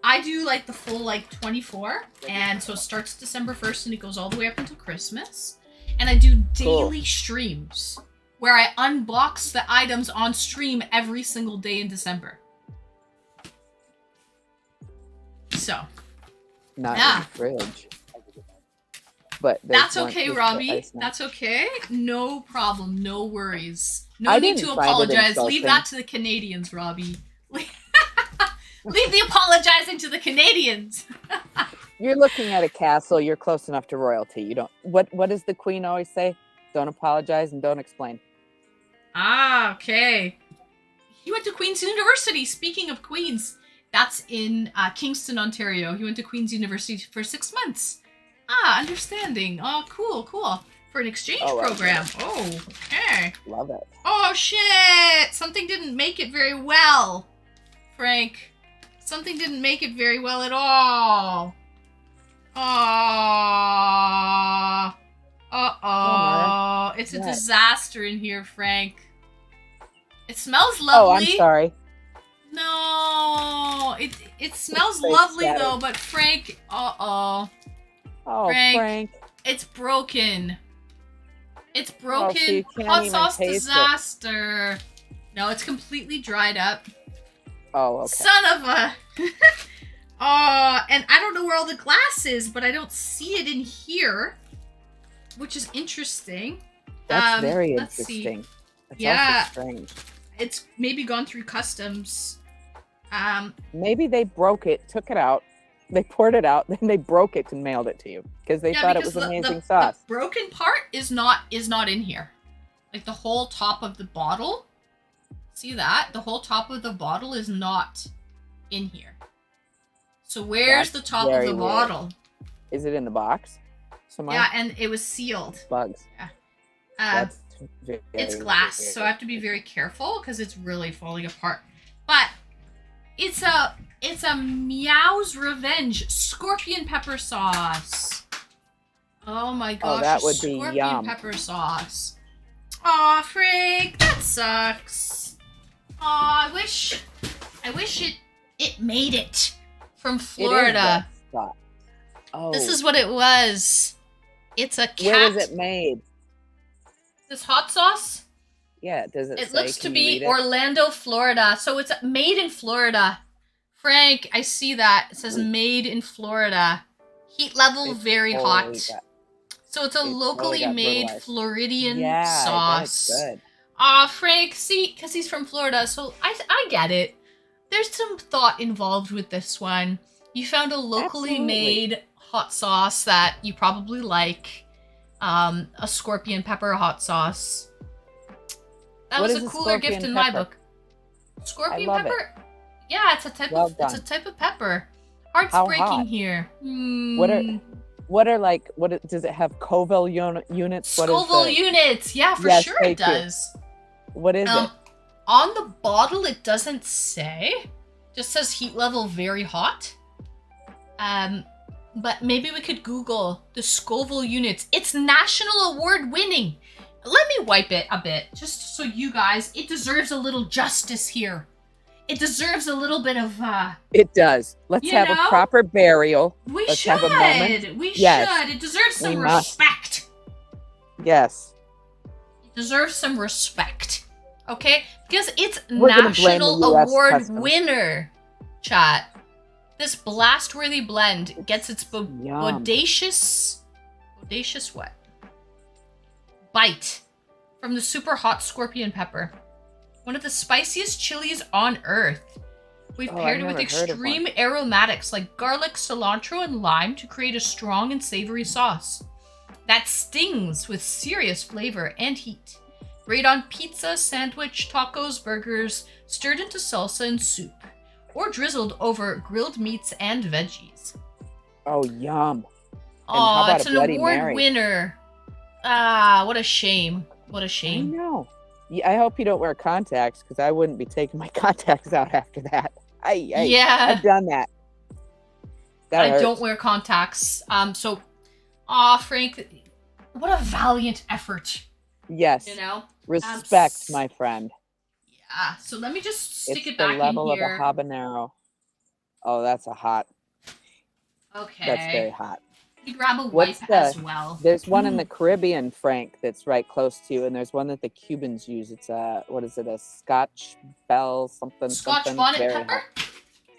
Speaker 1: I do like the full like 24, and so it starts December 1st and it goes all the way up until Christmas. And I do daily streams where I unbox the items on stream every single day in December. so.
Speaker 3: Not
Speaker 1: Yeah.
Speaker 3: in the fridge. But there's
Speaker 1: That's
Speaker 3: one-
Speaker 1: okay,
Speaker 3: there's the
Speaker 1: Robbie.
Speaker 3: ice now.
Speaker 1: That's okay. No problem. No worries. No
Speaker 3: I
Speaker 1: need
Speaker 3: didn't
Speaker 1: to
Speaker 3: find it
Speaker 1: apologize. Leave
Speaker 3: insulting.
Speaker 1: that to the Canadians, Robbie. Leave the apologizing to the Canadians.
Speaker 3: You're looking at a castle. You're close enough to royalty. You don't. What does the queen always say? Don't apologize and don't explain.
Speaker 1: Ah, okay. He went to Queen's University. Speaking of Queen's, that's in Kingston, Ontario. He went to Queen's University for 6 months. Ah, understanding. Oh, cool, cool. For an exchange program. Oh, okay.
Speaker 3: Love it.
Speaker 1: Oh, shit! Something didn't make it very well, Frank. Something didn't make it very well at all. Oh. Uh-oh. It's a
Speaker 3: What?
Speaker 1: disaster in here, Frank. It smells
Speaker 3: Oh,
Speaker 1: lovely.
Speaker 3: I'm sorry.
Speaker 1: No, it smells
Speaker 3: Fake
Speaker 1: lovely
Speaker 3: static.
Speaker 1: though, but Frank,
Speaker 3: Oh,
Speaker 1: Frank.
Speaker 3: Frank.
Speaker 1: it's broken. It's
Speaker 3: Oh, so
Speaker 1: broken.
Speaker 3: you can't
Speaker 1: Hot
Speaker 3: even
Speaker 1: sauce
Speaker 3: taste it.
Speaker 1: disaster. No, it's completely dried up.
Speaker 3: Oh, okay.
Speaker 1: Son of a. Oh, and I don't know where all the glass is, but I don't see it in here, which is interesting.
Speaker 3: That's very
Speaker 1: let's see.
Speaker 3: interesting. It's
Speaker 1: Yeah.
Speaker 3: also strange.
Speaker 1: It's maybe gone through customs.
Speaker 3: Maybe they broke it, took it out, they poured it out, then they broke it and mailed it to you because they thought it was
Speaker 1: because
Speaker 3: amazing
Speaker 1: the
Speaker 3: sauce.
Speaker 1: broken part is not in here. Like the whole top of the bottle. See that? The whole top of the bottle is not in here. So where's
Speaker 3: That's
Speaker 1: the top of
Speaker 3: very
Speaker 1: the
Speaker 3: weird.
Speaker 1: bottle?
Speaker 3: Is it in the box somewhere?
Speaker 1: Yeah, and it was sealed.
Speaker 3: Bugs.
Speaker 1: It's
Speaker 3: Very
Speaker 1: glass,
Speaker 3: weird.
Speaker 1: so I have to be very careful because it's really falling apart. But it's a Meow's Revenge scorpion pepper sauce. Oh my gosh,
Speaker 3: that would be
Speaker 1: scorpion
Speaker 3: yum.
Speaker 1: pepper sauce. Aw, Frank, that sucks. Aw, I wish it made it from
Speaker 3: It is
Speaker 1: Florida.
Speaker 3: that sauce. Oh,
Speaker 1: This is what it was. It's a cat.
Speaker 3: where was it made?
Speaker 1: This hot sauce?
Speaker 3: Yeah, does it?
Speaker 1: It
Speaker 3: say?
Speaker 1: looks to
Speaker 3: Can you
Speaker 1: be
Speaker 3: read it?
Speaker 1: Orlando, Florida. So it's made in Florida. Frank, I see that. It says made in Florida. Heat level
Speaker 3: It's
Speaker 1: very
Speaker 3: totally
Speaker 1: hot.
Speaker 3: got-
Speaker 1: So it's a
Speaker 3: totally
Speaker 1: locally
Speaker 3: got
Speaker 1: made
Speaker 3: brutalized.
Speaker 1: Floridian
Speaker 3: Yeah,
Speaker 1: sauce.
Speaker 3: that's good.
Speaker 1: Aw, Frank, see, because he's from Florida, so I get it. There's some thought involved with this one. You found a locally
Speaker 3: Absolutely.
Speaker 1: made hot sauce that you probably like. A scorpion pepper hot sauce. That
Speaker 3: What
Speaker 1: was
Speaker 3: is
Speaker 1: a
Speaker 3: a
Speaker 1: cooler gift
Speaker 3: scorpion
Speaker 1: in my
Speaker 3: pepper?
Speaker 1: book. Scorpion
Speaker 3: love it.
Speaker 1: pepper? Yeah, it's a type
Speaker 3: Well
Speaker 1: of
Speaker 3: done.
Speaker 1: it's a type of pepper. Heart's
Speaker 3: How
Speaker 1: breaking
Speaker 3: hot?
Speaker 1: here.
Speaker 3: What are like? Does it have Scoville units? What is
Speaker 1: Scoville
Speaker 3: the-
Speaker 1: units? Yeah, for
Speaker 3: Yes,
Speaker 1: sure it
Speaker 3: thank you.
Speaker 1: does.
Speaker 3: What is it?
Speaker 1: On the bottle, it doesn't say. Just says heat level very hot. But maybe we could Google the Scoville units. It's national award winning. Let me wipe it a bit, just so you guys. It deserves a little justice here. It deserves a little bit of.
Speaker 3: It does. Let's
Speaker 1: You
Speaker 3: have
Speaker 1: know?
Speaker 3: a proper burial.
Speaker 1: We
Speaker 3: Let's
Speaker 1: should.
Speaker 3: have a moment.
Speaker 1: We
Speaker 3: Yes.
Speaker 1: should. It deserves some
Speaker 3: We must.
Speaker 1: respect.
Speaker 3: Yes.
Speaker 1: It deserves some respect. Okay? Because it's
Speaker 3: We're gonna blame
Speaker 1: national
Speaker 3: the US
Speaker 1: award
Speaker 3: customs.
Speaker 1: winner, chat. This blast-worthy blend gets its
Speaker 3: Yum.
Speaker 1: bodacious what? Bite from the super hot scorpion pepper. One of the spiciest chilies on earth. We've
Speaker 3: Oh,
Speaker 1: paired
Speaker 3: I've
Speaker 1: it with
Speaker 3: never heard of
Speaker 1: extreme aromatics like garlic, cilantro, and lime to create a strong and savory sauce that stings with serious flavor and heat. Great on pizza, sandwich, tacos, burgers, stirred into salsa and soup, or drizzled over grilled meats and veggies.
Speaker 3: Oh, yum. how
Speaker 1: Oh,
Speaker 3: about
Speaker 1: it's
Speaker 3: a
Speaker 1: an
Speaker 3: Bloody
Speaker 1: award
Speaker 3: Mary?
Speaker 1: winner. Ah, what a shame. What a
Speaker 3: I
Speaker 1: shame.
Speaker 3: know. Yeah, I hope you don't wear contacts because I wouldn't be taking my contacts out after that.
Speaker 1: Yeah.
Speaker 3: I've done that. That
Speaker 1: I
Speaker 3: hurts.
Speaker 1: don't wear contacts. Frank, what a valiant effort,
Speaker 3: Yes.
Speaker 1: you know?
Speaker 3: Respect, my friend.
Speaker 1: Yeah. So let me just stick
Speaker 3: It's
Speaker 1: it
Speaker 3: the
Speaker 1: back
Speaker 3: level
Speaker 1: in
Speaker 3: of a
Speaker 1: here.
Speaker 3: habanero. Oh, that's a hot.
Speaker 1: Okay.
Speaker 3: That's very hot.
Speaker 1: Let me grab a
Speaker 3: What's
Speaker 1: wipe
Speaker 3: the-
Speaker 1: as well.
Speaker 3: There's one in the Caribbean, Frank, that's right close to you, and there's one that the Cubans use. It's a what is it? A Scotch bell something.
Speaker 1: Scotch
Speaker 3: something.
Speaker 1: bonnet
Speaker 3: Very
Speaker 1: pepper?
Speaker 3: hot.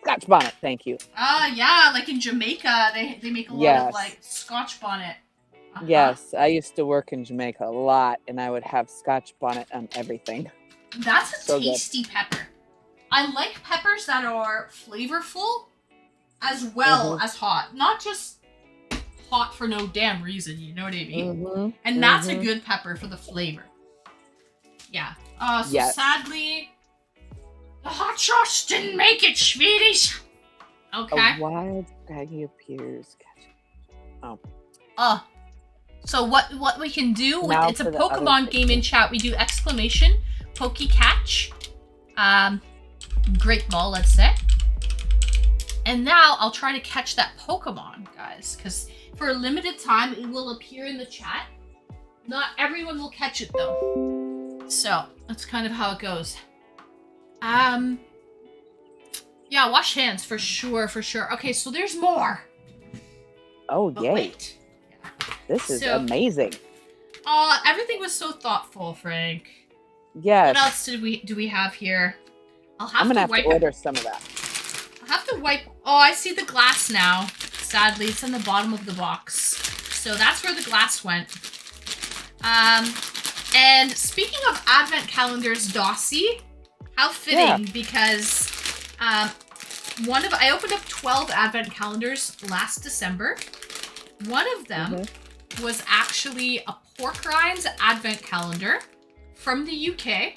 Speaker 3: Scotch bonnet, thank you.
Speaker 1: Yeah, like in Jamaica, they make a lot of
Speaker 3: Yes.
Speaker 1: like Scotch bonnet. Uh-huh.
Speaker 3: Yes, I used to work in Jamaica a lot, and I would have Scotch bonnet on everything.
Speaker 1: That's a
Speaker 3: So good.
Speaker 1: tasty pepper. I like peppers that are flavorful as well as hot. Not just hot for no damn reason, you know what I mean? And that's a good pepper for the flavor. Yeah. So
Speaker 3: Yes.
Speaker 1: sadly, the hot sauce didn't make it, sweeties. Okay.
Speaker 3: A wild baggy appears.
Speaker 1: So what we can do with
Speaker 3: Now
Speaker 1: it's a
Speaker 3: for the other
Speaker 1: Pokemon game in chat. We do exclamation, Poke Catch, Great Ball, let's say. And now I'll try to catch that Pokemon, guys, because for a limited time it will appear in the chat. Not everyone will catch it though. So that's kind of how it goes. Yeah, wash hands for sure, for sure. Okay, so there's more.
Speaker 3: Oh,
Speaker 1: But
Speaker 3: yay.
Speaker 1: wait.
Speaker 3: This is
Speaker 1: So-
Speaker 3: amazing.
Speaker 1: Everything was so thoughtful, Frank.
Speaker 3: Yes.
Speaker 1: What else do we have here? I'll have
Speaker 3: I'm going to
Speaker 1: to
Speaker 3: have
Speaker 1: wipe
Speaker 3: to order some of that.
Speaker 1: I'll have to wipe. Oh, I see the glass now. Sadly, it's in the bottom of the box. So that's where the glass went. And speaking of advent calendars, Dossie, how fitting because I opened up 12 advent calendars last December. One of them was actually a pork rinds advent calendar from the UK.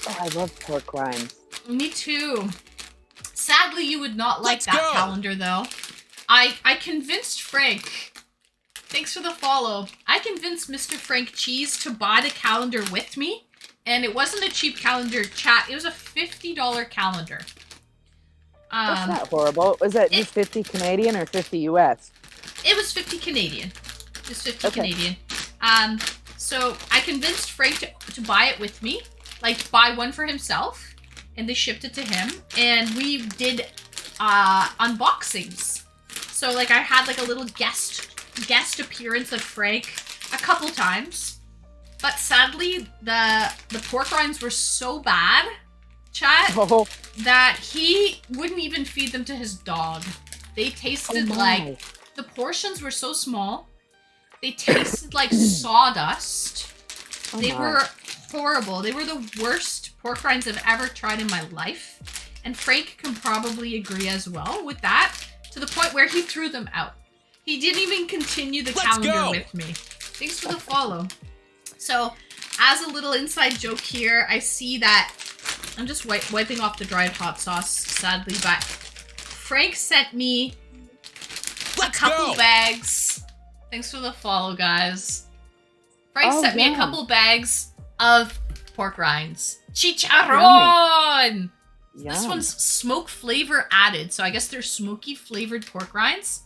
Speaker 3: Oh, I love pork rinds.
Speaker 1: Me too. Sadly, you would not like
Speaker 2: Let's
Speaker 1: that
Speaker 2: go.
Speaker 1: calendar, though. I convinced Frank. Thanks for the follow. I convinced Mr. Frank Cheese to buy the calendar with me, and it wasn't a cheap calendar, chat. It was a $50 calendar.
Speaker 3: That's not horrible. Was that just 50 Canadian or 50 US?
Speaker 1: It was 50 Canadian. Just 50
Speaker 3: Okay.
Speaker 1: Canadian. So I convinced Frank to buy it with me, like buy one for himself, and they shipped it to him. And we did unboxings. So like I had like a little guest appearance of Frank a couple times. But sadly, the pork rinds were so bad, chat,
Speaker 3: Oh,
Speaker 1: that he wouldn't even feed them to his dog. They tasted like the portions were so small. They tasted like sawdust.
Speaker 3: Oh
Speaker 1: They
Speaker 3: my.
Speaker 1: were horrible. They were the worst pork rinds I've ever tried in my life. And Frank can probably agree as well with that, to the point where he threw them out. He didn't even continue the
Speaker 2: Let's
Speaker 1: calendar
Speaker 2: go.
Speaker 1: with me. Thanks for the follow. So, as a little inside joke here, I see that I'm just wiping off the dried hot sauce, sadly, but Frank sent me
Speaker 2: Let's
Speaker 1: a couple
Speaker 2: go.
Speaker 1: bags. Thanks for the follow, guys. Frank
Speaker 3: Oh,
Speaker 1: sent me a
Speaker 3: yum.
Speaker 1: couple bags of pork rinds. Chicharron! This
Speaker 3: Yum.
Speaker 1: one's smoke flavor added, so I guess they're smoky flavored pork rinds.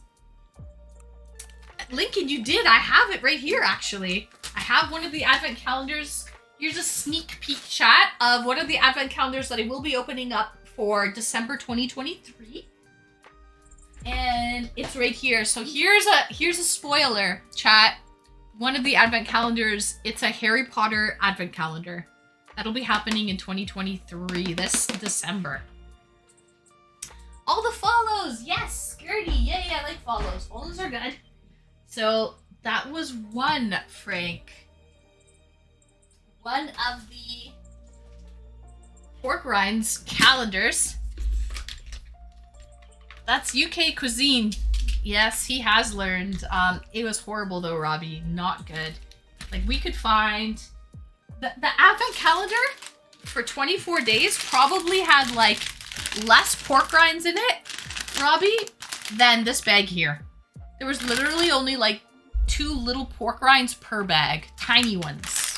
Speaker 1: Lincoln, you did. I have it right here, actually. I have one of the advent calendars. Here's a sneak peek chat of one of the advent calendars that I will be opening up for December 2023. And it's right here. So here's a spoiler, chat. One of the advent calendars, it's a Harry Potter advent calendar. That'll be happening in 2023, this December. All the follows! Yes! Gertie! Yay, I like follows. Follows are good. So that was one, Frank. One of the pork rinds calendars. That's UK cuisine. Yes, he has learned. It was horrible though, Robbie. Not good. Like we could find the advent calendar for 24 days probably had like less pork rinds in it, Robbie, than this bag here. There was literally only like 2 little pork rinds per bag, tiny ones.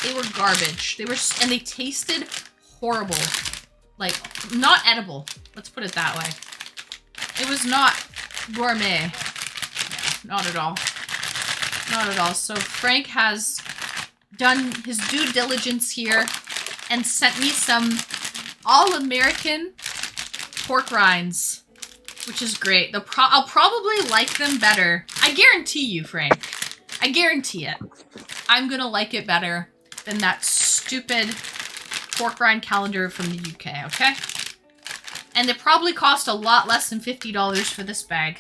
Speaker 1: They were garbage. And they tasted horrible. Like, not edible. Let's put it that way. It was not gourmet. Not at all. Not at all. So Frank has done his due diligence here and sent me some all-American pork rinds, which is great. I'll probably like them better. I guarantee you, Frank. I guarantee it. I'm gonna like it better than that stupid pork rind calendar from the UK, okay? And it probably cost a lot less than $50 for this bag.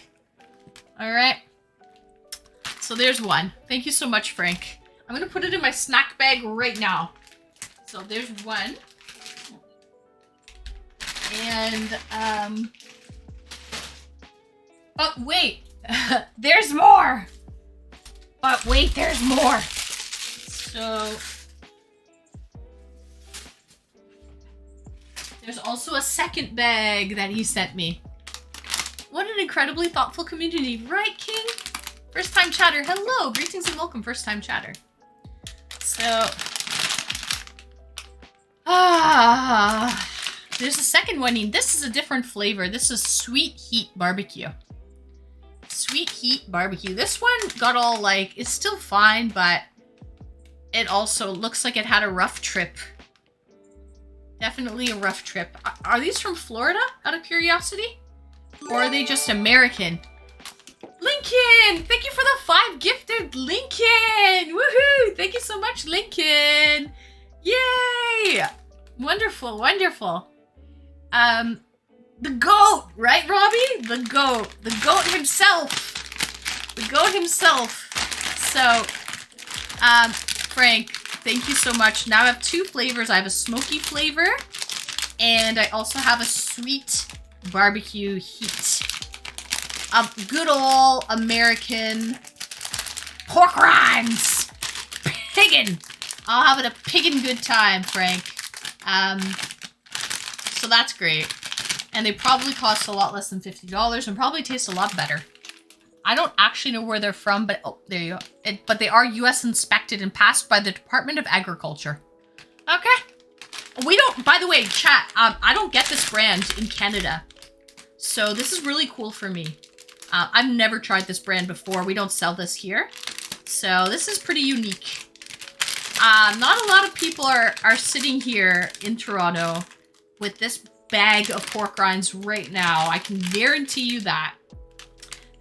Speaker 1: Alright. So there's one. Thank you so much, Frank. I'm gonna put it in my snack bag right now. So there's one. And, oh, wait. There's more! But wait, there's more! So... there's also a second bag that he sent me. What an incredibly thoughtful community, right, King? First time chatter, hello! Greetings and welcome, first time chatter. So... there's a second one. This is a different flavor. This is Sweet Heat Barbecue. Sweet Heat Barbecue. This one got all like, it's still fine, but it also looks like it had a rough trip. Definitely a rough trip. Are these from Florida, out of curiosity? Or are they just American? Lincoln! Thank you for the 5 gifted, Lincoln! Woohoo! Thank you so much, Lincoln! Yay! Wonderful, wonderful. The goat, right, Robbie? The goat. The goat himself. The goat himself. So, Frank, thank you so much. Now I have 2 flavors. I have a smoky flavor, and I also have a sweet barbecue heat. Good old American pork rinds. Piggin'. I'll have it a piggin' good time, Frank. So that's great. And they probably cost a lot less than $50 and probably taste a lot better. I don't actually know where they're from, but oh, there you go. But they are US inspected and passed by the Department of Agriculture. Okay. We don't, by the way, chat, I don't get this brand in Canada. So this is really cool for me. I've never tried this brand before. We don't sell this here. So this is pretty unique. Not a lot of people are sitting here in Toronto with this bag of pork rinds right now. I can guarantee you that.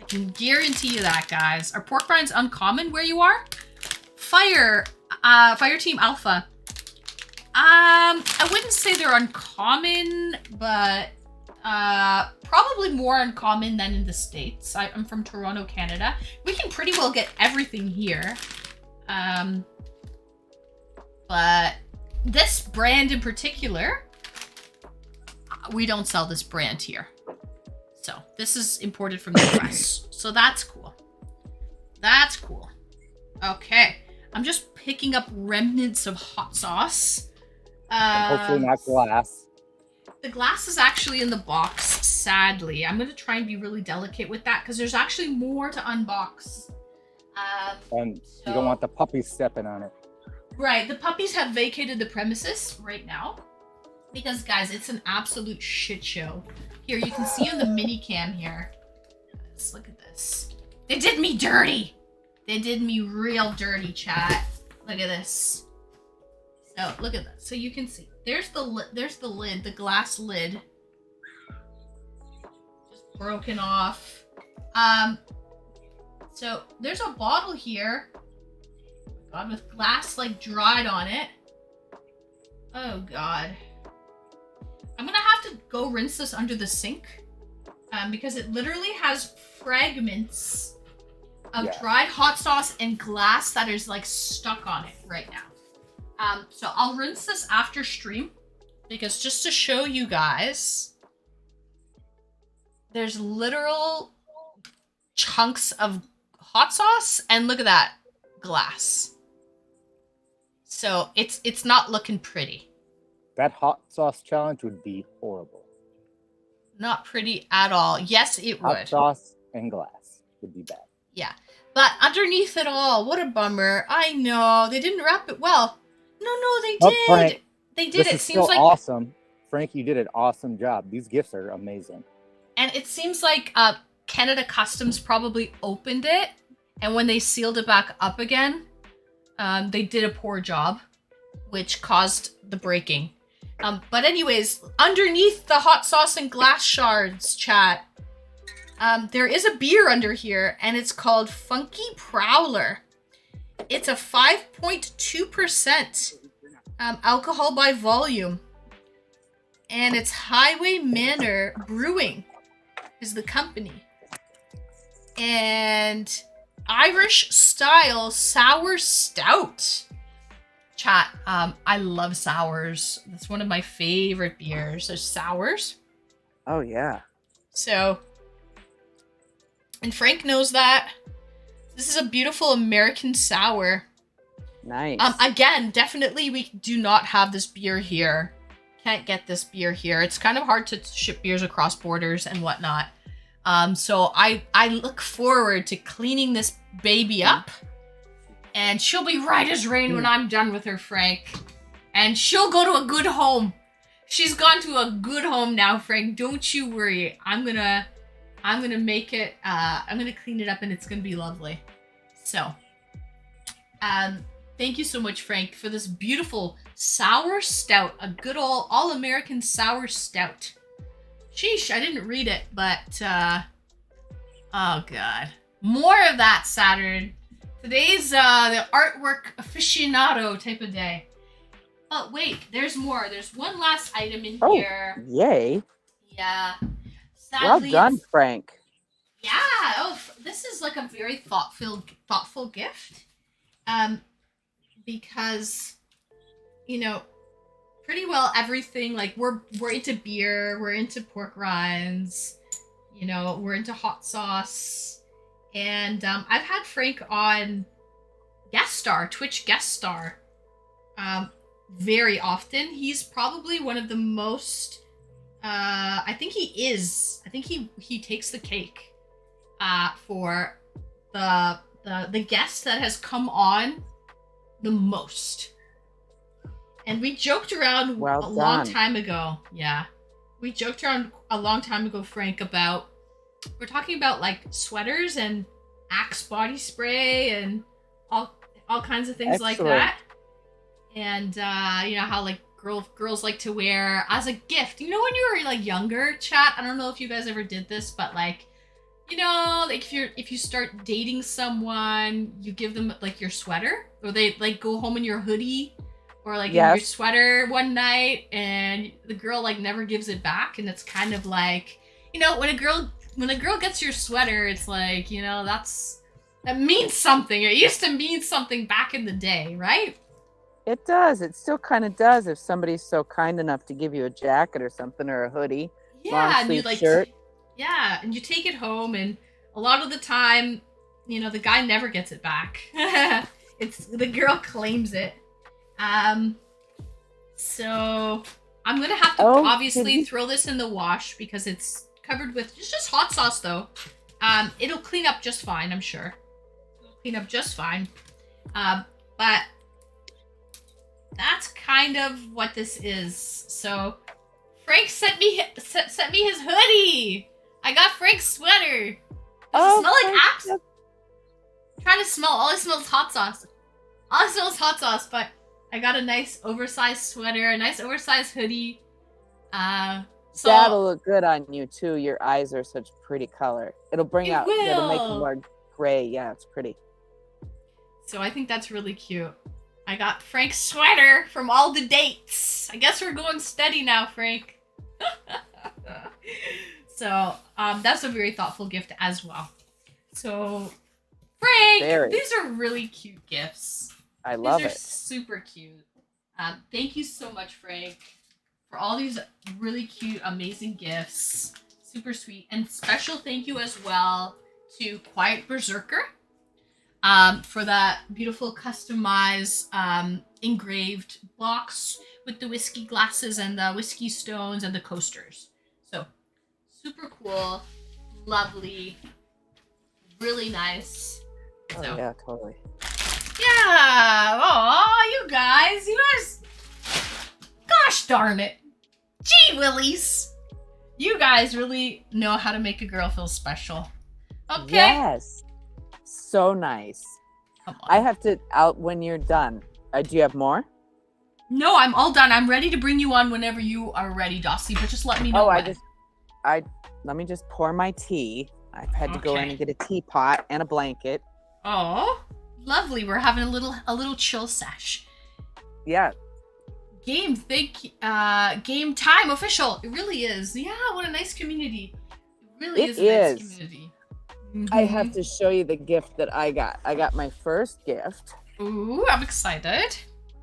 Speaker 1: I can guarantee you that, guys. Are pork rinds uncommon where you are? Fire Team Alpha. I wouldn't say they're uncommon, but probably more uncommon than in the States. I'm from Toronto, Canada. We can pretty well get everything here. But this brand in particular, we don't sell this brand here. So this is imported from the US. So that's cool. That's cool. Okay. I'm just picking up remnants of hot sauce.
Speaker 7: And hopefully not glass.
Speaker 1: The glass is actually in the box, sadly. I'm going to try and be really delicate with that because there's actually more to unbox.
Speaker 7: And you don't want the puppies stepping on it.
Speaker 1: Right. The puppies have vacated the premises right now. Because, guys, it's an absolute shit show. Here, you can see on the mini cam here. Let's look at this. They did me dirty. They did me real dirty, chat. Look at this. So, look at that. So you can see. There's the lid, the glass lid. Just broken off. So there's a bottle here. Oh my God, with glass like dried on it. Oh God. I'm gonna have to go rinse this under the sink. Because it literally has fragments of dried hot sauce and glass that is like stuck on it right now. So I'll rinse this after stream because just to show you guys, there's literal chunks of hot sauce and look at that glass. So it's not looking pretty.
Speaker 7: That hot sauce challenge would be horrible.
Speaker 1: Not pretty at all. Yes, it would.
Speaker 7: Hot sauce and glass would be bad.
Speaker 1: Yeah. But underneath it all, what a bummer. I know. They didn't wrap it well. No, they did.
Speaker 7: Frank,
Speaker 1: they did.
Speaker 7: This
Speaker 1: It
Speaker 7: is
Speaker 1: seems
Speaker 7: still
Speaker 1: like
Speaker 7: awesome. Frank, you did an awesome job. These gifts are amazing.
Speaker 1: And it seems like Canada Customs probably opened it, and when they sealed it back up again, they did a poor job, which caused the breaking. But anyways, underneath the hot sauce and glass shards, chat, there is a beer under here, and it's called Funky Prowler. It's a 5.2% alcohol by volume. and it's Highway Manor Brewing is the company. And Irish style sour stout. Chat, I love sours. That's one of my favorite beers. There's sours.
Speaker 3: Oh yeah.
Speaker 1: So, and Frank knows that. This is a beautiful American sour.
Speaker 3: Nice.
Speaker 1: Again, definitely we do not have this beer here. Can't get this beer here. It's kind of hard to ship beers across borders and whatnot. So I look forward to cleaning this baby up, and she'll be right as rain when I'm done with her, Frank. And she'll go to a good home. She's gone to a good home now, Frank. Don't you worry. I'm gonna make it. I'm gonna clean it up, and it's gonna be lovely. So, thank you so much, Frank, for this beautiful sour stout. A good old all-American sour stout. Sheesh, I didn't read it, but, oh god. More of that, Saturn. Today's, the artwork aficionado type of day. Oh, wait, there's more. There's one last item in here.
Speaker 3: Yay.
Speaker 1: Yeah.
Speaker 3: Well
Speaker 1: Sadly,
Speaker 3: done, Frank.
Speaker 1: yeah. Oh, this is like a very thoughtful gift. Because, you know, pretty well everything, like we're into beer, we're into pork rinds, you know, we're into hot sauce, and I've had Frank on Twitch guest star, very often. He's probably one of the most, I think he takes the cake, for the guest that has come on the most. And we joked around long time ago. Yeah. We joked around a long time ago, Frank, about, we're talking about like sweaters and Axe body spray and all kinds of things like that. And you know how like girls like to wear as a gift. You know when you were like younger, chat, I don't know if you guys ever did this, but like, you know, like if you start dating someone, you give them like your sweater, or they like go home in your hoodie, or like in your sweater one night, and the girl like never gives it back, and it's kind of like, you know, when a girl gets your sweater, it's like, you know, that means something. It used to mean something back in the day, right?
Speaker 3: It does. It still kind of does if somebody's so kind enough to give you a jacket or something, or a hoodie, long sleeve shirt.
Speaker 1: Yeah, and you take it home, and a lot of the time, you know, the guy never gets it back. It's the girl claims it. So I'm gonna have to obviously throw this in the wash because it's covered with just hot sauce though. It'll clean up just fine, I'm sure. It'll clean up just fine. But that's kind of what this is. So Frank sent me his hoodie. I got Frank's sweater. Does it smell like Axe? I'm trying to smell. All I smell is hot sauce. But I got a nice oversized sweater, a nice oversized hoodie. So
Speaker 3: that'll look good on you too. Your eyes are such pretty color. It'll make them more gray. Yeah, it's pretty.
Speaker 1: So I think that's really cute. I got Frank's sweater from all the dates. I guess we're going steady now, Frank. So that's a very thoughtful gift as well. So Frank, these are really cute gifts.
Speaker 3: I love it.
Speaker 1: These are super cute. Thank you so much, Frank, for all these really cute, amazing gifts. Super sweet. And special thank you as well to Quiet Berserker for that beautiful customized engraved box with the whiskey glasses and the whiskey stones and the coasters. So super cool, lovely, really nice.
Speaker 3: Oh, so, yeah, totally.
Speaker 1: Yeah. Oh, you guys. Gosh darn it. Gee willies. You guys really know how to make a girl feel special. Okay.
Speaker 3: Yes. So nice.
Speaker 1: Come on.
Speaker 3: I have to out when you're done. Do you have more?
Speaker 1: No, I'm all done. I'm ready to bring you on whenever you are ready, Dossie, but just let me know.
Speaker 3: Let me just pour my tea. I've had to go in and get a teapot and a blanket.
Speaker 1: Oh, lovely. We're having a little chill sesh.
Speaker 3: Yeah.
Speaker 1: Game time official. It really is. Yeah, what a nice community. It really
Speaker 3: It
Speaker 1: is a nice
Speaker 3: is.
Speaker 1: community.
Speaker 3: I have to show you the gift that I got. I got my first gift.
Speaker 1: Ooh, I'm excited.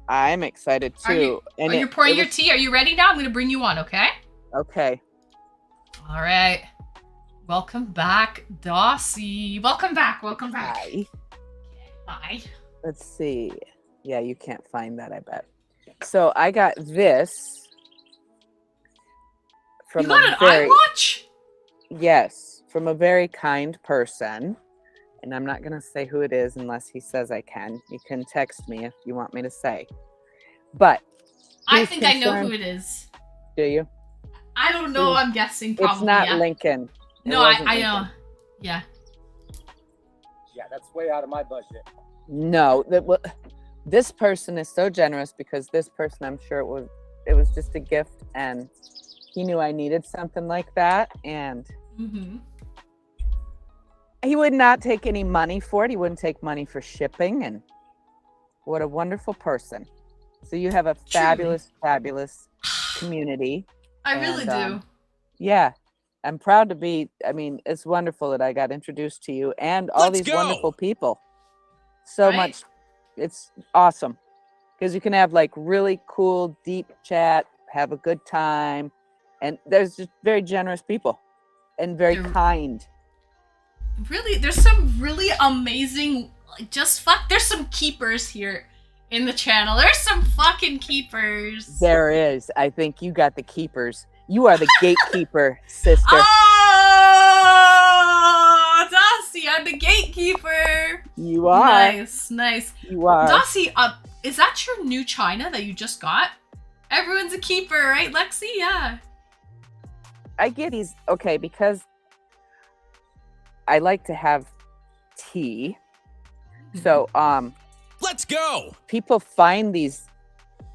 Speaker 3: I'm excited too.
Speaker 1: Are you pouring your tea? Are you ready now? I'm gonna bring you on, okay?
Speaker 3: Okay.
Speaker 1: All right. Welcome back, Dossie. Welcome back. Welcome back.
Speaker 3: Hi.
Speaker 1: Hi.
Speaker 3: Let's see. Yeah, you can't find that, I bet. So I got this from
Speaker 1: You got an iWatch?
Speaker 3: Yes, from a very kind person. And I'm not going to say who it is unless he says I can. You can text me if you want me to say. But
Speaker 1: I think I know who it is.
Speaker 3: Do you?
Speaker 1: I don't know. I'm guessing probably.
Speaker 3: It's not
Speaker 1: yeah.
Speaker 3: Lincoln.
Speaker 1: No, I know. Yeah.
Speaker 7: Yeah, that's way out of my budget.
Speaker 3: No, this person is so generous because this person, I'm sure it was just a gift and he knew I needed something like that. And he would not take any money for it. He wouldn't take money for shipping. And what a wonderful person. So you have a fabulous, fabulous community.
Speaker 1: I really do.
Speaker 3: Yeah. I'm proud to be, I mean, it's wonderful that I got introduced to you and all
Speaker 2: Let's
Speaker 3: these
Speaker 2: go.
Speaker 3: wonderful people. So much. It's awesome. Because you can have like really cool, deep chat, have a good time. And there's just very generous people and very kind.
Speaker 1: Really, there's some really amazing, there's some keepers here in the channel. There's some fucking keepers.
Speaker 3: There is. I think you got the keepers. You are the gatekeeper, sister.
Speaker 1: Oh, Dossie, I'm the gatekeeper.
Speaker 3: You are.
Speaker 1: Nice, nice.
Speaker 3: You are.
Speaker 1: Dossie, is that your new China that you just got? Everyone's a keeper, right, Lexi? Yeah.
Speaker 3: I get okay, because I like to have tea. So,
Speaker 2: let's go.
Speaker 3: People find these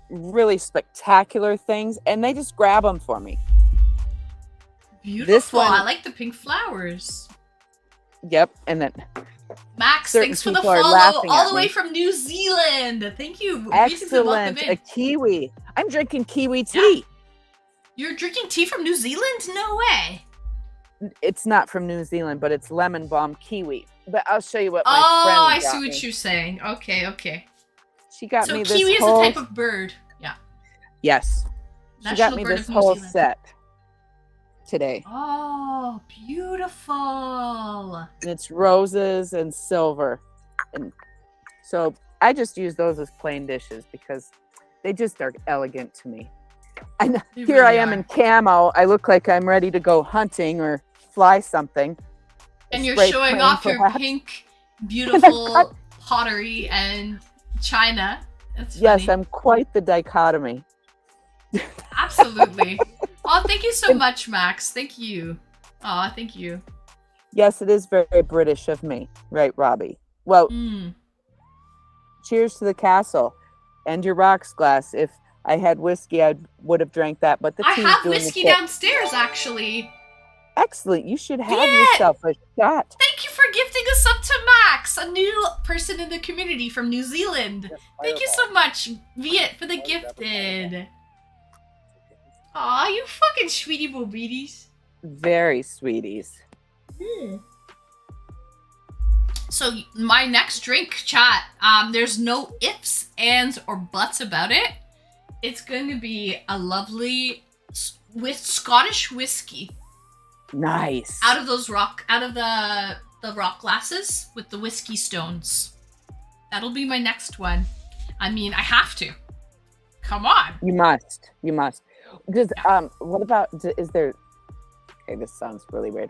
Speaker 3: really spectacular things and they just grab them for me.
Speaker 1: Beautiful.
Speaker 3: This one,
Speaker 1: I like the pink flowers.
Speaker 3: Yep. And then
Speaker 1: Max, thanks for the follow all the way from New Zealand. Thank you.
Speaker 3: Excellent. A kiwi. I'm drinking kiwi tea.
Speaker 1: Yeah. You're drinking tea from New Zealand? No way.
Speaker 3: It's not from New Zealand, but it's lemon balm kiwi. But I'll show you what my
Speaker 1: friend
Speaker 3: got
Speaker 1: I see
Speaker 3: me.
Speaker 1: what you're saying. Okay, okay.
Speaker 3: She got me this
Speaker 1: kiwi is
Speaker 3: whole...
Speaker 1: a type of bird. Yeah.
Speaker 3: Yes. She got me this whole set today.
Speaker 1: Oh, beautiful.
Speaker 3: And it's roses and silver. And so I just use those as plain dishes because they just are elegant to me. And here I am in camo. I look like I'm ready to go hunting or fly something.
Speaker 1: And you're showing off your pink, beautiful pottery and china. That's funny.
Speaker 3: Yes, I'm quite the dichotomy.
Speaker 1: Absolutely. Oh, thank you so much, Max. Thank you. Oh, thank you.
Speaker 3: Yes, it is very British of me. Right, Robbie? Well, cheers to the castle and your rocks glass. If I had whiskey, I would have drank that. But
Speaker 1: I have whiskey downstairs, actually.
Speaker 3: Excellent. You should have yourself a shot.
Speaker 1: Thank you for gifting us up to Max, a new person in the community from New Zealand. Thank you so much, Viet, for the gifted. Aw, you fucking sweetie bobeaties.
Speaker 3: Very sweeties.
Speaker 1: So my next drink, chat, there's no ifs, ands, or buts about it. It's going to be a lovely with Scottish whiskey.
Speaker 3: Nice.
Speaker 1: Out of the rock glasses with the whiskey stones. That'll be my next one. I mean, I have to. Come on.
Speaker 3: You must. You must. Because what about, is there, okay, this sounds really weird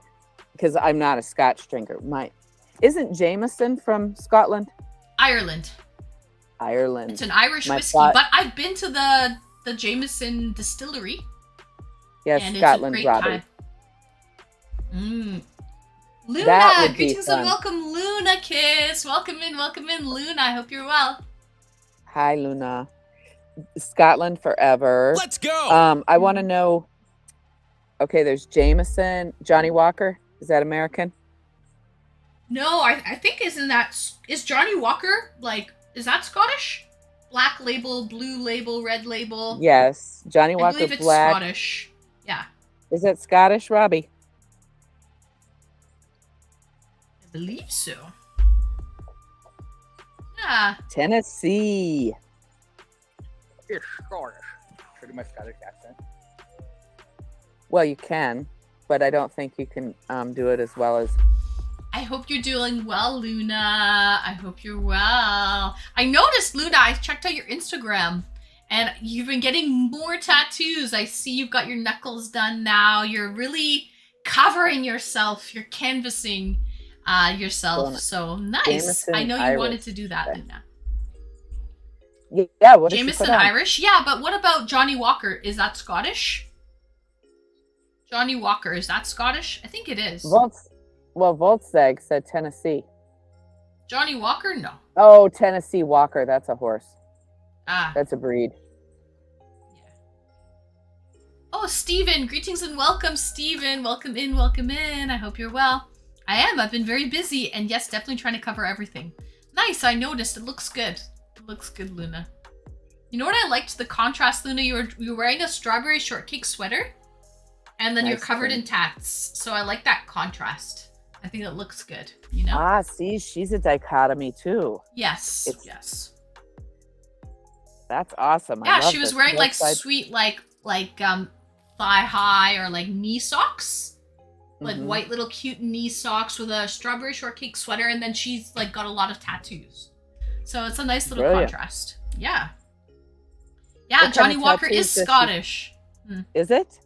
Speaker 3: because I'm not a Scotch drinker. Isn't Jameson from Scotland?
Speaker 1: Ireland. It's an Irish whiskey, but I've been to the Jameson distillery.
Speaker 3: Yes,
Speaker 1: and
Speaker 3: Scotland,
Speaker 1: it's a great
Speaker 3: Robbie.
Speaker 1: Time. Luna, greetings and welcome, Luna Kiss. Welcome in, Luna. I hope you're well.
Speaker 3: Hi, Luna. Scotland forever.
Speaker 2: Let's go.
Speaker 3: I want to know. Okay, there's Jameson, Johnny Walker. Is that American?
Speaker 1: No, I think is Johnny Walker is that Scottish? Black label, blue label, red label.
Speaker 3: Yes, Johnny
Speaker 1: I
Speaker 3: Walker
Speaker 1: believe it's
Speaker 3: Black.
Speaker 1: Scottish. Yeah,
Speaker 3: Is it Scottish, Robbie?
Speaker 1: I believe so. Yeah.
Speaker 3: Tennessee.
Speaker 7: It's Scottish. Should I do my Scottish accent?
Speaker 3: Well, you can, but I don't think you can do it as well as.
Speaker 1: I hope you're doing well, Luna. I hope you're well. I noticed, Luna, I checked out your Instagram and you've been getting more tattoos. I see you've got your knuckles done now. You're really covering yourself. You're canvassing yourself. So nice.
Speaker 3: Jameson
Speaker 1: I know you
Speaker 3: Irish.
Speaker 1: wanted to do that, Luna.
Speaker 3: Yeah, what did she
Speaker 1: Jameson
Speaker 3: put on?
Speaker 1: Irish? Yeah, but what about Johnny Walker? Is that Scottish? Johnny Walker, is that Scottish? I think it is.
Speaker 3: Voltzag said Tennessee.
Speaker 1: Johnny Walker? No.
Speaker 3: Oh, Tennessee Walker. That's a horse.
Speaker 1: Ah.
Speaker 3: That's a breed.
Speaker 1: Yeah. Oh, Steven. Greetings and welcome, Steven. Welcome in, welcome in. I hope you're well. I am. I've been very busy. And yes, definitely trying to cover everything. Nice. I noticed. It looks good. It looks good, Luna. You know what I liked? The contrast, Luna. You were wearing a strawberry shortcake sweater. And then
Speaker 3: Nice
Speaker 1: you're covered
Speaker 3: thing.
Speaker 1: in tats. So I like that contrast. I think it looks good, you know?
Speaker 3: Ah, see, she's a dichotomy too.
Speaker 1: Yes.
Speaker 3: It's-
Speaker 1: Yes.
Speaker 3: That's awesome. I
Speaker 1: Yeah,
Speaker 3: love
Speaker 1: she was
Speaker 3: this.
Speaker 1: wearing like
Speaker 3: Left side-
Speaker 1: sweet like thigh high or like knee socks. Like
Speaker 3: Mhm.
Speaker 1: white little cute knee socks with a strawberry shortcake sweater, and then she's like got a lot of tattoos. So it's a nice little
Speaker 3: Brilliant.
Speaker 1: contrast. Yeah. Yeah,
Speaker 3: What kind
Speaker 1: Johnny
Speaker 3: of
Speaker 1: Walker
Speaker 3: tattoos
Speaker 1: is
Speaker 3: does she-
Speaker 1: Scottish.
Speaker 3: Is it?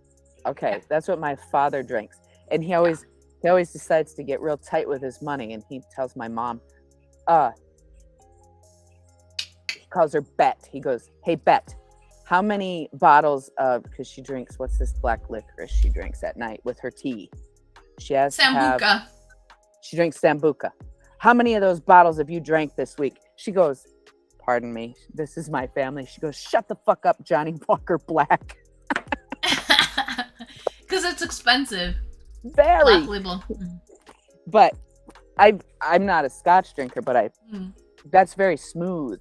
Speaker 3: Okay,
Speaker 1: Yeah.
Speaker 3: that's what my father drinks, and he always decides to get real tight with his money, and he tells my mom, he calls her Bet. He goes, "Hey Bet, how many bottles of?" Because she drinks, what's this black licorice she drinks at night with her tea? She has to have.
Speaker 1: Sambuca.
Speaker 3: She drinks Sambuca. How many of those bottles have you drank this week? She goes, "Pardon me, this is my family." She goes, "Shut the fuck up, Johnny Walker Black."
Speaker 1: Because it's expensive.
Speaker 3: Very.
Speaker 1: Black label.
Speaker 3: But I'm not a Scotch drinker, but that's very smooth.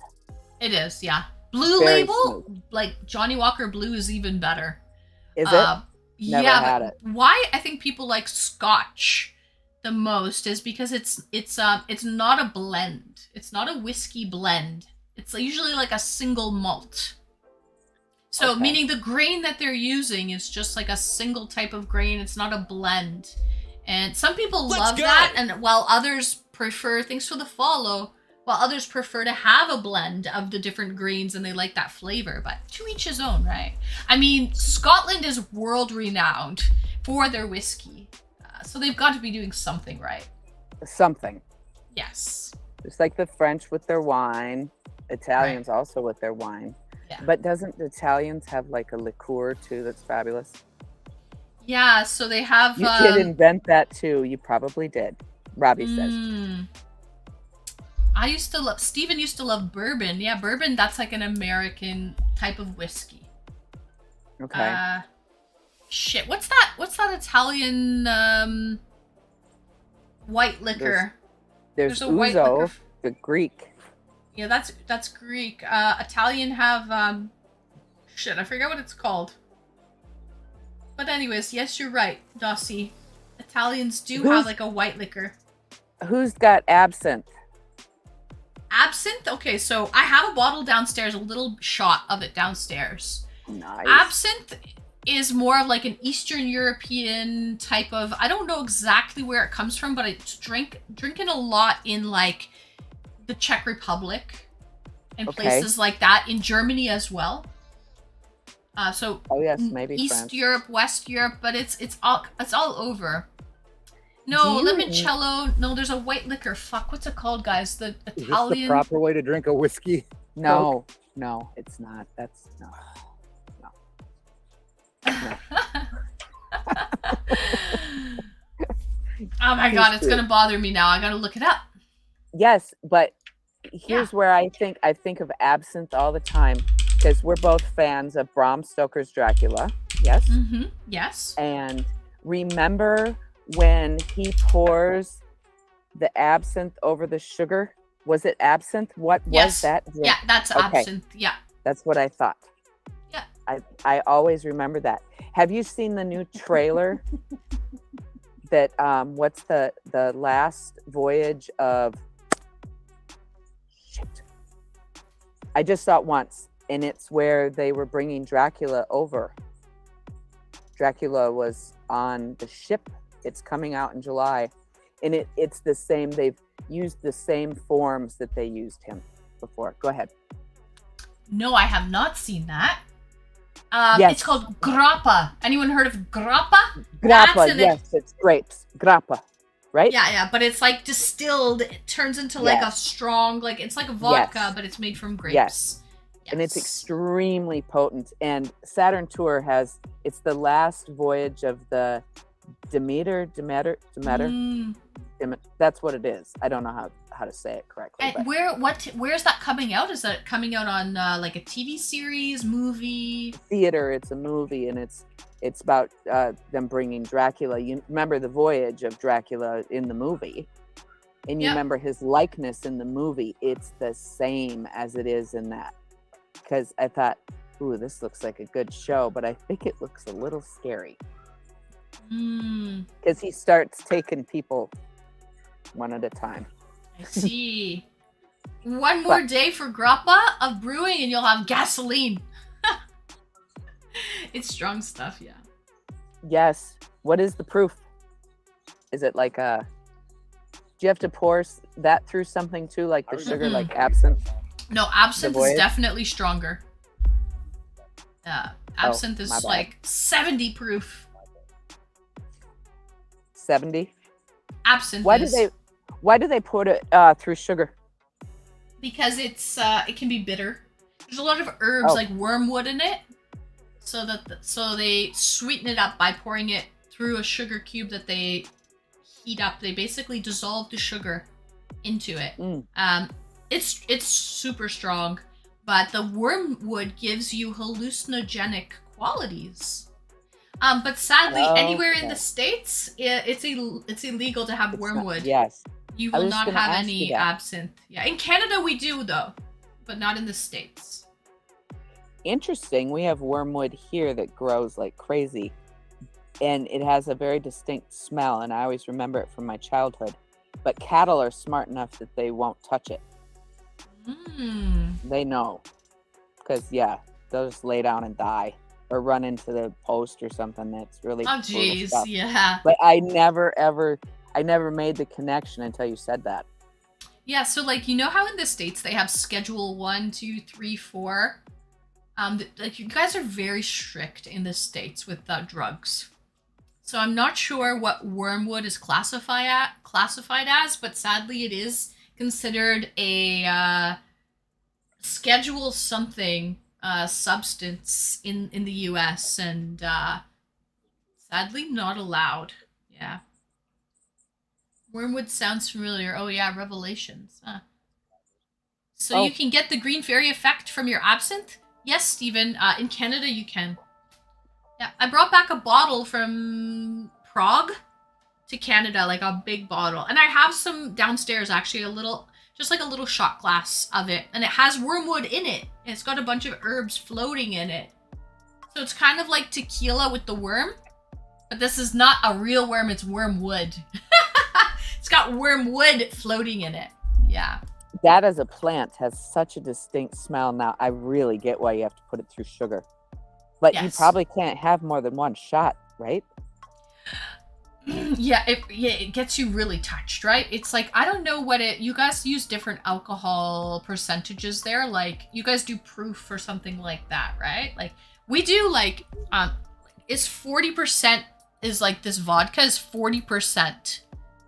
Speaker 1: It is, yeah. Blue
Speaker 3: Very
Speaker 1: label, like Johnny Walker Blue is even better.
Speaker 3: Is it?
Speaker 1: Never
Speaker 3: Never had
Speaker 1: but
Speaker 3: it.
Speaker 1: why I think people like Scotch the most is because it's not a blend. It's not a whiskey blend. It's usually like a single malt. So
Speaker 3: Okay.
Speaker 1: meaning the grain that they're using is just like a single type of grain. It's not a blend. And some people
Speaker 2: Let's
Speaker 1: love
Speaker 2: go.
Speaker 1: that, and while others prefer, thanks for the follow, while others prefer to have a blend of the different grains and they like that flavor, but to each his own, right? I mean, Scotland is world renowned for their whiskey, so they've got to be doing something right.
Speaker 3: Something.
Speaker 1: Yes.
Speaker 3: Just like the French with their wine, Italians also with their wine.
Speaker 1: Yeah.
Speaker 3: But doesn't the Italians have like a liqueur too that's fabulous?
Speaker 1: Yeah, so they have...
Speaker 3: You did invent that too. You probably did. Robbie says.
Speaker 1: I used to love... Steven used to love bourbon. Yeah, bourbon, that's like an American type of whiskey.
Speaker 3: Okay.
Speaker 1: Shit, what's that Italian white liquor?
Speaker 3: There's
Speaker 1: a white
Speaker 3: ouzo,
Speaker 1: liquor.
Speaker 3: the Greek.
Speaker 1: Yeah, that's Greek. Italian have shit, I forget what it's called. But anyways, yes, you're right, Dossie. Italians do have like a white liquor.
Speaker 3: Who's got absinthe?
Speaker 1: Absinthe? Okay, so I have a bottle downstairs, a little shot of it downstairs.
Speaker 3: Nice.
Speaker 1: Absinthe is more of like an Eastern European type of, I don't know exactly where it comes from, but it's drinking a lot in like the Czech Republic and
Speaker 3: Okay.
Speaker 1: places like that, in Germany as well. So
Speaker 3: Oh yes, maybe
Speaker 1: East
Speaker 3: France.
Speaker 1: Europe, West Europe, but it's all over. No,
Speaker 3: Do you-
Speaker 1: limoncello. No, there's a white liquor. Fuck, what's it called, guys? The
Speaker 7: Is this the
Speaker 1: Italian.
Speaker 7: proper way to drink a whiskey?
Speaker 3: No, it's not. That's no.
Speaker 1: Oh my god, it's gonna bother me now. I gotta look it up.
Speaker 3: Yes, but here's where I think of absinthe all the time because we're both fans of Bram Stoker's Dracula. Yes.
Speaker 1: Mm-hmm. Yes.
Speaker 3: And remember when he pours the absinthe over the sugar Was it absinthe? What
Speaker 1: Yes.
Speaker 3: was that drink?
Speaker 1: Yeah, that's
Speaker 3: Okay.
Speaker 1: absinthe. Yeah.
Speaker 3: That's what I thought.
Speaker 1: Yeah.
Speaker 3: I always remember that. Have you seen the new trailer? That what's the last voyage of shit? I just saw it once, and it's where they were bringing Dracula over. Dracula was on the ship. It's coming out in July, and it's the same. They've used the same forms that they used him before. Go ahead.
Speaker 1: No, I have not seen that.
Speaker 3: Yes.
Speaker 1: It's called grappa. Anyone heard of grappa? That's
Speaker 3: Grappa,
Speaker 1: in it.
Speaker 3: yes, it's grapes. Grappa, right?
Speaker 1: Yeah, but it's like distilled. It turns into like a
Speaker 3: Yes.
Speaker 1: strong, like it's like a vodka,
Speaker 3: Yes.
Speaker 1: but it's made from grapes.
Speaker 3: Yes. And it's
Speaker 1: Yes.
Speaker 3: extremely potent. And Saturn Tour it's the last voyage of the Demeter.
Speaker 1: Mm.
Speaker 3: That's what it is. I don't know how to say it correctly.
Speaker 1: And where's that coming out? Is that coming out on like a TV series, movie?
Speaker 3: Theater. It's a movie, and it's about them bringing Dracula. You remember the voyage of Dracula in the movie, and you
Speaker 1: Yep.
Speaker 3: remember his likeness in the movie. It's the same as it is in that. Because I thought, ooh, this looks like a good show, but I think it looks a little scary.
Speaker 1: Mm,
Speaker 3: Because he starts taking people one at a time.
Speaker 1: I see. One more day for grappa of brewing, and you'll have gasoline. It's strong stuff, yeah.
Speaker 3: Yes. What is the proof? Is it like do you have to pour that through something too, like the sugar,
Speaker 1: Mm-mm.
Speaker 3: like absinthe?
Speaker 1: No, absinthe is
Speaker 3: voyage?
Speaker 1: definitely stronger. Absinthe
Speaker 3: my
Speaker 1: is
Speaker 3: bad.
Speaker 1: like 70 proof.
Speaker 3: 70?
Speaker 1: Absinthe
Speaker 3: Why
Speaker 1: is.
Speaker 3: do they put it through sugar?
Speaker 1: Because it can be bitter. There's a lot of herbs
Speaker 3: Oh.
Speaker 1: like wormwood in it, so they sweeten it up by pouring it through a sugar cube that they heat up. They basically dissolve the sugar into it.
Speaker 3: Mm.
Speaker 1: It's super strong, but the wormwood gives you hallucinogenic qualities. But sadly, anywhere in
Speaker 3: Okay.
Speaker 1: the States, it's illegal to have
Speaker 3: It's not-
Speaker 1: wormwood.
Speaker 3: yes.
Speaker 1: You
Speaker 3: I
Speaker 1: will
Speaker 3: was
Speaker 1: not
Speaker 3: gonna
Speaker 1: have
Speaker 3: ask
Speaker 1: any
Speaker 3: you that.
Speaker 1: absinthe. Yeah, in Canada we do though, but not in the States.
Speaker 3: Interesting. We have wormwood here that grows like crazy, and it has a very distinct smell, and I always remember it from my childhood. But cattle are smart enough that they won't touch it.
Speaker 1: Mm.
Speaker 3: They know, because they'll just lay down and die or run into the post or something that's really
Speaker 1: Oh
Speaker 3: brutal
Speaker 1: jeez,
Speaker 3: stuff.
Speaker 1: yeah.
Speaker 3: But I never made the connection until you said that.
Speaker 1: Yeah, so like you know how in the States they have schedule 1, 2, 3, 4? Like you guys are very strict in the States with drugs. So I'm not sure what wormwood is classified as, but sadly it is considered a schedule something substance in the US, and sadly not allowed. Yeah. Wormwood sounds familiar. Oh yeah, Revelations. So you
Speaker 3: Oh.
Speaker 1: can get the green fairy effect from your absinthe? Yes, Stephen. In Canada you can. Yeah, I brought back a bottle from Prague to Canada, like a big bottle. And I have some downstairs actually, just like a little shot glass of it. And it has wormwood in it. And it's got a bunch of herbs floating in it. So it's kind of like tequila with the worm. But this is not a real worm, it's wormwood. It's got wormwood floating in it. Yeah.
Speaker 3: That as a plant has such a distinct smell. Now I really get why you have to put it through sugar. But you
Speaker 1: Yes.
Speaker 3: probably can't have more than one shot, right?
Speaker 1: Yeah, it gets you really touched, right? It's like, I don't know you guys use different alcohol percentages there. Like you guys do proof or something like that, right? Like we do like, is 40% is like this vodka is 40%,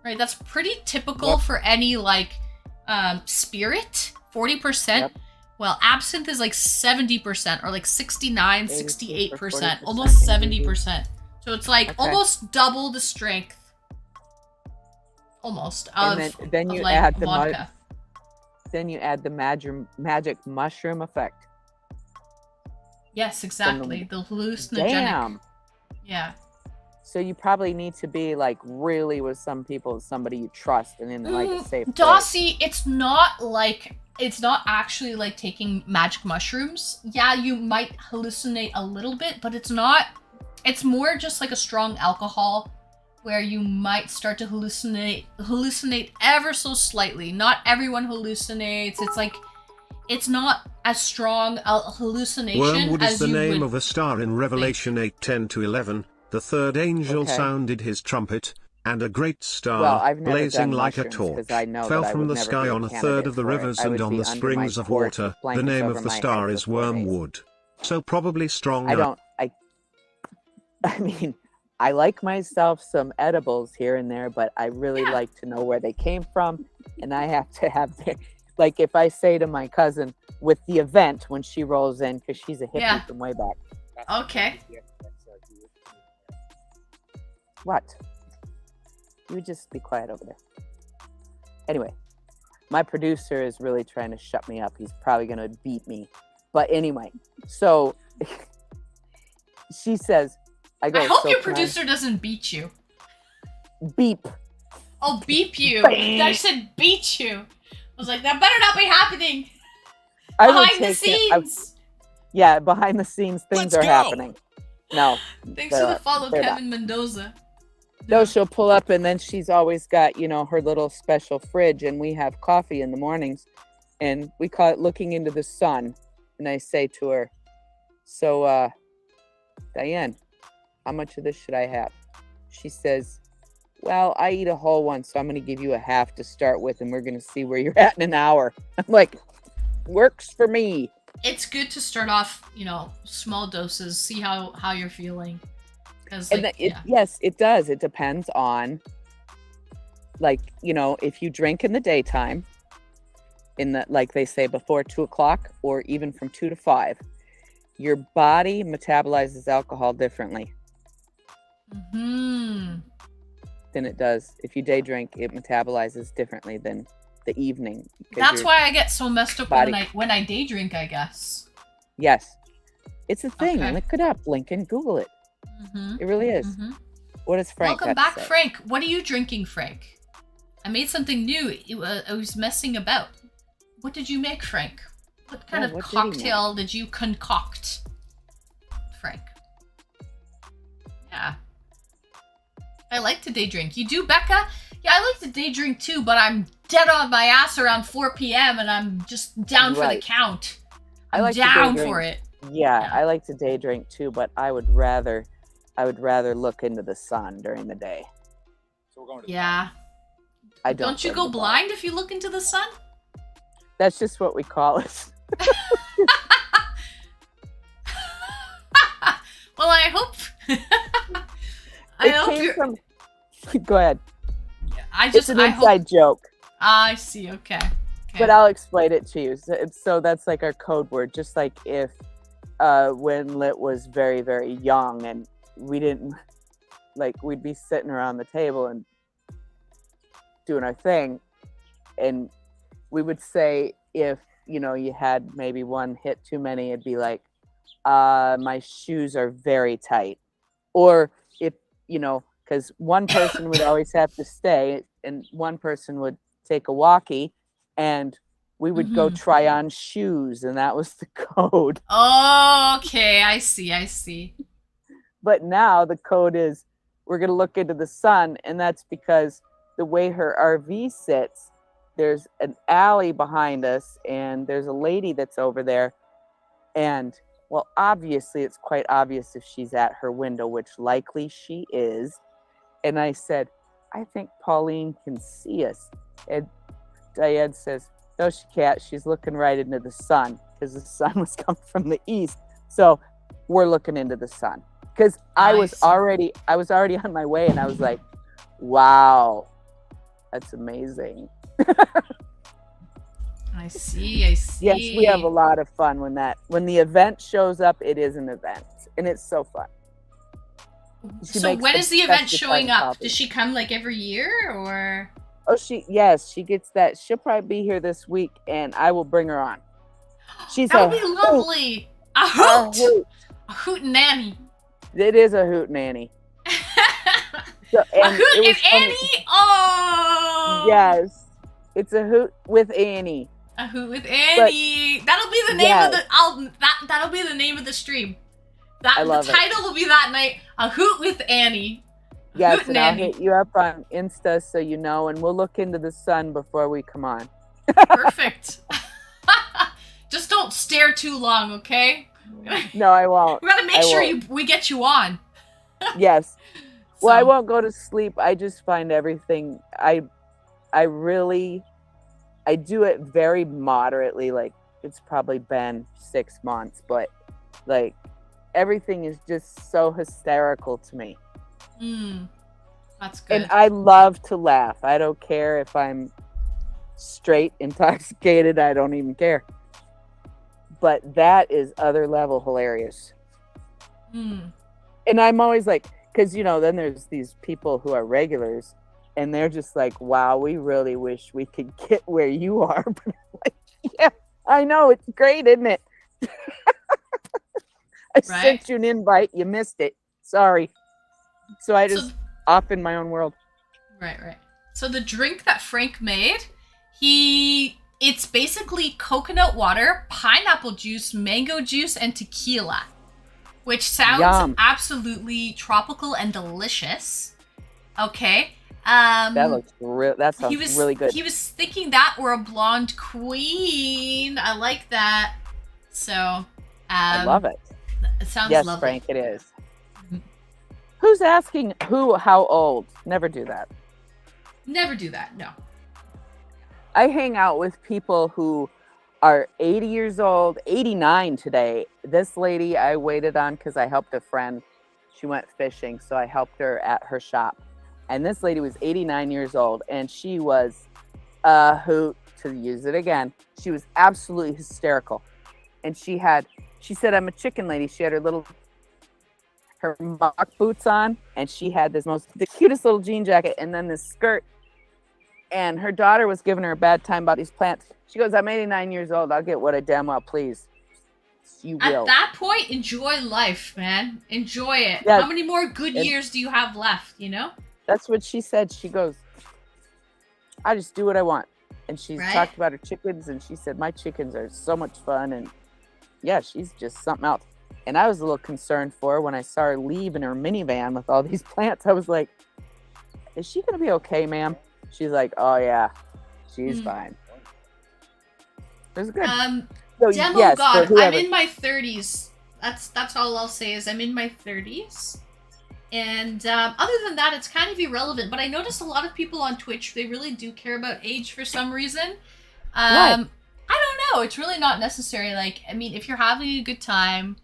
Speaker 1: right? That's pretty typical
Speaker 3: Yep.
Speaker 1: for any like, spirit, 40%.
Speaker 3: Yep.
Speaker 1: Well, absinthe is like 70% or like 69,
Speaker 3: 80 for
Speaker 1: 68%,
Speaker 3: 40%,
Speaker 1: almost
Speaker 3: maybe.
Speaker 1: 70%. So it's like
Speaker 3: Okay.
Speaker 1: almost double the strength, almost, of,
Speaker 3: And then
Speaker 1: of
Speaker 3: you
Speaker 1: like
Speaker 3: add the
Speaker 1: vodka.
Speaker 3: then you add the magic mushroom effect.
Speaker 1: Yes, exactly. The hallucinogenic.
Speaker 3: Damn.
Speaker 1: Yeah.
Speaker 3: So you probably need to be like really with some people, somebody you trust and in like a safe place.
Speaker 1: Dossie, it's not actually like taking magic mushrooms. Yeah, you might hallucinate a little bit, but it's more just like a strong alcohol where you might start to hallucinate ever so slightly. Not everyone hallucinates. It's not as strong a hallucination
Speaker 8: Wormwood
Speaker 1: as
Speaker 8: is the
Speaker 1: you
Speaker 8: name
Speaker 1: would
Speaker 8: of a star in Revelation 8:10-11. The third angel
Speaker 3: Okay.
Speaker 8: sounded his trumpet, and a great star,
Speaker 3: Well, I've never
Speaker 8: blazing
Speaker 3: done
Speaker 8: like a
Speaker 3: mushrooms 'cause
Speaker 8: torch,
Speaker 3: I know
Speaker 8: fell
Speaker 3: that I
Speaker 8: from
Speaker 3: would
Speaker 8: the
Speaker 3: never
Speaker 8: sky
Speaker 3: be a
Speaker 8: on a third
Speaker 3: candidate
Speaker 8: of the
Speaker 3: for it.
Speaker 8: rivers
Speaker 3: I
Speaker 8: and
Speaker 3: would
Speaker 8: on
Speaker 3: be
Speaker 8: the
Speaker 3: under my
Speaker 8: springs of
Speaker 3: porch
Speaker 8: water.
Speaker 3: with
Speaker 8: The
Speaker 3: blankets
Speaker 8: name
Speaker 3: over
Speaker 8: of the
Speaker 3: my
Speaker 8: star
Speaker 3: head
Speaker 8: is
Speaker 3: for 4 days.
Speaker 8: Wormwood. So probably strong.
Speaker 3: I mean, I like myself some edibles here and there, but I really
Speaker 1: Yeah.
Speaker 3: like to know where they came from, and I have to have their, like if I say to my cousin with the event when she rolls in, because she's a hippie
Speaker 1: Yeah.
Speaker 3: from way back.
Speaker 1: Okay.
Speaker 3: What? You just be quiet over there. Anyway, my producer is really trying to shut me up. He's probably going to beat me. But anyway, so she says, I go,
Speaker 1: I hope
Speaker 3: so
Speaker 1: your
Speaker 3: can I
Speaker 1: producer doesn't beat you.
Speaker 3: beep.
Speaker 1: Oh, beep you.
Speaker 3: Bang.
Speaker 1: I said beat you. I was like, that better not be happening
Speaker 3: I would
Speaker 1: behind the
Speaker 3: take it.
Speaker 1: scenes.
Speaker 3: Yeah, behind the scenes, things
Speaker 2: Let's
Speaker 3: are
Speaker 2: go.
Speaker 3: happening. No.
Speaker 1: Thanks for the follow,
Speaker 3: they're
Speaker 1: Kevin Mendoza.
Speaker 3: No, she'll pull up and then she's always got, her little special fridge, and we have coffee in the mornings and we call it looking into the sun. And I say to her, so, Diane, how much of this should I have? She says, well, I eat a whole one, so I'm going to give you a half to start with, and we're going to see where you're at in an hour. I'm like, works for me.
Speaker 1: It's good to start off, small doses, see how you're feeling. Because,
Speaker 3: yes, it does. It depends on, if you drink in the daytime, like they say, before 2 o'clock or even from 2 to 5, your body metabolizes alcohol differently than it does if you day drink. It metabolizes differently than the evening.
Speaker 1: That's why I get so messed up when I day drink, I guess.
Speaker 3: Yes, it's a thing.
Speaker 1: Okay.
Speaker 3: Look it up, Lincoln. Google it. It really is. What does Frank
Speaker 1: Welcome
Speaker 3: have
Speaker 1: back,
Speaker 3: to say?
Speaker 1: Frank. What are you drinking, Frank? I made something new. I was messing about. What did you make, Frank? What kind of
Speaker 3: what did he make?
Speaker 1: cocktail did you concoct, Frank? Yeah. I like to day drink. You do, Becca? Yeah, I like to day drink too, but I'm dead on my ass around 4 p.m. and I'm just down for the
Speaker 3: Right.
Speaker 1: count.
Speaker 3: I
Speaker 1: I'm
Speaker 3: like to day
Speaker 1: down
Speaker 3: drink.
Speaker 1: for it.
Speaker 3: Yeah, I like to day drink too, but I would rather look into the sun during the day.
Speaker 7: So we're going to
Speaker 1: Yeah.
Speaker 3: I don't.
Speaker 1: Don't you
Speaker 3: to
Speaker 1: go
Speaker 3: the bar.
Speaker 1: blind if you look into the sun?
Speaker 3: That's just what we call it.
Speaker 1: Well, I hope. I
Speaker 3: It
Speaker 1: hope
Speaker 3: came
Speaker 1: you're.
Speaker 3: from. Go ahead.
Speaker 1: It's
Speaker 3: an
Speaker 1: I
Speaker 3: inside
Speaker 1: hope.
Speaker 3: joke,
Speaker 1: I see. Okay.
Speaker 3: but I'll explain it to you. So that's like our code word. Just like if when Lit was very, very young and we didn't, we'd be sitting around the table and doing our thing, and we would say, if you had maybe one hit too many, it'd be like, my shoes are very tight. Or if because one person would always have to stay and one person would take a walkie, and we would go try on shoes, and that was the code.
Speaker 1: Okay, I see.
Speaker 3: But now the code is, we're going to look into the sun, and that's because the way her RV sits, there's an alley behind us, and there's a lady that's over there, and well, obviously it's quite obvious if she's at her window, which likely she is. And I said, I think Pauline can see us. And Diane says, no, she can't. She's looking right into the sun, because the sun was coming from the east. So we're looking into the sun, because I was already on my way, and I was like, wow, that's amazing.
Speaker 1: I see.
Speaker 3: Yes, we have a lot of fun when the event shows up. It is an event, and it's so fun.
Speaker 1: So when is the event showing up? Does she come every year, or?
Speaker 3: Oh, she gets that. She'll probably be here this week, and I will bring her on.
Speaker 1: That would be lovely. A hoot nanny.
Speaker 3: It is a hoot nanny. So,
Speaker 1: A
Speaker 3: and
Speaker 1: Hoot
Speaker 3: it
Speaker 1: and
Speaker 3: was funny.
Speaker 1: Annie. Oh.
Speaker 3: Yes, it's a hoot with Annie.
Speaker 1: A Hoot with Annie. That'll be the name
Speaker 3: yes.
Speaker 1: of the. That'll be the name of the stream.
Speaker 3: I love
Speaker 1: the
Speaker 3: it.
Speaker 1: title will be that night. A Hoot with Annie. A
Speaker 3: Yes,
Speaker 1: Hoot
Speaker 3: and I'll hit you up on Insta so you know, and we'll look into the sun before we come on.
Speaker 1: Perfect. Just don't stare too long, okay?
Speaker 3: No, I won't.
Speaker 1: We gotta make
Speaker 3: I
Speaker 1: sure
Speaker 3: won't.
Speaker 1: we get you on.
Speaker 3: Yes. Well, I
Speaker 1: So-
Speaker 3: won't go to sleep. I just find everything. I do it very moderately. Like it's probably been 6 months, but like everything is just so hysterical to me.
Speaker 1: That's good.
Speaker 3: And I love to laugh. I don't care if I'm straight intoxicated. I don't even care. But that is other level hilarious. And I'm always like, because then there's these people who are regulars, and they're just like, "Wow, we really wish we could get where you are." But I'm like, yeah, I know, it's great, isn't it? I sent you an invite, you missed it. Sorry. So I just off in my own world.
Speaker 1: Right. So the drink that Frank made, it's basically coconut water, pineapple juice, mango juice, and tequila, which sounds
Speaker 3: Yum.
Speaker 1: absolutely tropical and delicious. Okay.
Speaker 3: That looks real. That sounds really good.
Speaker 1: He was thinking that or a blonde queen. I like that. So
Speaker 3: I love it.
Speaker 1: It sounds
Speaker 3: yes,
Speaker 1: lovely.
Speaker 3: Frank, it is. Who's asking who how old? Never do that.
Speaker 1: Never do that. No.
Speaker 3: I hang out with people who are 80 years old, 89 today. This lady I waited on because I helped a friend. She went fishing, so I helped her at her shop. And this lady was 89 years old, and she was a hoot, to use it again. She was absolutely hysterical. And she said, "I'm a chicken lady." She had her mock boots on, and she had the cutest little jean jacket, and then this skirt. And her daughter was giving her a bad time about these plants. She goes, "I'm 89 years old. I'll get what I damn well please." You will.
Speaker 1: At that point, enjoy life, man. Enjoy it.
Speaker 3: Yeah.
Speaker 1: How many more good years do you have left,
Speaker 3: That's what she said. She goes, "I just do what I want." And she's talked about her chickens, and she said, "My chickens are so much fun." And yeah, she's just something else. And I was a little concerned for her when I saw her leave in her minivan with all these plants. I was like, "Is she going to be okay, ma'am?" She's like, "Oh, yeah, she's fine." It was good. So,
Speaker 1: Demo
Speaker 3: yes,
Speaker 1: God,
Speaker 3: for whoever.
Speaker 1: I'm in my 30s. That's all I'll say is I'm in my 30s. And other than that, it's kind of irrelevant. But I noticed a lot of people on Twitch, they really do care about age for some reason. I don't know. It's really not necessary. Like, I mean, if you're having a good time,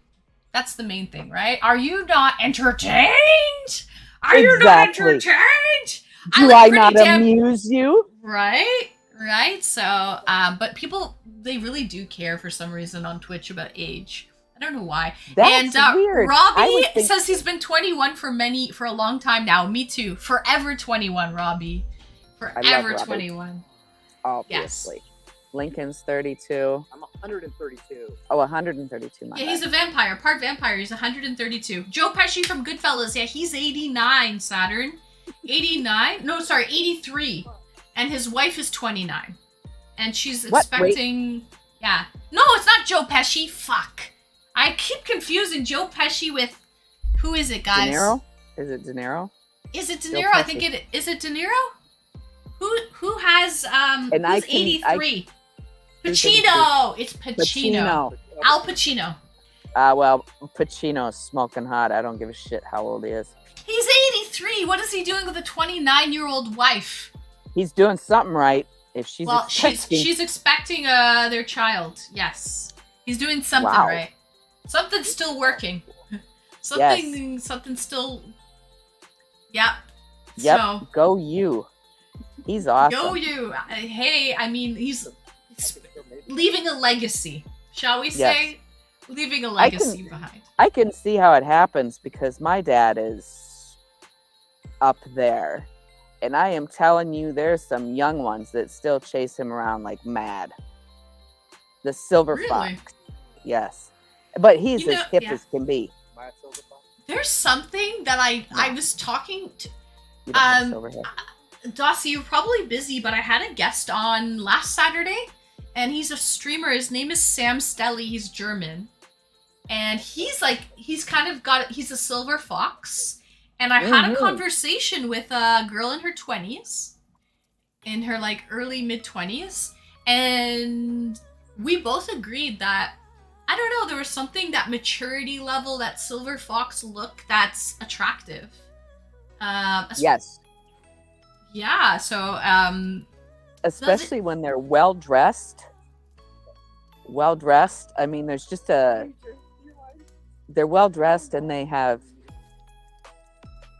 Speaker 1: that's the main thing, right? Are you not entertained? Are you not entertained?
Speaker 3: Do I not amuse you?
Speaker 1: Right. So, but people, they really do care for some reason on Twitch about age. I don't know why.
Speaker 3: That's weird.
Speaker 1: Robbie says he's been 21 for a long time now. Me too. Forever 21, Robbie. Forever 21.
Speaker 3: Obviously.
Speaker 1: Yes.
Speaker 3: Lincoln's 32.
Speaker 7: I'm 132.
Speaker 3: Oh, 132.
Speaker 1: Yeah, he's a vampire. Part vampire. He's 132. Joe Pesci from Goodfellas. Yeah, he's 89, Saturn. 89? No, sorry, 83. And his wife is 29. And she's expecting... Yeah. No, it's not Joe Pesci. Fuck. I keep confusing Joe Pesci with... Who is it, guys?
Speaker 3: De Niro? Is it De Niro?
Speaker 1: Is it De Niro? I think it... Is it De Niro? Who has... who's 83? Pacino! It's Pacino. Al Pacino.
Speaker 3: Well, Pacino's smoking hot. I don't give a shit how old he is.
Speaker 1: He's 83. What is he doing with a 29-year-old wife?
Speaker 3: He's doing something right. If she's
Speaker 1: she's expecting their child. Yes, he's doing something right. Something's still working. Something's still. Yep.
Speaker 3: Yep.
Speaker 1: So,
Speaker 3: go you. He's awesome.
Speaker 1: Go you. Hey, I mean, he's leaving a legacy. Shall we say? Leaving a legacy behind.
Speaker 3: I can see how it happens because my dad is up there. And I am telling you, there's some young ones that still chase him around like mad. The silver fox. Yes. But he's as hip as can be.
Speaker 1: There's something that I was talking to...
Speaker 3: You don't have silver hair.
Speaker 1: Dossie, you're probably busy, but I had a guest on last Saturday, and he's a streamer. His name is Sam Stelly. He's German. And he's a silver fox. And I had a conversation with a girl in her 20s, in her like early mid-20s, and we both agreed that, I don't know, there was something, that maturity level, that silver fox look that's attractive.
Speaker 3: Yes.
Speaker 1: Yeah, so
Speaker 3: especially when they're well dressed. Well dressed. I mean, there's just they're well dressed, and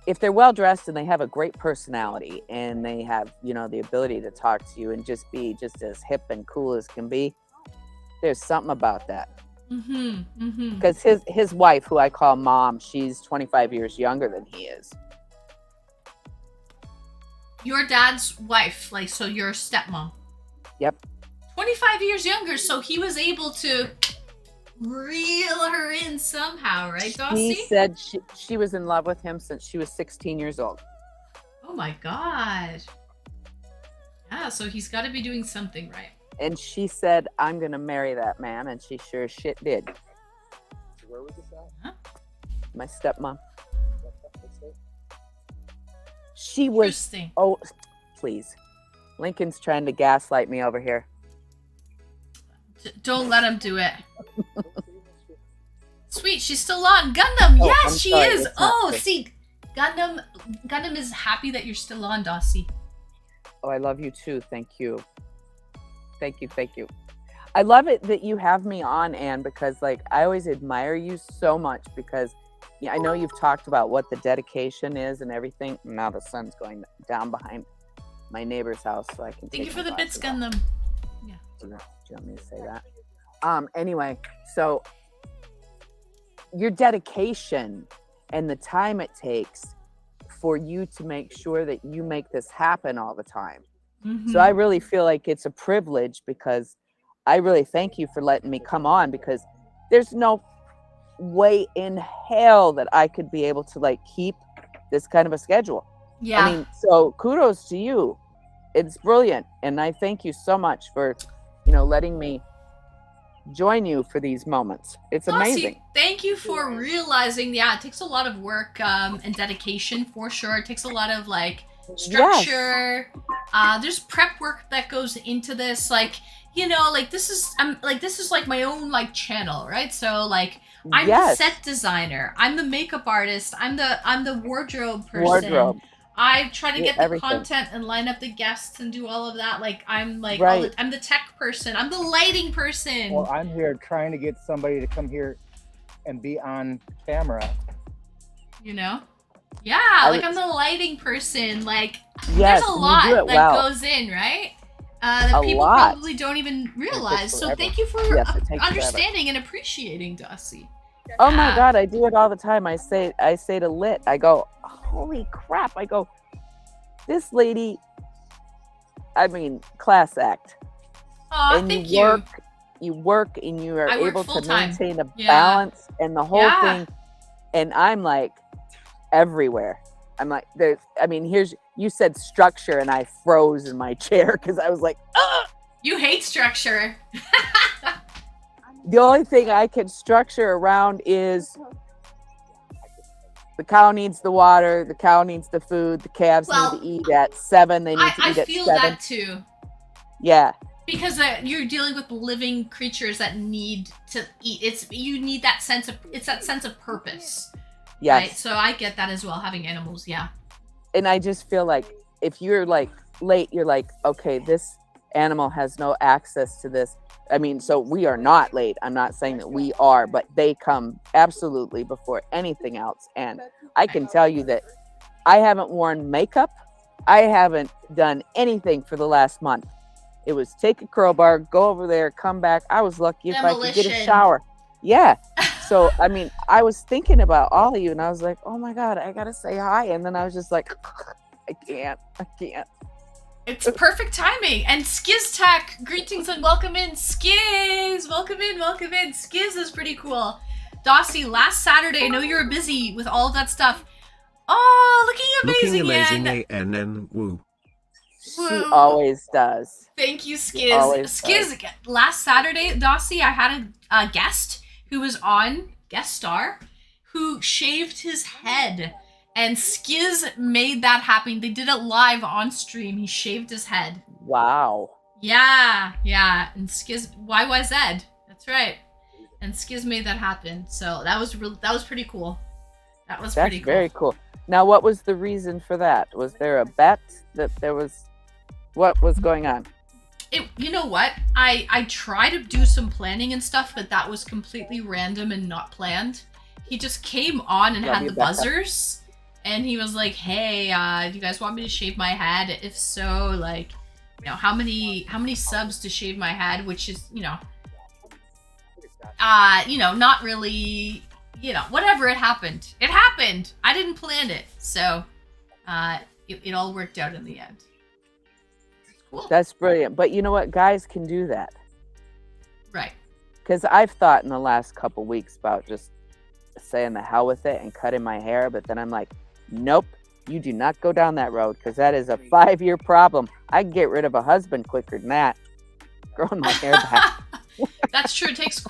Speaker 3: if they're well dressed and they have a great personality, and they have, you know, the ability to talk to you and just be just as hip and cool as can be, there's something about that. Because his wife, who I call mom, she's 25 years younger than he is.
Speaker 1: Your dad's wife, like, so your stepmom.
Speaker 3: Yep.
Speaker 1: 25 years younger, so he was able to reel her in somehow, right, Dossie?
Speaker 3: She said she was in love with him since she was 16 years old.
Speaker 1: Oh my god. Yeah, so he's got to be doing something right.
Speaker 3: And she said, I'm going to marry that man, and she sure as shit did.
Speaker 6: Where was this at?
Speaker 1: Huh?
Speaker 3: My stepmom. She was...
Speaker 1: Interesting.
Speaker 3: Oh, please. Lincoln's trying to gaslight me over here.
Speaker 1: Don't let him do it. Sweet, she's still on. Gundam,
Speaker 3: Oh,
Speaker 1: yes,
Speaker 3: I'm
Speaker 1: she
Speaker 3: sorry,
Speaker 1: is.
Speaker 3: it's not
Speaker 1: Oh,
Speaker 3: good.
Speaker 1: see, Gundam is happy that you're still on, Dossie.
Speaker 3: Oh, I love you too. Thank you. Thank you. Thank you. I love it that you have me on, Anne, because like I always admire you so much, because I know you've talked about what the dedication is and everything. Now the sun's going down behind my neighbor's house, so I can
Speaker 1: Thank
Speaker 3: take
Speaker 1: you for
Speaker 3: my
Speaker 1: the bits,
Speaker 3: glasses off.
Speaker 1: Gundam.
Speaker 3: Do you want me to say that? Anyway, so your dedication and the time it takes for you to make sure that you make this happen all the time. So I really feel like it's a privilege, because I really thank you for letting me come on, because there's no way in hell that I could be able to like keep this kind of a schedule.
Speaker 1: Yeah.
Speaker 3: I mean, so kudos to you. It's brilliant. And I thank you so much for, you know, letting me join you for these moments. It's amazing.
Speaker 1: Dossie, thank you for realizing, yeah, it takes a lot of work and dedication for sure. It takes a lot of like structure. There's prep work that goes into this. Like, you know, like this is like my own like channel, right? So like I'm the set designer, I'm the makeup artist, I'm the wardrobe person. I try to get the content and line up the guests and do all of that. Like I'm like I'm the tech person, I'm the lighting person.
Speaker 7: Well, I'm here trying to get somebody to come here and be on camera.
Speaker 1: You know? Yeah, like I'm the lighting person. Like
Speaker 3: Yes,
Speaker 1: there's a
Speaker 3: and you
Speaker 1: lot
Speaker 3: do it
Speaker 1: that
Speaker 3: well.
Speaker 1: goes in, right? That
Speaker 3: A
Speaker 1: people
Speaker 3: lot.
Speaker 1: probably don't even realize. So
Speaker 7: forever.
Speaker 1: thank you for
Speaker 3: Yes, it takes
Speaker 1: understanding and appreciating, Dossie.
Speaker 3: Oh my God, I do it all the time. I say to Lit, I go, holy crap. I go, this lady, I mean, class act.
Speaker 1: Oh,
Speaker 3: And
Speaker 1: thank
Speaker 3: you work and you are
Speaker 1: I work
Speaker 3: able to
Speaker 1: full-time.
Speaker 3: maintain a
Speaker 1: Yeah.
Speaker 3: balance and the whole
Speaker 1: Yeah.
Speaker 3: thing. And I'm like everywhere. I'm like, you said structure and I froze in my chair because I was like, ugh!
Speaker 1: You hate structure.
Speaker 3: The only thing I can structure around is the cow needs the water, the cow needs the food, the calves
Speaker 1: Well,
Speaker 3: need to eat at 7, they need to
Speaker 1: I
Speaker 3: eat at
Speaker 1: feel
Speaker 3: 7.
Speaker 1: that too.
Speaker 3: Yeah.
Speaker 1: Because you're dealing with living creatures that need to eat. You need that sense of purpose.
Speaker 3: Yes.
Speaker 1: Right? So I get that as well, having animals, yeah.
Speaker 3: And I just feel like if you're like late, you're like, okay, this animal has no access to this. I mean, so we are not late. I'm not saying that we are, but they come absolutely before anything else. And I can tell you that I haven't worn makeup. I haven't done anything for the last month. It was take a crowbar, go over there, come back. I was lucky if I could get a shower. Yeah. So, I mean, I was thinking about all of you and I was like, oh my God, I got to say hi. And then I was just like, I can't.
Speaker 1: It's perfect timing. And Skiz Tech, greetings and welcome in. Skiz, welcome in. Skiz is pretty cool. Dossie, last Saturday, I know you were busy with all of that stuff. Oh, looking
Speaker 8: Looking
Speaker 1: amazing,
Speaker 8: amazing,
Speaker 1: Ann.
Speaker 8: ANN, woo.
Speaker 3: She
Speaker 1: Woo.
Speaker 3: always does.
Speaker 1: Thank you,
Speaker 3: She
Speaker 1: Skiz.
Speaker 3: always
Speaker 1: Skiz, last Saturday, Dossie, I had a guest who was on, guest star, who shaved his head. And Skiz made that happen. They did it live on stream. He shaved his head.
Speaker 3: Wow.
Speaker 1: Yeah. And Skiz, YYZ. That's right. And Skiz made that happen. So that was pretty cool.
Speaker 3: That's
Speaker 1: pretty cool.
Speaker 3: very cool. Now, what was the reason for that? Was there a bet that there was? What was going on?
Speaker 1: You know what? I tried to do some planning and stuff, but that was completely random and not planned. He just came on and
Speaker 3: Love
Speaker 1: had
Speaker 3: you,
Speaker 1: the
Speaker 3: Becca.
Speaker 1: buzzers, and he was like, "Hey, do you guys want me to shave my head? If so, like, how many subs to shave my head?" Which is, not really, whatever. It happened. It happened. I didn't plan it, so it all worked out in the end. Cool.
Speaker 3: That's brilliant. But you know what? Guys can do that.
Speaker 1: Right.
Speaker 3: Because I've thought in the last couple weeks about just saying the hell with it and cutting my hair, but then I'm like, nope, you do not go down that road, because that is a 5-year problem. I can get rid of a husband quicker than that. Growing my hair back.
Speaker 1: That's true. It takes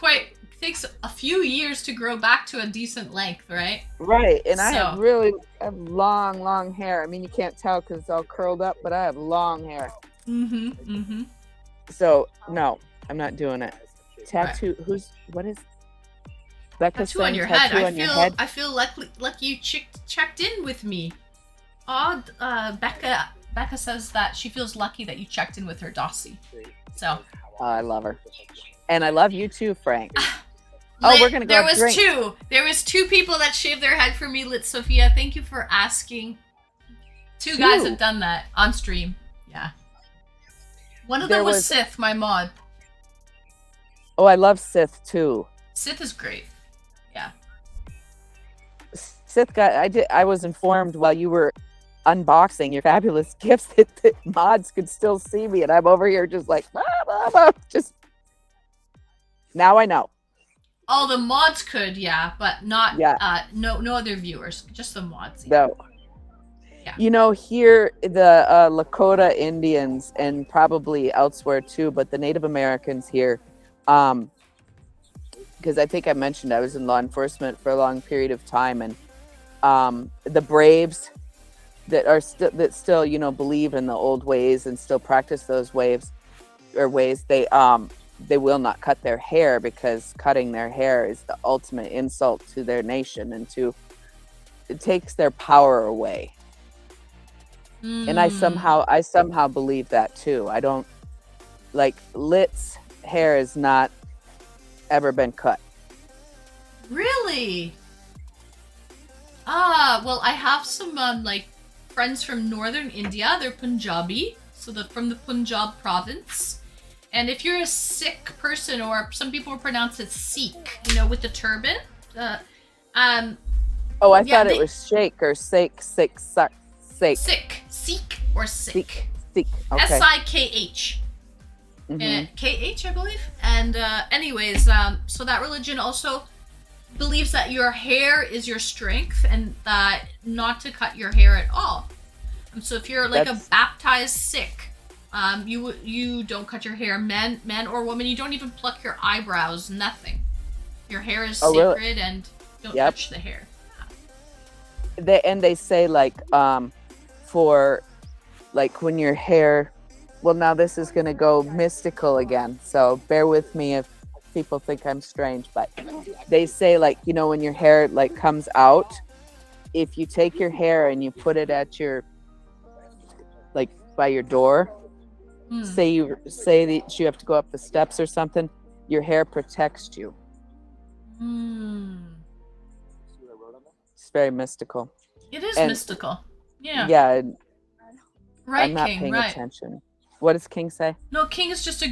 Speaker 1: a few years to grow back to a decent length, right?
Speaker 3: Right. And I
Speaker 1: So-
Speaker 3: have long hair. I mean, you can't tell because it's all curled up, but I have long hair.
Speaker 1: Mm-hmm.
Speaker 3: So no, I'm not doing it. Tattoo. What is Becca
Speaker 1: Tattoo on
Speaker 3: saying
Speaker 1: your head.
Speaker 3: tattoo on your head?
Speaker 1: I feel lucky you checked in with me. Oh, Becca says that she feels lucky that you checked in with her, Dossie. So.
Speaker 3: Oh, I love her. And I love you too, Frank. Oh, we're gonna go
Speaker 1: There
Speaker 3: have
Speaker 1: was
Speaker 3: drinks.
Speaker 1: two. There was two people that shaved their head for me, Lit Sophia. Thank you for asking. Two guys have done that on stream. Yeah. One of them was Sith, my mod.
Speaker 3: Oh, I love Sith too.
Speaker 1: Sith is great. Yeah.
Speaker 3: Sith guy, I was informed while you were unboxing your fabulous gifts that the mods could still see me, and I'm over here just like just. Now I know.
Speaker 1: All the mods could, yeah, but not no other viewers, just the mods.
Speaker 3: No.
Speaker 1: Yeah.
Speaker 3: Here the Lakota Indians, and probably elsewhere too, but the Native Americans here, because I think I mentioned I was in law enforcement for a long period of time, and the Braves that still believe in the old ways and still practice those ways, they will not cut their hair, because cutting their hair is the ultimate insult to their nation, and it takes their power away. And I somehow believe that too. I don't like Lit's hair has not ever been cut.
Speaker 1: Really? Well, I have some friends from northern India. They're Punjabi, so they're from the Punjab province. And if you're a Sikh person, or some people pronounce it Sikh, with the turban.
Speaker 3: I thought it was shake or sake.
Speaker 1: Sikh or Sikh.
Speaker 3: Sikh. Okay.
Speaker 1: S-I-K-H. K-H, I believe. And anyways, so that religion also believes that your hair is your strength, and that not to cut your hair at all. So if you're like a baptized Sikh, you don't cut your hair, man or woman. You don't even pluck your eyebrows. Nothing. Your hair is sacred, really? And don't touch the hair.
Speaker 3: They say for when your hair, well, now this is going to go mystical again, so bear with me if people think I'm strange, but they say when your hair comes out, if you take your hair and you put it at your by your door, say that you have to go up the steps or something, your hair protects you. It's very mystical.
Speaker 1: It is mystical. Yeah.
Speaker 3: Yeah.
Speaker 1: Right,
Speaker 3: I'm not
Speaker 1: King,
Speaker 3: paying
Speaker 1: right.
Speaker 3: attention. What does King say?
Speaker 1: No, King is just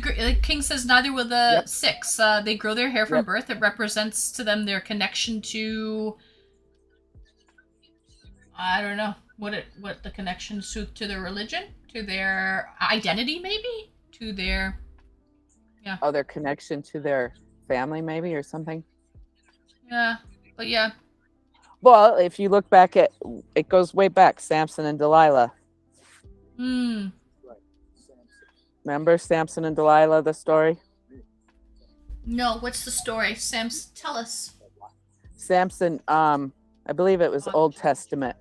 Speaker 1: King says neither will the Sikhs. They grow their hair from birth. It represents to them their connection to, I don't know what the connection to their religion, to their identity, maybe, to their
Speaker 3: their connection to their family, maybe, or something.
Speaker 1: Yeah, but yeah.
Speaker 3: Well, if you look back at it, goes way back. Samson and Delilah.
Speaker 1: Hmm.
Speaker 3: Remember Samson and Delilah, the story?
Speaker 1: No, what's the story? Sam, tell us.
Speaker 3: Samson, I believe it was Old Testament.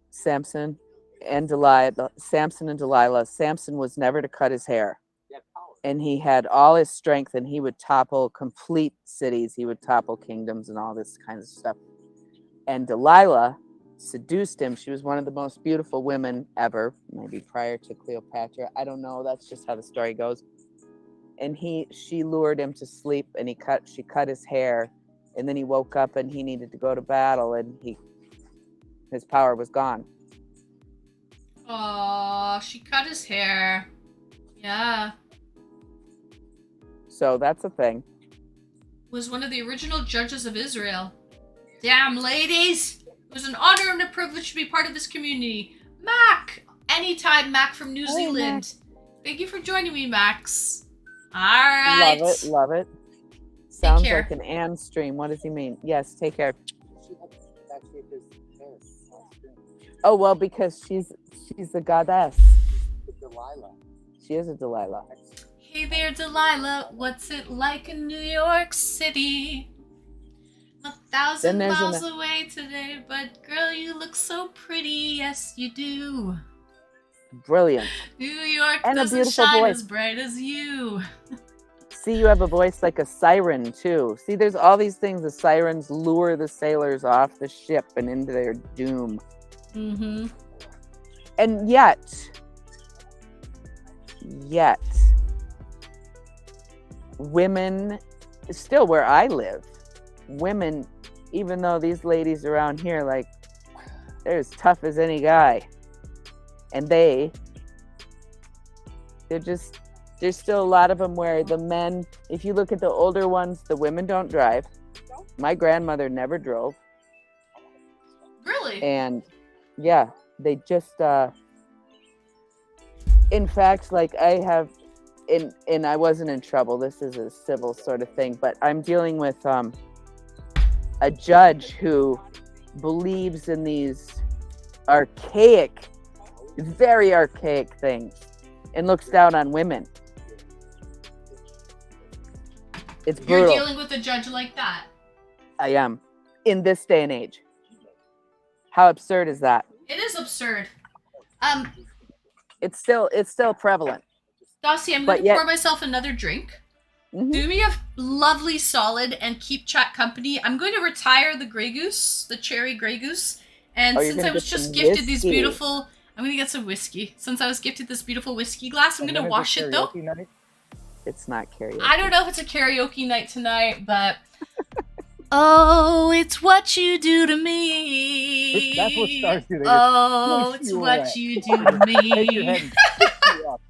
Speaker 3: Samson and Delilah. Samson and Delilah. Samson was never to cut his hair. And he had all his strength, and he would topple complete cities. He would topple kingdoms and all this kind of stuff. And Delilah seduced him. She was one of the most beautiful women ever, maybe prior to Cleopatra. I don't know. That's just how the story goes. And she lured him to sleep, and she cut his hair, and then he woke up and he needed to go to battle, and his power was gone.
Speaker 1: Aw, she cut his hair. Yeah.
Speaker 3: So that's a thing.
Speaker 1: Was one of the original judges of Israel. Damn, ladies! It was an honor and a privilege to be part of this community. Mac! Anytime, Mac from New Zealand. Thank you for joining me, Max. Alright.
Speaker 3: Love it. Sounds
Speaker 1: care.
Speaker 3: like an Anne stream. What does he mean? Yes, take care. Oh, well, because she's a goddess.
Speaker 6: Delilah.
Speaker 3: She is a Delilah.
Speaker 1: Hey there, Delilah. What's it like in New York City? 1,000
Speaker 3: Then there's
Speaker 1: miles away today, but girl, you look so pretty. Yes, you do.
Speaker 3: Brilliant.
Speaker 1: New York
Speaker 3: And a
Speaker 1: doesn't
Speaker 3: beautiful
Speaker 1: shine
Speaker 3: voice.
Speaker 1: as bright as you.
Speaker 3: See, you have a voice like a siren, too. See, there's all these things. The sirens lure the sailors off the ship and into their doom.
Speaker 1: Mm-hmm.
Speaker 3: And yet, women, still where I live, women, even though these ladies around here, like, they're as tough as any guy. And there's still a lot of them where the men, if you look at the older ones, the women don't drive. My grandmother never drove.
Speaker 1: Really?
Speaker 3: And yeah, they just, in fact, like I have, and I wasn't in trouble. This is a civil sort of thing, but I'm dealing with a judge who believes in these archaic, very archaic things and looks down on women. It's brutal.
Speaker 1: You're dealing with a judge like that.
Speaker 3: I am. In this day and age. How absurd is that?
Speaker 1: It is absurd.
Speaker 3: It's still prevalent.
Speaker 1: Dossie, I'm
Speaker 3: But
Speaker 1: going to
Speaker 3: yet-
Speaker 1: pour myself another drink.
Speaker 3: Mhm.
Speaker 1: Do me a lovely solid and keep chat company. I'm going to retire the Grey Goose, the cherry Grey Goose. And
Speaker 3: Oh, you're
Speaker 1: since
Speaker 3: gonna
Speaker 1: I was
Speaker 3: get
Speaker 1: just
Speaker 3: some
Speaker 1: gifted these
Speaker 3: whiskey.
Speaker 1: beautiful... I'm going to get some whiskey. Since I was gifted this beautiful whiskey glass, I'm going to wash it, though.
Speaker 3: It's not karaoke.
Speaker 1: I don't know if it's a karaoke night tonight, but... Oh, it's what you do to me.
Speaker 7: That's what stars do. They just
Speaker 1: Oh,
Speaker 7: push
Speaker 1: it's
Speaker 7: you
Speaker 1: what
Speaker 7: away.
Speaker 1: you do to
Speaker 7: Take your head
Speaker 1: me.
Speaker 7: and pick you up.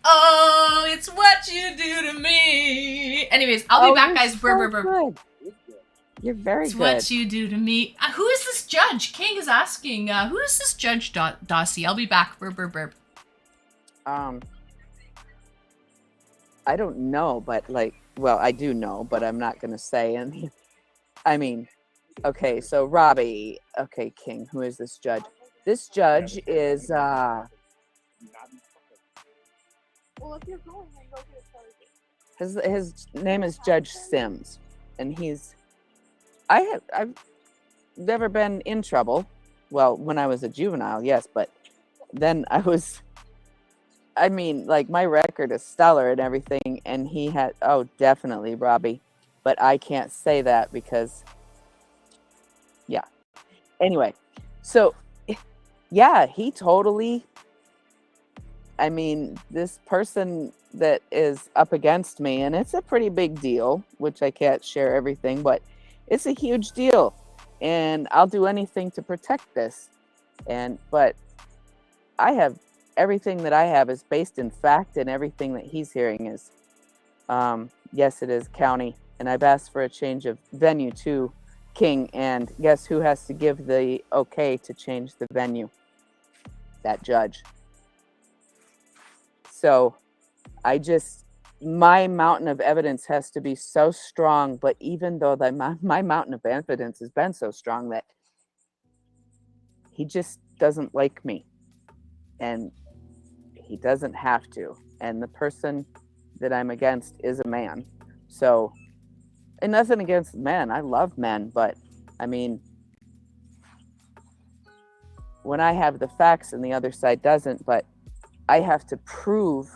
Speaker 1: Oh, it's what you do to me. Anyways, I'll be back,
Speaker 3: you're
Speaker 1: guys. Brr, brr, brr.
Speaker 3: good. You're very
Speaker 1: It's
Speaker 3: good.
Speaker 1: what you do to me. Who is this judge? King is asking. Who is this judge, Dossie? I'll be back. Brr, brr, brr.
Speaker 3: I don't know, but well, I do know, but I'm not gonna say. And I mean, okay, so Robbie, okay, King, who is this judge? This judge is
Speaker 5: Well, if you're going, then go get a charger.
Speaker 3: his name is Judge Sims, and I've never been in trouble. Well, when I was a juvenile, yes, but then I mean, like, my record is stellar and everything, and he had, oh, definitely, Robbie, but I can't say that because, yeah. Anyway, so, yeah, he totally, I mean, this person that is up against me, and it's a pretty big deal, which I can't share everything, but it's a huge deal, and I'll do anything to protect this, but everything that I have is based in fact, and everything that he's hearing is, yes, it is county. And I've asked for a change of venue too, King. And guess who has to give the okay to change the venue? That judge. So I just, my mountain of evidence has to be so strong, but even though my mountain of evidence has been so strong that he just doesn't like me, and he doesn't have to, and the person that I'm against is a man. So, and nothing against men, I love men, but I mean, when I have the facts and the other side doesn't, but I have to prove.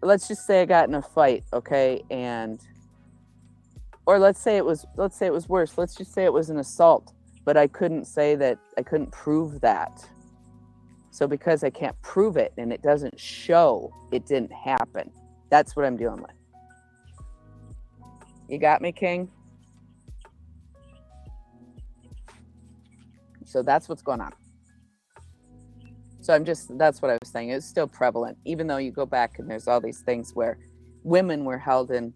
Speaker 3: Let's just say I got in a fight, okay, or let's say it was worse. Let's just say it was an assault, but I couldn't prove that. So because I can't prove it and it doesn't show, it didn't happen. That's what I'm dealing with. You got me, King? So that's what's going on. So that's what I was saying. It's still prevalent, even though you go back and there's all these things where women were held in,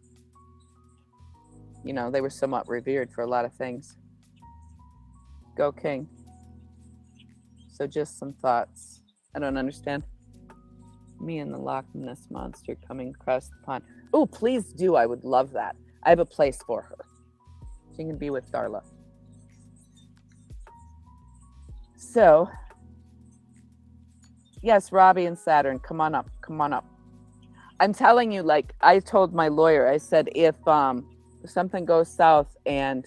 Speaker 3: they were somewhat revered for a lot of things. Go King. So just some thoughts. I don't understand. Me and the Loch Ness Monster coming across the pond. Oh, please do. I would love that. I have a place for her. She can be with Darla. So, yes, Robbie and Saturn, come on up. I'm telling you, like I told my lawyer, I said, if something goes south and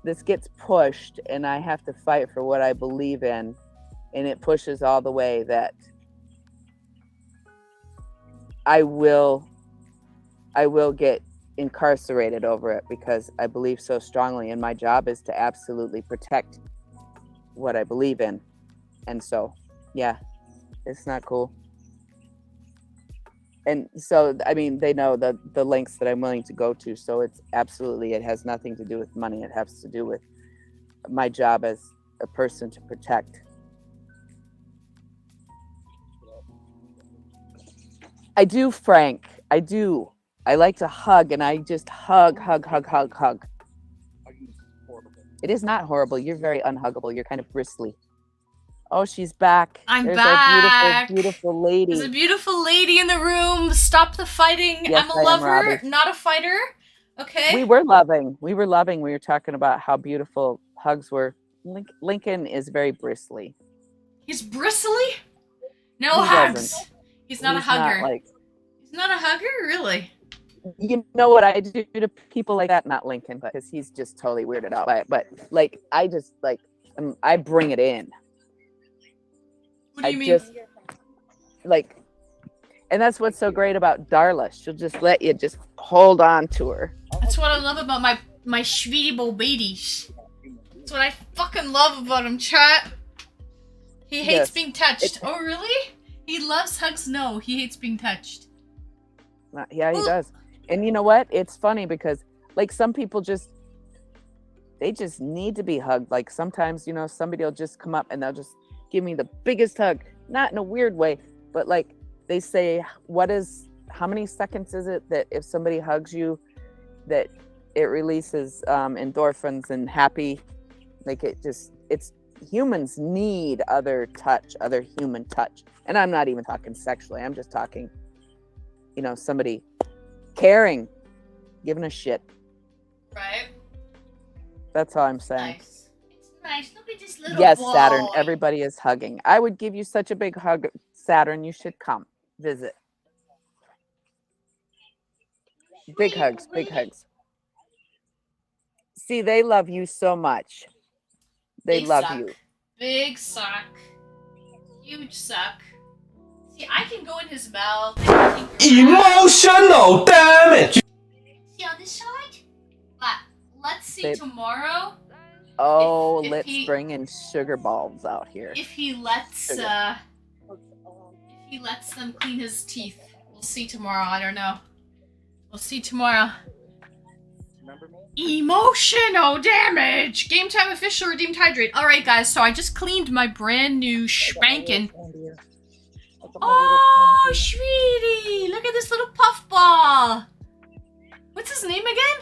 Speaker 3: this gets pushed and I have to fight for what I believe in, and it pushes all the way, that I will get incarcerated over it, because I believe so strongly, and my job is to absolutely protect what I believe in. And so, yeah, it's not cool. And so, I mean, they know the lengths that I'm willing to go to. So it has nothing to do with money. It has to do with my job as a person to protect. I do, Frank. I do. I like to hug, and I just hug. It is not horrible. You're very unhuggable. You're kind of bristly. Oh, she's back.
Speaker 1: There's
Speaker 3: back. Our beautiful lady.
Speaker 1: There's a beautiful lady in the room. Stop the fighting.
Speaker 3: Yes,
Speaker 1: I'm a lover,
Speaker 3: Robbie.
Speaker 1: not a fighter. Okay.
Speaker 3: We were loving. We were talking about how beautiful hugs were. Lincoln is very bristly.
Speaker 1: He's bristly? No
Speaker 3: He
Speaker 1: hugs.
Speaker 3: doesn't.
Speaker 1: He's not a hugger.
Speaker 3: Not
Speaker 1: He's not a hugger, really.
Speaker 3: You know what I do to people like that? Not Lincoln, because he's just totally weirded out by it. But like, I just like, I bring it in.
Speaker 1: What do you mean?
Speaker 3: Just like, and that's what's so great about Darla. She'll just let you just hold on to her.
Speaker 1: That's what I love about my sweetie bo babies. That's what I fucking love about him, chat. He hates being touched. Oh, really? He loves hugs? No, he hates being touched.
Speaker 3: Yeah, he does. And you know what? It's funny because, like, some people they just need to be hugged. Like, sometimes, somebody will just come up and they'll just give me the biggest hug. Not in a weird way, but like, they say, how many seconds is it that if somebody hugs you, that it releases endorphins and happy, like humans need other human touch. And I'm not even talking sexually. I'm just talking, somebody caring, giving a shit.
Speaker 1: Right.
Speaker 3: That's all I'm saying.
Speaker 1: Nice. It's nice. Look at this little
Speaker 3: Yes,
Speaker 1: boy.
Speaker 3: Saturn. Everybody is hugging. I would give you such a big hug, Saturn. You should come visit. Big hugs. See, they love you so much. They
Speaker 1: Big
Speaker 3: love
Speaker 1: suck.
Speaker 3: you.
Speaker 1: Big suck. Huge suck. See, I can go in his mouth.
Speaker 2: Emotional damage!
Speaker 1: See on this side? Let's see tomorrow.
Speaker 3: Oh,
Speaker 1: if
Speaker 3: let's
Speaker 1: he,
Speaker 3: bring in sugar balls out here.
Speaker 1: If he lets them clean his teeth. We'll see tomorrow. I don't know. We'll see tomorrow.
Speaker 7: Remember me?
Speaker 1: Emotional damage! Game time official redeemed hydrate. Alright guys, so I just cleaned my brand new spankin'. Oh, sweetie! Look at this little puffball! What's his name again?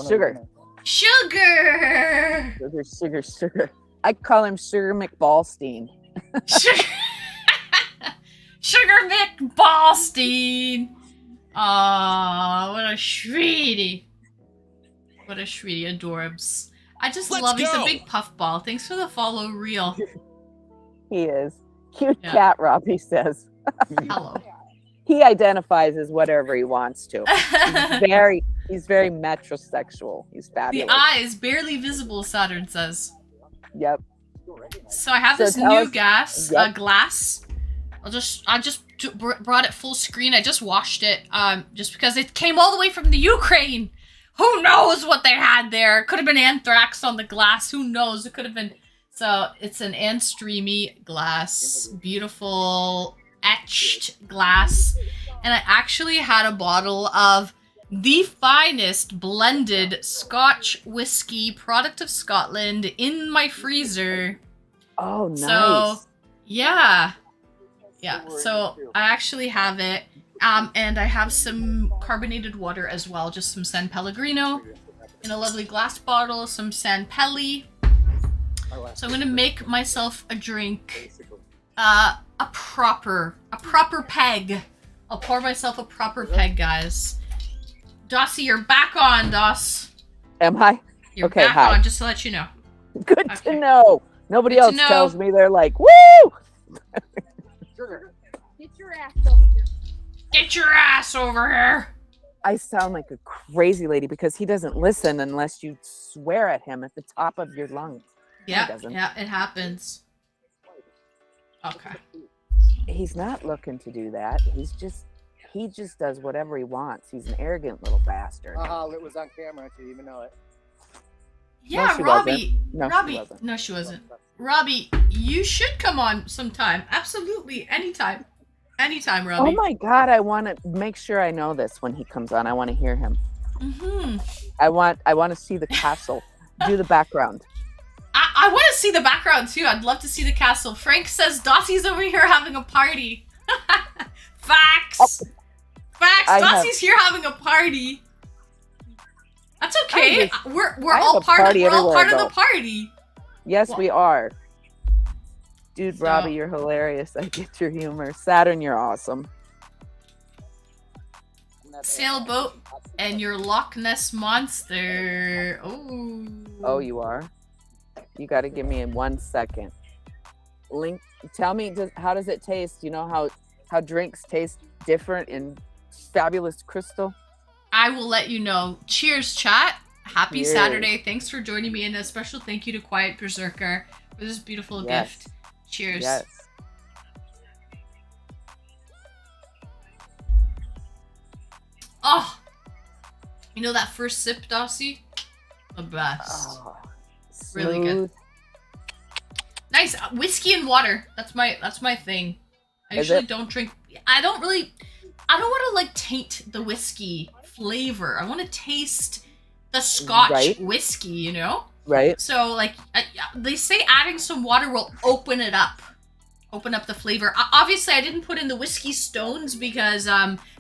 Speaker 3: Sugar.
Speaker 1: Sugar!
Speaker 3: I call him Sugar McBallstein.
Speaker 1: Sugar Mick Ballstein. Aw, what a sweetie. What a sweetie, adorbs. I just
Speaker 2: Let's
Speaker 1: love, he's a
Speaker 2: go.
Speaker 1: big puffball. Thanks for the follow, real.
Speaker 3: He is. Cute
Speaker 1: Yeah.
Speaker 3: cat, Robbie says.
Speaker 1: Hello.
Speaker 3: He identifies as whatever he wants to. He's very metrosexual. He's
Speaker 1: The
Speaker 3: fabulous.
Speaker 1: eyes barely visible, Saturn says.
Speaker 3: Yep.
Speaker 1: So I have
Speaker 3: So
Speaker 1: this
Speaker 3: tell
Speaker 1: new
Speaker 3: us- Yep.
Speaker 1: glass. I just brought it full screen. I just washed it, just because it came all the way from the Ukraine. Who knows what they had there? Could have been anthrax on the glass. Who knows? It could have been. So it's an Streamy glass, beautiful etched glass, and I actually had a bottle of the finest blended Scotch whiskey, product of Scotland, in my freezer.
Speaker 3: Oh, nice.
Speaker 1: So, yeah. Yeah, so I actually have it. And I have some carbonated water as well, just some San Pellegrino in a lovely glass bottle, some San Pelli. So I'm gonna make myself a drink. A proper peg. I'll pour myself a proper peg, guys. Dossie, you're back on, Doss.
Speaker 3: Am I?
Speaker 1: You're
Speaker 3: Okay,
Speaker 1: back
Speaker 3: hi.
Speaker 1: on, just to let you know.
Speaker 3: Good
Speaker 1: Okay.
Speaker 3: to know. Nobody
Speaker 1: Good to
Speaker 3: else
Speaker 1: know.
Speaker 3: tells me. They're like, woo!
Speaker 5: Get your ass over here.
Speaker 1: Get your ass over here!
Speaker 3: I sound like a crazy lady because he doesn't listen unless you swear at him at the top of your lungs.
Speaker 1: Yeah,
Speaker 3: doesn't.
Speaker 1: yeah, it happens. Okay.
Speaker 3: He's not looking to do that. He just does whatever he wants. He's an arrogant little bastard.
Speaker 7: It was on camera. I didn't even know it.
Speaker 1: Yeah,
Speaker 3: she
Speaker 1: Robbie.
Speaker 3: wasn't. No, she
Speaker 1: Robbie.
Speaker 3: wasn't.
Speaker 1: No, she wasn't. Robbie, you should come on sometime. Absolutely, anytime. Anytime,
Speaker 3: Oh
Speaker 1: Robbie.
Speaker 3: my God, I want to make sure I know this when he comes on. I want to hear him.
Speaker 1: Mm-hmm.
Speaker 3: I want to see the castle. Do the background.
Speaker 1: I want to see the background too. I'd love to see the castle. Frank says Dossie's over here having a party. Facts. Facts.
Speaker 3: I have-
Speaker 1: Dossie's here having a party. That's okay. We're
Speaker 3: I have
Speaker 1: all
Speaker 3: a
Speaker 1: part of
Speaker 3: party
Speaker 1: we're all
Speaker 3: everywhere
Speaker 1: part
Speaker 3: I
Speaker 1: of
Speaker 3: go.
Speaker 1: the party.
Speaker 3: Yes,
Speaker 1: Well-
Speaker 3: we are. Dude,
Speaker 1: So-
Speaker 3: Robbie, you're hilarious. I get your humor. Saturn, you're awesome.
Speaker 1: Sailboat and your Loch Ness monster. Oh.
Speaker 3: Oh, you are? You got to give me in 1 second. Link, tell me, how does it taste? You know how drinks taste different in Fabulous Crystal?
Speaker 1: I will let you know. Cheers, chat. Happy
Speaker 3: Cheers.
Speaker 1: Saturday. Thanks for joining me, and a special thank you to Quiet Berserker for this beautiful
Speaker 3: Yes.
Speaker 1: gift. Cheers.
Speaker 3: Yes.
Speaker 1: Oh, you know that first sip, Dossie? The best.
Speaker 3: Oh,
Speaker 1: Really good.
Speaker 3: smooth.
Speaker 1: Nice whiskey and water. That's my thing. I
Speaker 3: Is
Speaker 1: usually
Speaker 3: it?
Speaker 1: don't drink. I don't want to like taint the whiskey flavor. I want to taste the Scotch
Speaker 3: Right.
Speaker 1: whiskey. You know.
Speaker 3: Right?
Speaker 1: So like they say, adding some water will open it up. Open up the flavor. Obviously, I didn't put in the whiskey stones because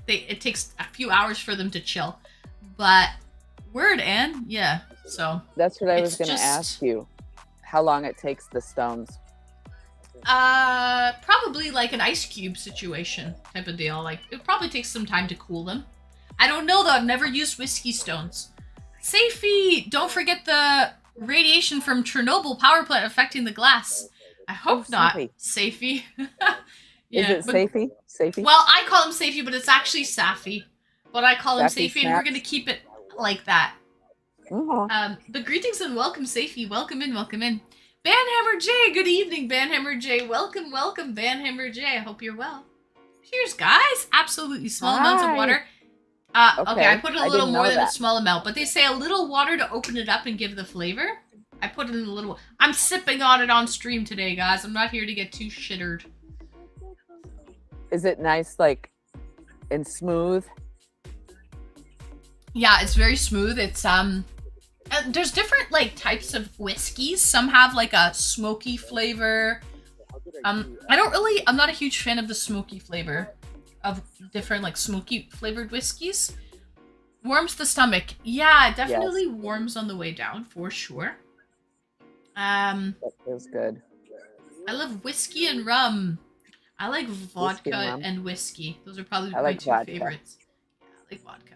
Speaker 1: it takes a few hours for them to chill. But word, Anne, yeah. So
Speaker 3: That's what I was
Speaker 1: It's
Speaker 3: going to
Speaker 1: just-
Speaker 3: ask you. How long it takes the stones.
Speaker 1: probably like an ice cube situation type of deal. Like it probably takes some time to cool them. I don't know though. I've never used whiskey stones. Safety, don't forget the radiation from Chernobyl power plant affecting the glass. I hope
Speaker 3: Oh,
Speaker 1: not.
Speaker 3: Safety.
Speaker 1: Safety.
Speaker 3: Is it
Speaker 1: but-
Speaker 3: Safety? Safety?
Speaker 1: Well, I call him Safety, but it's actually Safi. But I call him
Speaker 3: Safi
Speaker 1: Safety, and we're
Speaker 3: snaps.
Speaker 1: gonna keep it like that.
Speaker 3: Mhm.
Speaker 1: But greetings and welcome, Safety. Welcome in, welcome in. Banhammer J, good evening, Banhammer J. Welcome, welcome, Banhammer J. I hope you're well. Cheers, guys. Absolutely small amounts of
Speaker 3: Hi.
Speaker 1: water. Okay,
Speaker 3: Okay,
Speaker 1: I put a
Speaker 3: I
Speaker 1: little
Speaker 3: didn't
Speaker 1: more
Speaker 3: know
Speaker 1: than a
Speaker 3: that.
Speaker 1: small amount, but they say a little water to open it up and give the flavor. I put in a little. I'm sipping on it on stream today, guys. I'm not here to get too shittered.
Speaker 3: Is it nice, like, and smooth?
Speaker 1: Yeah, it's very smooth. It's there's different like types of whiskeys. Some have like a smoky flavor. I'm not a huge fan of the smoky flavor of different like smoky flavored whiskeys. Warms the stomach. Yeah, it definitely warms on the way down for sure.
Speaker 3: That feels good.
Speaker 1: I love whiskey and rum. I like vodka
Speaker 3: rum.
Speaker 1: and whiskey. Those are probably
Speaker 3: I
Speaker 1: my
Speaker 3: like
Speaker 1: two
Speaker 3: vodka.
Speaker 1: favorites. Yeah, I like vodka.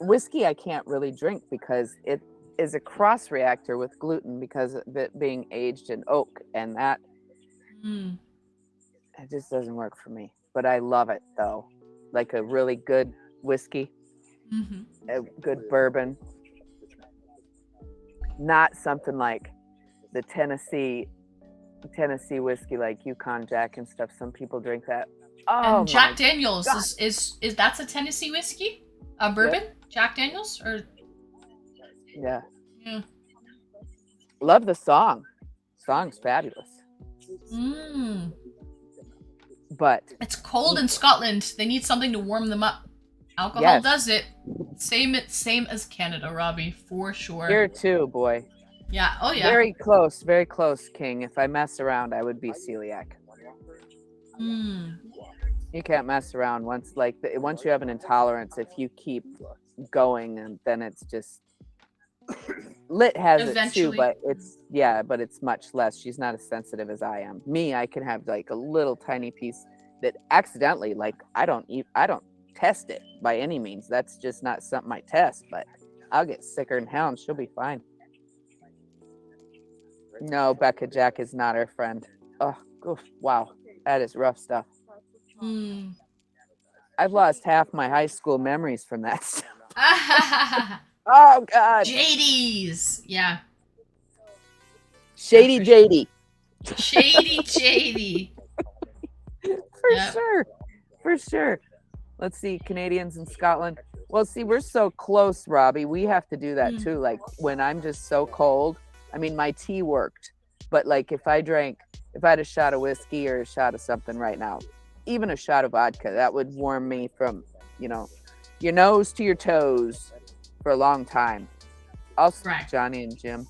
Speaker 3: Whiskey I can't really drink because it is a cross reactor with gluten because of it being aged in oak, and that
Speaker 1: Mm.
Speaker 3: it just doesn't work for me. But I love it though, like a really good whiskey,
Speaker 1: Mm-hmm.
Speaker 3: a good bourbon, not something like the Tennessee whiskey like Yukon Jack and stuff. Some people drink that. Oh
Speaker 1: And Jack
Speaker 3: my
Speaker 1: Daniels
Speaker 3: God.
Speaker 1: is that's a Tennessee whiskey? A bourbon? Jack Daniels or
Speaker 3: Yeah.
Speaker 1: yeah.
Speaker 3: Love the song. Song's fabulous.
Speaker 1: Mm.
Speaker 3: But
Speaker 1: It's cold in Scotland. They need something to warm them up. Alcohol
Speaker 3: Yes.
Speaker 1: does it. Same as Canada, Robbie, for sure.
Speaker 3: here too, boy.
Speaker 1: Yeah. Oh yeah.
Speaker 3: Very close, King. If I mess around, I would be celiac.
Speaker 1: Mm.
Speaker 3: You can't mess around once once you have an intolerance, if you keep going, and then it's just Lit has it too,
Speaker 1: Eventually.
Speaker 3: but it's much less. She's not as sensitive as I am. Me, I can have like a little tiny piece that accidentally, like I don't test it by any means. That's just not something I test, but I'll get sicker than hell and she'll be fine. No, Becca Jack is not her friend. Oh, oof, wow. That is rough stuff.
Speaker 1: Mm.
Speaker 3: I've lost half my high school memories from that stuff. Oh, God.
Speaker 1: JD's. Yeah.
Speaker 3: Shady JD.
Speaker 1: Shady.
Speaker 3: For
Speaker 1: Yep.
Speaker 3: sure. For sure. Let's see, Canadians in Scotland. Well, see, we're so close, Robbie. We have to do that too. Like when I'm just so cold, I mean, my tea worked, but like if I had a shot of whiskey or a shot of something right now, even a shot of vodka, that would warm me from, your nose to your toes for a long time. Also,
Speaker 1: Right.
Speaker 3: Johnny and Jim.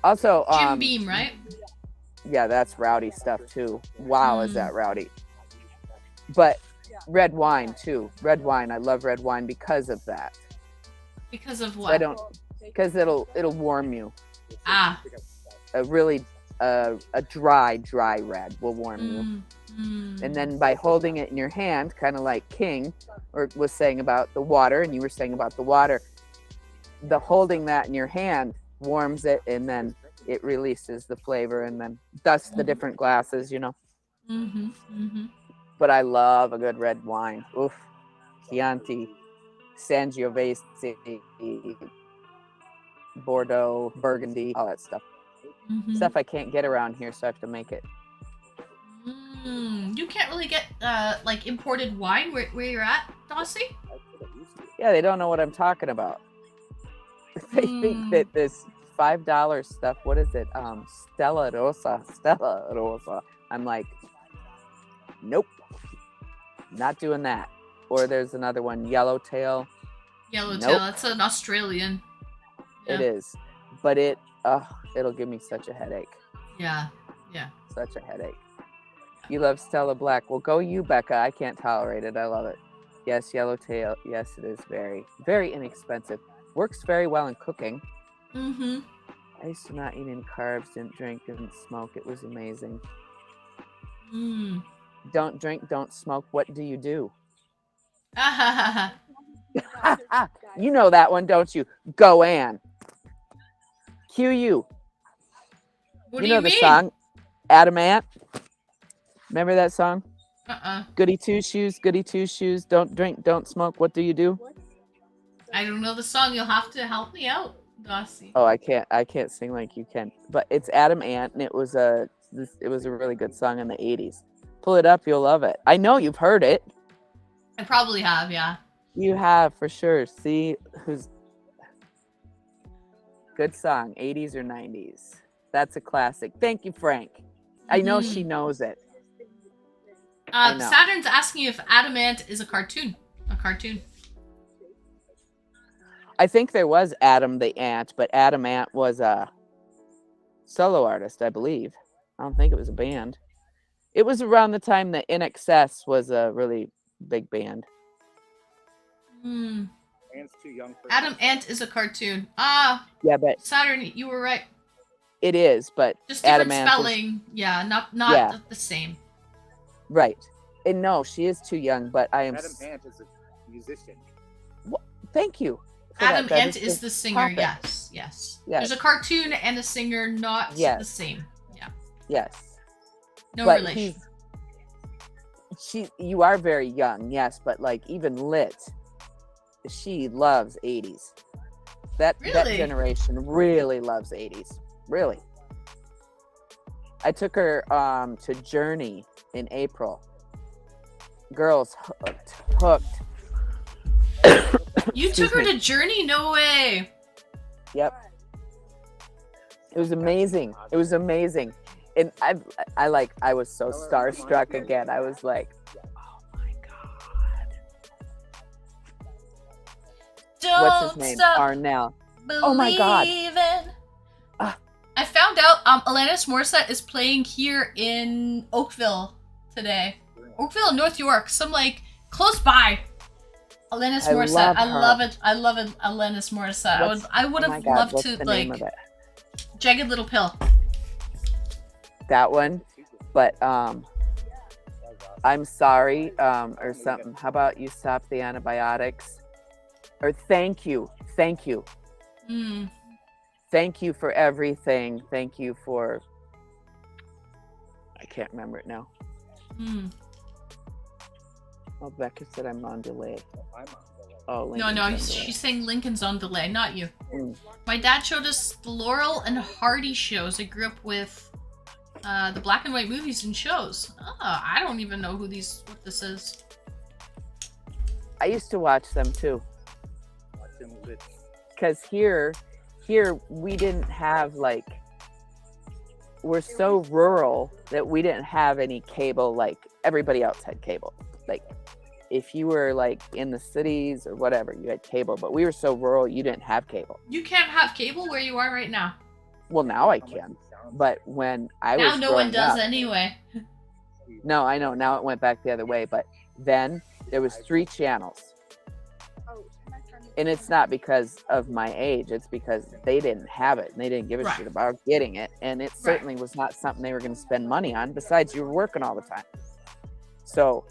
Speaker 3: Also,
Speaker 1: Jim Beam, right?
Speaker 3: Yeah, that's rowdy stuff too. Wow, is that rowdy? But red wine too. Red wine. I love red wine because of that.
Speaker 1: Because of what?
Speaker 3: Because it'll warm you.
Speaker 1: Ah.
Speaker 3: A really a dry red will warm you. And then by holding it in your hand, kind of like King was saying about the water, and you were saying about the water, the holding that in your hand warms it, and then it releases the flavor, and then thus the different glasses, But I love a good red wine. Oof. Chianti, Sangiovese, Bordeaux, Burgundy, all that stuff. Stuff I can't get around here, so I have to make it.
Speaker 1: You can't really get like imported wine where you're at, Dossie?
Speaker 3: Yeah, they don't know what I'm talking about. They think that this $5 stuff, what is it? Stella Rosa. I'm like, nope, not doing that. Or there's another one, Yellowtail.
Speaker 1: Yellowtail, that's an Australian.
Speaker 3: Yeah. It is, but it'll give me such a headache.
Speaker 1: Yeah.
Speaker 3: Such a headache. You love Stella Black. Well, go you, Becca. I can't tolerate it. I love it. Yes, Yellowtail. Yes, it is very, very inexpensive. Works very well in cooking. I used to not eat any carbs, didn't drink, didn't smoke. It was amazing. Don't drink, don't smoke. What do you do? You know that one, don't you? Go, Ann. Cue you.
Speaker 1: What do you
Speaker 3: know
Speaker 1: mean?
Speaker 3: The song, Adamant. Remember that song? Goody two shoes. Don't drink, don't smoke. What do you do?
Speaker 1: I don't know the song. You'll have to help me out, Dossie.
Speaker 3: Oh, I can't sing like you can. But it's Adam Ant, and it was a really good song in the 80s. Pull it up, you'll love it. I know you've heard it.
Speaker 1: I probably have, yeah.
Speaker 3: You have for sure. See who's good song, 80s or 90s. That's a classic. Thank you, Frank. I know she knows it.
Speaker 1: Saturn's asking if Adamant is a cartoon.
Speaker 3: I think there was Adam the Ant, but Adam Ant was a solo artist, I believe. I don't think it was a band. It was around the time that NXS was a really big band.
Speaker 7: Ant's too young for
Speaker 1: Adam Ant is a cartoon.
Speaker 3: Yeah, but
Speaker 1: Saturn, you were right.
Speaker 3: It is, but
Speaker 1: just different
Speaker 3: Adam
Speaker 1: spelling. Yeah, not the same.
Speaker 3: Right. And no, she is too young, but I am.
Speaker 7: Adam Ant is a musician.
Speaker 3: Thank you. for
Speaker 1: Adam
Speaker 3: that. That
Speaker 1: Ant is the singer.
Speaker 3: topic.
Speaker 1: Yes.
Speaker 3: Yes.
Speaker 1: There's a cartoon and a singer, not
Speaker 3: Yes.
Speaker 1: the same. Yeah.
Speaker 3: Yes.
Speaker 1: No
Speaker 3: But
Speaker 1: relation.
Speaker 3: you are very young, yes, but like even Lit, she loves 80s. That
Speaker 1: Really?
Speaker 3: generation really loves 80s. Really. I took her to Journey in April. Girls hooked.
Speaker 1: You took her to Journey? No way.
Speaker 3: Yep. It was amazing. It was amazing. And I was so starstruck again. I was like, oh my God.
Speaker 1: Don't
Speaker 3: What's his name?
Speaker 1: stop
Speaker 3: Arnell.
Speaker 1: believing.
Speaker 3: Oh my God.
Speaker 1: I found out Alanis Morissette is playing here in Oakville today. Oakville, North York. Some like close by. Alanis Morissette. I love it. I love it. Alanis Morissette. I would have loved
Speaker 3: what's
Speaker 1: to
Speaker 3: the
Speaker 1: like
Speaker 3: name of it?
Speaker 1: Jagged Little Pill.
Speaker 3: That one. But I'm sorry, or something. How about you stop the antibiotics? Or thank you. Thank you.
Speaker 1: Mm.
Speaker 3: Thank you for everything. Thank you for, I can't remember it now.
Speaker 1: Mm.
Speaker 3: Oh, Becca said I'm on delay. Oh,
Speaker 1: No,
Speaker 3: Lincoln's on delay.
Speaker 1: she's saying Lincoln's on delay, not you.
Speaker 3: Mm.
Speaker 1: My dad showed us the Laurel and Hardy shows. I grew up with the black and white movies and shows. Oh, I don't even know what this is.
Speaker 3: I used to watch them too. Because here we didn't have like, we're so rural that we didn't have any cable like everybody else had cable. Like if you were like in the cities or whatever, you had cable, but we were so rural you didn't have cable.
Speaker 1: You can't have cable where you are right now.
Speaker 3: Well, now I can, but when I was
Speaker 1: Now no one
Speaker 3: growing
Speaker 1: does
Speaker 3: up,
Speaker 1: anyway.
Speaker 3: No, I know, now it went back the other way, but then there was 3 channels. And it's not because of my age, it's because they didn't have it and they didn't give a
Speaker 1: Right.
Speaker 3: shit about getting it, and it certainly was not something they were going to spend money on. Besides, you were working all the time, so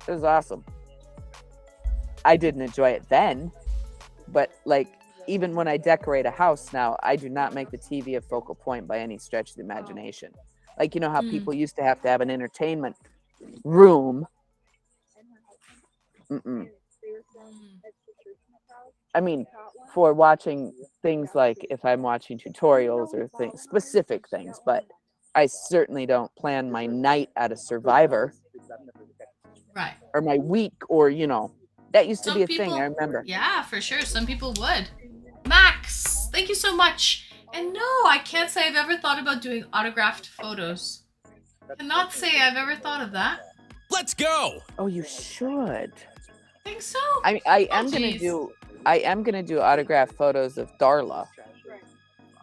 Speaker 3: it was awesome. I didn't enjoy it then, but like even when I decorate a house now, I do not make the TV a focal point by any stretch of the imagination. Like, you know how people used to have an entertainment room. Mm-mm. I mean, for watching things like if I'm watching tutorials or specific things, but I certainly don't plan my night at a Survivor.
Speaker 1: Right.
Speaker 3: Or my week, or, you know, that used to
Speaker 1: Some
Speaker 3: be a
Speaker 1: people,
Speaker 3: thing, I remember.
Speaker 1: Yeah, for sure. Some people would. Max, thank you so much. And no, I can't say I've ever thought about doing autographed photos. Cannot say I've ever thought of that.
Speaker 2: Let's go.
Speaker 3: Oh, you should.
Speaker 1: Think so?
Speaker 3: I am gonna do autographed photos of Darla.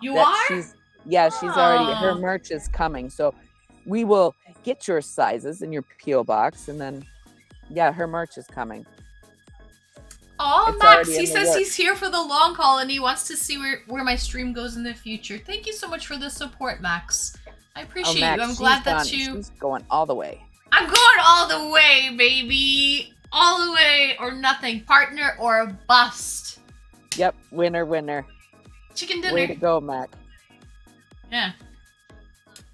Speaker 1: You
Speaker 3: That
Speaker 1: are?
Speaker 3: she's already, her
Speaker 1: Aw.
Speaker 3: merch is coming, so we will get your sizes in your PO box, and then her merch is coming.
Speaker 1: Oh,
Speaker 3: It's
Speaker 1: Max,
Speaker 3: already in
Speaker 1: he
Speaker 3: the
Speaker 1: says
Speaker 3: works.
Speaker 1: he's here for the long haul and he wants to see where my stream goes in the future. Thank you so much for the support, Max. I appreciate
Speaker 3: Max,
Speaker 1: you. I'm glad that
Speaker 3: she's going all the way.
Speaker 1: I'm going all the way, baby. All the way or nothing. Partner or bust.
Speaker 3: Yep, winner.
Speaker 1: Chicken dinner.
Speaker 3: Way to go, Mac.
Speaker 1: Yeah.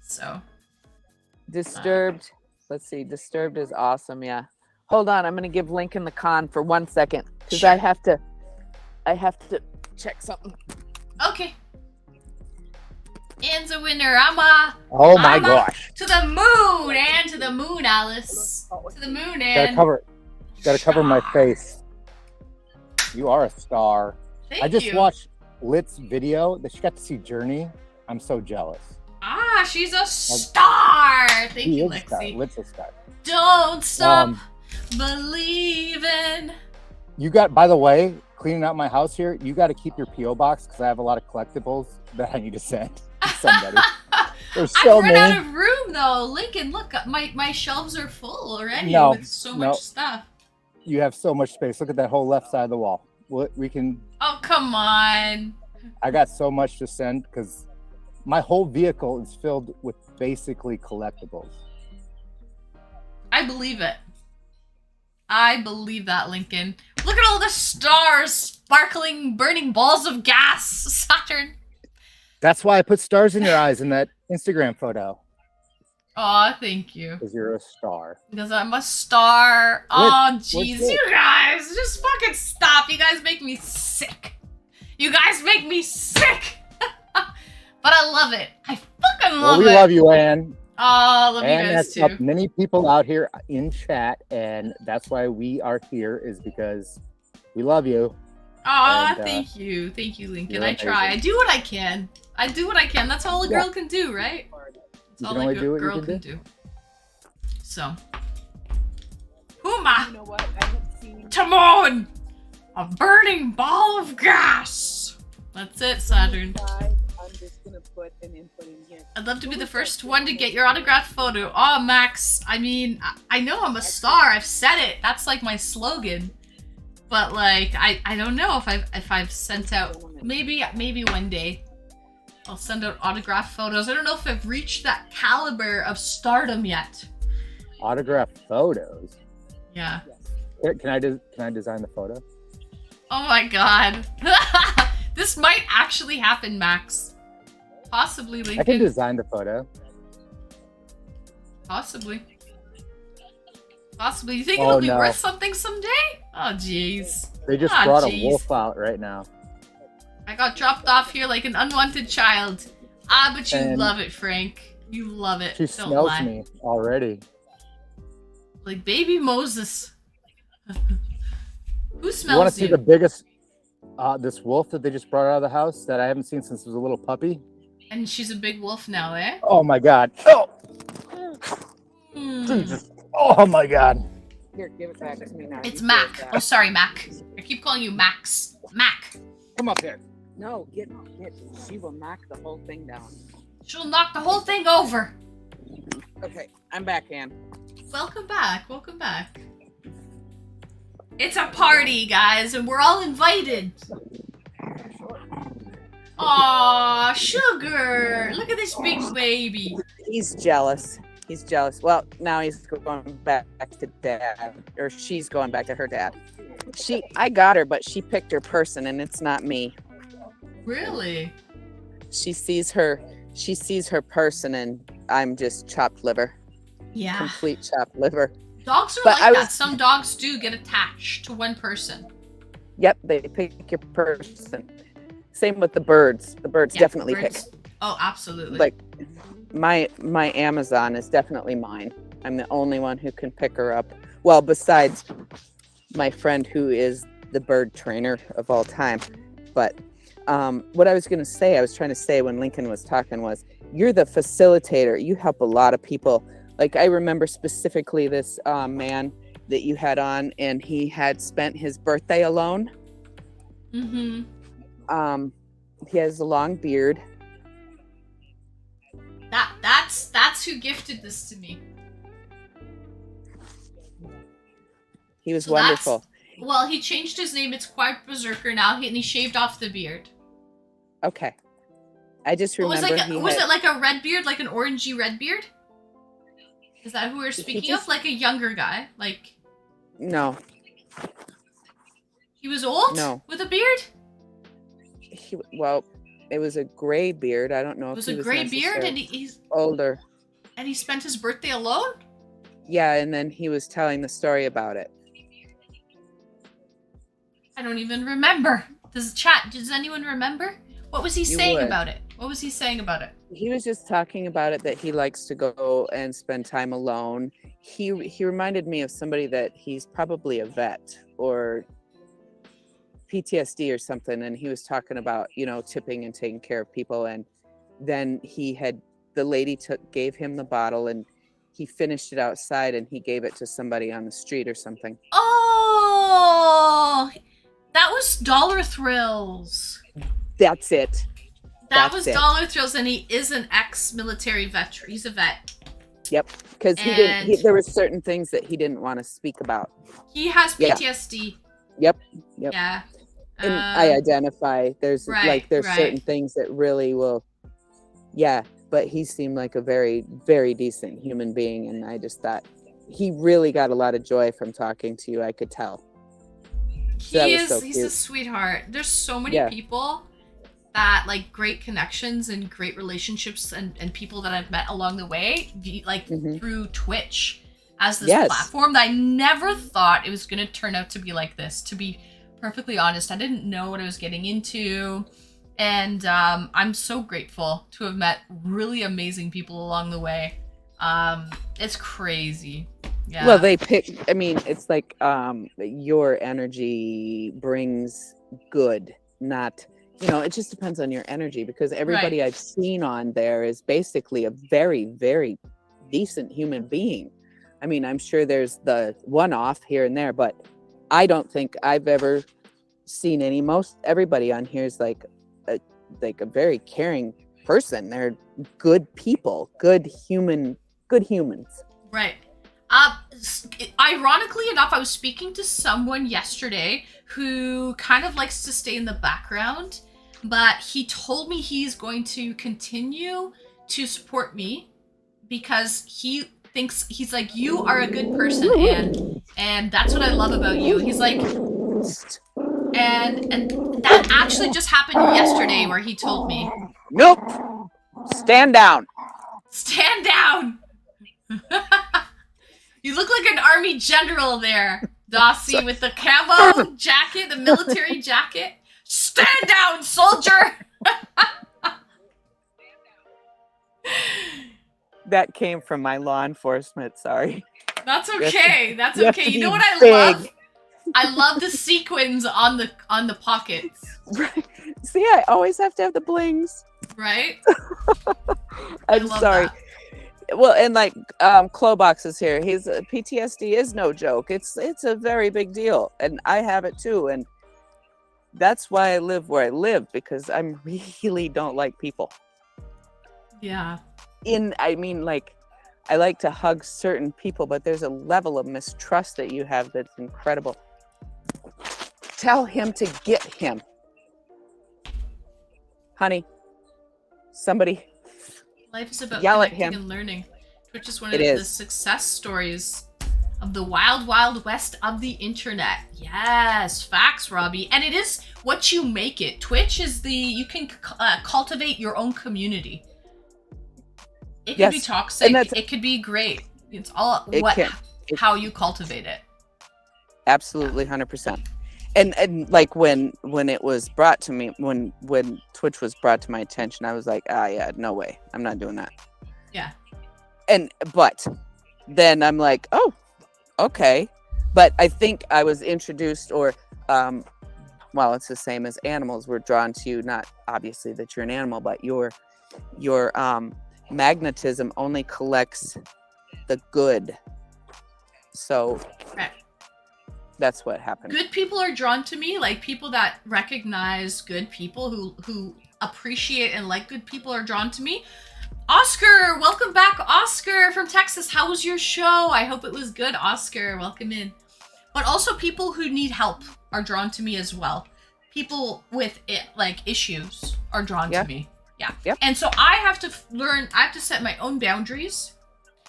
Speaker 1: So.
Speaker 3: Disturbed. Let's see. Disturbed is awesome. Yeah. Hold on. I'm gonna give Lincoln the con for 1 second because
Speaker 1: Sure.
Speaker 3: I have to check something.
Speaker 1: Okay. Anne's a winner.
Speaker 6: Oh my
Speaker 1: I'm a-
Speaker 6: gosh.
Speaker 1: To the moon, and to the moon, Alice. To the moon,
Speaker 6: Gotta
Speaker 1: Anne.
Speaker 6: cover my face. You are a star.
Speaker 1: Thank
Speaker 6: I just
Speaker 1: you.
Speaker 6: watched Lit's video that she got to see Journey. I'm so jealous.
Speaker 1: Ah, she's a star. Thank
Speaker 6: She
Speaker 1: you,
Speaker 6: is a star.
Speaker 1: Lexi.
Speaker 6: Lit's a star.
Speaker 1: Don't stop
Speaker 6: Um,
Speaker 1: believing.
Speaker 6: You got, by the way, cleaning out my house here, you got to keep your P.O. box because I have a lot of collectibles that I need to send to somebody. There's so
Speaker 1: I've run
Speaker 6: many.
Speaker 1: out of room though. Lincoln, look, my shelves are full already
Speaker 6: No,
Speaker 1: with so
Speaker 6: no.
Speaker 1: much stuff.
Speaker 6: You have so much space. Look at that whole left side of the wall. We can.
Speaker 1: Oh, come on.
Speaker 6: I got so much to send because my whole vehicle is filled with basically collectibles.
Speaker 1: I believe it. I believe that, Lincoln. Look at all the stars, sparkling, burning balls of gas, Saturn.
Speaker 6: That's why I put stars in your eyes in that Instagram photo.
Speaker 1: Aw, thank you.
Speaker 6: Because you're a star.
Speaker 1: Because I'm a star.
Speaker 6: What?
Speaker 1: Oh, jeez,
Speaker 6: What's
Speaker 1: you guys, just fucking stop. You guys make me sick. You guys make me sick. But I love it. I fucking love
Speaker 6: Well, we
Speaker 1: it.
Speaker 6: love you, Anne.
Speaker 1: Oh, I love
Speaker 6: And
Speaker 1: you guys
Speaker 6: that's
Speaker 1: too.
Speaker 6: up many people out here in chat, and that's why we are here, is because we love you.
Speaker 1: Aw,
Speaker 6: and,
Speaker 1: thank you, Lincoln.
Speaker 6: you're
Speaker 1: I try. I
Speaker 6: amazing.
Speaker 1: do what I can. I do what I can. That's all a girl can do, right? That's
Speaker 6: You
Speaker 1: all
Speaker 6: can
Speaker 1: a
Speaker 6: only do what you
Speaker 1: girl
Speaker 6: can
Speaker 1: can do. So, Huma,
Speaker 5: You know what? I have seen.
Speaker 1: Timon, a burning ball of gas. That's it, Saturn.
Speaker 5: I'm just gonna put an input in here.
Speaker 1: I'd love to be the first one to get your autographed photo. Oh, Max, I mean, I know I'm a star. I've said it. That's like my slogan. But like, I don't know if I've sent out. Maybe one day I'll send out autographed photos. I don't know if I've reached that caliber of stardom yet.
Speaker 6: Autograph photos.
Speaker 1: Yeah.
Speaker 6: Can I design the photo?
Speaker 1: Oh my god. This might actually happen, Max. Possibly, Lincoln.
Speaker 6: I can design the photo.
Speaker 1: Possibly. You think
Speaker 6: Oh,
Speaker 1: it'll be
Speaker 6: no.
Speaker 1: worth something someday? Oh, jeez.
Speaker 6: They just
Speaker 1: Ah,
Speaker 6: brought
Speaker 1: jeez.
Speaker 6: a wolf out right now.
Speaker 1: I got dropped off here like an unwanted child. Ah, but you
Speaker 6: And
Speaker 1: love it, Frank. You love it.
Speaker 6: She
Speaker 1: Don't
Speaker 6: smells
Speaker 1: lie.
Speaker 6: me already.
Speaker 1: Like baby Moses. Who
Speaker 6: You want to
Speaker 1: smells
Speaker 6: see
Speaker 1: you?
Speaker 6: the biggest, this wolf that they just brought out of the house that I haven't seen since it was a little puppy?
Speaker 1: And she's a big wolf now, eh?
Speaker 6: Oh my god. Oh,
Speaker 1: Hmm.
Speaker 6: Jesus. Oh my god.
Speaker 4: Here, give it back to me now.
Speaker 1: It's
Speaker 4: You
Speaker 1: Mac.
Speaker 4: give it
Speaker 1: Oh,
Speaker 4: back.
Speaker 1: sorry, Mac. I keep calling you Max. Mac.
Speaker 7: Come up here.
Speaker 4: No, get. She will knock the whole thing down.
Speaker 1: She'll knock the whole thing over.
Speaker 4: Okay, I'm back, Ann.
Speaker 1: Welcome back. Welcome back. It's a party, guys, and we're all invited. Aw, sugar. Look at this big baby.
Speaker 3: He's jealous. He's jealous. Well, now he's going back to dad, or she's going back to her dad. I got her, but she picked her person, and it's not me.
Speaker 1: Really?
Speaker 3: She sees her person, and I'm just chopped liver,
Speaker 1: Yeah.
Speaker 3: complete chopped liver.
Speaker 1: Dogs are
Speaker 3: But
Speaker 1: like
Speaker 3: I
Speaker 1: that.
Speaker 3: was-
Speaker 1: Some dogs do get attached to one person.
Speaker 3: Yep, they pick your person. Same with the birds. The birds
Speaker 1: Yeah,
Speaker 3: definitely
Speaker 1: birds-
Speaker 3: pick.
Speaker 1: Oh, absolutely.
Speaker 3: Like my Amazon is definitely mine. I'm the only one who can pick her up. Well, besides my friend who is the bird trainer of all time. But what I was trying to say when Lincoln was talking was, you're the facilitator. You help a lot of people. Like I remember specifically this man that you had on, and he had spent his birthday alone.
Speaker 1: Mm-hmm.
Speaker 3: He has a long beard.
Speaker 1: That's who gifted this to me.
Speaker 3: He was
Speaker 1: So that's-
Speaker 3: wonderful.
Speaker 1: Well, he changed his name. It's Quiet Berserker now, and he shaved off the beard.
Speaker 3: Okay. I just
Speaker 1: What was
Speaker 3: remember
Speaker 1: was it like a red beard, like an orangey red beard? Is that who we're speaking
Speaker 3: just-
Speaker 1: of? Like a younger guy? Like
Speaker 3: No,
Speaker 1: he was old
Speaker 3: No.
Speaker 1: with a beard?
Speaker 3: well, it was a gray beard. I don't know
Speaker 1: It
Speaker 3: if
Speaker 1: was
Speaker 3: he
Speaker 1: a
Speaker 3: was
Speaker 1: gray beard, and
Speaker 3: necessarily
Speaker 1: he's
Speaker 3: older.
Speaker 1: and he spent his birthday alone.
Speaker 3: Yeah, and then he was telling the story about it.
Speaker 1: I don't even remember. Does anyone remember? What was he
Speaker 3: You
Speaker 1: saying
Speaker 3: would.
Speaker 1: about it? What was he saying about it?
Speaker 3: He was just talking about it, that he likes to go and spend time alone. He reminded me of somebody that he's probably a vet or PTSD or something, and he was talking about, tipping and taking care of people. And then the lady gave him the bottle, and he finished it outside, and he gave it to somebody on the street or something.
Speaker 1: Oh, that was Dollar Thrills.
Speaker 3: That's it.
Speaker 1: That
Speaker 3: That's
Speaker 1: was
Speaker 3: it.
Speaker 1: Dollar Thrills, and he is an ex-military veteran. He's a vet.
Speaker 3: Yep, because
Speaker 1: And-
Speaker 3: there were certain things that he didn't want to speak about.
Speaker 1: He has
Speaker 3: Yeah.
Speaker 1: PTSD.
Speaker 3: Yep.
Speaker 1: Yeah.
Speaker 3: And I
Speaker 1: Um,
Speaker 3: identify there's
Speaker 1: right,
Speaker 3: certain things that really will, but he seemed like a very, very decent human being, and I just thought he really got a lot of joy from talking to you. I could tell. So that was so
Speaker 1: He's a
Speaker 3: cute.
Speaker 1: sweetheart. There's so many
Speaker 3: Yeah.
Speaker 1: people that like great connections and great relationships and people that I've met along the way, like
Speaker 3: Mhm.
Speaker 1: through Twitch as this
Speaker 3: Yes.
Speaker 1: platform that I never thought it was going to turn out to be like this. To be perfectly honest, I didn't know what I was getting into. And I'm so grateful to have met really amazing people along the way. It's crazy. Yeah.
Speaker 3: Well, they pick. I mean, it's like your energy brings good, not. It just depends on your energy, because everybody I've seen on there is basically a very, very decent human being. I mean, I'm sure there's the one-off here and there, but I don't think I've ever seen any. Most everybody on here is like a very caring person. They're good people, good humans.
Speaker 1: Right. Ironically enough, I was speaking to someone yesterday who kind of likes to stay in the background, but he told me he's going to continue to support me because he's like, you are a good person, and that's what I love about you. He's like, and that actually just happened yesterday where he told me,
Speaker 3: Nope. Stand down.
Speaker 1: Stand down. You look like an army general there, Dossie, with the camo jacket, the military jacket. Stand down, soldier!
Speaker 3: That came from my law enforcement. Sorry.
Speaker 1: That's okay. That's
Speaker 3: you have
Speaker 1: okay.
Speaker 3: to
Speaker 1: You
Speaker 3: be
Speaker 1: know what I
Speaker 3: big.
Speaker 1: love? I love the sequins on the pockets.
Speaker 3: Right. See, I always have to have the blings.
Speaker 1: Right?
Speaker 3: I'm
Speaker 1: love
Speaker 3: sorry.
Speaker 1: that.
Speaker 3: Well, and like Clobox is here. He's PTSD is no joke. It's a very big deal, and I have it too. And that's why I live where I live, because I really don't like people.
Speaker 1: Yeah.
Speaker 3: I mean, like, I like to hug certain people, but there's a level of mistrust that you have that's incredible. Tell him to get him. Honey, somebody
Speaker 1: Life is about
Speaker 3: yell at
Speaker 1: connecting
Speaker 3: him.
Speaker 1: and learning. Twitch is one of
Speaker 3: It
Speaker 1: the
Speaker 3: is.
Speaker 1: success stories of the wild, wild west of the internet. Yes, facts, Robbie. And it is what you make it. Twitch is you can cultivate your own community. It could be
Speaker 3: Yes.
Speaker 1: toxic.
Speaker 3: And that's-
Speaker 1: It could be great. It's all
Speaker 3: It can.
Speaker 1: how you cultivate it.
Speaker 3: Absolutely, 100%. And like when it was brought to me, when Twitch was brought to my attention, I was like, yeah, no way, I'm not doing that.
Speaker 1: Yeah.
Speaker 3: But then I'm like, oh, okay. But I think I was introduced, or well, it's the same as animals. We're drawn to you, not obviously that you're an animal, but your magnetism only collects the good. So
Speaker 1: Right.
Speaker 3: that's what happened.
Speaker 1: Good people are drawn to me, like people that recognize good people who appreciate and like good people are drawn to me. Oscar, welcome back, Oscar from Texas. How was your show? I hope it was good, Oscar. Welcome in. But also people who need help are drawn to me as well. People with issues are drawn to me. Yeah.
Speaker 3: Yep.
Speaker 1: And so I have to set my own boundaries.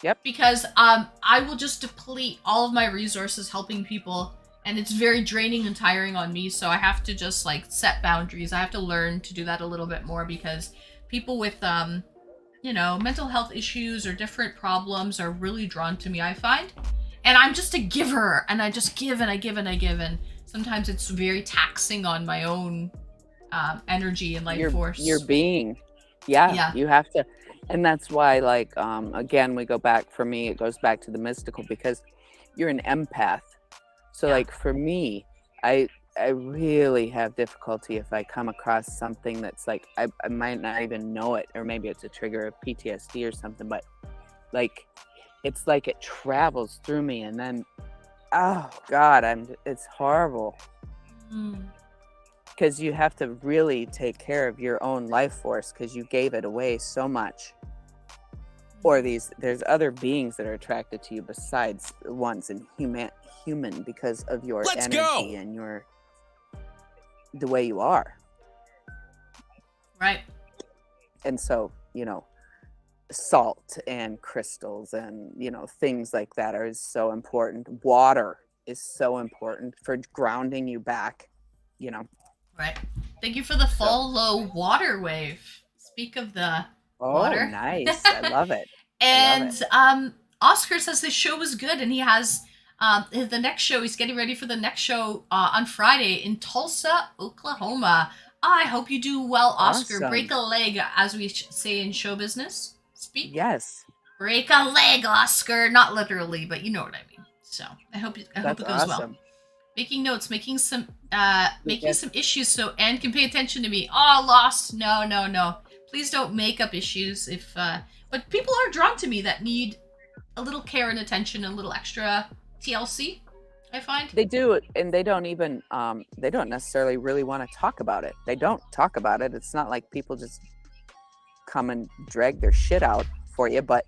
Speaker 3: Yep.
Speaker 1: Because I will just deplete all of my resources helping people, and it's very draining and tiring on me. So I have to just set boundaries. I have to learn to do that a little bit more, because people with mental health issues or different problems are really drawn to me, I find. And I'm just a giver, and I just give and I give and I give, and sometimes it's very taxing on my own energy and life force.
Speaker 3: Your being. Yeah. You have to. And that's why, again, we go back, for me, it goes back to the mystical, because you're an empath. So for me, I really have difficulty if I come across something that's I might not even know it, or maybe it's a trigger of PTSD or something, but it's like it travels through me, and then, oh God, it's horrible. Because you have to really take care of your own life force, because you gave it away so much. Or there's other beings that are attracted to you besides ones in human because of your energy and the way you are.
Speaker 1: Right.
Speaker 3: And so, salt and crystals and, you know, things like that are so important. Water is so important for grounding you back, you know.
Speaker 1: Right. Thank you for the follow water wave. Speak of the
Speaker 3: Oh,
Speaker 1: water.
Speaker 3: nice. I love it.
Speaker 1: And Oscar says his show was good, and he has the next show. He's getting ready for the next show on Friday in Tulsa, Oklahoma. I hope you do well, Oscar.
Speaker 3: Awesome.
Speaker 1: Break a leg, as we say in show business. Speak.
Speaker 3: Yes.
Speaker 1: Break a leg, Oscar. Not literally, but you know what I mean. So I hope it goes
Speaker 3: awesome.
Speaker 1: well. Making notes, making some issues so Anne can pay attention to me. Oh, lost. No. Please don't make up issues if but people are drawn to me that need a little care and attention, a little extra TLC, I find.
Speaker 3: They do, and they don't even they don't necessarily really want to talk about it. They don't talk about it. It's not like people just come and drag their shit out for you, but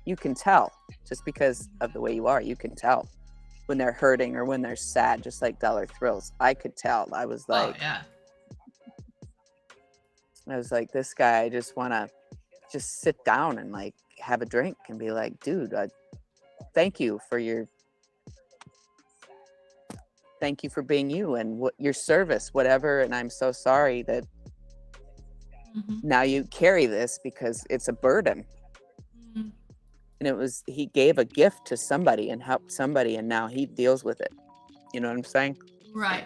Speaker 3: you can tell just because of the way you are. You can tell when they're hurting or when they're sad, just like Dollar Thrills. I could tell. I was like,
Speaker 1: oh, yeah.
Speaker 3: I was like, this guy, I just want to just sit down and like have a drink and be like, dude, thank you for being you and what your service, whatever. And I'm so sorry that now you carry this because it's a burden. And he gave a gift to somebody and helped somebody, and now he deals with it. You know what I'm saying?
Speaker 1: Right.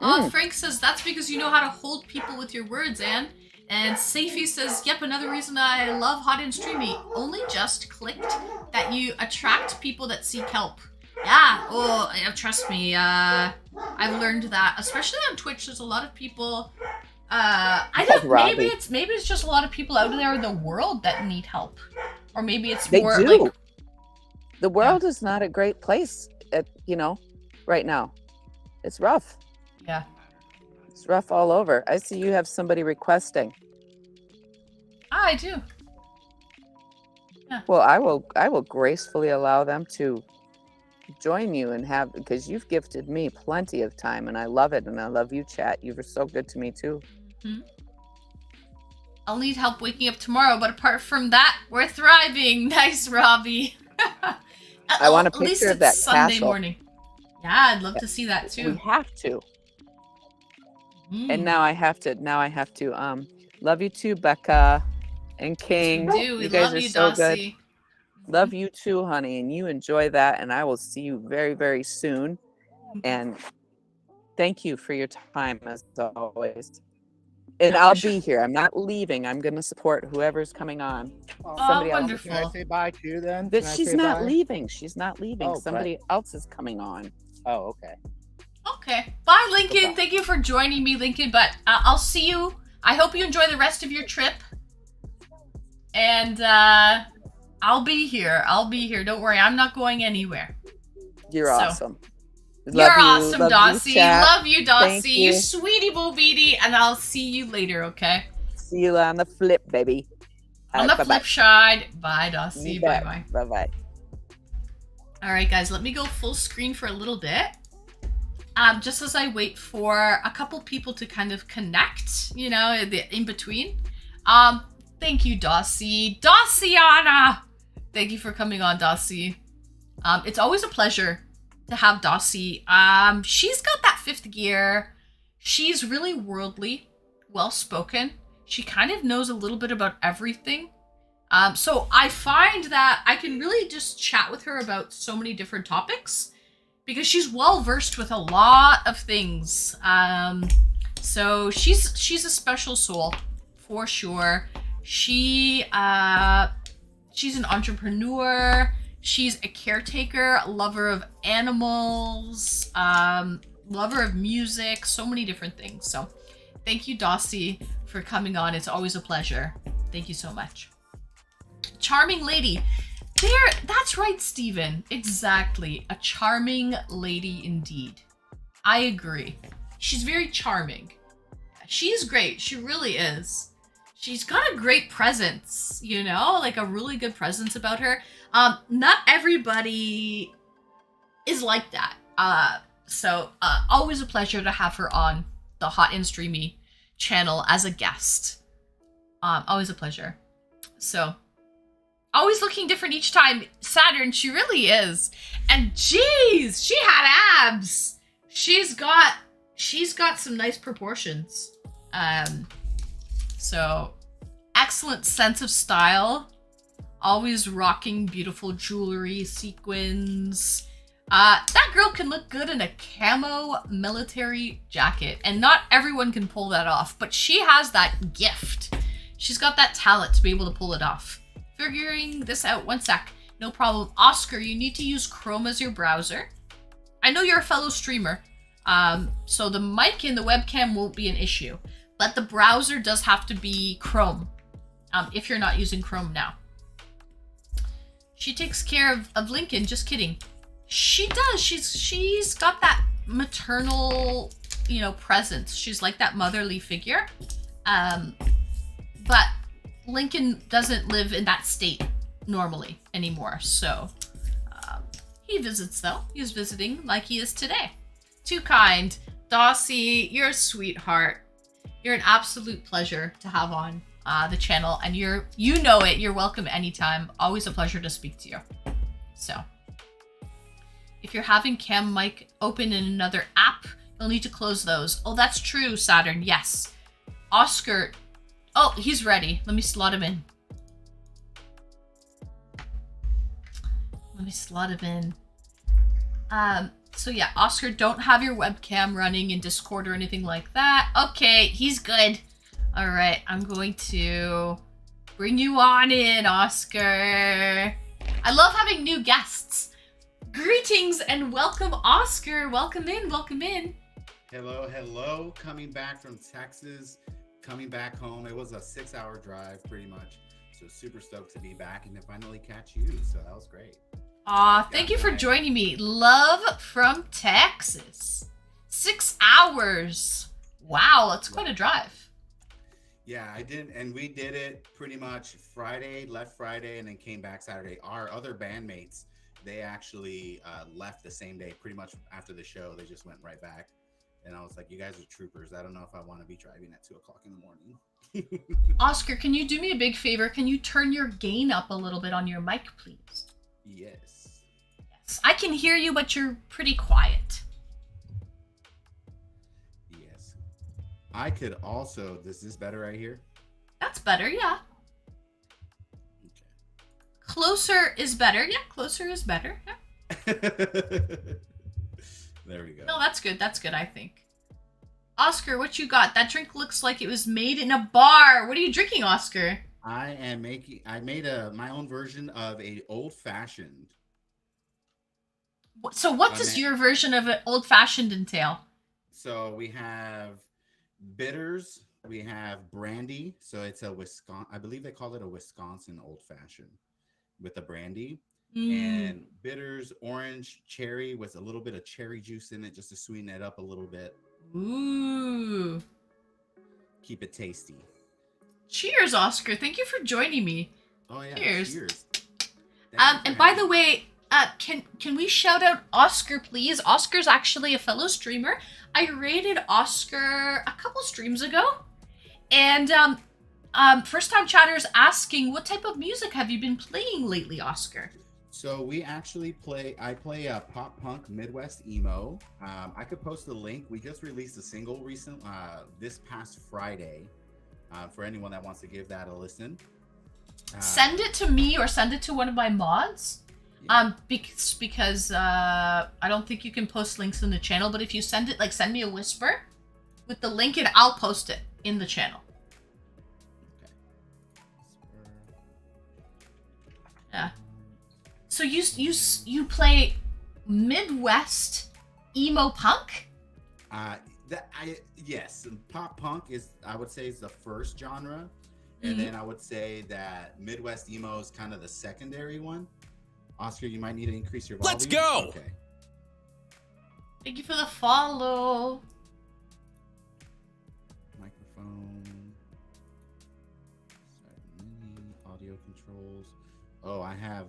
Speaker 1: Oh, Frank says that's because you know how to hold people with your words, Anne. And Safi says, yep, another reason I love Hot and Streamy. Only just clicked that you attract people that seek help. Yeah, trust me, I've learned that, especially on Twitch. There's a lot of people, I don't, maybe it's just a lot of people out there in the world that need help. Or maybe it's more like...
Speaker 3: The world is not a great place, right now. It's rough.
Speaker 1: Yeah.
Speaker 3: It's rough all over. I see you have somebody requesting.
Speaker 1: I do. Yeah.
Speaker 3: Well, I will gracefully allow them to join you and because you've gifted me plenty of time and I love it, and I love you, chat. You were so good to me too.
Speaker 1: I'll need help waking up tomorrow, but apart from that, we're thriving. Nice, Robbie.
Speaker 3: I want a picture of that
Speaker 1: Sunday
Speaker 3: castle.
Speaker 1: morning. Yeah, I'd love to see that too.
Speaker 3: We have to. And now I have to love you too, Becca and King.
Speaker 1: We do. We
Speaker 3: you guys
Speaker 1: love
Speaker 3: are
Speaker 1: you,
Speaker 3: so
Speaker 1: Dossie.
Speaker 3: good. Love you too, honey, and you enjoy that, and I will see you very, very soon. And thank you for your time as always. And I'll be here. I'm not leaving. I'm going to support whoever's coming on.
Speaker 1: Oh, wonderful.
Speaker 7: Can I say bye too then?
Speaker 3: She's not leaving. She's not leaving.
Speaker 7: Oh,
Speaker 3: Somebody else is coming on.
Speaker 7: Oh, okay.
Speaker 1: Okay. Bye, Lincoln. Thank you for joining me, Lincoln. But I'll see you. I hope you enjoy the rest of your trip. And I'll be here. Don't worry. I'm not going anywhere.
Speaker 3: You're awesome.
Speaker 1: You're awesome, Dossie. Love you, Dossie.
Speaker 3: You.
Speaker 1: You sweetie boo beady. And I'll see you later, okay?
Speaker 3: See you on the flip, baby.
Speaker 1: On the flip side. Bye, Dossie. Bye-bye.
Speaker 3: Bye-bye.
Speaker 1: All right, guys. Let me go full screen for a little bit. Just as I wait for a couple people to kind of connect, in between. Thank you, Dossie. Dossiana! Thank you for coming on, Dossie. It's always a pleasure to have Dossie. She's got that fifth gear. She's really worldly, well-spoken. She kind of knows a little bit about everything. So I find that I can really just chat with her about so many different topics because she's well-versed with a lot of things. So she's a special soul, for sure. She's an entrepreneur. She's a caretaker, lover of animals, lover of music, so many different things. So thank you, Dossie, for coming on. It's always a pleasure. Thank you so much. Charming lady. That's right, Steven. Exactly. A charming lady indeed. I agree. She's very charming. She's great. She really is. She's got a great presence, like a really good presence about her. Not everybody is like that. So always a pleasure to have her on the Hot and Streamy channel as a guest. Always a pleasure. So, always looking different each time. Saturn, she really is. And jeez, she had abs. She's got some nice proportions. So excellent sense of style. Always rocking beautiful jewelry, sequins. That girl can look good in a camo military jacket, and not everyone can pull that off, but she has that gift. She's got that talent to be able to pull it off. Figuring this out, one sec. No problem. Oscar, you need to use Chrome as your browser. I know you're a fellow streamer, so the mic and the webcam won't be an issue, but the browser does have to be Chrome, if you're not using Chrome now. She takes care of Lincoln, just kidding. She does. She's got that maternal, presence. She's like that motherly figure. But Lincoln doesn't live in that state normally anymore. So he visits though. He's visiting like he is today. Too kind. Dossie, you're a sweetheart. You're an absolute pleasure to have on the channel, and you know it. You're welcome anytime. Always a pleasure to speak to you. So if you're having cam mic open in another app, you'll need to close those. Oh, that's true, Saturn. Yes. Oscar. Oh, he's ready. Let me slot him in. So yeah, Oscar, don't have your webcam running in Discord or anything like that. Okay, he's good. All right, I'm going to bring you on in, Oscar. I love having new guests. Greetings and welcome, Oscar. Welcome in, welcome in.
Speaker 9: Hello, hello. Coming back from Texas, coming back home. It was a 6-hour drive pretty much. So super stoked to be back and to finally catch you. So that was great.
Speaker 1: Aw, thank you for joining me. Love from Texas. 6 hours. Wow, that's quite a drive.
Speaker 9: Yeah, I did, and we did it pretty much Friday, left Friday, and then came back Saturday. Our other bandmates, they actually left the same day, pretty much after the show. They just went right back. And I was like, you guys are troopers. I don't know if I want to be driving at 2 o'clock in the morning.
Speaker 1: Oscar, can you do me a big favor? Can you turn your gain up a little bit on your mic, please?
Speaker 9: Yes.
Speaker 1: Yes. I can hear you, but you're pretty quiet.
Speaker 9: Yes. I could also, is this better right here?
Speaker 1: That's better, yeah.
Speaker 9: Okay.
Speaker 1: Closer is better. Yeah, closer is better. Yeah.
Speaker 9: There we go.
Speaker 1: No, that's good. That's good, I think. Oscar, what you got? That drink looks like it was made in a bar. What are you drinking, Oscar?
Speaker 9: I made my own version of a old-fashioned.
Speaker 1: So what does your version of an old-fashioned entail?
Speaker 9: So we have bitters, we have brandy. So it's a Wisconsin, I believe they call it a Wisconsin old-fashioned with a brandy. And bitters, orange, cherry with a little bit of cherry juice in it just to sweeten it up a little bit.
Speaker 1: Ooh.
Speaker 9: Keep it tasty.
Speaker 1: Cheers, Oscar. Thank you for joining me.
Speaker 9: Oh yeah.
Speaker 1: Cheers. And by the way, can we shout out Oscar, please? Oscar's actually a fellow streamer. I rated Oscar a couple streams ago. And first time chatters asking, what type of music have you been playing lately, Oscar?
Speaker 9: So we actually I play a pop punk Midwest emo. I could post the link. We just released a single this past Friday for anyone that wants to give that a listen.
Speaker 1: Send it to me or send it to one of my mods. Yeah. Because I don't think you can post links in the channel, but if you send it, send me a whisper with the link and I'll post it in the channel.
Speaker 9: Okay.
Speaker 1: Yeah. So you play Midwest emo punk?
Speaker 9: Yes, pop punk I would say is the first genre, and then I would say that Midwest emo is kind of the secondary one. Oscar, you might need to increase your volume.
Speaker 2: Let's go.
Speaker 9: Okay.
Speaker 1: Thank you for the follow.
Speaker 9: Microphone. Audio controls. Oh, I have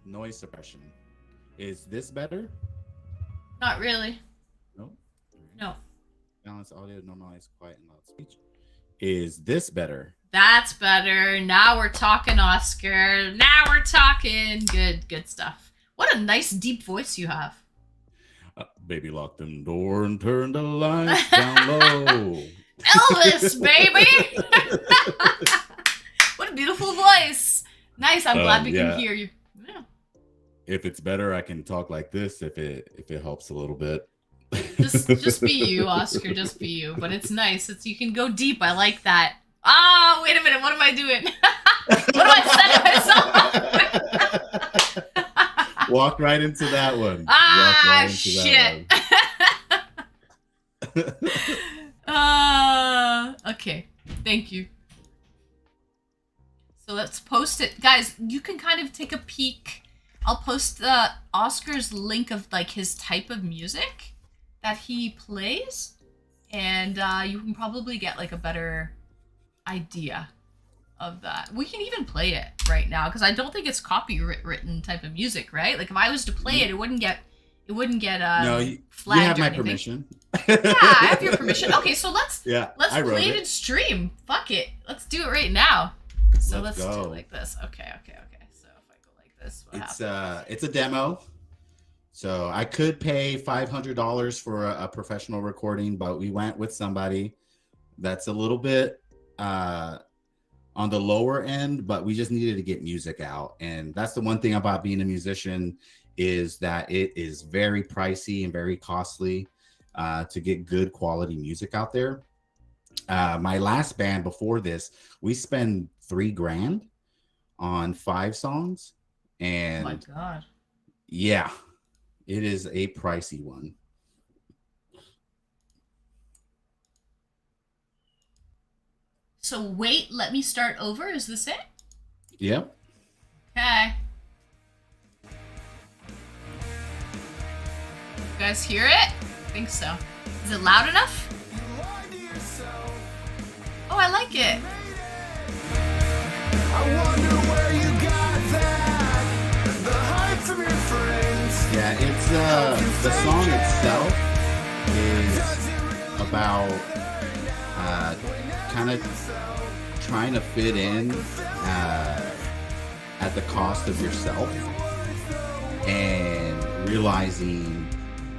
Speaker 9: noise suppression. Is this better?
Speaker 1: Not really.
Speaker 9: No.
Speaker 1: No.
Speaker 9: Balance audio, normalize quiet and loud speech. Is this better?
Speaker 1: That's better. Now we're talking, Oscar. Now we're talking. Good stuff. What a nice deep voice you have.
Speaker 9: Baby, lock them door and turn the lights down low.
Speaker 1: Elvis, baby! What a beautiful voice. Nice. I'm glad we can hear you. Yeah.
Speaker 9: If it's better, I can talk like this if it helps a little bit.
Speaker 1: Just be you, Oscar. Just be you. But it's nice. You can go deep. I like that. Ah, wait a minute. What am I doing? What am I setting myself?
Speaker 9: Walk right into that one.
Speaker 1: Ah, shit. Okay. Thank you. So let's post it. Guys, you can kind of take a peek. I'll post Oscar's link of like his type of music that he plays. And you can probably get like a better idea of that. We can even play it right now because I don't think it's copywritten type of music, right? Like if I was to play it, it wouldn't get
Speaker 9: no, you
Speaker 1: flagged
Speaker 9: have
Speaker 1: or
Speaker 9: my
Speaker 1: anything.
Speaker 9: permission.
Speaker 1: Yeah, I have your permission. Okay, so let's play it and stream. Fuck it. Let's do it right now. So let's do it like this. Okay. So if I go like this, what happens?
Speaker 9: It's a demo. So I could pay $500 for a professional recording, but we went with somebody that's a little bit on the lower end, but we just needed to get music out. And that's the one thing about being a musician is that it is very pricey and very costly to get good quality music out there. My last band before this, we spent $3,000 on 5 songs. And
Speaker 1: oh my God.
Speaker 9: Yeah, it is a pricey one.
Speaker 1: So wait, let me start over. Is this it?
Speaker 9: Yep.
Speaker 1: Okay. You guys hear it? I think so. Is it loud enough? Oh, I like it.
Speaker 10: I wonder where you got that. The hype from your friends.
Speaker 9: Yeah, it's the song itself is about kind of trying to fit in at the cost of yourself and realizing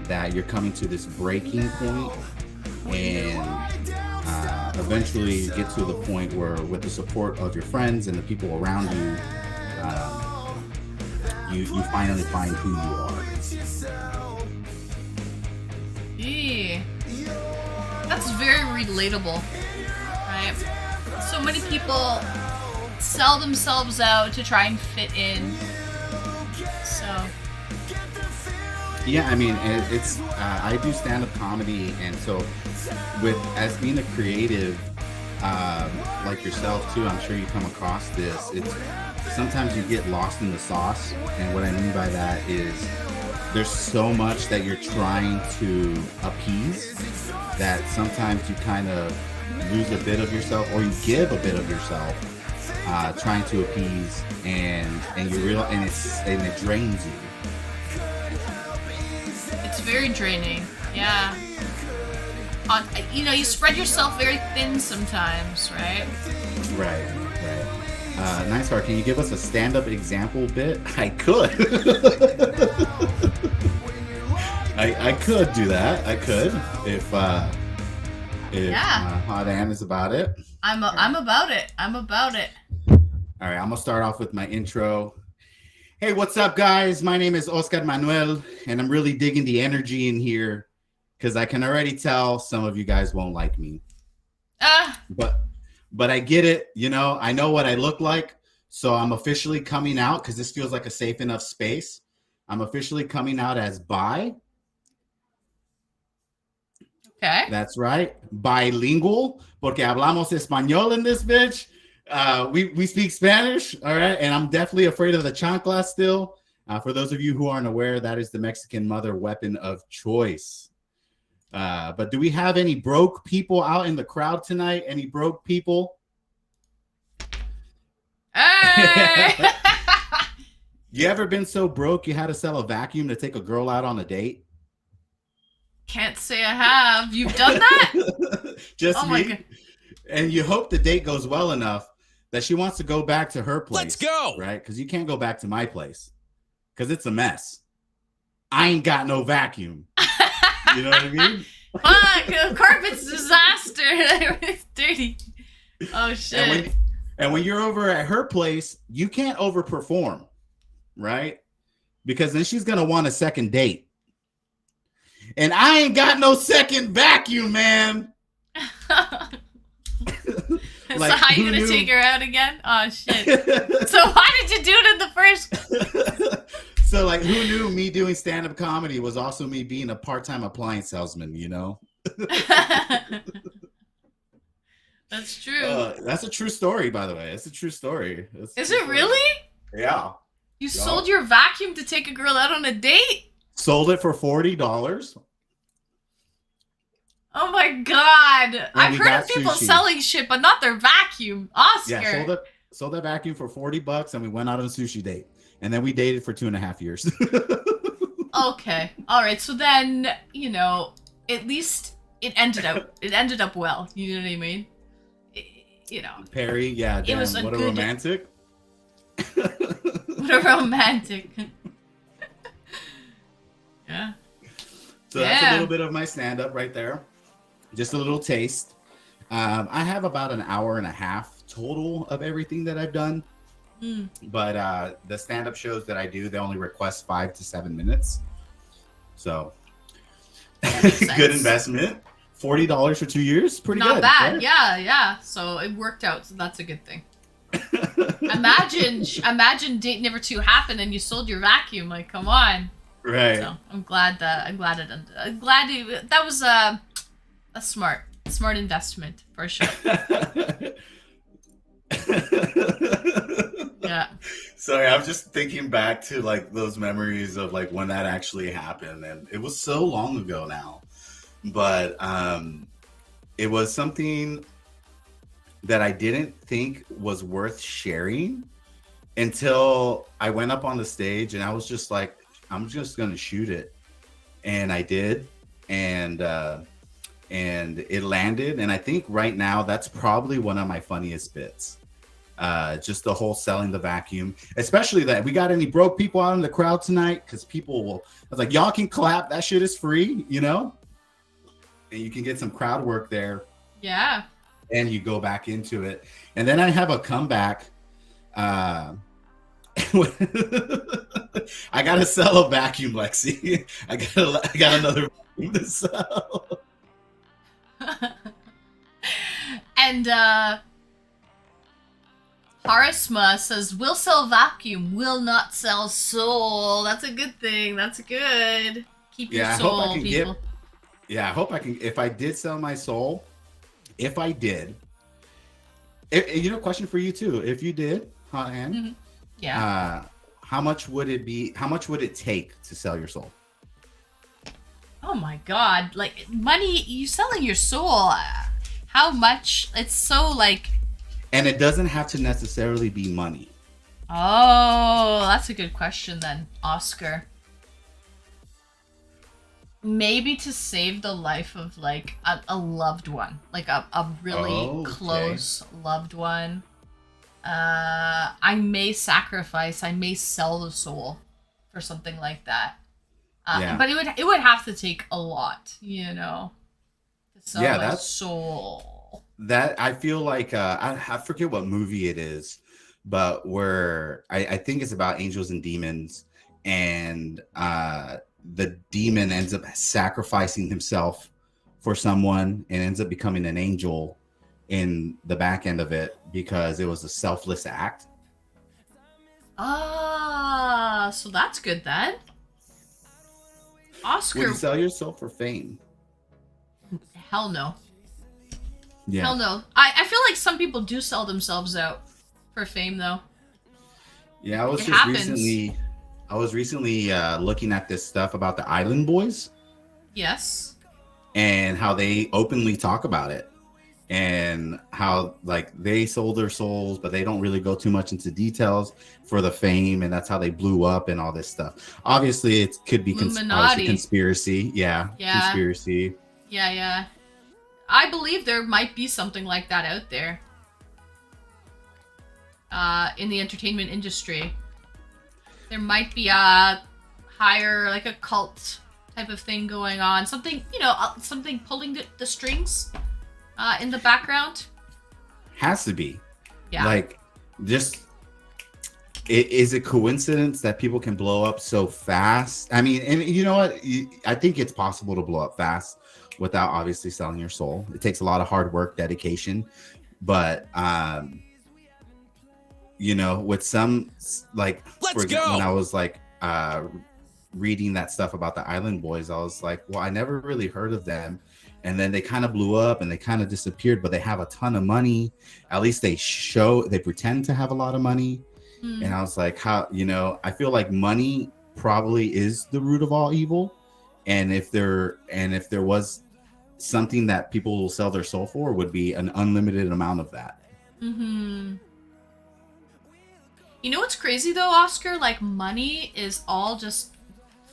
Speaker 9: that you're coming to this breaking point and eventually get to the point where with the support of your friends and the people around you, you finally find who you are.
Speaker 1: Yeah. That's very relatable, right? So many people sell themselves out to try and fit in. So
Speaker 9: yeah, I mean, it's I do stand-up comedy, and so as being a creative like yourself too, I'm sure you come across this. It's sometimes you get lost in the sauce, and what I mean by that is there's so much that you're trying to appease that sometimes you kind of lose a bit of yourself, or you give a bit of yourself trying to appease, and you realize and it drains you.
Speaker 1: it's very draining. Yeah. You spread yourself very thin sometimes, right?
Speaker 9: Right. Nice Heart, can you give us a stand-up example bit? I could. I could do that. I could if Hot Ann is about it.
Speaker 1: I'm about it. I'm about it.
Speaker 9: All right, I'm gonna start off with my intro. Hey, what's up, guys? My name is Oscar Manuel, and I'm really digging the energy in here because I can already tell some of you guys won't like me. But I get it. I know what I look like, so I'm officially coming out because this feels like a safe enough space. I'm officially coming out as bi.
Speaker 1: Okay.
Speaker 9: That's right. Bilingual, porque hablamos español in this bitch. We speak Spanish, all right? And I'm definitely afraid of the chancla still. For those of you who aren't aware, that is the Mexican mother weapon of choice. But do we have any broke people out in the crowd tonight? Any broke people?
Speaker 1: Hey!
Speaker 9: You ever been so broke you had to sell a vacuum to take a girl out on a date?
Speaker 1: Can't say I have. You've done that?
Speaker 9: Just
Speaker 1: oh my
Speaker 9: me.
Speaker 1: God.
Speaker 9: And you hope the date goes well enough that she wants to go back to her place.
Speaker 2: Let's go.
Speaker 9: Right? Because you can't go back to my place because it's a mess. I ain't got no vacuum. You know what I mean?
Speaker 1: Fuck, carpet's disaster. It's dirty. Oh shit.
Speaker 9: And when you're over at her place, you can't overperform, right? Because then she's gonna want a second date. And I ain't got no second vacuum, man.
Speaker 1: So how you gonna take her out again? Oh shit. So why did you do it in the first?
Speaker 9: So like, who knew me doing stand-up comedy was also me being a part-time appliance salesman, you know?
Speaker 1: That's true.
Speaker 9: That's a true story, by the way. It's a true story.
Speaker 1: Is it really?
Speaker 9: Yeah.
Speaker 1: You sold your vacuum to take a girl out on a date?
Speaker 9: Sold it for $40.
Speaker 1: Oh my god. I've heard of people
Speaker 9: sushi.
Speaker 1: selling shit, but not their vacuum. Oscar.
Speaker 9: Yeah, sold that vacuum for $40 and we went out on a sushi date. And then we dated for 2.5 years.
Speaker 1: Okay. All right. So then, you know, at least it ended up well. You know what I mean? You know.
Speaker 9: Perry, yeah, damn,
Speaker 1: It was
Speaker 9: what a romantic.
Speaker 1: What a romantic. Yeah.
Speaker 9: So that's a little bit of my stand-up right there. Just a little taste. I have about an hour and a half total of everything that I've done. But the stand-up shows that I do, they only request 5 to 7 minutes. So good investment. $40 for 2 years, pretty good.
Speaker 1: Not bad.
Speaker 9: Right?
Speaker 1: Yeah. So it worked out. So that's a good thing. Imagine date number 2 happened and you sold your vacuum. Like, come on.
Speaker 9: Right.
Speaker 1: So I'm glad that was a smart investment for sure. Yeah.
Speaker 9: Sorry, I'm just thinking back to like those memories of like when that actually happened, and it was so long ago now. But it was something that I didn't think was worth sharing until I went up on the stage and I was just like, I'm just gonna shoot it. And I did, and it landed. And I think right now that's probably one of my funniest bits. Just the whole selling the vacuum, especially that we got any broke people out in the crowd tonight, because people will, I was like, y'all can clap, that shit is free, you know, and you can get some crowd work there.
Speaker 1: Yeah.
Speaker 9: And you go back into it. And then I have a comeback. I gotta sell a vacuum, Lexi. I got another vacuum to sell.
Speaker 1: And Harisma says, "Will sell vacuum, will not sell soul." That's a good thing. That's good. Keep your soul, people.
Speaker 9: I hope I can. If I did sell my soul, if I did, you know, question for you too. If you did, huh, Anne?
Speaker 1: Mm-hmm. Yeah.
Speaker 9: How much would it be? How much would it take to sell your soul?
Speaker 1: Oh my god! Like money, you selling your soul. How much? It's so like.
Speaker 9: And it doesn't have to necessarily be money.
Speaker 1: Oh, that's a good question then, Oscar. Maybe to save the life of like a loved one, like a really close loved one. I may sacrifice, I may sell the soul for something like that. But it would have to take a lot, you know, to sell my soul.
Speaker 9: That I feel like I forget what movie it is, but where I think it's about angels and demons, and the demon ends up sacrificing himself for someone and ends up becoming an angel in the back end of it because it was a selfless act.
Speaker 1: So that's good then. Oscar,
Speaker 9: would you sell yourself for fame?
Speaker 1: Hell no.
Speaker 9: Yeah.
Speaker 1: Hell no. I feel like some people do sell themselves out for fame though.
Speaker 9: Yeah, I was recently looking at this stuff about the Island Boys.
Speaker 1: Yes. And
Speaker 9: how they openly talk about it. And how like they sold their souls, but they don't really go too much into details for the fame, and that's how they blew up and all this stuff. Obviously, it could be conspiracy. Yeah. Conspiracy.
Speaker 1: Yeah. I believe there might be something like that out there. In the entertainment industry. There might be a higher, like a cult type of thing going on. Something, something pulling the strings in the background.
Speaker 9: Has to be.
Speaker 1: Yeah.
Speaker 9: Like, just, is it coincidence that people can blow up so fast? I mean, and you know what? I think it's possible to blow up fast without obviously selling your soul. It takes a lot of hard work, dedication. But, with some, like,
Speaker 2: Let's
Speaker 9: example,
Speaker 2: go.
Speaker 9: when I was like reading that stuff about the Island Boys, I was like, well, I never really heard of them. And then they kind of blew up and they kind of disappeared, but they have a ton of money. At least they pretend to have a lot of money. And I was like, I feel like money probably is the root of all evil. And if there was something that people will sell their soul for, would be an unlimited amount of that.
Speaker 1: Mm-hmm. You know what's crazy though, Oscar? Like, money is all just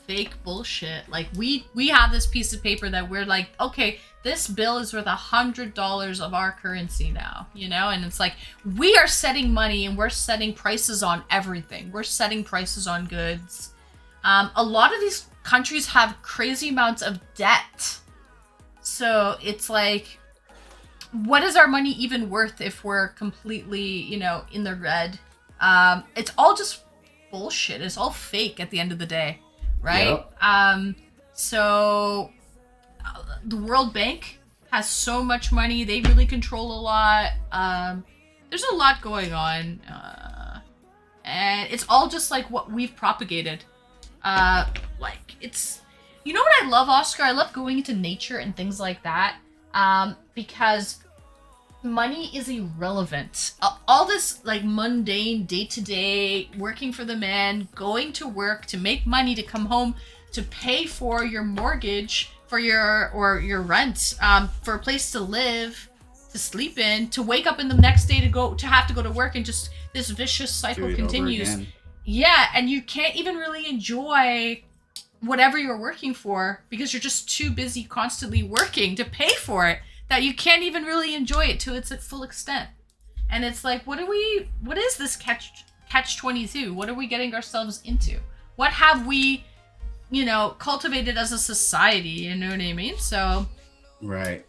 Speaker 1: fake bullshit. Like, we have this piece of paper that we're like, okay, this bill is worth $100 of our currency now, and it's like, we are setting money and we're setting prices on everything. We're setting prices on goods. A lot of these countries have crazy amounts of debt. So it's like, what is our money even worth if we're completely, in the red? It's all just bullshit. It's all fake at the end of the day, right? Yep. So the World Bank has so much money. They really control a lot. There's a lot going on. And it's all just like what we've propagated. It's, what I love, Oscar? I love going into nature and things like that. Because money is irrelevant. All this like mundane day-to-day working for the man, going to work to make money to come home to pay for your mortgage, for your rent, for a place to live, to sleep in, to wake up in the next day to have to go to work, and just this vicious cycle continues. Yeah, and you can't even really enjoy whatever you're working for because you're just too busy constantly working to pay for it, that you can't even really enjoy it to its full extent. And it's like, what is this catch 22? What are we getting ourselves into? What have we, cultivated as a society? You know what I mean? So.
Speaker 9: Right.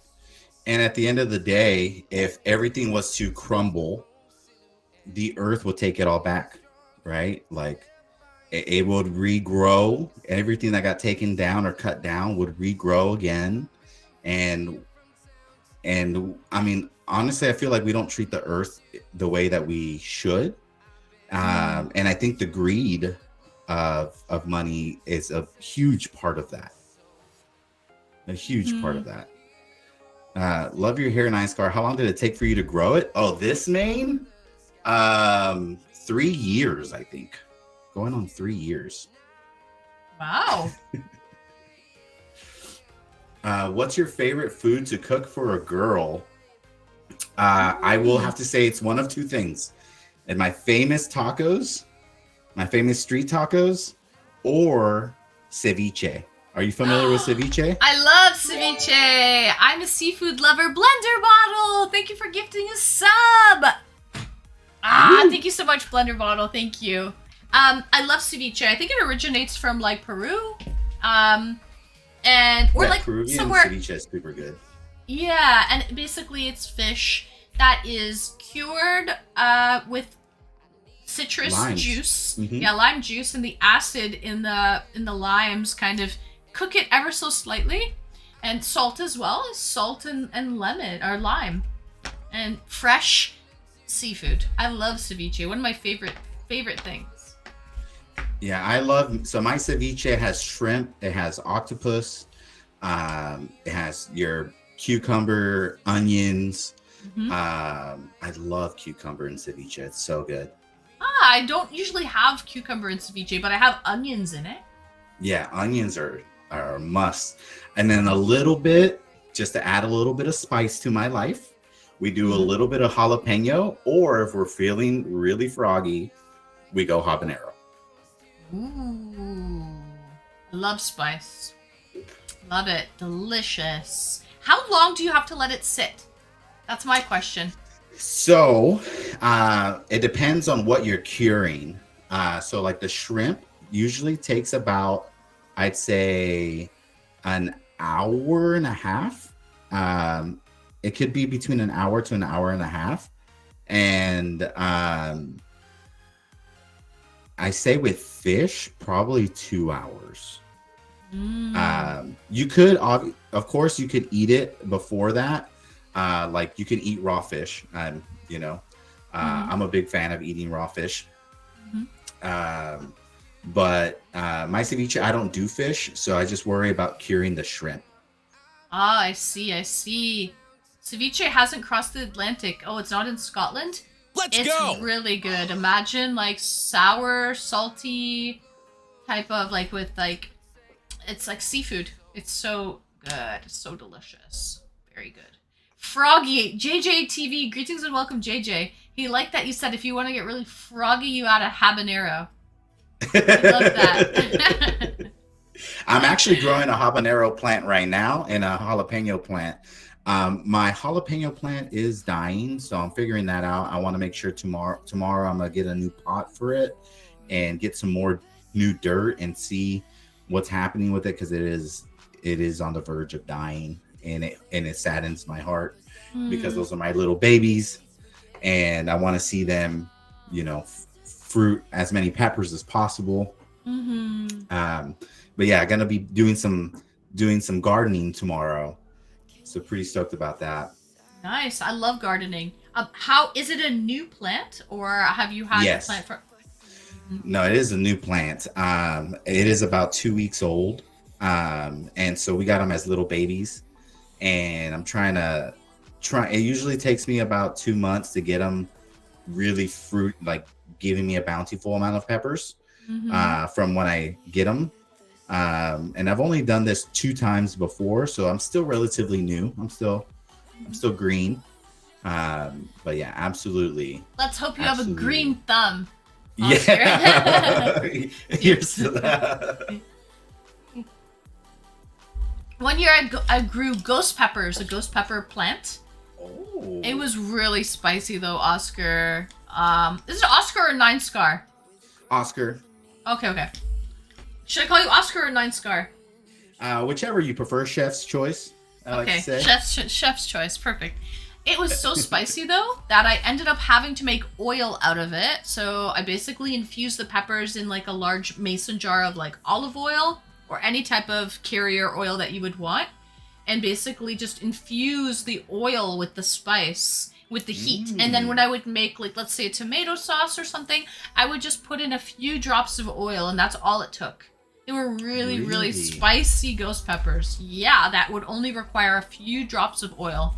Speaker 9: And at the end of the day, if everything was to crumble, the earth would take it all back, right? Like, it would regrow. Everything that got taken down or cut down would regrow again. And I mean, honestly, I feel like we don't treat the earth the way that we should. And I think the greed of money is a huge part of that. A huge part of that. Love your hair, Nice Car. How long did it take for you to grow it? Oh, this mane? 3 years, I think. Going on 3 years.
Speaker 1: Wow.
Speaker 9: What's your favorite food to cook for a girl? I will have to say it's one of two things. And my famous tacos, my famous street tacos, or ceviche. Are you familiar with ceviche?
Speaker 1: I love ceviche. I'm a seafood lover. Blender Bottle, thank you for gifting a sub. Thank you so much, Blender Bottle. Thank you. I love ceviche. I think it originates from like Peru.
Speaker 9: Peruvian
Speaker 1: somewhere.
Speaker 9: Ceviche is super good.
Speaker 1: Yeah, and basically it's fish that is cured with citrus
Speaker 9: Limes.
Speaker 1: juice.
Speaker 9: Mhm.
Speaker 1: Yeah, lime juice, and the acid in the limes kind of cook it ever so slightly, and salt as well, salt and lemon or lime, and fresh seafood. I love ceviche. One of my favorite things.
Speaker 9: Yeah, so my ceviche has shrimp, it has octopus, it has your cucumber, onions.
Speaker 1: Mm-hmm.
Speaker 9: I love cucumber in ceviche. It's so good.
Speaker 1: I don't usually have cucumber in ceviche, but I have onions in it.
Speaker 9: Yeah, onions are a must. And then a little bit, just to add a little bit of spice to my life, we do a little bit of jalapeno, or if we're feeling really froggy, we go habanero.
Speaker 1: Ooh, love spice. Love it. Delicious. How long do you have to let it sit? That's my question.
Speaker 9: So, it depends on what you're curing. So like the shrimp usually takes about, I'd say, an hour and a half. It could be between an hour to an hour and a half. And I say with fish, probably 2 hours. You could, of course, you could eat it before that. Like you can eat raw fish. You know, I'm a big fan of eating raw fish. But my ceviche, I don't do fish, so I just worry about curing the shrimp.
Speaker 1: Ah, I see. Ceviche hasn't crossed the Atlantic. Oh, it's not in Scotland?
Speaker 2: Let's
Speaker 1: It's
Speaker 2: go.
Speaker 1: really good. Imagine like sour, salty type of like with like, it's like seafood. It's so good. It's so delicious. Very good. Froggy, JJ TV, greetings and welcome, JJ. He liked that you said if you want to get really froggy, you add a habanero. I love that.
Speaker 9: I'm actually growing a habanero plant right now and a jalapeno plant. My jalapeno plant is dying, so I'm figuring that out. I want to make sure tomorrow I'm gonna get a new pot for it and get some more new dirt and see what's happening with it, because it is on the verge of dying, and it saddens my heart because those are my little babies, and I want to see them, you know, fruit as many peppers as possible. But yeah, gonna be doing some gardening tomorrow, so pretty stoked about that.
Speaker 1: Nice. I love gardening. How is it a new plant, or have you had
Speaker 9: Yes.
Speaker 1: the plant for?
Speaker 9: No, it is a new plant. It is about 2 weeks old, and so we got them as little babies, and I'm trying. It usually takes me about 2 months to get them really fruit, like giving me a bountiful amount of peppers from when I get them. And I've only done this 2 times before, so I'm still relatively new. I'm still green. But yeah, absolutely.
Speaker 1: Let's hope you have a green thumb.
Speaker 9: Yeah. Here's that.
Speaker 1: One year I grew ghost peppers, a ghost pepper plant.
Speaker 9: Oh.
Speaker 1: It was really spicy though, Oscar. Is it Oscar or Nine Scar?
Speaker 9: Oscar.
Speaker 1: Okay. Should I call you Oscar or Nine Scar?
Speaker 9: Whichever you prefer, chef's choice. I like to say.
Speaker 1: Chef's choice. Perfect. It was so spicy though that I ended up having to make oil out of it. So I basically infused the peppers in like a large mason jar of like olive oil or any type of carrier oil that you would want, and basically just infuse the oil with the spice, with the heat. And then when I would make, like, let's say a tomato sauce or something, I would just put in a few drops of oil, and that's all it took. They were really spicy ghost peppers. Yeah, that would only require a few drops of oil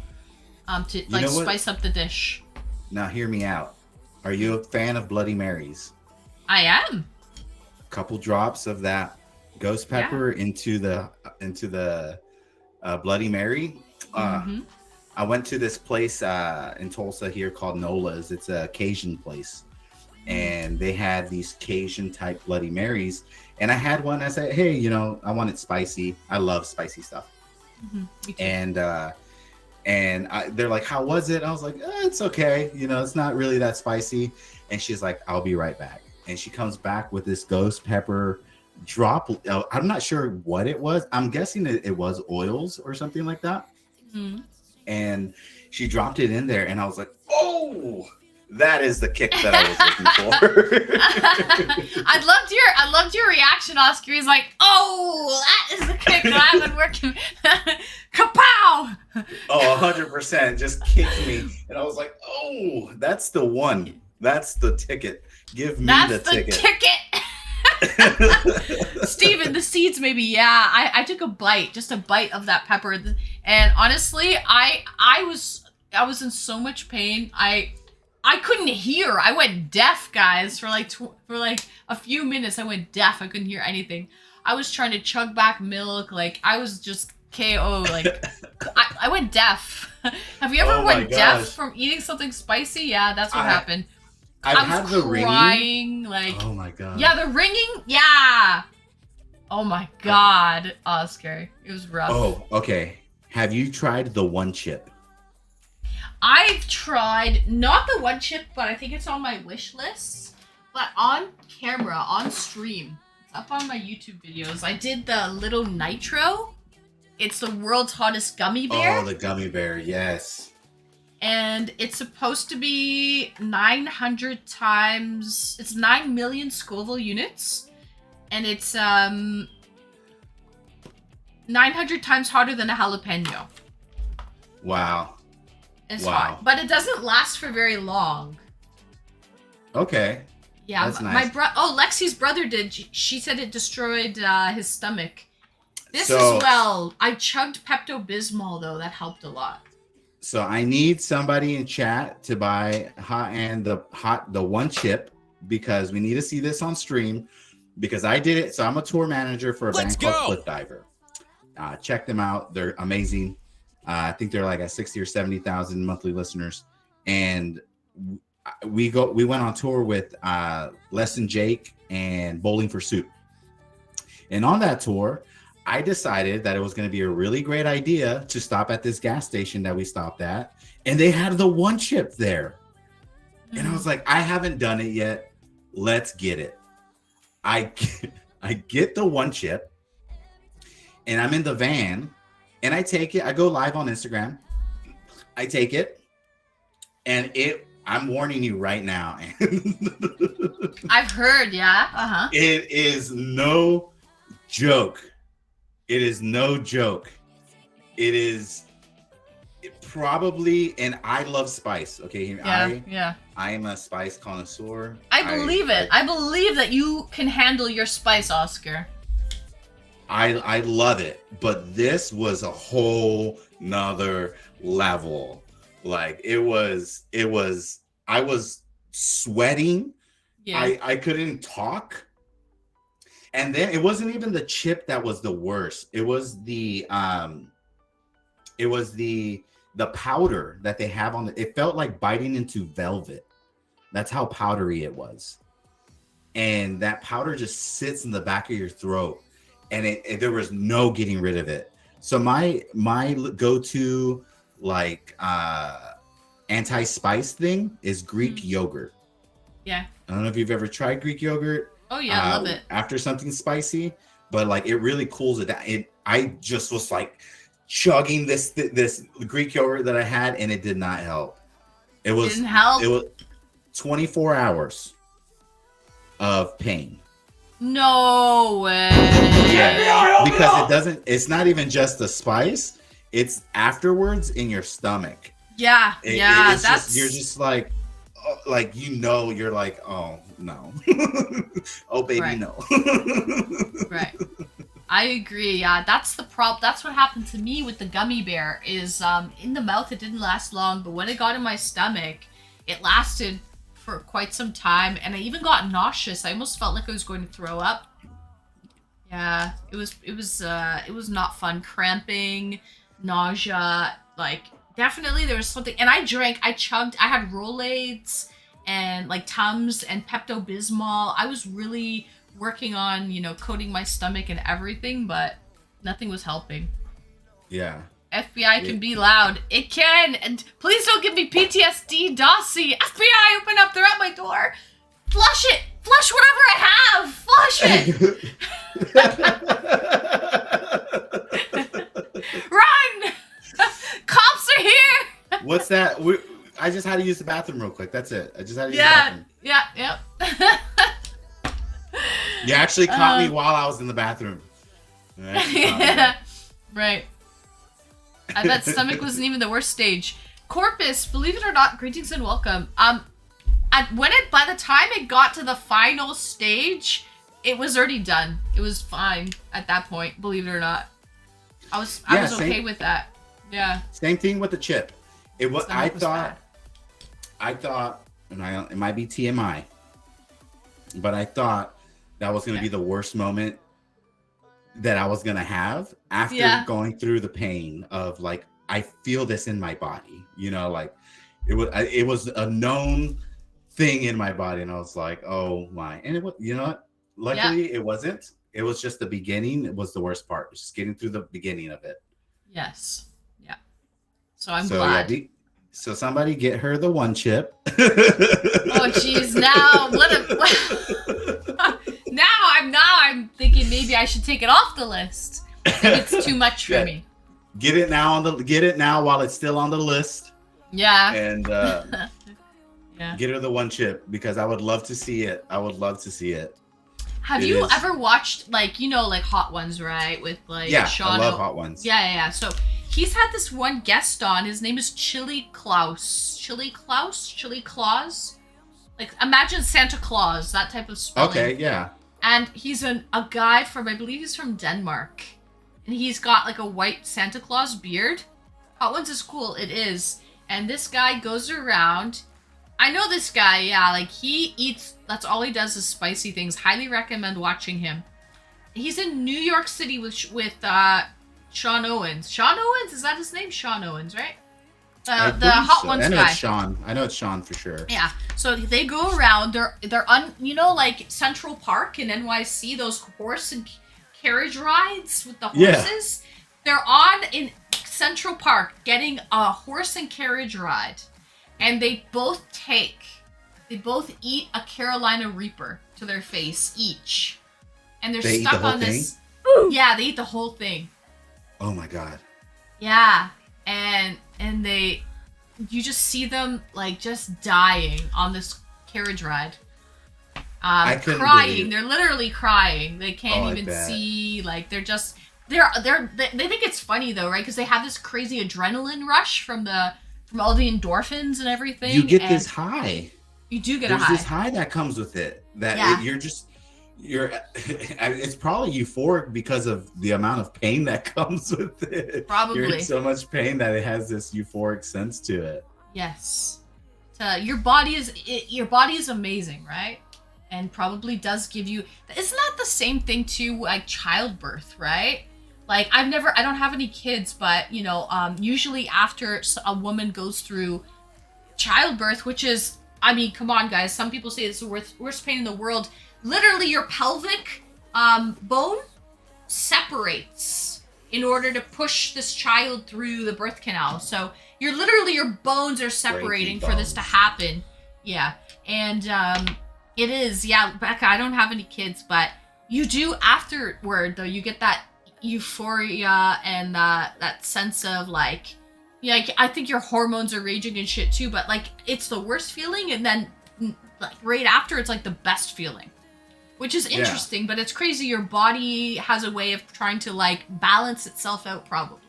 Speaker 1: to like spice up the dish.
Speaker 9: Now hear me out. Are you a fan of Bloody Marys?
Speaker 1: I am.
Speaker 9: A couple drops of that ghost pepper into the Bloody Mary. I went to this place in Tulsa here called Nola's. It's a Cajun place, and they had these Cajun type Bloody Marys. And I had one. I said, "Hey, you know, I want it spicy. I love spicy stuff." And they're like, "How was it?" I was like, "It's okay. You know, it's not really that spicy." And she's like, "I'll be right back." And she comes back with this ghost pepper drop. I'm not sure what it was. I'm guessing it was oils or something like that. And she dropped it in there, and I was like, "Oh, that is the kick that I was looking for."
Speaker 1: I loved your reaction, Oscar. He's like, "Oh, that is the kick that I've been working." Kapow!
Speaker 9: Oh, 100% just kicked me, and I was like, "Oh, that's the one. That's the ticket. Give me the ticket."
Speaker 1: Steven, the seeds maybe. Yeah, I took a bite, just a bite of that pepper, and honestly, I was in so much pain. I couldn't hear. I went deaf, guys, for like a few minutes. I went deaf. I couldn't hear anything. I was trying to chug back milk. Like, I was just KO. Like, I went deaf. Have you ever went deaf from eating something spicy? Yeah, that's what happened.
Speaker 9: I was
Speaker 1: the crying,
Speaker 9: ringing.
Speaker 1: like,
Speaker 9: oh my god.
Speaker 1: Yeah, the ringing. Yeah. Oh my god, Oscar, it was rough.
Speaker 9: Oh, okay. Have you tried the one chip?
Speaker 1: I've tried not the one chip, but I think it's on my wish list. But on camera, on stream, it's up on my YouTube videos. I did the little nitro. It's the world's hottest gummy bear.
Speaker 9: Oh, the gummy bear, yes.
Speaker 1: And it's supposed to be 900 times. It's 9 million Scoville units, and it's 900 times hotter than a jalapeno.
Speaker 9: Wow.
Speaker 1: It's
Speaker 9: Wow.
Speaker 1: hot, but it doesn't last for very long.
Speaker 9: Okay.
Speaker 1: Yeah,
Speaker 9: That's
Speaker 1: my
Speaker 9: nice.
Speaker 1: Lexi's brother did. She said it destroyed his stomach. This
Speaker 9: So-
Speaker 1: as well. I chugged Pepto-Bismol though. That helped a lot.
Speaker 9: So I need somebody in chat to buy the one chip, because we need to see this on stream, because I did it. So I'm a tour manager for a
Speaker 2: Let's
Speaker 9: band called
Speaker 2: go.
Speaker 9: Cliff Diver. Check them out. They're amazing. I think they're like at 60 or 70,000 monthly listeners. And we went on tour with Les and Jake and Bowling for Soup. And on that tour, I decided that it was going to be a really great idea to stop at this gas station that we stopped at. And they had the one chip there. And I was like, I haven't done it yet. Let's get it. I get the one chip, and I'm in the van, and I take it. I go live on Instagram. I take it, and I'm warning you right now.
Speaker 1: I've heard, yeah. Uh-huh.
Speaker 9: It is no joke. It is no joke. It is probably, and I love spice. Okay,
Speaker 1: Yeah.
Speaker 9: I am a spice connoisseur.
Speaker 1: I believe it. I believe that you can handle your spice, Oscar.
Speaker 9: I love it, but this was a whole nother level. Like it was. I was sweating.
Speaker 1: Yeah.
Speaker 9: I couldn't talk. And then it wasn't even the chip that was the worst. It was the powder that they have on it felt like biting into velvet. That's how powdery it was. And that powder just sits in the back of your throat, and there was no getting rid of it. So my go-to like anti-spice thing is Greek yogurt.
Speaker 1: Yeah.
Speaker 9: I don't know if you've ever tried Greek yogurt.
Speaker 1: Oh yeah, I love it.
Speaker 9: After something spicy, but like it really cools it down. I just was like chugging this Greek yogurt that I had, and it did not help. It
Speaker 1: Didn't help?
Speaker 9: It was 24 hours of pain.
Speaker 1: No way.
Speaker 9: Yeah, because it's not even just the spice, it's afterwards in your stomach.
Speaker 1: Yeah,
Speaker 9: It's
Speaker 1: that's
Speaker 9: just, you're just like, oh, like, you're like, oh no. Oh baby,
Speaker 1: Right.
Speaker 9: no.
Speaker 1: right. I agree. Yeah, that's the problem. That's what happened to me with the gummy bear. Is in the mouth it didn't last long, but when it got in my stomach, it lasted for quite some time, and I even got nauseous. I almost felt like I was going to throw up. Yeah, it was not fun. Cramping, nausea, like definitely there was something. And I chugged. I had Rolaids and like Tums and Pepto-Bismol. I was really working on, coating my stomach and everything, but nothing was helping.
Speaker 9: Yeah.
Speaker 1: FBI can be loud. It can. And please don't give me PTSD, Dossie. FBI, open up. They're at my door. Flush it. Flush whatever I have. Flush it. Run. Cops are here.
Speaker 9: What's that? I just had to use the bathroom real quick. That's it. I just had to use the bathroom.
Speaker 1: Yeah.
Speaker 9: You actually caught me while I was in the bathroom. You actually caught me.
Speaker 1: Right. I bet stomach wasn't even the worst stage. Corpus, believe it or not, greetings and welcome. By the time it got to the final stage, it was already done. It was fine at that point, believe it or not. I was okay with that. Yeah.
Speaker 9: Same thing with the chip. It was.
Speaker 1: Stomach was bad.
Speaker 9: I thought, and it might be TMI, but I thought that was going to be the worst moment that I was going to have after going through the pain of like, I feel this in my body, like it was a known thing in my body. And I was like, oh my, and it was, what? Luckily it wasn't. It was just the beginning. It was the worst part. Just getting through the beginning of it.
Speaker 1: Yes. So I'm
Speaker 9: So
Speaker 1: glad.
Speaker 9: so somebody get her the one chip.
Speaker 1: Oh geez, now I'm thinking maybe I should take it off the list. I think it's too much for me.
Speaker 9: Get it now while it's still on the list.
Speaker 1: Yeah.
Speaker 9: And
Speaker 1: Yeah.
Speaker 9: get her the one chip because I would love to see it.
Speaker 1: Have you ever watched like Hot Ones, right? With like Sean.
Speaker 9: I love Hot Ones.
Speaker 1: Yeah. So he's had this one guest on. His name is Chili Claus. Chili Claus. Like imagine Santa Claus, that type of spelling.
Speaker 9: Okay, yeah.
Speaker 1: And he's a guy from, I believe he's from Denmark. And he's got like a white Santa Claus beard. Hot Ones is cool, it is. And this guy goes around. I know this guy, yeah, like he eats, that's all he does is spicy things. Highly recommend watching him. He's in New York City with Sean Owens. Sean Owens, is that his name? Sean Owens, right? The Hot Ones guy.
Speaker 9: I know it's Sean for sure.
Speaker 1: Yeah. So they go around. They're on, like Central Park in NYC, those horse and carriage rides with the horses. Yeah. They're on in Central Park getting a horse and carriage ride, and they both eat a Carolina Reaper to their face each, and they're stuck on this. Yeah, they eat the whole thing.
Speaker 9: Oh my god.
Speaker 1: Yeah. And you just see them like just dying on this carriage ride. Crying. They're literally crying. They can't even see. Like they think it's funny though, right? Because they have this crazy adrenaline rush from all the endorphins and everything.
Speaker 9: You get this high.
Speaker 1: You do get a high.
Speaker 9: There's this high that comes with it. It's probably euphoric because of the amount of pain that comes with it.
Speaker 1: Probably.
Speaker 9: You're in so much pain that it has this euphoric sense to it.
Speaker 1: Yes. Your body is amazing, right? And probably does give you, isn't that the same thing too, like childbirth, right? Like I don't have any kids, but usually after a woman goes through childbirth, which is, I mean, come on guys, some people say it's the worst pain in the world. Literally your pelvic bone separates in order to push this child through the birth canal. So your bones are separating for this to happen. Yeah. And it is, yeah, Becca, I don't have any kids, but you do afterward though, you get that euphoria and that sense of like I think your hormones are raging and shit too, but like it's the worst feeling, and then like right after it's like the best feeling. Which is interesting, but it's crazy. Your body has a way of trying to like balance itself out, probably.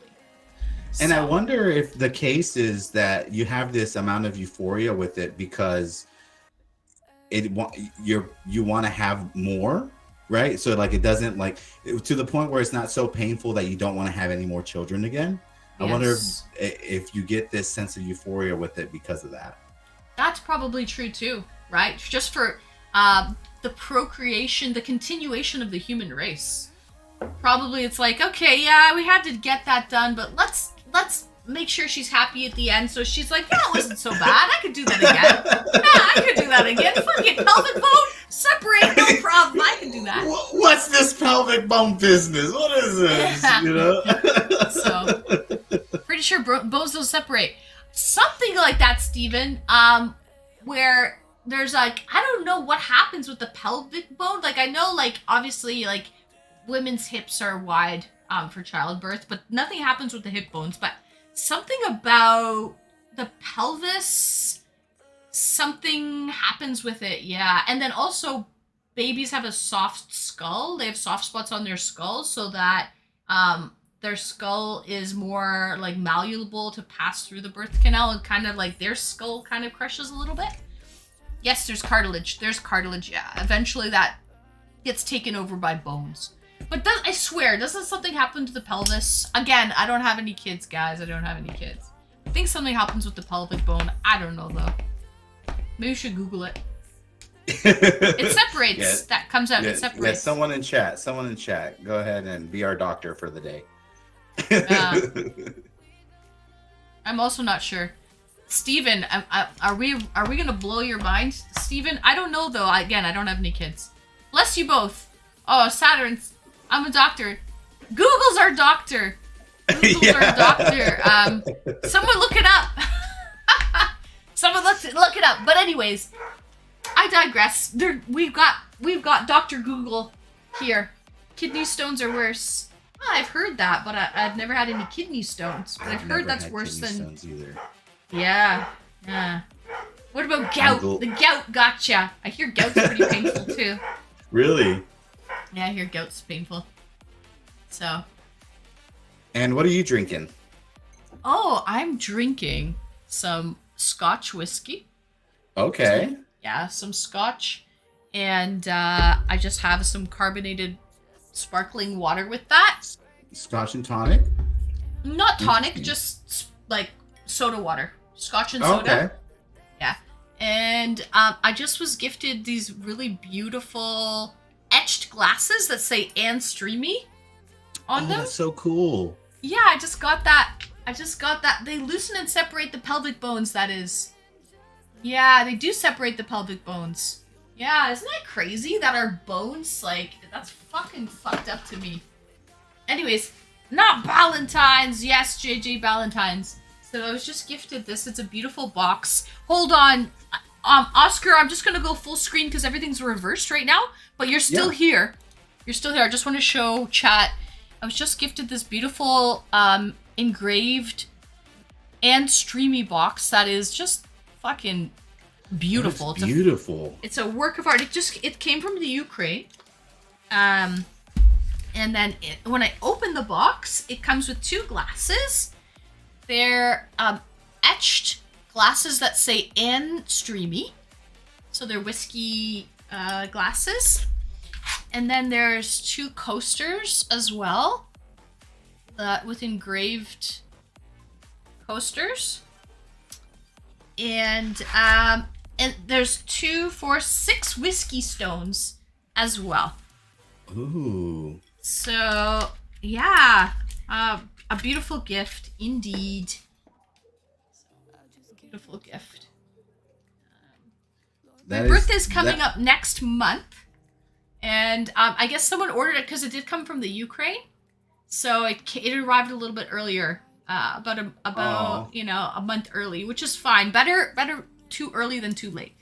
Speaker 9: And I wonder if the case is that you have this amount of euphoria with it because you want to have more, right? So like it doesn't to the point where it's not so painful that you don't want to have any more children again. Yes. I wonder if you get this sense of euphoria with it because of that. That's
Speaker 1: probably true too, right? Just for the procreation, the continuation of the human race. Probably it's like, okay, yeah, we had to get that done, but let's make sure she's happy at the end. So she's like, yeah, it wasn't so bad. I could do that again. Yeah, I could do that again. Fuck it, pelvic bone, separate, no problem. I can do that.
Speaker 9: What's this pelvic bone business? What is this?
Speaker 1: So, pretty sure bones don't separate. Something like that, Steven, where there's like, I don't know what happens with the pelvic bone. Like I know like obviously like women's hips are wide for childbirth, but nothing happens with the hip bones. But something about the pelvis, something happens with it, yeah. And then also babies have a soft skull. They have soft spots on their skull so that their skull is more like malleable to pass through the birth canal, and kind of like their skull kind of crushes a little bit. Yes, there's cartilage. Yeah. Eventually that gets taken over by bones. But I swear, doesn't something happen to the pelvis? Again, I don't have any kids, guys. I don't have any kids. I think something happens with the pelvic bone. I don't know, though. Maybe we should Google it. It separates. Yeah. That comes out. Yeah. It separates.
Speaker 9: Yeah, someone in chat. Go ahead and be our doctor for the day.
Speaker 1: I'm also not sure. Steven, are we gonna blow your mind? Steven, I don't know though. Again, I don't have any kids. Bless you both. Oh, Saturn, I'm a doctor. Google's our doctor. Google
Speaker 9: Yeah.
Speaker 1: or doctor. Someone look it up. Someone look it up. But anyways, I digress. We've got Dr. Google here. Kidney stones are worse. Oh, I've heard that, but I've never had any kidney stones. But I've heard
Speaker 9: never
Speaker 1: that's
Speaker 9: had
Speaker 1: worse
Speaker 9: kidney
Speaker 1: than.
Speaker 9: stones either.
Speaker 1: Yeah. Yeah. What about gout? The gout gotcha. I hear gout's pretty painful too.
Speaker 9: Really?
Speaker 1: Yeah, I hear gout's painful. So.
Speaker 9: And what are you drinking?
Speaker 1: Oh, I'm drinking some Scotch whiskey.
Speaker 9: Okay.
Speaker 1: Yeah, some Scotch. And I just have some carbonated sparkling water with that.
Speaker 9: Scotch and tonic?
Speaker 1: Not tonic, just like soda water. Scotch and soda.
Speaker 9: Okay.
Speaker 1: Yeah. And I just was gifted these really beautiful etched glasses that say "and streamy" on them.
Speaker 9: That's so cool.
Speaker 1: Yeah, I just got that. They loosen and separate the pelvic bones, that is. Yeah, they do separate the pelvic bones. Yeah, isn't that crazy that our bones, like, that's fucking fucked up to me. Anyways, not Valentine's. Yes, JJ Valentine's. So I was just gifted this. It's a beautiful box. Hold on. Oscar, I'm just gonna go full screen because everything's reversed right now, but you're still here. You're still here. I just want to show chat. I was just gifted this beautiful engraved and streamy box that is just fucking beautiful.
Speaker 9: It's beautiful.
Speaker 1: It's a work of art. It came from the Ukraine. And then when I open the box, it comes with two glasses. They're etched glasses that say "N Streamy." So they're whiskey glasses. And then there's two coasters as well. With engraved coasters. And there's 2, 4, 6 whiskey stones as well.
Speaker 9: Ooh.
Speaker 1: So, yeah. A beautiful gift indeed. Beautiful gift. My birthday's coming up next month. And I guess someone ordered it because it did come from the Ukraine. So it arrived a little bit earlier. About a month early, which is fine. Better too early than too late.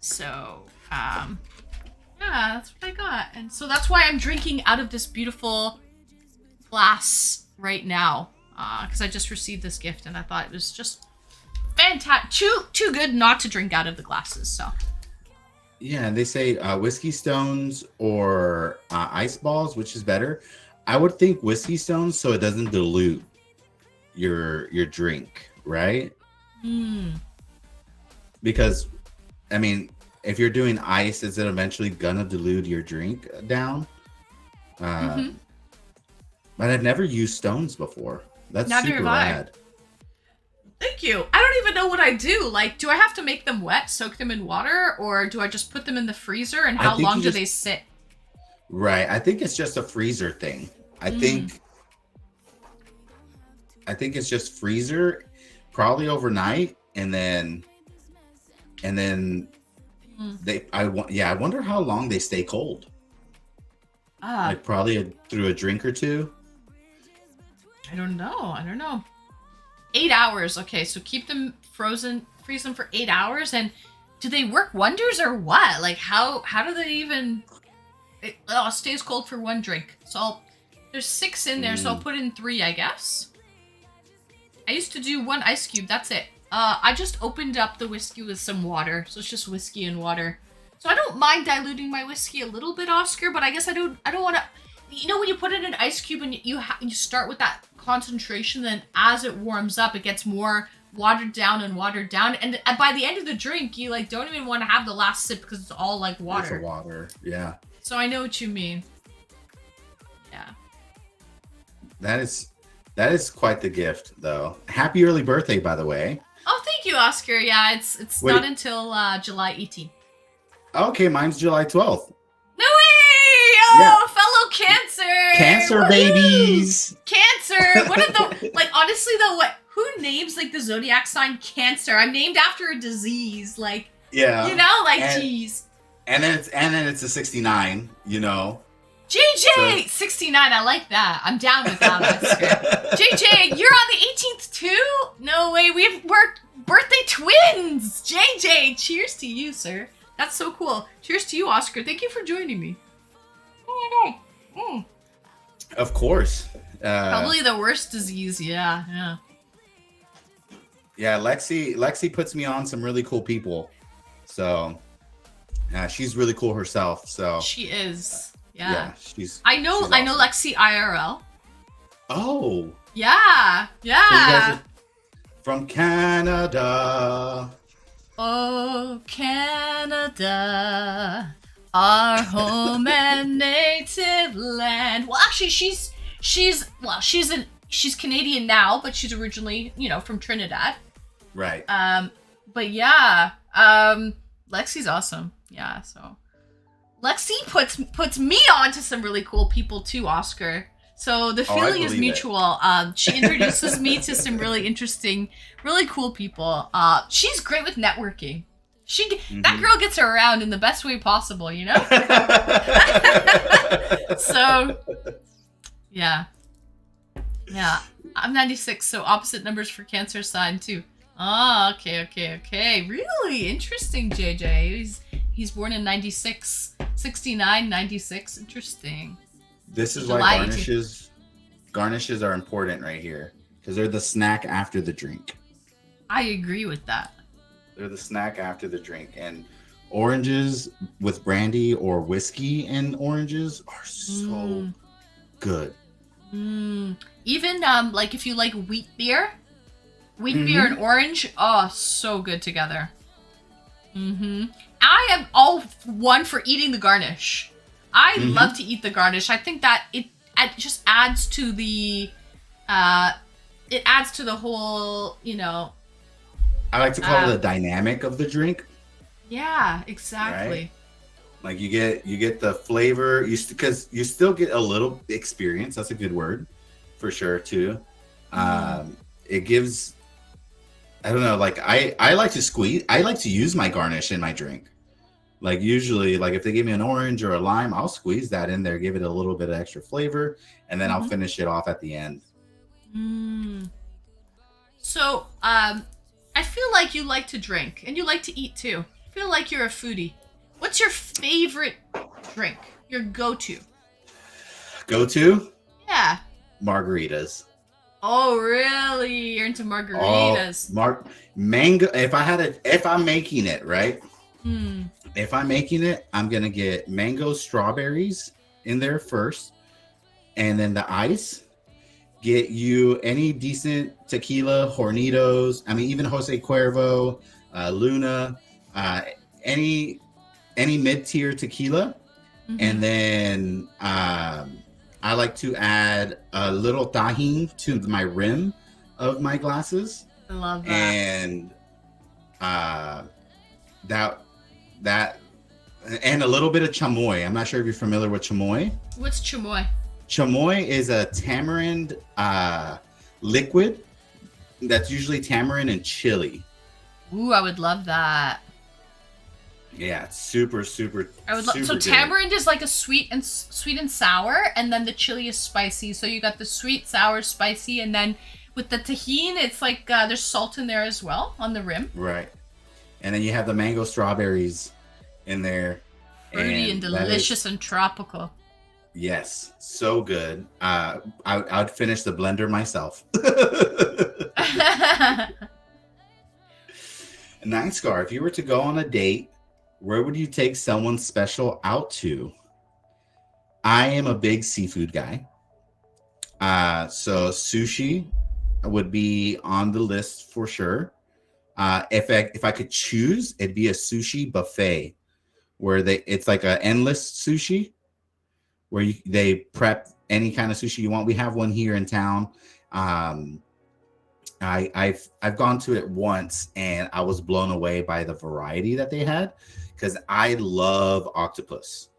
Speaker 1: So, yeah, that's what I got. And so that's why I'm drinking out of this beautiful glass right now. Because I just received this gift and I thought it was just fantastic. Too good not to drink out of the glasses, so.
Speaker 9: Yeah, and they say whiskey stones or ice balls, which is better. I would think whiskey stones so it doesn't dilute your drink, right? Because I mean, if you're doing ice, is it eventually gonna dilute your drink down? But I've never used stones before. That's super rad.
Speaker 1: Thank you. I don't even know what I do. Like, do I have to make them wet, soak them in water, or do I just put them in the freezer? And how long do they sit?
Speaker 9: Right. I think it's just a freezer thing. I think it's just freezer, probably overnight, and then I wonder how long they stay cold. Like probably through a drink or two.
Speaker 1: I don't know. 8 hours. Okay, so keep them frozen, freeze them for 8 hours, and do they work wonders or what? Like how do they even? It stays cold for one drink. So there's 6 in there, so I'll put in 3, I guess. I used to do 1 ice cube. That's it. I just opened up the whiskey with some water, so it's just whiskey and water. So I don't mind diluting my whiskey a little bit, Oscar, but I guess I don't want to. You know when you put it in an ice cube and you start with that concentration, then as it warms up, it gets more watered down, and by the end of the drink, you like don't even want to have the last sip because it's all like water.
Speaker 9: It's water, yeah.
Speaker 1: So I know what you mean. Yeah.
Speaker 9: That is quite the gift, though. Happy early birthday, by the way.
Speaker 1: Oh, thank you, Oscar. Yeah, it's not until July 18th.
Speaker 9: Okay, mine's July 12th.
Speaker 1: No way! Oh, fellow Cancer!
Speaker 9: Cancer
Speaker 1: Woo-hoo!
Speaker 9: babies!
Speaker 1: Cancer! What are the like? Honestly, though, who names like the zodiac sign Cancer? I'm named after a disease, like
Speaker 9: yeah,
Speaker 1: you know, like geez.
Speaker 9: And then it's a 69, you know.
Speaker 1: JJ 69. I like that. I'm down with that, Oscar. JJ, you're on the 18th too? No way. We're birthday twins. JJ, cheers to you, sir. That's so cool. Cheers to you, Oscar. Thank you for joining me. Oh my god.
Speaker 9: Of course.
Speaker 1: Probably the worst disease. Yeah.
Speaker 9: Yeah, Lexi puts me on some really cool people. So she's really cool herself. So
Speaker 1: she is. Yeah.
Speaker 9: I know
Speaker 1: Lexi IRL.
Speaker 9: Oh.
Speaker 1: Yeah.
Speaker 9: So you guys are from Canada.
Speaker 1: Oh, Canada, our home and native land. Well, actually, she's Canadian now, but she's originally, from Trinidad.
Speaker 9: Right.
Speaker 1: But yeah, Lexi's awesome. Yeah, so Lexi puts me on to some really cool people too, Oscar. So the feeling is mutual. She introduces me to some really interesting, really cool people. She's great with networking. That girl gets her around in the best way possible, So, yeah. I'm 96, so opposite numbers for Cancer sign too. Oh, okay. Really interesting, JJ. He's born in 96, 69, 96. Interesting.
Speaker 9: This is why garnishes are important right here, because they're the snack after the drink.
Speaker 1: I agree with that.
Speaker 9: They're the snack after the drink, and oranges with brandy or whiskey and oranges are so good.
Speaker 1: Even like if you like wheat beer and orange, oh, so good together. I am all one for eating the garnish. I love to eat the garnish. I think that it just adds to the whole,
Speaker 9: I like to call it the dynamic of the drink.
Speaker 1: Yeah, exactly.
Speaker 9: Right? Like you get the flavor, because you still get a little experience. That's a good word for sure too. It gives, I don't know, like I like to use my garnish in my drink. Like usually, like if they give me an orange or a lime, I'll squeeze that in there, give it a little bit of extra flavor, and then I'll finish it off at the end.
Speaker 1: So, I feel like you like to drink and you like to eat too. I feel like you're a foodie. What's your favorite drink? Your go-to?
Speaker 9: Go-to?
Speaker 1: Yeah.
Speaker 9: Margaritas.
Speaker 1: Oh, really? You're into margaritas.
Speaker 9: Mango. If I'm making it, right? If I'm making it, I'm gonna get mango strawberries in there first, and then the ice. Get you any decent tequila, Hornitos. I mean, even Jose Cuervo, Luna, any mid-tier tequila, and then I like to add a little tajin to my rim of my glasses.
Speaker 1: I love that.
Speaker 9: And that and a little bit of chamoy. I'm not sure if you're familiar with chamoy.
Speaker 1: What's chamoy?
Speaker 9: Chamoy is a tamarind liquid that's usually tamarind and chili.
Speaker 1: Ooh, I would love that.
Speaker 9: Yeah, it's super.
Speaker 1: I would love. So
Speaker 9: good.
Speaker 1: Tamarind is like a sweet and sour, and then the chili is spicy. So you got the sweet, sour, spicy, and then with the tajin, it's like there's salt in there as well on the rim.
Speaker 9: Right, and then you have the mango strawberries in there.
Speaker 1: Fruity and delicious and tropical.
Speaker 9: Yes, so good. I'd finish the blender myself. Night Scar, if you were to go on a date, where would you take someone special out to? I am a big seafood guy. So sushi would be on the list for sure. If I could choose, it'd be a sushi buffet where it's like an endless sushi where they prep any kind of sushi you want. We have one here in town. I've gone to it once and I was blown away by the variety that they had, because I love octopus.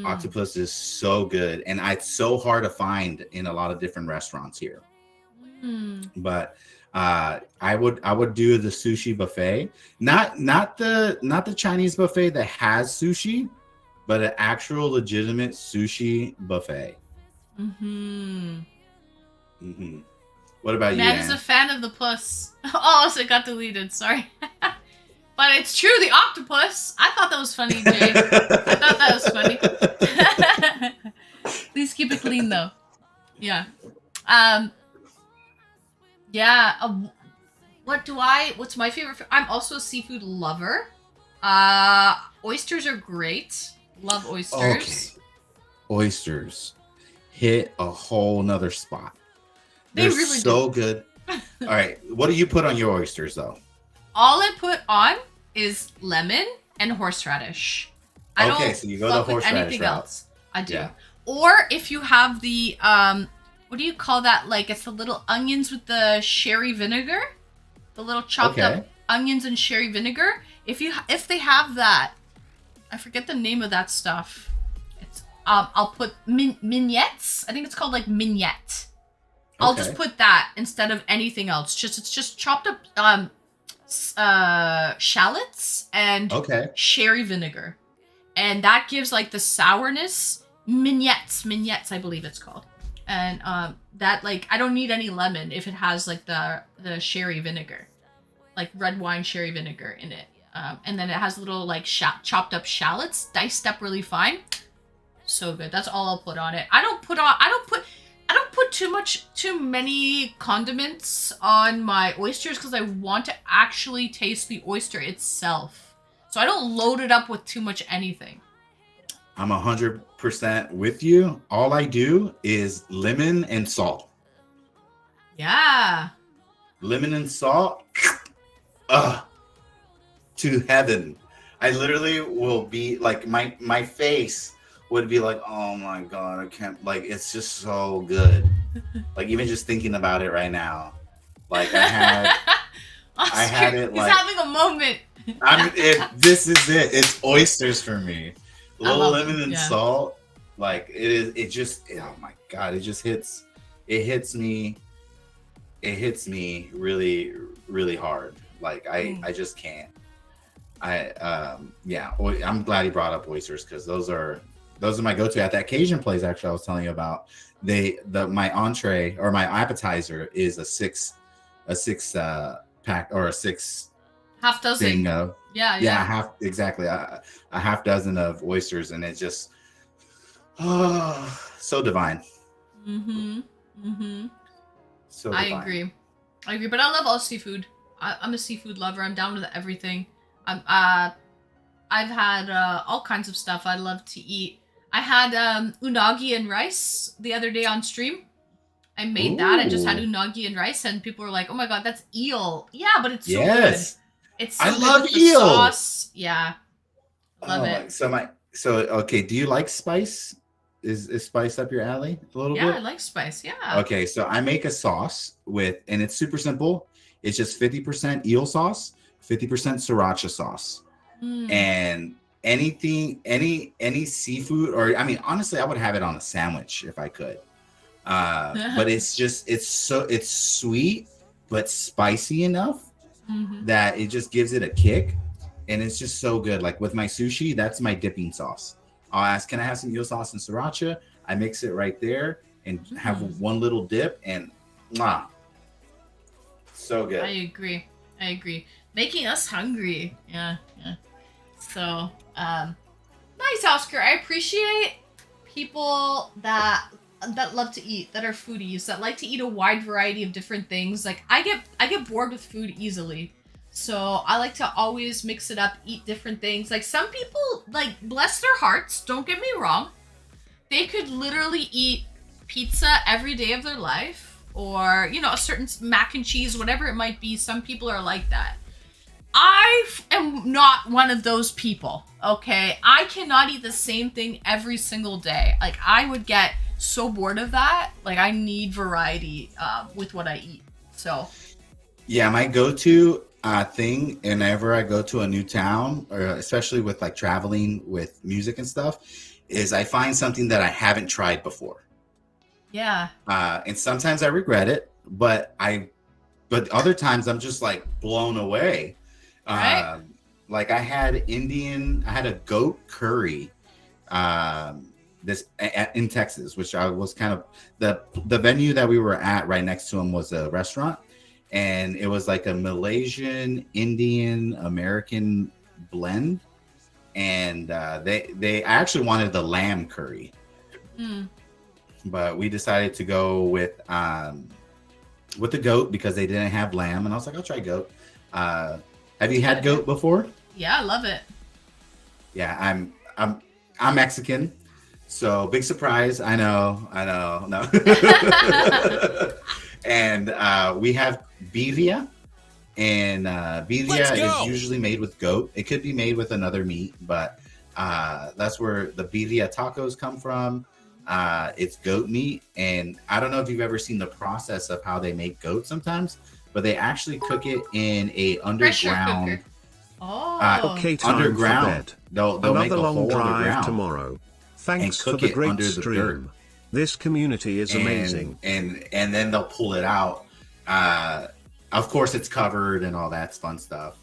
Speaker 9: Octopus is so good, and it's so hard to find in a lot of different restaurants here. But I would do the sushi buffet, not the Chinese buffet that has sushi, but an actual legitimate sushi buffet. What about you,
Speaker 1: Man is
Speaker 9: Ann?
Speaker 1: a fan of the puss. Oh, so it got deleted. Sorry. But it's true, the octopus. I thought that was funny, Jay. I thought that was funny. Please keep it clean, though. Yeah. Yeah. What's my favorite? I'm also a seafood lover. Oysters are great. Love oysters.
Speaker 9: Okay. Oysters hit a whole nother spot.
Speaker 1: They
Speaker 9: They're
Speaker 1: really
Speaker 9: so good. All right. What do you put on your oysters, though?
Speaker 1: All I put on is lemon and horseradish. I don't
Speaker 9: so you go the
Speaker 1: fuck with
Speaker 9: horseradish
Speaker 1: anything
Speaker 9: route.
Speaker 1: else. I do.
Speaker 9: Yeah.
Speaker 1: Or if you have the what do you call that? Like it's the little onions with the sherry vinegar, the little chopped up onions and sherry vinegar. If they have that, I forget the name of that stuff. It's I'll put mignettes. I think it's called like mignette. I'll just put that instead of anything else. It's just chopped up shallots and sherry vinegar, and that gives like the sourness. Mignettes, I believe it's called. And that like I don't need any lemon if it has like the sherry vinegar, like red wine sherry vinegar in it. And then it has little like chopped up shallots diced up really fine. So good. That's all I'll put on it. I don't put too many condiments on my oysters because I want to actually taste the oyster itself. So I don't load it up with too much anything.
Speaker 9: I'm 100% with you. All I do is lemon and salt.
Speaker 1: Yeah.
Speaker 9: Lemon and salt. To heaven. I literally will be like my face would be like, oh my god, I can't, like it's just so good. Like even just thinking about it right now. Like I had it like
Speaker 1: he's having a moment.
Speaker 9: This is it. It's oysters for me. A little lemon and salt. Like it just oh my god, it hits me really, really hard. Like I just can't. I'm glad he brought up oysters because those are my go-to at that Cajun place. Actually, I was telling you about my entree or my appetizer is a six pack or a six
Speaker 1: half dozen
Speaker 9: thing of
Speaker 1: yeah
Speaker 9: a half dozen of oysters, and it's just so divine. So divine.
Speaker 1: I agree, but I love all seafood. I'm a seafood lover. I'm down with everything. I've had all kinds of stuff I love to eat. I had unagi and rice the other day on stream. I made that. I just had unagi and rice, and people were like, "Oh my god, that's eel!" Yeah, but it's so good. It's so
Speaker 9: I
Speaker 1: good
Speaker 9: love
Speaker 1: with the
Speaker 9: eel.
Speaker 1: Sauce. Yeah, love it.
Speaker 9: So okay. Do you like spice? Is spice up your alley a little bit?
Speaker 1: Yeah, I like spice. Yeah.
Speaker 9: Okay, so I make a sauce and it's super simple. It's just 50% eel sauce, 50% sriracha sauce, and any seafood, or I mean, honestly, I would have it on a sandwich if I could. But it's sweet but spicy enough that it just gives it a kick, and it's just so good. Like with my sushi, that's my dipping sauce. I'll ask, can I have some eel sauce and sriracha? I mix it right there and have one little dip, and so good.
Speaker 1: I agree. Making us hungry. Yeah. So, nice, Oscar. I appreciate people that love to eat, that are foodies, that like to eat a wide variety of different things. Like I get bored with food easily. So I like to always mix it up, eat different things. Like some people, like bless their hearts, don't get me wrong, they could literally eat pizza every day of their life, or a certain mac and cheese, whatever it might be. Some people are like that. I am not one of those people, okay? I cannot eat the same thing every single day. Like I would get so bored of that. Like I need variety with what I eat. So
Speaker 9: yeah, my go-to thing whenever I go to a new town, or especially with like traveling with music and stuff, is I find something that I haven't tried before.
Speaker 1: Yeah.
Speaker 9: And sometimes I regret it, but other times I'm just like blown away.
Speaker 1: Right.
Speaker 9: Like I had a goat curry in Texas, which I was kind of the venue that we were at right next to him was a restaurant, and it was like a Malaysian, Indian, American blend, and they actually wanted the lamb curry, but we decided to go with the goat because they didn't have lamb, and I was like, I'll try goat. Have you had goat before?
Speaker 1: Yeah, I love it.
Speaker 9: Yeah, I'm Mexican, so big surprise. I know, no. And we have birria, and birria is usually made with goat. It could be made with another meat, but that's where the birria tacos come from. It's goat meat, and I don't know if you've ever seen the process of how they make goat sometimes, but they actually cook it in a underground.
Speaker 8: Okay, time
Speaker 9: underground.
Speaker 8: for bed.
Speaker 9: They'll
Speaker 8: Another
Speaker 9: make a
Speaker 8: long
Speaker 9: hole
Speaker 8: drive
Speaker 9: underground
Speaker 8: tomorrow. Thanks for
Speaker 9: cook
Speaker 8: the
Speaker 9: it
Speaker 8: great
Speaker 9: under the dirt.
Speaker 8: stream. This community is amazing.
Speaker 9: And then they'll pull it out. Of course, it's covered and all that fun stuff.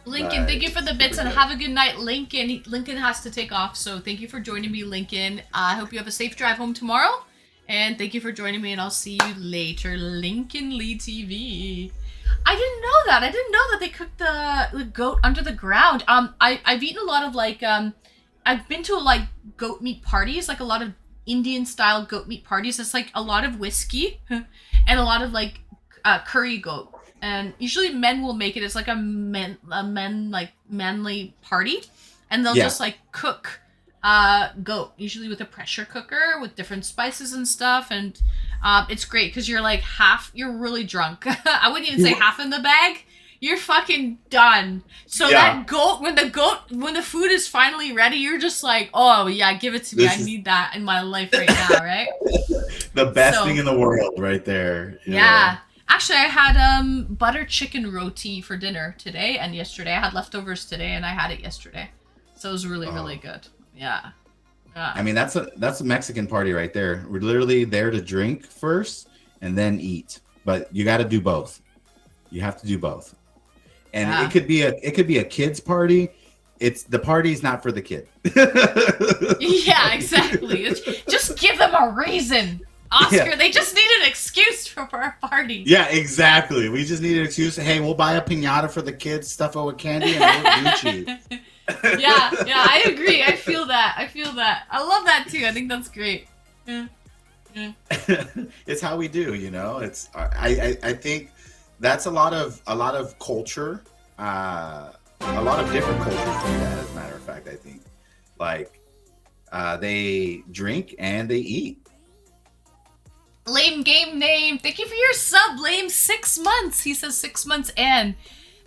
Speaker 1: Lincoln, thank you for the bits and have a good night, Lincoln. Lincoln has to take off, so thank you for joining me, Lincoln. I hope you have a safe drive home tomorrow, and thank you for joining me, and I'll see you later, Lincoln Lee TV. I didn't know that. I didn't know that they cooked the goat under the ground. I've eaten a lot of I've been to like goat meat parties, like a lot of Indian style goat meat parties. It's like a lot of whiskey and a lot of like curry goat. And usually men will make it as like a manly party, and they'll just like cook goat, usually with a pressure cooker with different spices and stuff, and it's great because you're like you're really drunk. I wouldn't even say half in the bag. You're fucking done. So that goat, when the food is finally ready, you're just like, oh yeah, give it to me. I need that in my life right now, right?
Speaker 9: The best thing in the world right there.
Speaker 1: Yeah. Actually, I had butter chicken roti for dinner today and yesterday. I had leftovers today and I had it yesterday. So it was really, really good. Yeah.
Speaker 9: I mean, that's a Mexican party right there. We're literally there to drink first and then eat. But you got to do both. You have to do both. And it could be a kid's party. The party's not for the kid.
Speaker 1: Yeah, exactly. Just give them a reason. Oscar, they just need an excuse for a party.
Speaker 9: Yeah, exactly. We just need an excuse. Hey, we'll buy a piñata for the kids, stuff it with candy, and we'll Gucci.
Speaker 1: yeah, I agree. I feel that. I love that too. I think that's great. Yeah.
Speaker 9: It's how we do, you know. It's I think that's a lot of culture. A lot of different cultures do that. As a matter of fact, I think they drink and they eat.
Speaker 1: Lame game name. Thank you for your sub, Lame. 6 months. He says 6 months and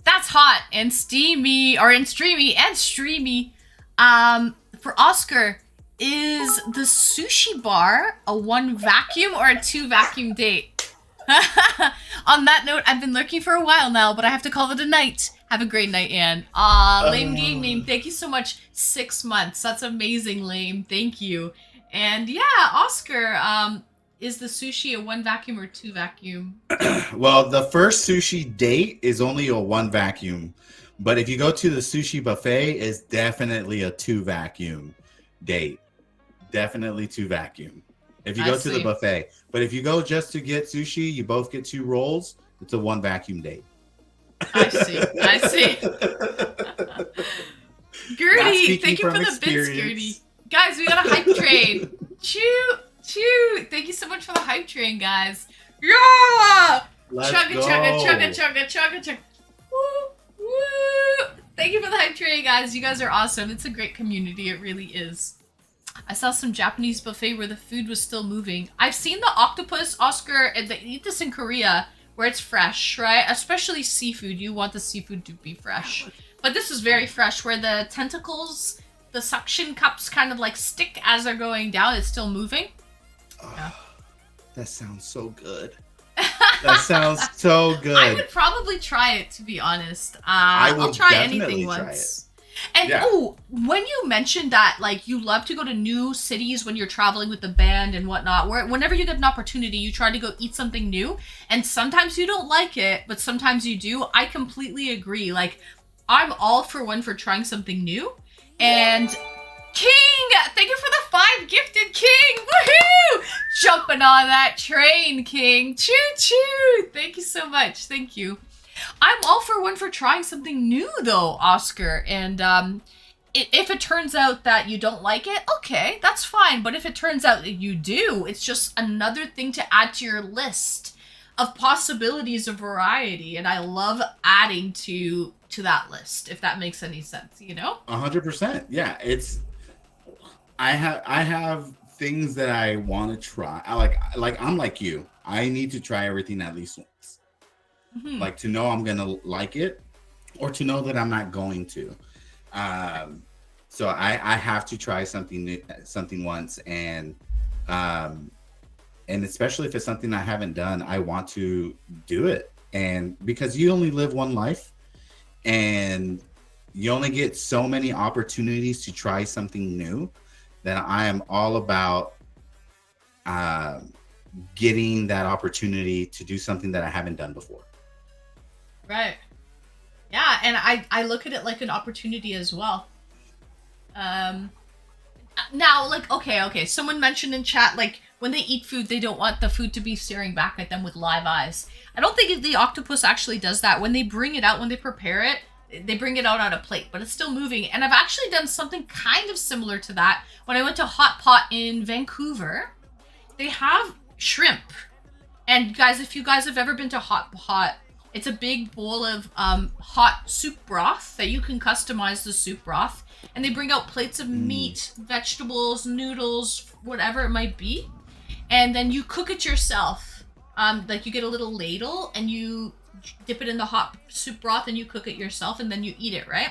Speaker 1: that's hot and steamy and streamy. For Oscar, is the sushi bar a 1 vacuum or a 2 vacuum date? On that note, I've been lurking for a while now, but I have to call it a night. Have a great night, Anne. Lame game name. Thank you so much. 6 months. That's amazing, Lame. Thank you. And yeah, Oscar, is the sushi a 1 vacuum or 2 vacuum?
Speaker 9: Well, the first sushi date is only a 1 vacuum. But if you go to the sushi buffet, it's definitely a 2 vacuum date. Definitely 2 vacuum. If you go to the buffet. But if you go just to get sushi, you both get 2 rolls, it's a 1 vacuum date.
Speaker 1: I see. Gertie, thank you for the bits, Gertie. Guys, we got a hype train. Choo! Thank you so much for the hype train, guys. Yeah! Chugga. Woo! Thank you for the hype train, guys. You guys are awesome. It's a great community. It really is. I saw some Japanese buffet where the food was still moving. I've seen the octopus, Oscar, and they eat this in Korea where it's fresh, right? Especially seafood. You want the seafood to be fresh. But this is very fresh where the tentacles, the suction cups kind of like stick as they're going down. It's still moving.
Speaker 9: Yeah. That sounds so good. That sounds so good.
Speaker 1: I would probably try it, to be honest. I'll try anything once. And when you mentioned that, like, you love to go to new cities when you're traveling with the band and whatnot, where whenever you get an opportunity, you try to go eat something new, and sometimes you don't like it, but sometimes you do. I completely agree. Like, I'm all for trying something new. And King, thank you for the 5 gifted, King. Woohoo! Jumping on that train, King. Choo choo. Thank you so much. Thank you. I'm all for one for trying something new, though, Oscar. And if it turns out that you don't like it, okay, that's fine. But if it turns out that you do, it's just another thing to add to your list of possibilities of variety. And I love adding to that list, if that makes any sense, you know?
Speaker 9: 100%. Yeah, I have things that I want to try. I'm like you. I need to try everything at least once.
Speaker 1: Mm-hmm.
Speaker 9: Like to know I'm gonna like it, or to know that I'm not going to. So I have to try something new, something once, and especially if it's something I haven't done, I want to do it. And because you only live one life, and you only get so many opportunities to try something new, that I am all about getting that opportunity to do something that I haven't done before.
Speaker 1: Right. Yeah, and I look at it like an opportunity as well. Now, like, okay, someone mentioned in chat, like, when they eat food, they don't want the food to be staring back at them with live eyes. I don't think the octopus actually does that. When they bring it out, when they prepare it, they bring it out on a plate, but it's still moving. And I've actually done something kind of similar to that. When I went to Hot Pot in Vancouver, they have shrimp. And guys, if you guys have ever been to Hot Pot, it's a big bowl of hot soup broth that you can customize the soup broth. And they bring out plates of meat, vegetables, noodles, whatever it might be. And then you cook it yourself. Like you get a little ladle and you dip it in the hot soup broth and you cook it yourself and then you eat it, right?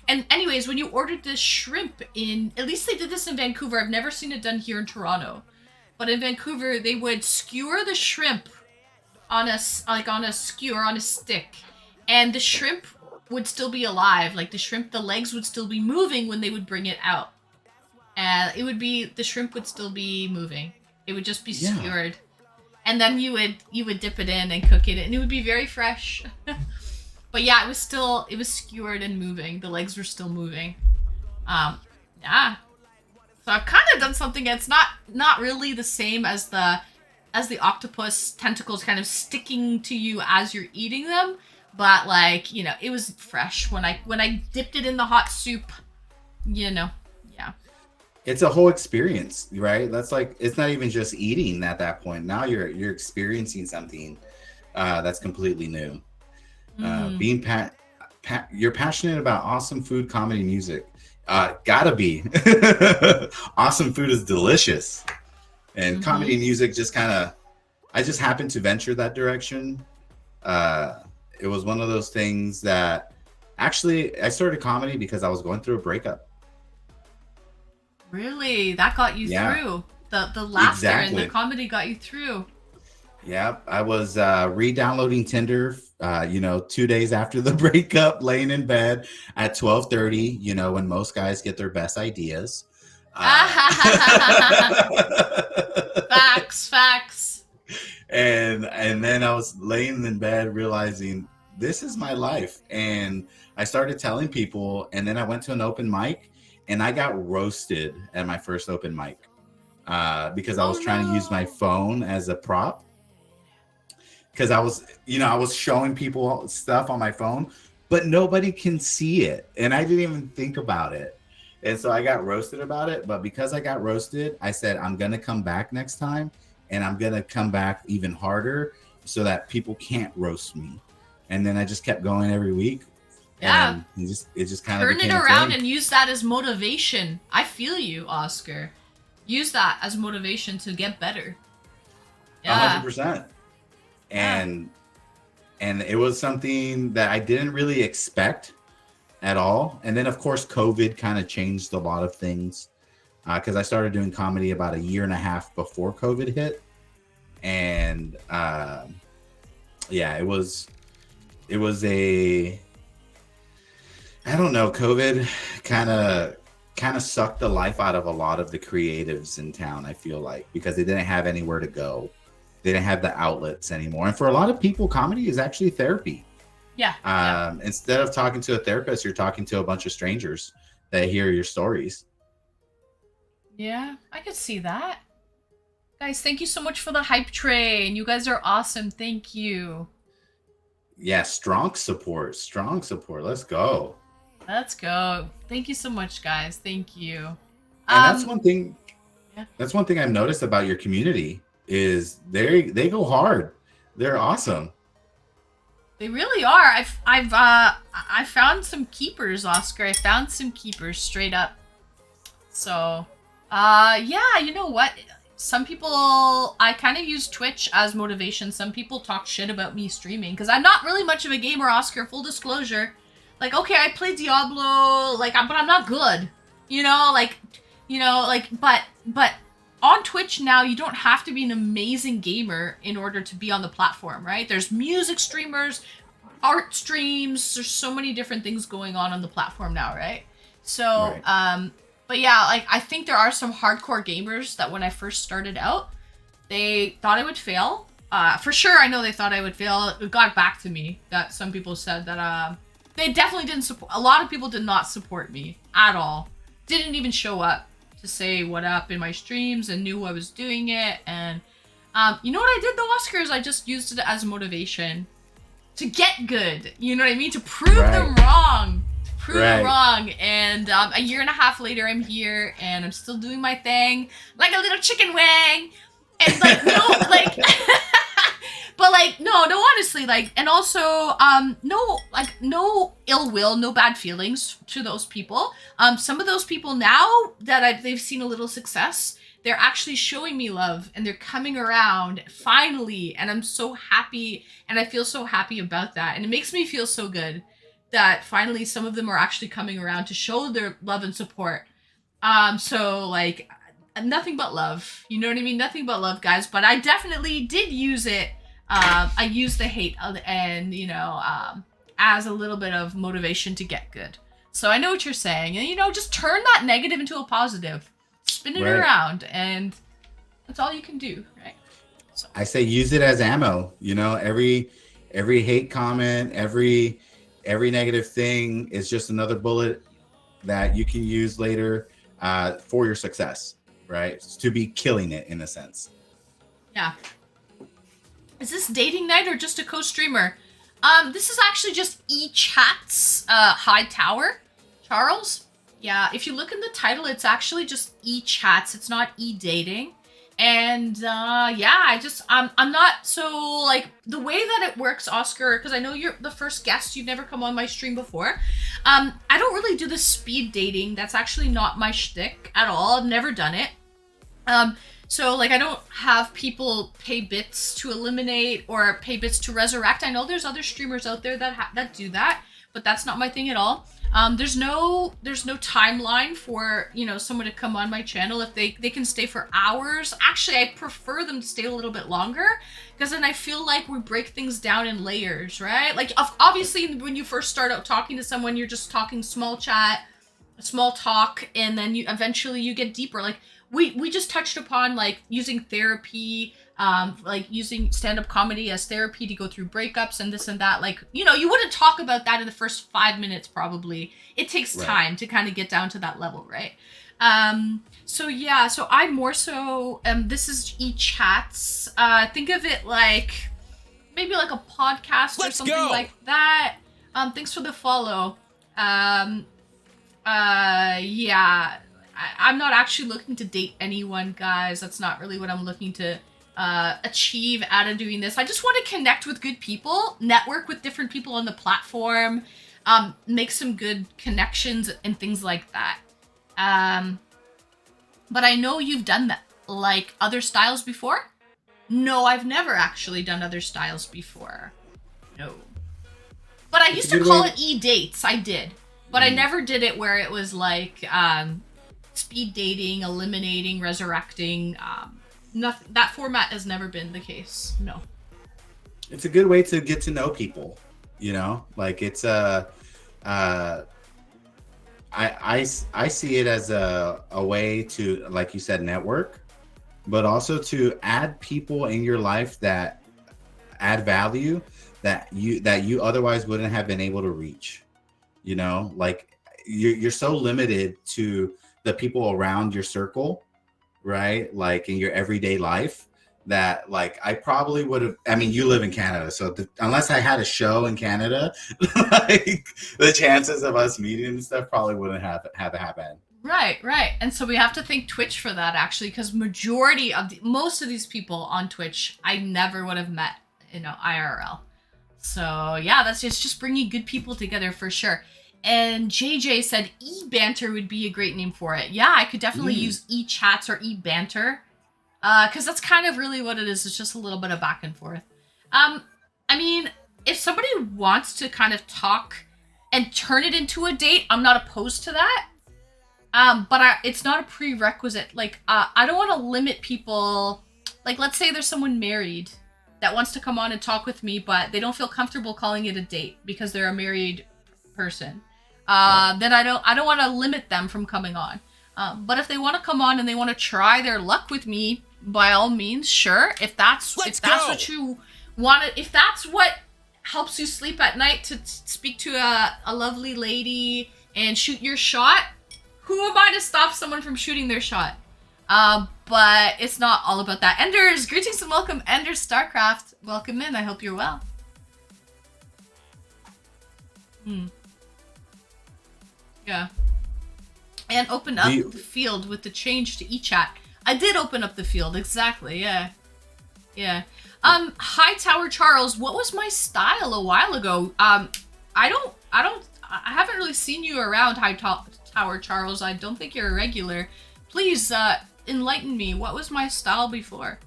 Speaker 1: And anyways, when you ordered this shrimp at least they did this in Vancouver. I've never seen it done here in Toronto. But in Vancouver, they would skewer the shrimp on a skewer, on a stick. And the shrimp would still be alive. Like the legs would still be moving when they would bring it out. And the shrimp would still be moving. It would just be skewered. And then you would dip it in and cook it, and it would be very fresh. But yeah, it was skewered and moving. The legs were still moving. Yeah. So I've kind of done something that's not really the same as the octopus tentacles kind of sticking to you as you're eating them, but like, you know, it was fresh when I dipped it in the hot soup, you know. Yeah.
Speaker 9: It's a whole experience, right? That's like, it's not even just eating at that point. Now you're experiencing something that's completely new. You're passionate about awesome food, comedy, music. Gotta be. Awesome food is delicious. And comedy and music I just happened to venture that direction. It was one of those things that actually I started comedy because I was going through a breakup.
Speaker 1: Really? That got you through. The laughter and the comedy got you through.
Speaker 9: Yeah, I was re-downloading Tinder, 2 days after the breakup, laying in bed at 12:30, when most guys get their best ideas.
Speaker 1: Facts.
Speaker 9: And then I was laying in bed realizing this is my life. And I started telling people, and then I went to an open mic and I got roasted at my first open mic because I was trying to use my phone as a prop. Because I was showing people stuff on my phone, but nobody can see it. And I didn't even think about it. And so I got roasted about it. But because I got roasted, I said, I'm going to come back next time. And I'm going to come back even harder so that people can't roast me. And then I just kept going every week.
Speaker 1: Yeah.
Speaker 9: And it just kind of
Speaker 1: turn it around and use that as motivation. I feel you, Oscar. Use that as motivation to get better. Yeah.
Speaker 9: 100%. And it was something that I didn't really expect at all. And then, of course, COVID kind of changed a lot of things because I started doing comedy about a year and a half before COVID hit. And it was I don't know, COVID kind of sucked the life out of a lot of the creatives in town, I feel like, because they didn't have anywhere to go. They didn't have the outlets anymore. And for a lot of people, comedy is actually therapy.
Speaker 1: Yeah.
Speaker 9: Instead of talking to a therapist, you're talking to a bunch of strangers that hear your stories.
Speaker 1: Yeah, I could see that. Guys, thank you so much for the hype train. You guys are awesome. Thank you.
Speaker 9: Yeah, strong support. Strong support. Let's go.
Speaker 1: Let's go. Thank you so much, guys. Thank you.
Speaker 9: And that's one thing.
Speaker 1: Yeah.
Speaker 9: That's one thing I've noticed about your community is they go hard. They're awesome.
Speaker 1: They really are. I found some keepers, Oscar. I found some keepers straight up. So, yeah, you know what? Some people, I kind of use Twitch as motivation. Some people talk shit about me streaming because I'm not really much of a gamer, Oscar, full disclosure. Like, okay, I play Diablo, like, but I'm not good. But on Twitch now, you don't have to be an amazing gamer in order to be on the platform, right? There's music streamers, art streams, there's so many different things going on the platform now, right? So,
Speaker 9: Right.
Speaker 1: but yeah, like, I think there are some hardcore gamers that when I first started out, they thought I would fail. For sure, I know they thought I would fail. It got back to me that some people said that, they definitely didn't support. A lot of people did not support me at all. Didn't even show up to say what up in my streams and knew I was doing it. And you know what I did though, Oscar, is I just used it as motivation to get good. You know what I mean? To prove them wrong. To prove them wrong. And a year and a half later, I'm here and I'm still doing my thing like a little chicken wing. And like no, like. But like no, honestly, like, and also no ill will, no bad feelings to those people. Some of those people now that they've seen a little success, they're actually showing me love and they're coming around finally, and I'm so happy and I feel so happy about that, and it makes me feel so good that finally some of them are actually coming around to show their love and support. So like nothing but love, you know what I mean? Nothing but love, guys. But I definitely did use it. I use the hate and, you know, as a little bit of motivation to get good. So I know what you're saying. And, you know, just turn that negative into a positive. Spin it around. And that's all you can do, right? So.
Speaker 9: I say use it as ammo. You know, every hate comment, every negative thing is just another bullet that you can use later for your success, right? To be killing it in a sense.
Speaker 1: Yeah. Is this dating night or just a co-streamer? This is actually just eChats High Tower, Charles. Yeah, if you look in the title, it's actually just eChats. It's not e-dating. And yeah, I'm not so like the way that it works, Oscar, because I know you're the first guest. You've never come on my stream before. I don't really do the speed dating. That's actually not my shtick at all. I've never done it. So, like, I don't have people pay bits to eliminate or pay bits to resurrect. I know there's other streamers out there that do that, but that's not my thing at all. There's no timeline for, you know, someone to come on my channel. If they can stay for hours. Actually, I prefer them to stay a little bit longer because then I feel like we break things down in layers, right? Like, obviously, when you first start out talking to someone, you're just talking small chat, small talk, and then eventually you get deeper. Like, we just touched upon like using therapy, like using stand-up comedy as therapy to go through breakups and this and that. Like, you know, you wouldn't talk about that in the first 5 minutes probably. It takes time to kind of get down to that level, right? So yeah, so I more so this is eChats. Think of it like maybe like a podcast or something like that. Thanks for the follow. Yeah. I'm not actually looking to date anyone, guys. That's not really what I'm looking to achieve out of doing this. I just want to connect with good people, network with different people on the platform, make some good connections and things like that. But I know you've done that, like other styles before? No, I've never actually done other styles before. No. But I used to call it e-dates. I did. But I never did it where it was like speed dating, eliminating, resurrecting. Nothing. That format has never been the case. No.
Speaker 9: It's a good way to get to know people. You know, like it's I see it as a way to, like you said, network, but also to add people in your life that add value that you otherwise wouldn't have been able to reach. You know, like you're so limited to the people around your circle right? Like in your everyday life, that like I probably would have. I mean, you live in Canada, so unless I had a show in Canada, like the chances of us meeting and stuff probably wouldn't have happened.
Speaker 1: Right, right. And so we have to thank Twitch for that, actually, because most of these people on Twitch, I never would have met, IRL. So yeah, it's just bringing good people together for sure. And JJ said e-banter would be a great name for it. Yeah, I could definitely use eChats or e-banter, because that's kind of really what it is. It's just a little bit of back and forth. I mean, if somebody wants to kind of talk and turn it into a date, I'm not opposed to that. But it's not a prerequisite. Like, I don't want to limit people. Like, let's say there's someone married that wants to come on and talk with me, but they don't feel comfortable calling it a date because they're a married person. Then I don't want to limit them from coming on. But if they want to come on and they want to try their luck with me, by all means, sure. If that's what you want, if that's what helps you sleep at night, to speak to a lovely lady and shoot your shot. Who am I to stop someone from shooting their shot? But it's not all about that. Enders, greetings and welcome. Enders StarCraft, welcome in. I hope you're well. Yeah. And open up the field with the change to eChat. I did open up the field, exactly, yeah. Yeah. Hi Tower Charles, what was my style a while ago? I haven't really seen you around, Tower Charles. I don't think you're a regular. Please enlighten me. What was my style before?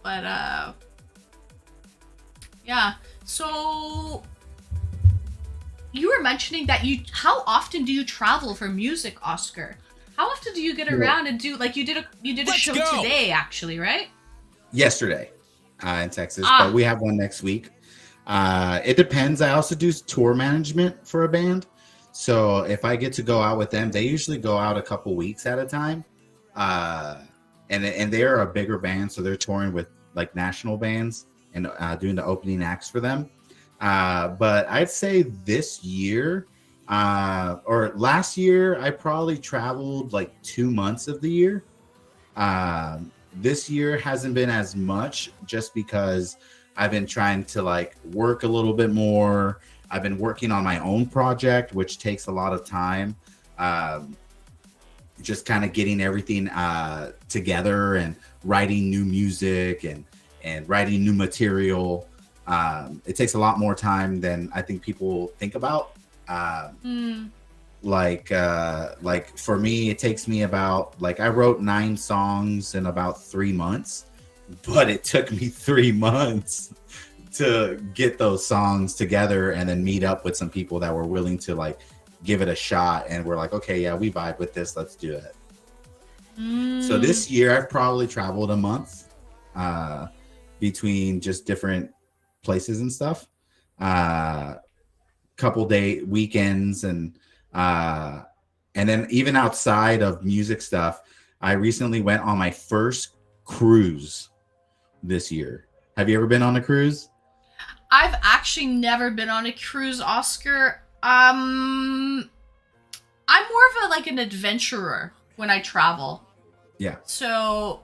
Speaker 1: But yeah. So you were mentioning that how often do you travel for music, Oscar? How often do you get around and do, like, you did a show today, actually, right?
Speaker 9: Yesterday, in Texas, but we have one next week. It depends. I also do tour management for a band. So if I get to go out with them, they usually go out a couple weeks at a time. And they're a bigger band, so they're touring with like national bands and doing the opening acts for them. But I'd say this year or last year, I probably traveled like 2 months of the year. This year hasn't been as much just because I've been trying to like work a little bit more. I've been working on my own project, which takes a lot of time. Just kind of getting everything together and writing new music and writing new material. It takes a lot more time than I think people think about. Like for me, it takes me about, like, I wrote 9 songs in about 3 months, but it took me 3 months to get those songs together and then meet up with some people that were willing to like give it a shot, and we're like, okay, yeah, we vibe with this, let's do it. So this year I've probably traveled a month between just different places and stuff, couple day weekends, and then even outside of music stuff, I recently went on my first cruise this year. Have you ever been on a cruise?
Speaker 1: I've actually never been on a cruise, Oscar. I'm more of an adventurer when I travel.
Speaker 9: Yeah.
Speaker 1: So,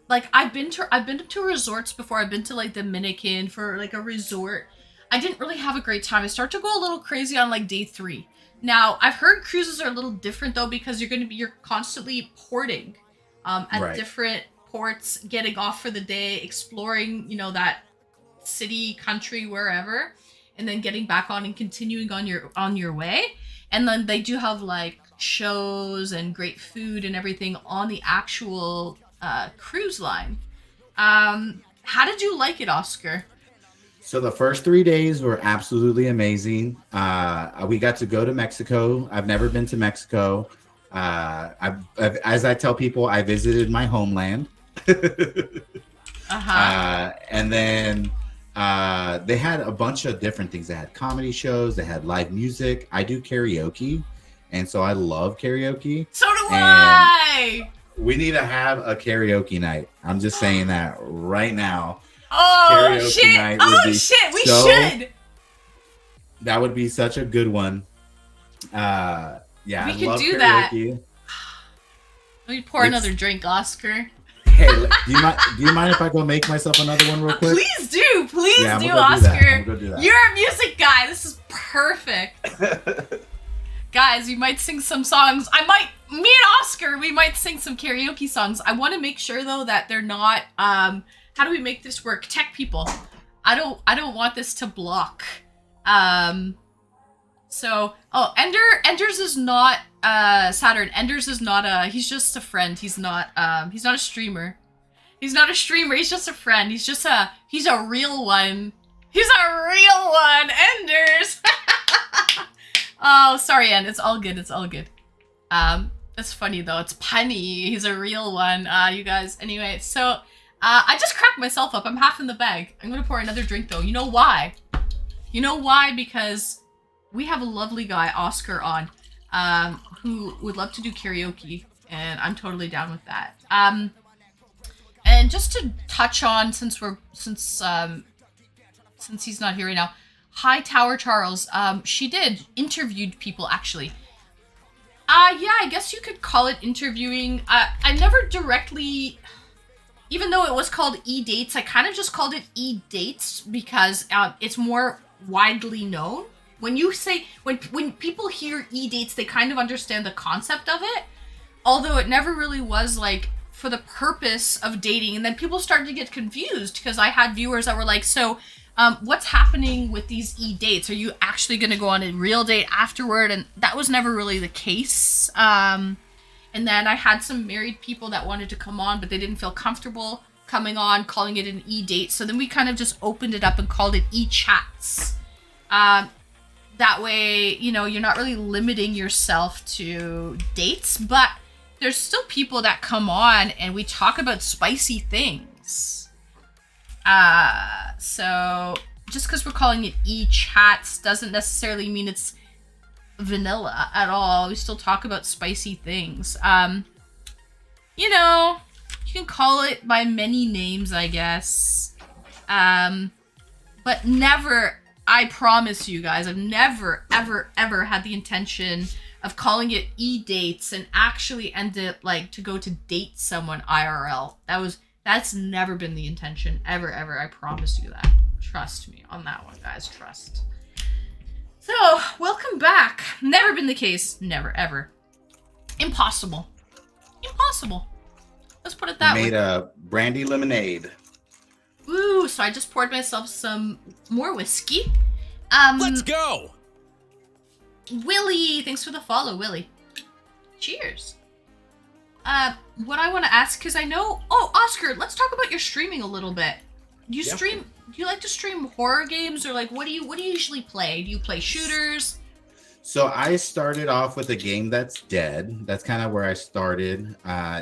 Speaker 1: like I've been to resorts before. I've been to like Dominican for like a resort. I didn't really have a great time. I start to go a little crazy on like day 3. Now, I've heard cruises are a little different though, because you're constantly porting at different ports, getting off for the day, exploring, that city, country, wherever, and then getting back on and continuing on your way. And then they do have like shows and great food and everything on the actual cruise line. How did you like it, Oscar?
Speaker 9: So the first 3 days were absolutely amazing. We got to go to Mexico. I've never been to Mexico. As I tell people, I visited my homeland. And then they had a bunch of different things. They had comedy shows. They had live music. I do karaoke, and so I love karaoke.
Speaker 1: So do I.
Speaker 9: We need to have a karaoke night. I'm just saying that right now.
Speaker 1: Oh
Speaker 9: karaoke
Speaker 1: shit!
Speaker 9: Night
Speaker 1: Oh shit! We should.
Speaker 9: That would be such a good one. Yeah,
Speaker 1: we
Speaker 9: I
Speaker 1: could
Speaker 9: love
Speaker 1: do
Speaker 9: karaoke.
Speaker 1: that. Let me pour another drink, Oscar.
Speaker 9: Hey, do you mind if I go make myself another one real quick?
Speaker 1: Please do, please
Speaker 9: Yeah, I'm
Speaker 1: do,
Speaker 9: gonna go do that.
Speaker 1: Oscar.
Speaker 9: I'm gonna go do that.
Speaker 1: You're a music guy. This is perfect. Guys, we might sing some songs. Me and Oscar, we might sing some karaoke songs. I want to make sure though that they're not. How do we make this work? Tech people. I don't want this to block. Enders is not Saturn. Enders is not he's just a friend. He's not a streamer. He's not a streamer, he's just a friend. He's a real one. He's a real one, Enders. Oh, sorry, End. It's all good. It's all good. It's funny though. It's punny. He's a real one. You guys. Anyway, so I just cracked myself up. I'm half in the bag. I'm gonna pour another drink though. You know why? You know why? Because we have a lovely guy, Oscar, on, who would love to do karaoke, and I'm totally down with that. And just to touch on, since he's not here right now, hi Tower Charles. She interviewed people actually. Yeah, I guess you could call it interviewing. I never directly, even though it was called eDates, I kind of just called it eDates because it's more widely known. When you say, when people hear eDates, they kind of understand the concept of it, although it never really was like for the purpose of dating. And then people started to get confused because I had viewers that were like, so what's happening with these eDates? Are you actually going to go on a real date afterward? And that was never really the case. And then I had some married people that wanted to come on, but they didn't feel comfortable coming on, calling it an eDate. So then we kind of just opened it up and called it eChats. That way, you know, you're not really limiting yourself to dates, but there's still people that come on and we talk about spicy things. So just because we're calling it eChats doesn't necessarily mean it's vanilla at all. We still talk about spicy things. You know, you can call it by many names, I guess. But never, I promise you guys, I've never, ever, ever had the intention of calling it eDates and actually ended like to go to date someone IRL. That's never been the intention, ever, ever. I promise you that. Trust me on that one, guys. Trust. So, welcome back. Never been the case. Never, ever. Impossible. Impossible. Let's put it that way.
Speaker 9: Made a brandy lemonade.
Speaker 1: Ooh, so I just poured myself some more whiskey.
Speaker 2: Let's go!
Speaker 1: Willie, thanks for the follow, Willie. Cheers. What I want to ask, because I know... Oh, Oscar, let's talk about your streaming a little bit. Do you stream... Do you like to stream horror games, or like, what do you usually play? Do you play shooters?
Speaker 9: So I started off with a game that's dead. That's kind of where I started,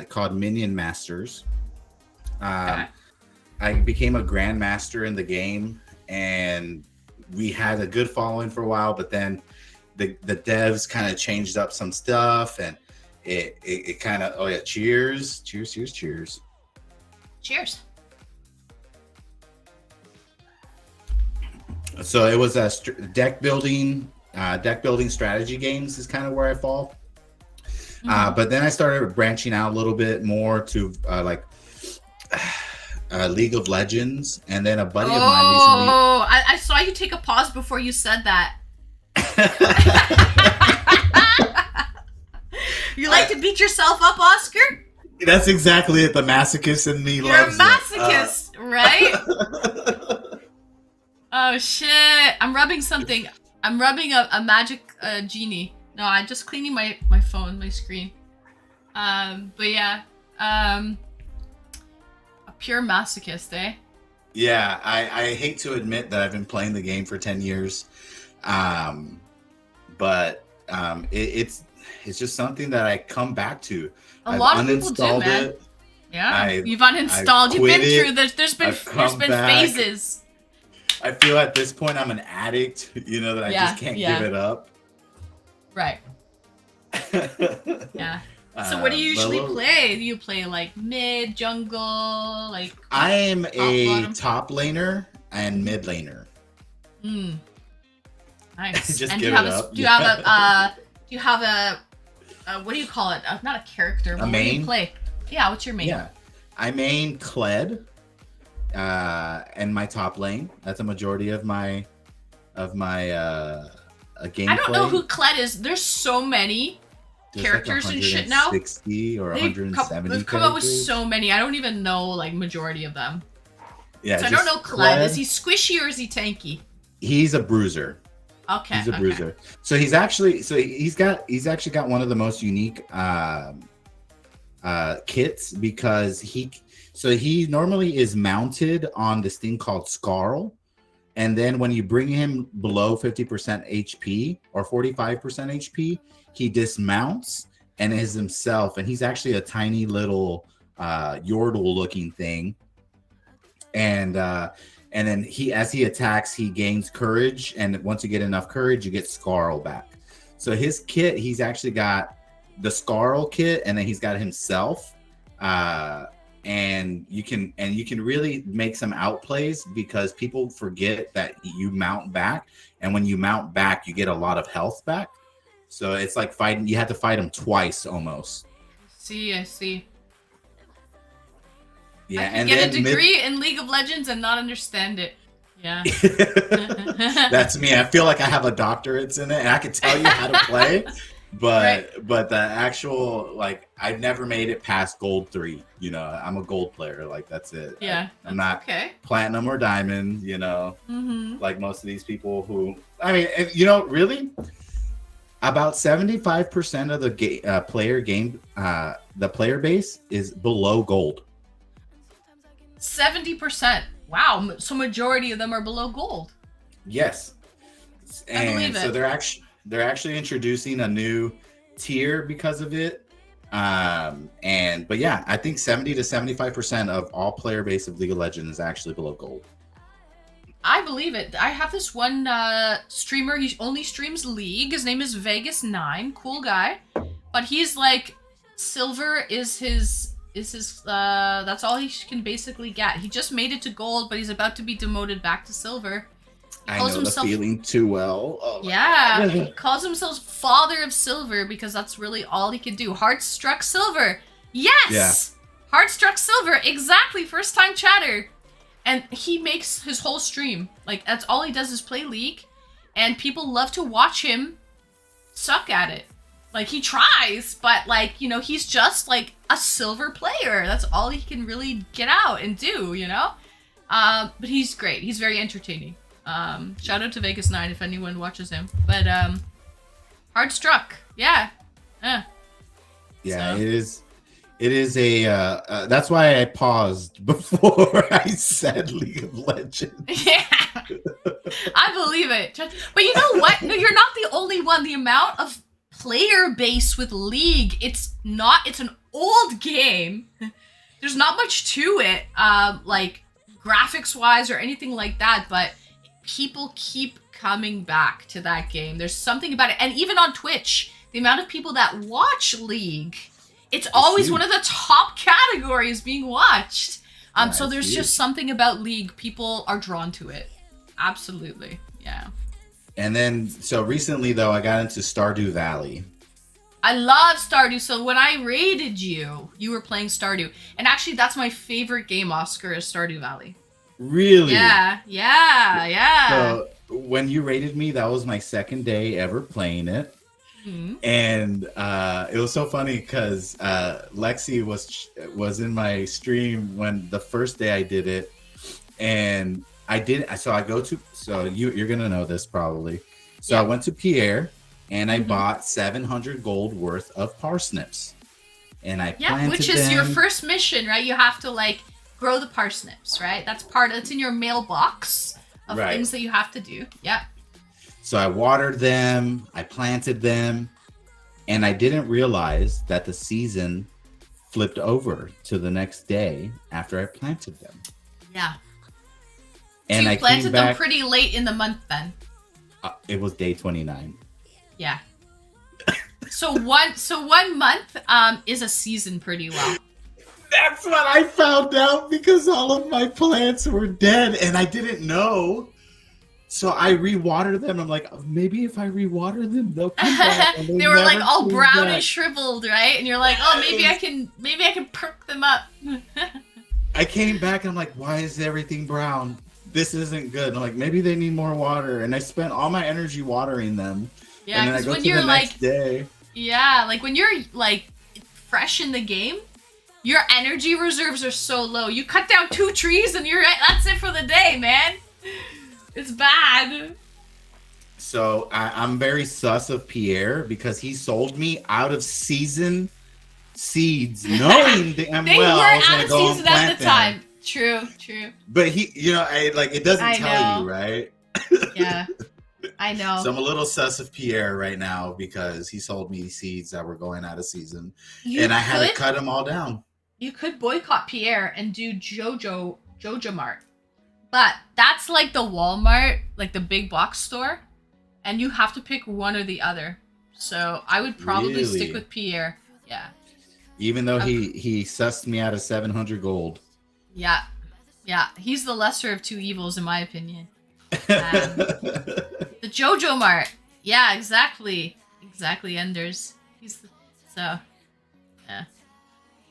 Speaker 9: called Minion Masters.
Speaker 1: Okay.
Speaker 9: I became a grandmaster in the game, and we had a good following for a while, but then the devs kind of changed up some stuff, and it kind of, oh yeah, cheers.
Speaker 1: Cheers.
Speaker 9: So it was a deck building strategy games is kind of where I fall. But then I started branching out a little bit more to League of Legends, and then a buddy of mine recently.
Speaker 1: Oh, I saw you take a pause before you said that. You like to beat yourself up, Oscar?
Speaker 9: That's exactly it. The masochist in me loves it.
Speaker 1: You're a masochist, right? Oh shit! I'm rubbing something. I'm rubbing a magic genie. No, I'm just cleaning my phone, my screen. But yeah, a pure masochist, eh?
Speaker 9: Yeah, I hate to admit that I've been playing the game for 10 years, but it's just something that I come back to.
Speaker 1: A lot of people do, man. Yeah, you've uninstalled. You've been through. There's been phases.
Speaker 9: I feel at this point I'm an addict, you know, that I just can't give it up.
Speaker 1: Right. Yeah. So what do you usually play? Do you play like mid, jungle, like?
Speaker 9: I am a top laner and mid laner.
Speaker 1: Nice.
Speaker 9: Just
Speaker 1: and
Speaker 9: give it up.
Speaker 1: Do you have a what do you call it? Not a character. But
Speaker 9: A
Speaker 1: what do you
Speaker 9: main?
Speaker 1: play? Yeah, what's your main?
Speaker 9: Yeah, I main Kled, and my top lane. That's a majority of my gameplay.
Speaker 1: I don't know who Kled is. There's so many characters and shit now.
Speaker 9: 60 or 170.
Speaker 1: They've come out with
Speaker 9: characters.
Speaker 1: so many. I don't even know like majority of them.
Speaker 9: Yeah,
Speaker 1: So I don't
Speaker 9: just
Speaker 1: know Kled. Is he squishy or is he tanky?
Speaker 9: He's a bruiser.
Speaker 1: Okay.
Speaker 9: He's a bruiser. So he's actually got one of the most unique kits because he normally is mounted on this thing called Scarl, and then when you bring him below 50% HP or 45% HP, he dismounts and is himself, and he's actually a tiny little Yordle looking thing, and then as he attacks, he gains courage, and once you get enough courage, you get Scarl back. So his kit, he's actually got the Scarl kit, and then he's got himself, and you can really make some outplays because people forget that you mount back, and when you mount back, you get a lot of health back. So it's like fighting. You have to fight him twice almost.
Speaker 1: I see.
Speaker 9: Yeah,
Speaker 1: I can
Speaker 9: and
Speaker 1: get
Speaker 9: then
Speaker 1: a degree in League of Legends and not understand it. Yeah.
Speaker 9: That's me. I feel like I have a doctorates in it, and I can tell you how to play, but the actual, like, I've never made it past gold 3. You know, I'm a gold player. Like, that's it.
Speaker 1: Yeah.
Speaker 9: I'm not
Speaker 1: okay.
Speaker 9: platinum or diamond. You know,
Speaker 1: Mm-hmm.
Speaker 9: like most of these people who, I mean, you know, really, about 75% of the player base is below gold.
Speaker 1: 70%. Wow. So majority of them are below gold.
Speaker 9: Yes.
Speaker 1: I believe
Speaker 9: And so
Speaker 1: it.
Speaker 9: they're actually introducing a new tier because of it. But yeah, I think 70 to 75% of all player base of League of Legends is actually below gold.
Speaker 1: I believe it. I have this one streamer. He only streams League. His name is Vegas9. Cool guy. But he's like, silver is his that's all he can basically get. He just made it to gold, but he's about to be demoted back to silver.
Speaker 9: I know the feeling too well. Oh my
Speaker 1: yeah,
Speaker 9: God.
Speaker 1: he calls himself father of silver because that's really all he can do. Heartstruck silver. Yes! Yeah. Heartstruck silver. Exactly. First time chatter. And he makes his whole stream. Like, that's all he does is play League. And people love to watch him suck at it. Like, he tries, but, like, you know, he's just, like, a silver player. That's all he can really get out and do, you know? But he's great. He's very entertaining. Shout out to Vegas9 if anyone watches him. But, Heartstruck. Yeah.
Speaker 9: Yeah,
Speaker 1: So.
Speaker 9: It is a, that's why I paused before I said League of Legends.
Speaker 1: Yeah. I believe it. But you know what? No, you're not the only one. The amount of player base with League, it's an old game. There's not much to it, like graphics wise or anything like that, but people keep coming back to that game. There's something about it. And even on Twitch, the amount of people that watch League, it's always one of the top categories being watched. So there's just something about League. People are drawn to it. Absolutely. Yeah.
Speaker 9: And then, so recently though, I got into Stardew Valley.
Speaker 1: I love Stardew. So when I raided you, you were playing Stardew. And actually, that's my favorite game, Oscar, is Stardew Valley.
Speaker 9: Really?
Speaker 1: Yeah.
Speaker 9: So when you raided me, that was my second day ever playing it. Mm-hmm. And it was so funny because Lexi was in my stream when the first day I did it, and you're gonna know this probably. So I went to Pierre and I bought 700 gold worth of parsnips, and I planted
Speaker 1: which is
Speaker 9: them.
Speaker 1: your first mission, right? You have to like grow the parsnips, right? That's in your mailbox of things that you have to do. Yeah.
Speaker 9: So I watered them, I planted them, and I didn't realize that the season flipped over to the next day after I planted them.
Speaker 1: Yeah.
Speaker 9: And
Speaker 1: so you planted
Speaker 9: them
Speaker 1: them pretty late in the month then.
Speaker 9: It was day 29.
Speaker 1: Yeah. So one month is a season pretty well.
Speaker 9: That's what I found out because all of my plants were dead and I didn't know. So I rewatered them. I'm like, maybe if I rewater them, they'll come back. And
Speaker 1: They were like
Speaker 9: never
Speaker 1: all
Speaker 9: came
Speaker 1: brown and
Speaker 9: back.
Speaker 1: shriveled, right? And you're like, oh, maybe I can perk them up.
Speaker 9: I came back and I'm like, why is everything brown? This isn't good. And I'm like, maybe they need more water. And I spent all my energy watering them.
Speaker 1: Yeah,
Speaker 9: and then I
Speaker 1: because
Speaker 9: go
Speaker 1: when
Speaker 9: to
Speaker 1: you're
Speaker 9: the
Speaker 1: like,
Speaker 9: next day.
Speaker 1: yeah, like when you're like fresh in the game, your energy reserves are so low. You cut down 2 trees and that's it for the day, man. It's bad.
Speaker 9: So I'm very sus of Pierre because he sold me out of season seeds, knowing damn
Speaker 1: They
Speaker 9: well I was
Speaker 1: weren't
Speaker 9: gonna
Speaker 1: out of
Speaker 9: go and
Speaker 1: season at
Speaker 9: plant
Speaker 1: the
Speaker 9: them.
Speaker 1: time. True.
Speaker 9: But he, it doesn't
Speaker 1: I
Speaker 9: tell
Speaker 1: know.
Speaker 9: you, right?
Speaker 1: Yeah, I know.
Speaker 9: So I'm a little sus of Pierre right now because he sold me seeds that were going out of season,
Speaker 1: You
Speaker 9: and I had to
Speaker 1: could-
Speaker 9: cut them all down.
Speaker 1: You could boycott Pierre and do Jojo Mart. But that's like the Walmart, like the big box store, and you have to pick one or the other. So I would probably
Speaker 9: Really?
Speaker 1: stick with Pierre. Yeah.
Speaker 9: Even though he sussed me out of 700 gold.
Speaker 1: Yeah. He's the lesser of 2 evils, in my opinion. The Jojo Mart. Yeah, exactly. Enders. Yeah.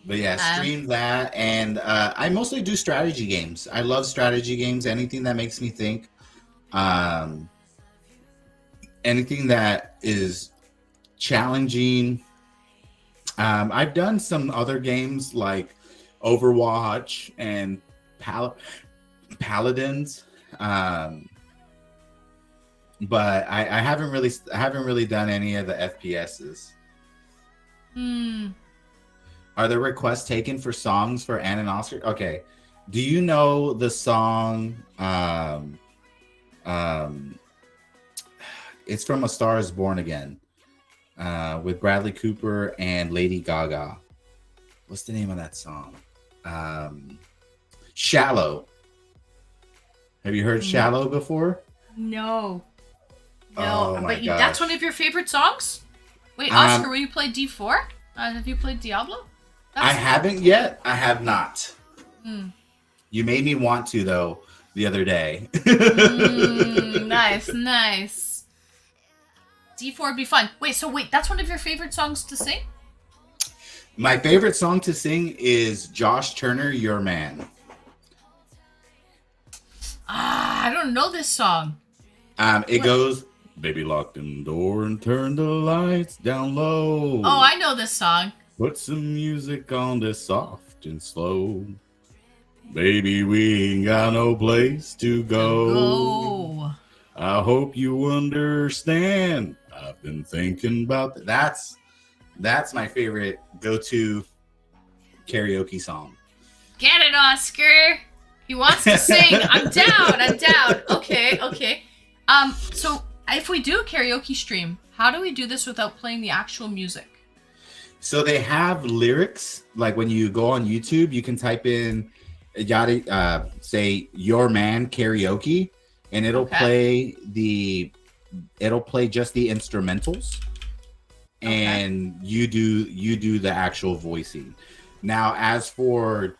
Speaker 9: But yeah, stream that, and I mostly do strategy games. I love strategy games. Anything that makes me think. Anything that is challenging. I've done some other games like Overwatch and Paladins, but I haven't really done any of the FPSs. Are there requests taken for songs for Ann and Oscar? Okay. Do you know the song? It's from A Star Is Born Again, with Bradley Cooper and Lady Gaga. What's the name of that song? Shallow. Have you heard Shallow before?
Speaker 1: No.
Speaker 9: Oh my
Speaker 1: but
Speaker 9: gosh.
Speaker 1: that's one of your favorite songs? Wait, Oscar, will you play D4? Have you played Diablo?
Speaker 9: I haven't yet. I have not.
Speaker 1: Hmm.
Speaker 9: You made me want to, though, the other day.
Speaker 1: Nice. D4 would be fun. Wait, that's one of your favorite songs to sing?
Speaker 9: My favorite song to sing is Josh Turner, Your Man.
Speaker 1: I don't know this song.
Speaker 9: It goes, baby, lock the door and turn the lights down low.
Speaker 1: Oh, I know this song.
Speaker 9: Put some music on this soft and slow. Baby, we ain't got no place to go. I hope you understand. I've been thinking about that. That's my favorite go-to karaoke song.
Speaker 1: Get it, Oscar. He wants to sing. I'm down. Okay. So if we do a karaoke stream, how do we do this without playing the actual music?
Speaker 9: So they have lyrics, like when you go on YouTube, you can type in, say Your Man karaoke, and it'll play just the instrumentals, and you do the actual voicing. Now, as for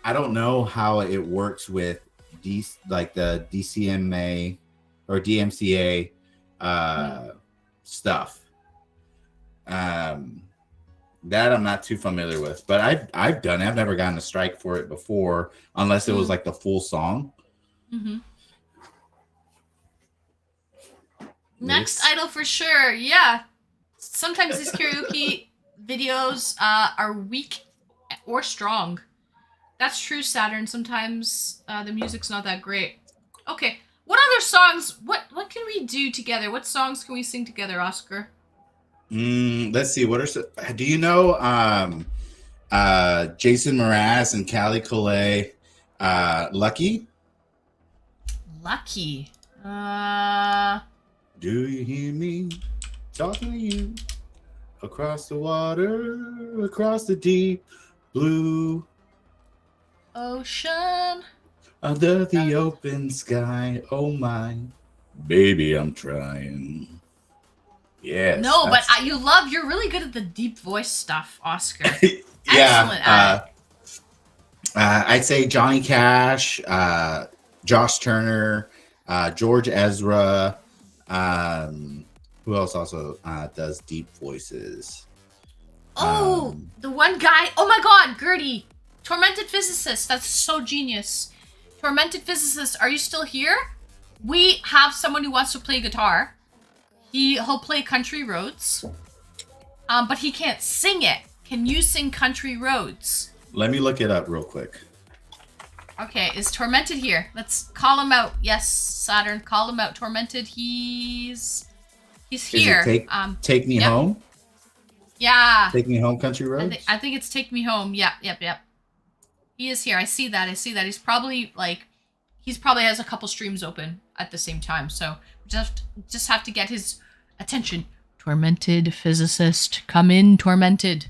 Speaker 9: I don't know how it works with the DCMA or DMCA stuff. That I'm not too familiar with, but I've done it. I've never gotten a strike for it before, unless it was like the full song.
Speaker 1: Mm-hmm. Next idol for sure. Yeah. Sometimes these karaoke videos are weak or strong. That's true, Saturn. Sometimes the music's not that great. Okay. What other songs? What can we do together? What songs can we sing together, Oscar?
Speaker 9: Let's see. Do you know Jason Mraz and Callie Collet, Lucky?
Speaker 1: Lucky.
Speaker 9: Do you hear me talking to you across the water, across the deep blue
Speaker 1: ocean,
Speaker 9: under the open sky? Oh my, baby, I'm trying. Yes.
Speaker 1: No, but you're really good at the deep voice stuff, Oscar.
Speaker 9: Yeah.
Speaker 1: Excellent.
Speaker 9: I'd say Johnny Cash, Josh Turner, George Ezra. Who else also does deep voices?
Speaker 1: Oh, the one guy. Oh my God, Gertie, Tormented Physicist. That's so genius. Tormented Physicist, are you still here? We have someone who wants to play guitar. He'll play Country Roads, but he can't sing it. Can you sing Country Roads?
Speaker 9: Let me look it up real quick.
Speaker 1: Okay, is Tormented here? Let's call him out. Yes, Saturn, call him out. Tormented, he's here.
Speaker 9: Is it take me home?
Speaker 1: Yeah.
Speaker 9: Take me home, Country Roads.
Speaker 1: I think it's Take Me Home. Yep. He is here. I see that. He's probably probably has a couple streams open at the same time. So just have to get his attention. Tormented Physicist, come in, Tormented.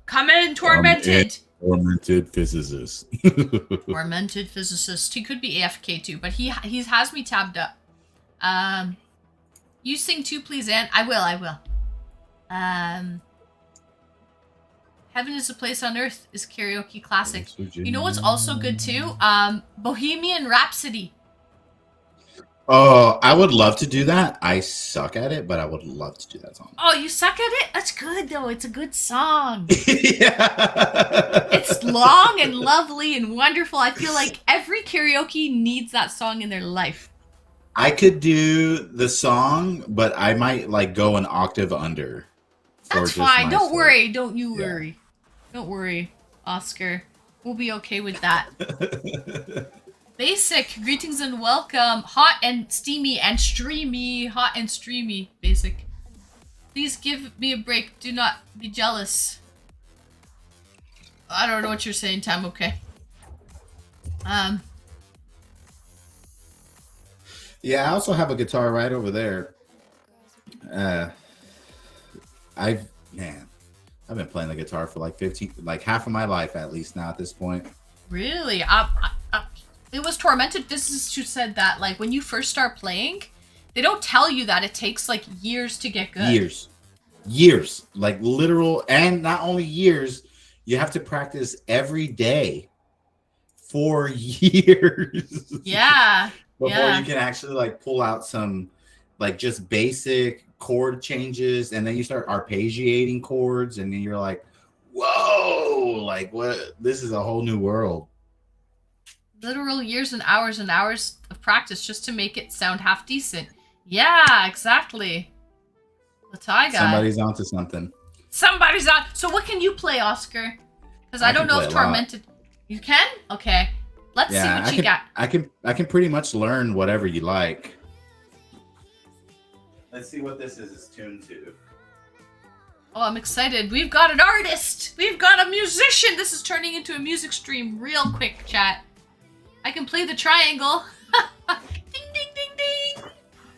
Speaker 1: Come in, Tormented.
Speaker 9: Tormented Physicist.
Speaker 1: Tormented Physicist. He could be AFK too, but he has me tabbed up. You sing too, please, Anne. I will. Heaven is a Place on Earth is karaoke classic. You know what's also good too? Bohemian Rhapsody.
Speaker 9: Oh, I would love to do that. I suck at it, but I would love to do that song.
Speaker 1: Oh, you suck at it? That's good though. It's a good song.
Speaker 9: Yeah.
Speaker 1: It's long and lovely and wonderful. I feel like every karaoke needs that song in their life.
Speaker 9: I could do the song, but I might go an octave under.
Speaker 1: That's fine. Don't worry. Don't you worry. Don't worry, Oscar. We'll be okay with that. Basic, greetings and welcome. Hot and steamy and streamy. Hot and streamy, Basic. Please give me a break. Do not be jealous. I don't know what you're saying, Tam. Okay.
Speaker 9: Yeah, I also have a guitar right over there. I've been playing the guitar for half of my life at least now at this point.
Speaker 1: Really? It was Tormented Physicist who said that, when you first start playing, they don't tell you that it takes, years to get good.
Speaker 9: Years. Literal, and not only years, you have to practice every day for years.
Speaker 1: Yeah.
Speaker 9: Before you can actually, pull out some, just basic chord changes, and then you start arpeggiating chords, and then you're like, whoa, what? This is a whole new world.
Speaker 1: Literal years and hours of practice just to make it sound half decent. Yeah, exactly. The Thai guy.
Speaker 9: Somebody's onto something.
Speaker 1: Somebody's on. So what can you play, Oscar? Because I don't know if Tormented. You can? Okay. Let's see what you got.
Speaker 9: I can pretty much learn whatever you like. Let's see what this is tuned to.
Speaker 1: Oh, I'm excited. We've got an artist. We've got a musician. This is turning into a music stream real quick, chat. I can play the triangle. Ding, ding, ding, ding.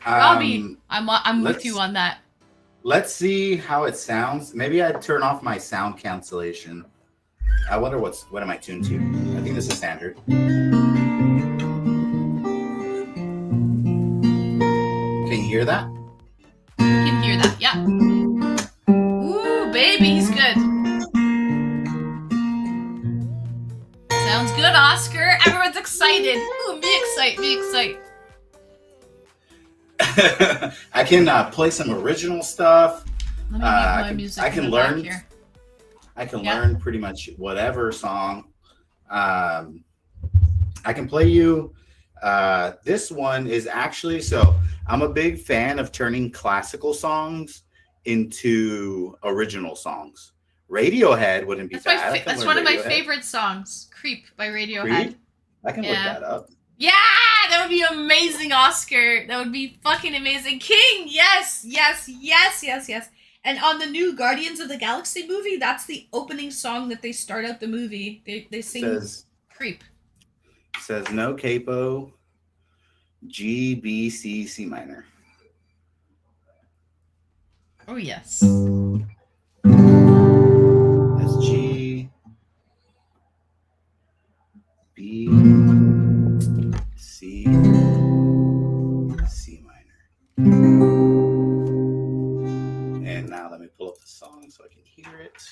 Speaker 1: Robbie, I'm with you on that.
Speaker 9: Let's see how it sounds. Maybe I'd turn off my sound cancellation. I wonder what am I tuned to? I think this is standard. Can you hear that?
Speaker 1: You can hear that, yeah. Ooh, baby, he's good. Sounds good, Oscar. Everyone's excited. Ooh, me excite.
Speaker 9: I can play some original stuff.
Speaker 1: Let me mute my music.
Speaker 9: I can learn. I can learn pretty much whatever song. I can play you. This one is actually, so I'm a big fan of turning classical songs into original songs. Radiohead wouldn't be bad.
Speaker 1: That's one of my favorite songs. Creep by Radiohead.
Speaker 9: Creep? I can look that up.
Speaker 1: Yeah, that would be amazing, Oscar. That would be fucking amazing. King, yes. And on the new Guardians of the Galaxy movie, that's the opening song that they start out the movie. They sing Creep.
Speaker 9: Says no capo, G, B, C, C minor.
Speaker 1: Oh, yes.
Speaker 9: That's G, B, C, C minor. And now let me pull up the song so I can hear it.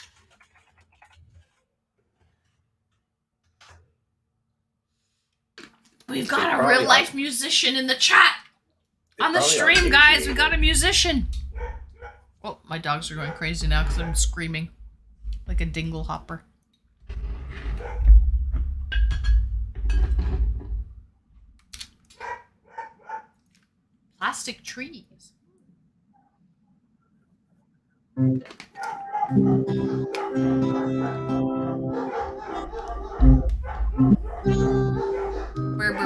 Speaker 1: We've got a real life musician in the chat. On the stream, guys, we got a musician. Oh, my dogs are going crazy now because I'm screaming like a dingle hopper. Plastic trees.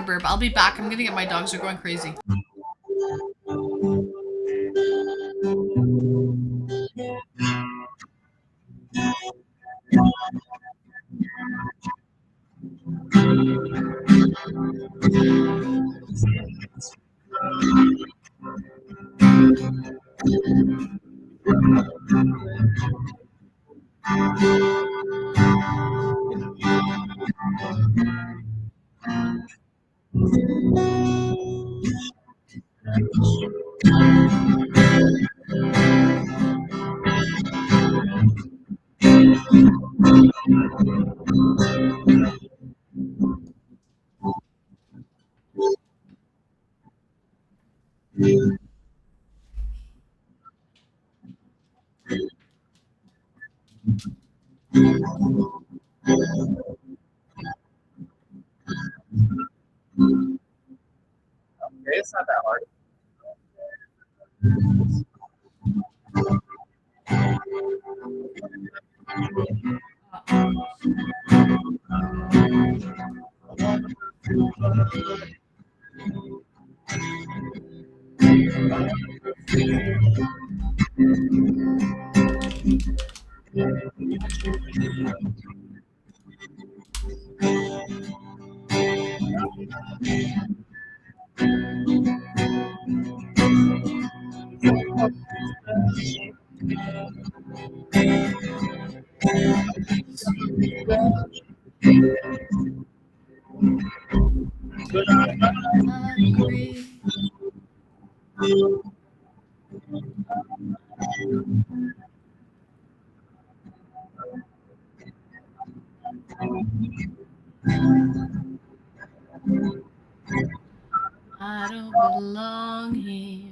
Speaker 1: Burp. I'll be back. I'm gonna get my dogs are going crazy.
Speaker 7: It's not that hard.
Speaker 1: I don't belong here.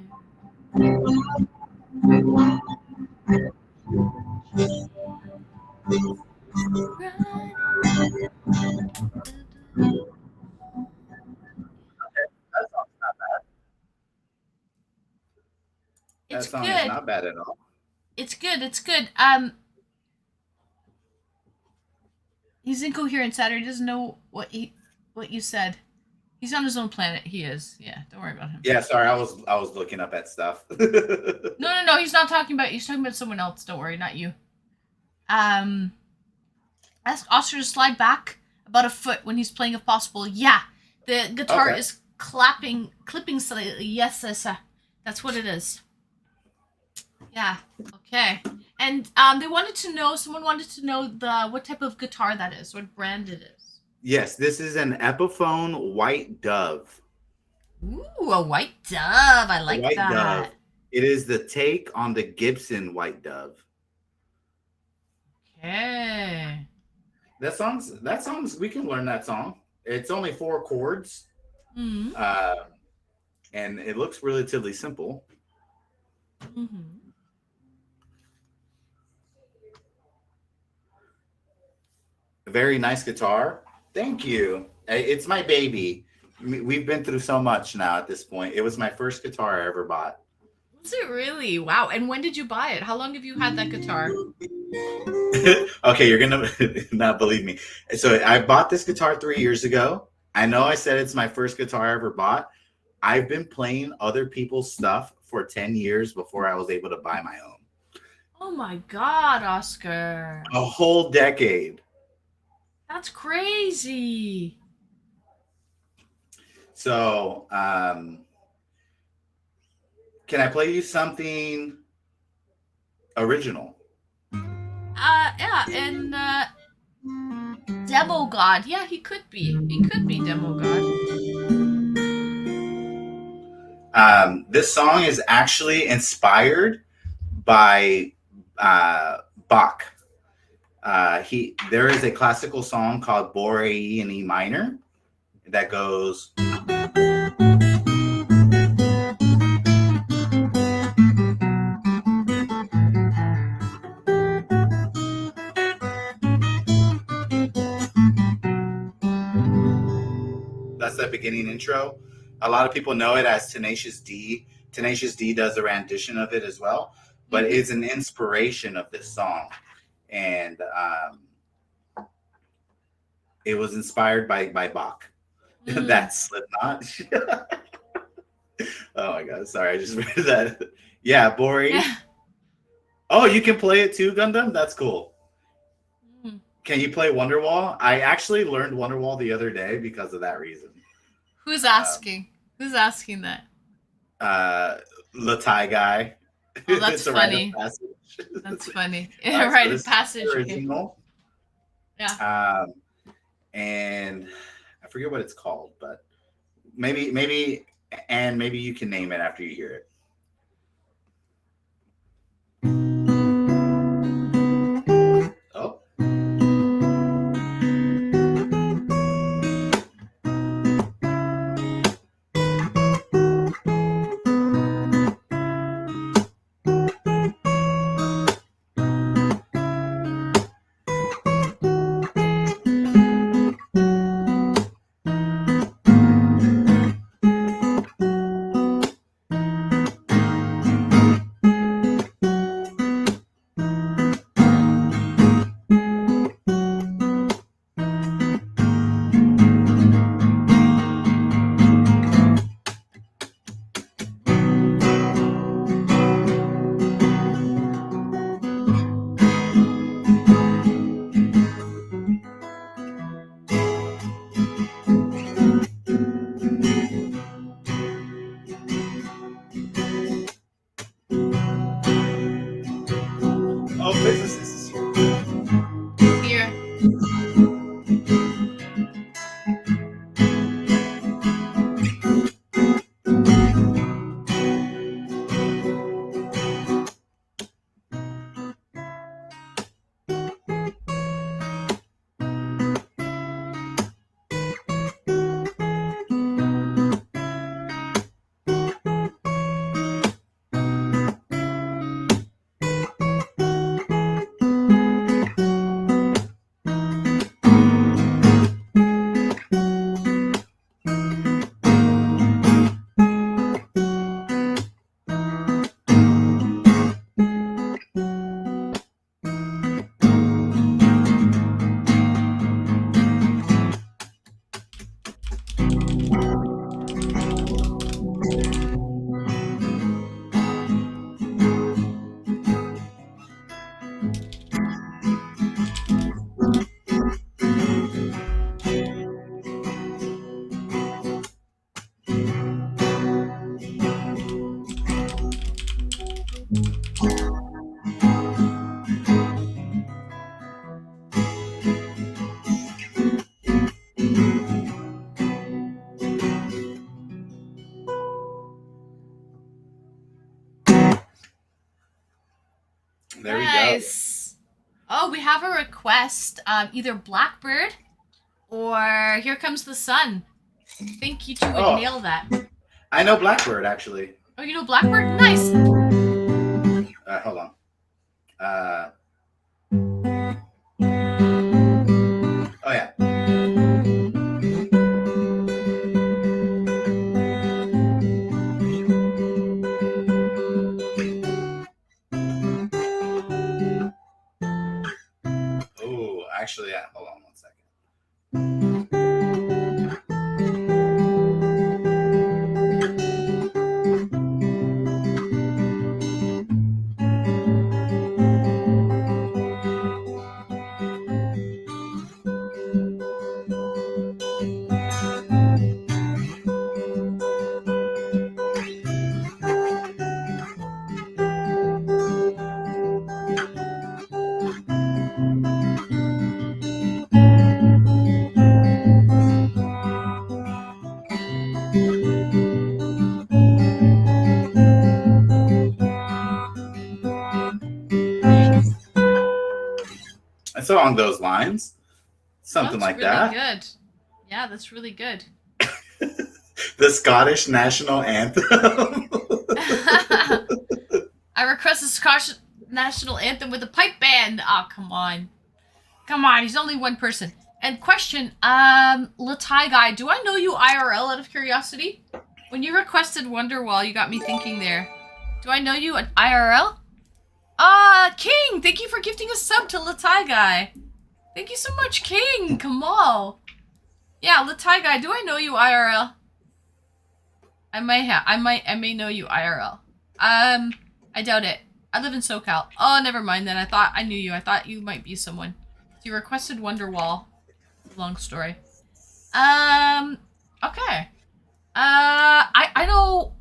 Speaker 9: That
Speaker 1: It's
Speaker 9: song
Speaker 1: good.
Speaker 9: is not bad at all.
Speaker 1: It's good. He's incoherent, Saturday. He doesn't know what you said. He's on his own planet. He is. Yeah, don't worry about him.
Speaker 9: Yeah, sorry, I was looking up at stuff.
Speaker 1: No. He's not talking about you. He's talking about someone else. Don't worry, not you. Ask Oscar to slide back about a foot when he's playing if possible. Yeah, the guitar is clipping slightly. Yes, that's what it is. Yeah. Okay. And someone wanted to know what type of guitar that is, what brand it is.
Speaker 9: Yes, this is an Epiphone White Dove.
Speaker 1: Ooh, a white dove. I like
Speaker 9: White
Speaker 1: that.
Speaker 9: Dove. It is the take on the Gibson White Dove.
Speaker 1: Okay.
Speaker 9: That song's we can learn that song. It's only 4 chords.
Speaker 1: Mm-hmm.
Speaker 9: And it looks relatively simple.
Speaker 1: Mm-hmm.
Speaker 9: A very nice guitar. Thank you. It's my baby. We've been through so much now at this point. It was my first guitar I ever bought.
Speaker 1: Was it really? Wow. And when did you buy it? How long have you had that guitar?
Speaker 9: Okay, you're gonna not believe me. So I bought this guitar 3 years ago. I know I said it's my first guitar I ever bought. I've been playing other people's stuff for 10 years before I was able to buy my own.
Speaker 1: Oh my God, Oscar.
Speaker 9: A whole decade.
Speaker 1: That's crazy.
Speaker 9: So, can I play you something original?
Speaker 1: Yeah, and Demo God. Yeah, he could be. He could be Demo God.
Speaker 9: This song is actually inspired by Bach. There is a classical song called Bourrée in E minor. that goes. That's that beginning intro. A lot of people know it as Tenacious D. Tenacious D does a rendition of it as well, but it's an inspiration of this song. And it was inspired by Bach. That's Slipknot. Oh my god, sorry, I just read that. Yeah, Bori.
Speaker 1: Yeah.
Speaker 9: Oh, you can play it too, Gundam? That's cool.
Speaker 1: Mm.
Speaker 9: Can you play Wonderwall? I actually learned Wonderwall the other day because of that reason.
Speaker 1: Who's asking? Who's asking that?
Speaker 9: The Thai guy.
Speaker 1: Oh, that's
Speaker 9: It's a rite of
Speaker 1: funny.
Speaker 9: passage.
Speaker 1: That's funny.
Speaker 9: So
Speaker 1: Rite
Speaker 9: this
Speaker 1: of passage.
Speaker 9: is the
Speaker 1: Okay.
Speaker 9: original.
Speaker 1: Yeah.
Speaker 9: And I forget what it's called, but maybe you can name it after you hear it. Oh. Oh, physicist is here.
Speaker 1: Here.
Speaker 9: There
Speaker 1: Nice. Oh, we have a request. Either Blackbird or Here Comes the Sun. I think you two would nail that.
Speaker 9: I know Blackbird actually.
Speaker 1: Oh, you know Blackbird? Nice.
Speaker 9: Hold on. Oh yeah. Oh, actually, yeah. Hold on one second. It's along those lines, something like
Speaker 1: That's really
Speaker 9: that.
Speaker 1: good. Yeah, that's really good.
Speaker 9: The Scottish national anthem.
Speaker 1: I request the Scottish national anthem with a pipe band. Oh, come on. Come on, he's only one person. And question, Latai guy, do I know you IRL out of curiosity? When you requested Wonderwall, you got me thinking there. Do I know you at IRL? King, thank you for gifting a sub to Latai guy. Thank you so much, King. Kamal. Yeah, Latai guy, do I know you IRL? I may know you IRL. I doubt it. I live in SoCal. Oh, never mind then. I thought I knew you. I thought you might be someone. So you requested Wonderwall. Long story. Okay. I know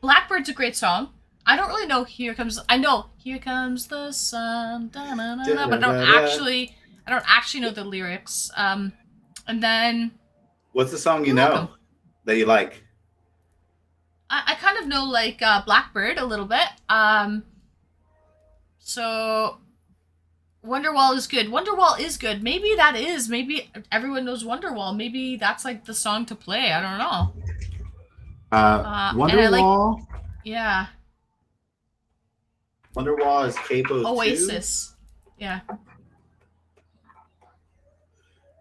Speaker 1: Blackbird's a great song. I don't really know Here Comes the Sun, da, da, da, da, but I don't actually know the lyrics. And then
Speaker 9: What's the song you know
Speaker 1: welcome.
Speaker 9: that you like?
Speaker 1: I kind of know like Blackbird a little bit. So Wonderwall is good. Wonderwall is good. Maybe everyone knows Wonderwall. Maybe that's like the song to play. I don't know.
Speaker 9: Wonderwall.
Speaker 1: Yeah.
Speaker 9: Wonderwall is Capo 2.
Speaker 1: Oasis. Yeah.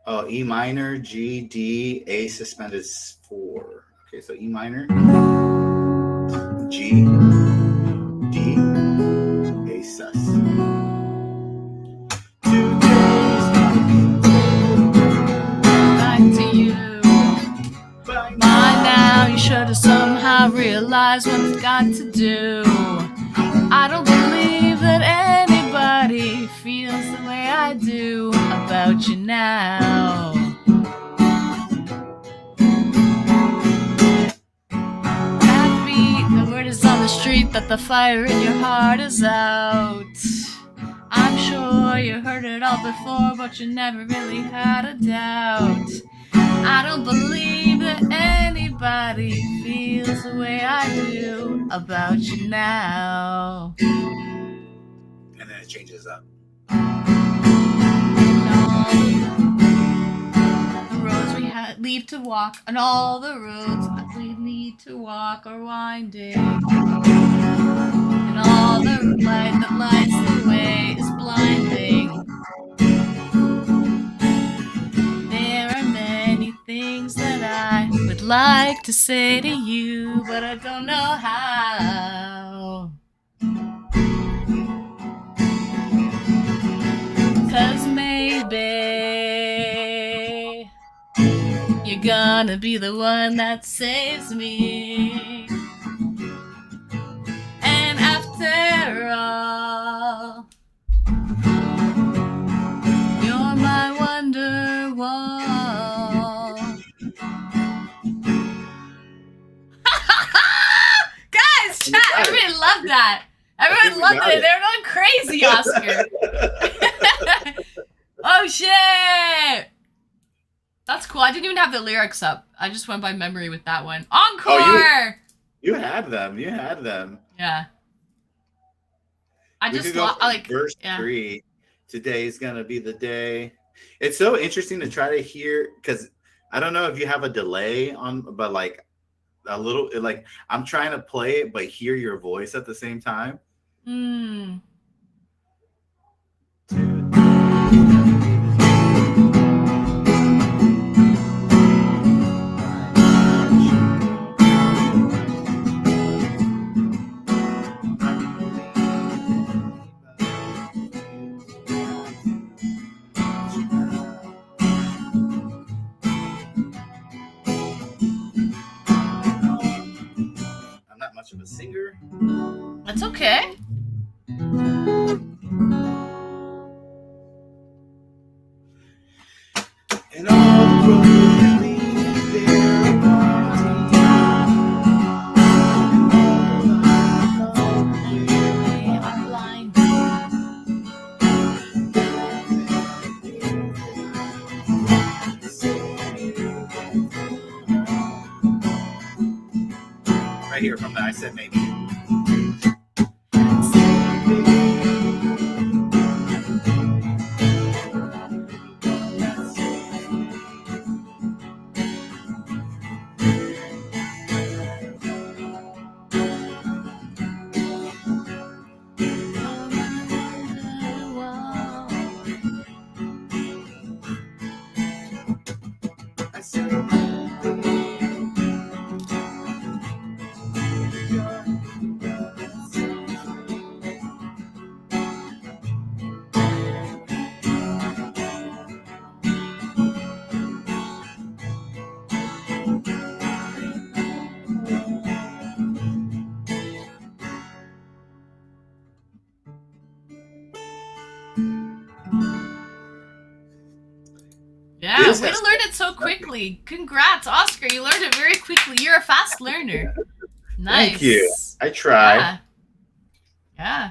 Speaker 9: Oh, E minor, G, D, A suspended 4. Okay, so E minor, G, D, A sus.
Speaker 1: Back to you. By now, you should have somehow realized what it's got to do. I don't believe that anybody feels the way I do about you now. Backbeat, the word is on the street that the fire in your heart is out. I'm sure you heard it all before, but you never really had a doubt. I don't believe that anybody feels the way I do about you now.
Speaker 9: And then it changes up.
Speaker 1: The roads we leave to walk, and all the roads we need to walk are winding. And all the light that lights the way is blinding. There are many things that I would like to say to you, but I don't know how. 'Cause maybe you're gonna be the one that saves me. And after all, you're my Wonderwall. Guys, chat, everybody loved that. Everyone loved it. They were going crazy, Oscar. Oh shit! That's cool. I didn't even have the lyrics up. I just went by memory with that one. Encore!
Speaker 9: Oh, you had them. You had them.
Speaker 1: Yeah. I
Speaker 9: We
Speaker 1: just
Speaker 9: could go
Speaker 1: like
Speaker 9: verse 3. Today's gonna be the day. It's so interesting to try to hear, because I don't know if you have a delay on, but like a little, like I'm trying to play it but hear your voice at the same time.
Speaker 1: Hmm.
Speaker 9: I'm not much of a singer.
Speaker 1: That's okay.
Speaker 9: And all the roads lead there
Speaker 1: I'm blind.
Speaker 9: right here from the I Said Maybe.
Speaker 1: Yeah, way to learn it so quickly. Congrats, Oscar. You learned it very quickly. You're a fast learner. Nice.
Speaker 11: Thank you. I tried.
Speaker 1: Yeah.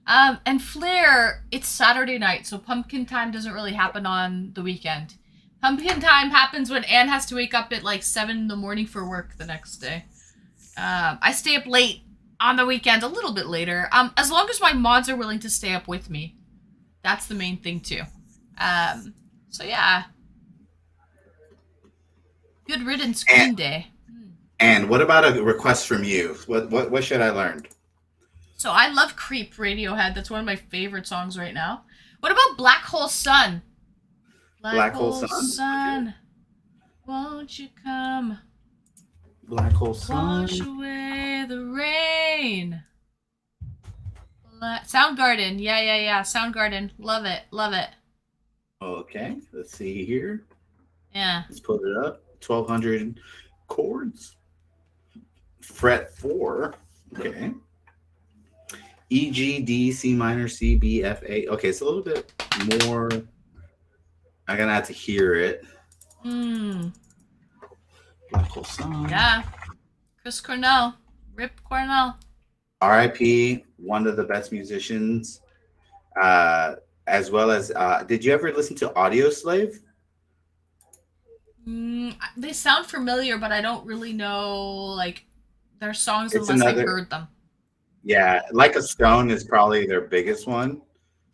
Speaker 1: And Flair, it's Saturday night, so pumpkin time doesn't really happen on the weekend. Pumpkin time happens when Anne has to wake up at like 7 in the morning for work the next day. I stay up late on the weekend, a little bit later. As long as my mods are willing to stay up with me. That's the main thing too. So yeah. Good riddance, Green Day.
Speaker 11: And what about a request from you? What should I learn?
Speaker 1: So I love Creep, Radiohead. That's one of my favorite songs right now. What about Black Hole Sun?
Speaker 11: Black Hole Sun?
Speaker 1: Okay. Won't you come?
Speaker 11: Black Hole Sun.
Speaker 1: Wash away the rain. Soundgarden. Yeah. Soundgarden. Love it.
Speaker 11: Okay, let's see here.
Speaker 1: Yeah.
Speaker 11: Let's put it up. 1,200 chords. Fret 4. Okay. E, G, D, C minor, C, B, F, A. Okay, it's a little bit more. I'm gonna have to hear it. Black Hole Sun.
Speaker 1: Yeah. Chris Cornell. Rip Cornell.
Speaker 11: R.I.P. One of the best musicians. As well as, did you ever listen to Audio Slave?
Speaker 1: They sound familiar, but I don't really know like their songs unless I've heard them.
Speaker 11: Yeah, Like a Stone is probably their biggest one.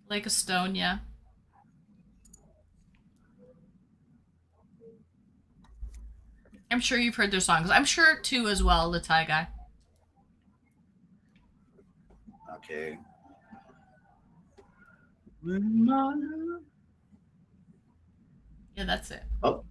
Speaker 1: Like a Stone, yeah. I'm sure you've heard their songs. I'm sure too as well, the Thai guy.
Speaker 11: Okay.
Speaker 1: Yeah, that's it.
Speaker 11: Oh.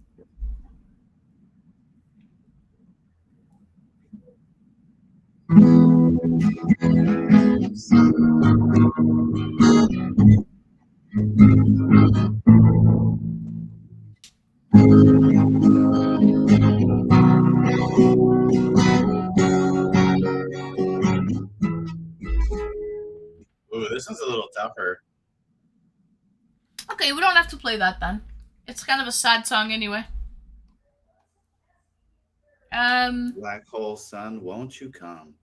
Speaker 11: Ooh, this one's a little tougher.
Speaker 1: Okay, we don't have to play that then. It's kind of a sad song anyway.
Speaker 11: Black Hole Sun, won't you come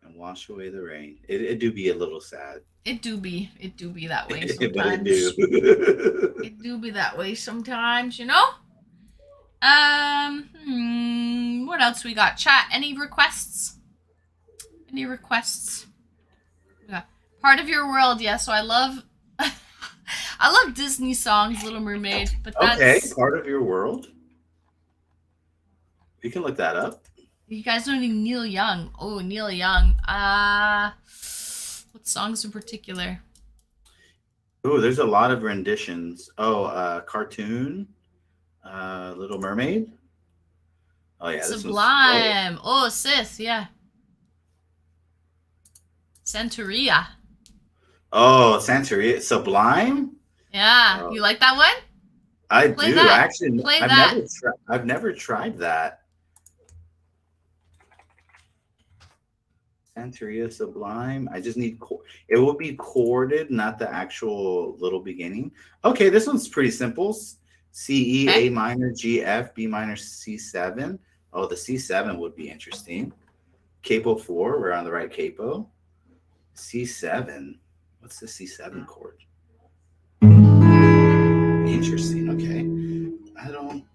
Speaker 11: and wash away the rain? It do be a little sad.
Speaker 1: It do be that way sometimes.
Speaker 11: But it do.
Speaker 1: It do be that way sometimes, you know? What else we got? Chat, any requests? Any requests? Yeah. Part of Your World, yeah, so I love I love Disney songs, Little Mermaid, but that's
Speaker 11: Okay, Part of Your World. You can look that up.
Speaker 1: You guys know Neil Young. Oh, Neil Young. What songs in particular?
Speaker 11: Oh, there's a lot of renditions. Oh, Cartoon, Little Mermaid. Oh yeah,
Speaker 1: Sublime. Oh, sis, yeah. Santeria.
Speaker 11: Oh, Santeria, Sublime.
Speaker 1: Yeah, you like that one?
Speaker 11: I do actually.
Speaker 1: Play that.
Speaker 11: I've never tried that. Santeria Sublime. I just need. It will be chorded, not the actual little beginning. Okay, this one's pretty simple. C, E, A minor, G, F, B minor, C7. Oh, the C7 would be interesting. Capo 4. We're on the right capo. C7. What's the C7 chord? Interesting. Okay. I don't.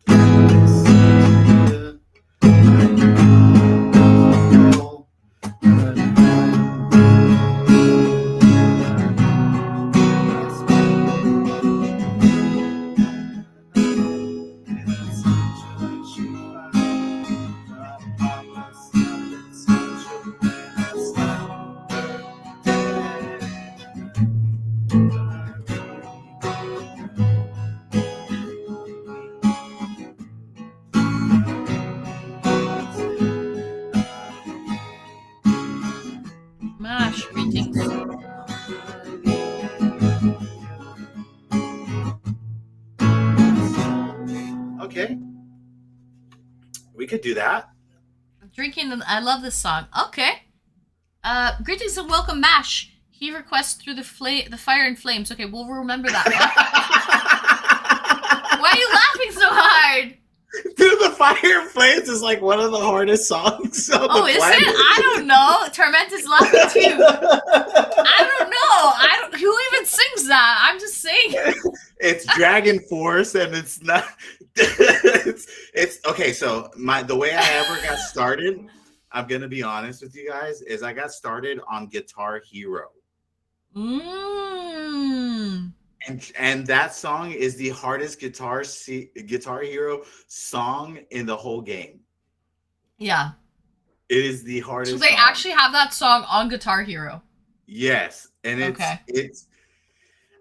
Speaker 1: Mash, greetings.
Speaker 11: Okay. We could do that.
Speaker 1: I'm drinking and I love this song. Okay. Greetings and welcome, Mash. He requests through the fire and flames. Okay, we'll remember that one. Why are you laughing laughing so hard?
Speaker 11: Dude, the Fireplace is like one of the hardest songs on
Speaker 1: Oh,
Speaker 11: the
Speaker 1: is
Speaker 11: planet.
Speaker 1: it? I don't know. Torment is laughing too. I don't know. Who even sings that? I'm just saying.
Speaker 11: It's Dragon Force, and it's not. it's okay. So the way I ever got started, I'm gonna be honest with you guys, is I got started on Guitar Hero. And that song is the hardest Guitar Hero song in the whole game.
Speaker 1: Yeah.
Speaker 11: It is the hardest.
Speaker 1: So they
Speaker 11: song.
Speaker 1: actually have that song on Guitar Hero.
Speaker 11: Yes, and
Speaker 1: Okay.
Speaker 11: it's.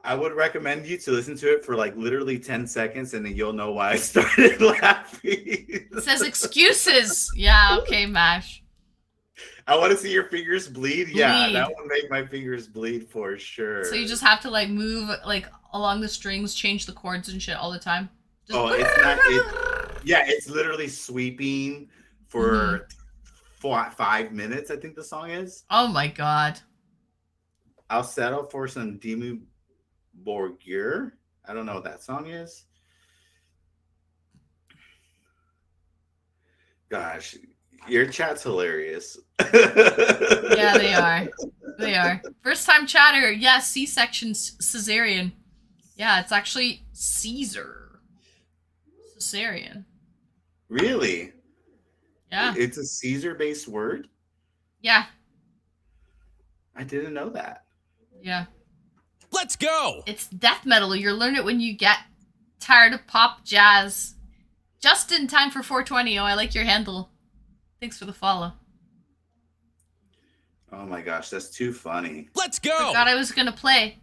Speaker 11: I would recommend you to listen to it for like literally 10 seconds, and then you'll know why I started laughing.
Speaker 1: It says excuses. Yeah. Okay, Mash.
Speaker 11: I want to see your fingers bleed. Yeah,
Speaker 1: Bleed.
Speaker 11: that would make my fingers bleed for sure.
Speaker 1: So you just have to like move like along the strings, change the chords and shit all the time. Just
Speaker 11: it's not. It's literally sweeping for 5 minutes. I think the song is.
Speaker 1: Oh my god.
Speaker 11: I'll settle for some Dimmu Borgir. I don't know what that song is. Gosh, your chat's hilarious.
Speaker 1: Yeah, they are. They are. First time chatter. Yeah, C-section cesarean. Yeah, it's actually Caesar. Cesarean.
Speaker 11: Really?
Speaker 1: Yeah.
Speaker 11: It's a Caesar-based word?
Speaker 1: Yeah.
Speaker 11: I didn't know that.
Speaker 1: Yeah.
Speaker 2: Let's go!
Speaker 1: It's death metal. You learn it when you get tired of pop jazz. Just in time for 420. Oh, I like your handle. Thanks for the follow.
Speaker 11: Oh my gosh, that's too funny.
Speaker 2: Let's go!
Speaker 1: Forgot I was gonna play.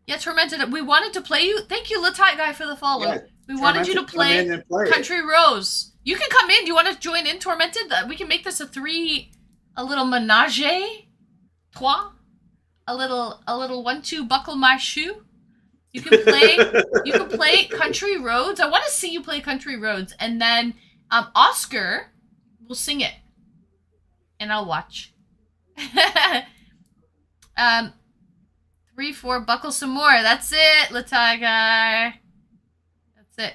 Speaker 1: Yeah, Tormented. We wanted to play you. Thank you, Latai Guy, for the follow.
Speaker 11: Yeah,
Speaker 1: we wanted you to
Speaker 11: Tormented, come in and play
Speaker 1: Country Rose. You can come in. Do you want to join in, Tormented? We can make this a little menage a trois. A little 1-2 buckle my shoe. You can play. You can play Country Roads. I want to see you play Country Roads, and then Oscar will sing it, and I'll watch. 3, 4, buckle some more. That's it, Latai Guy. That's it.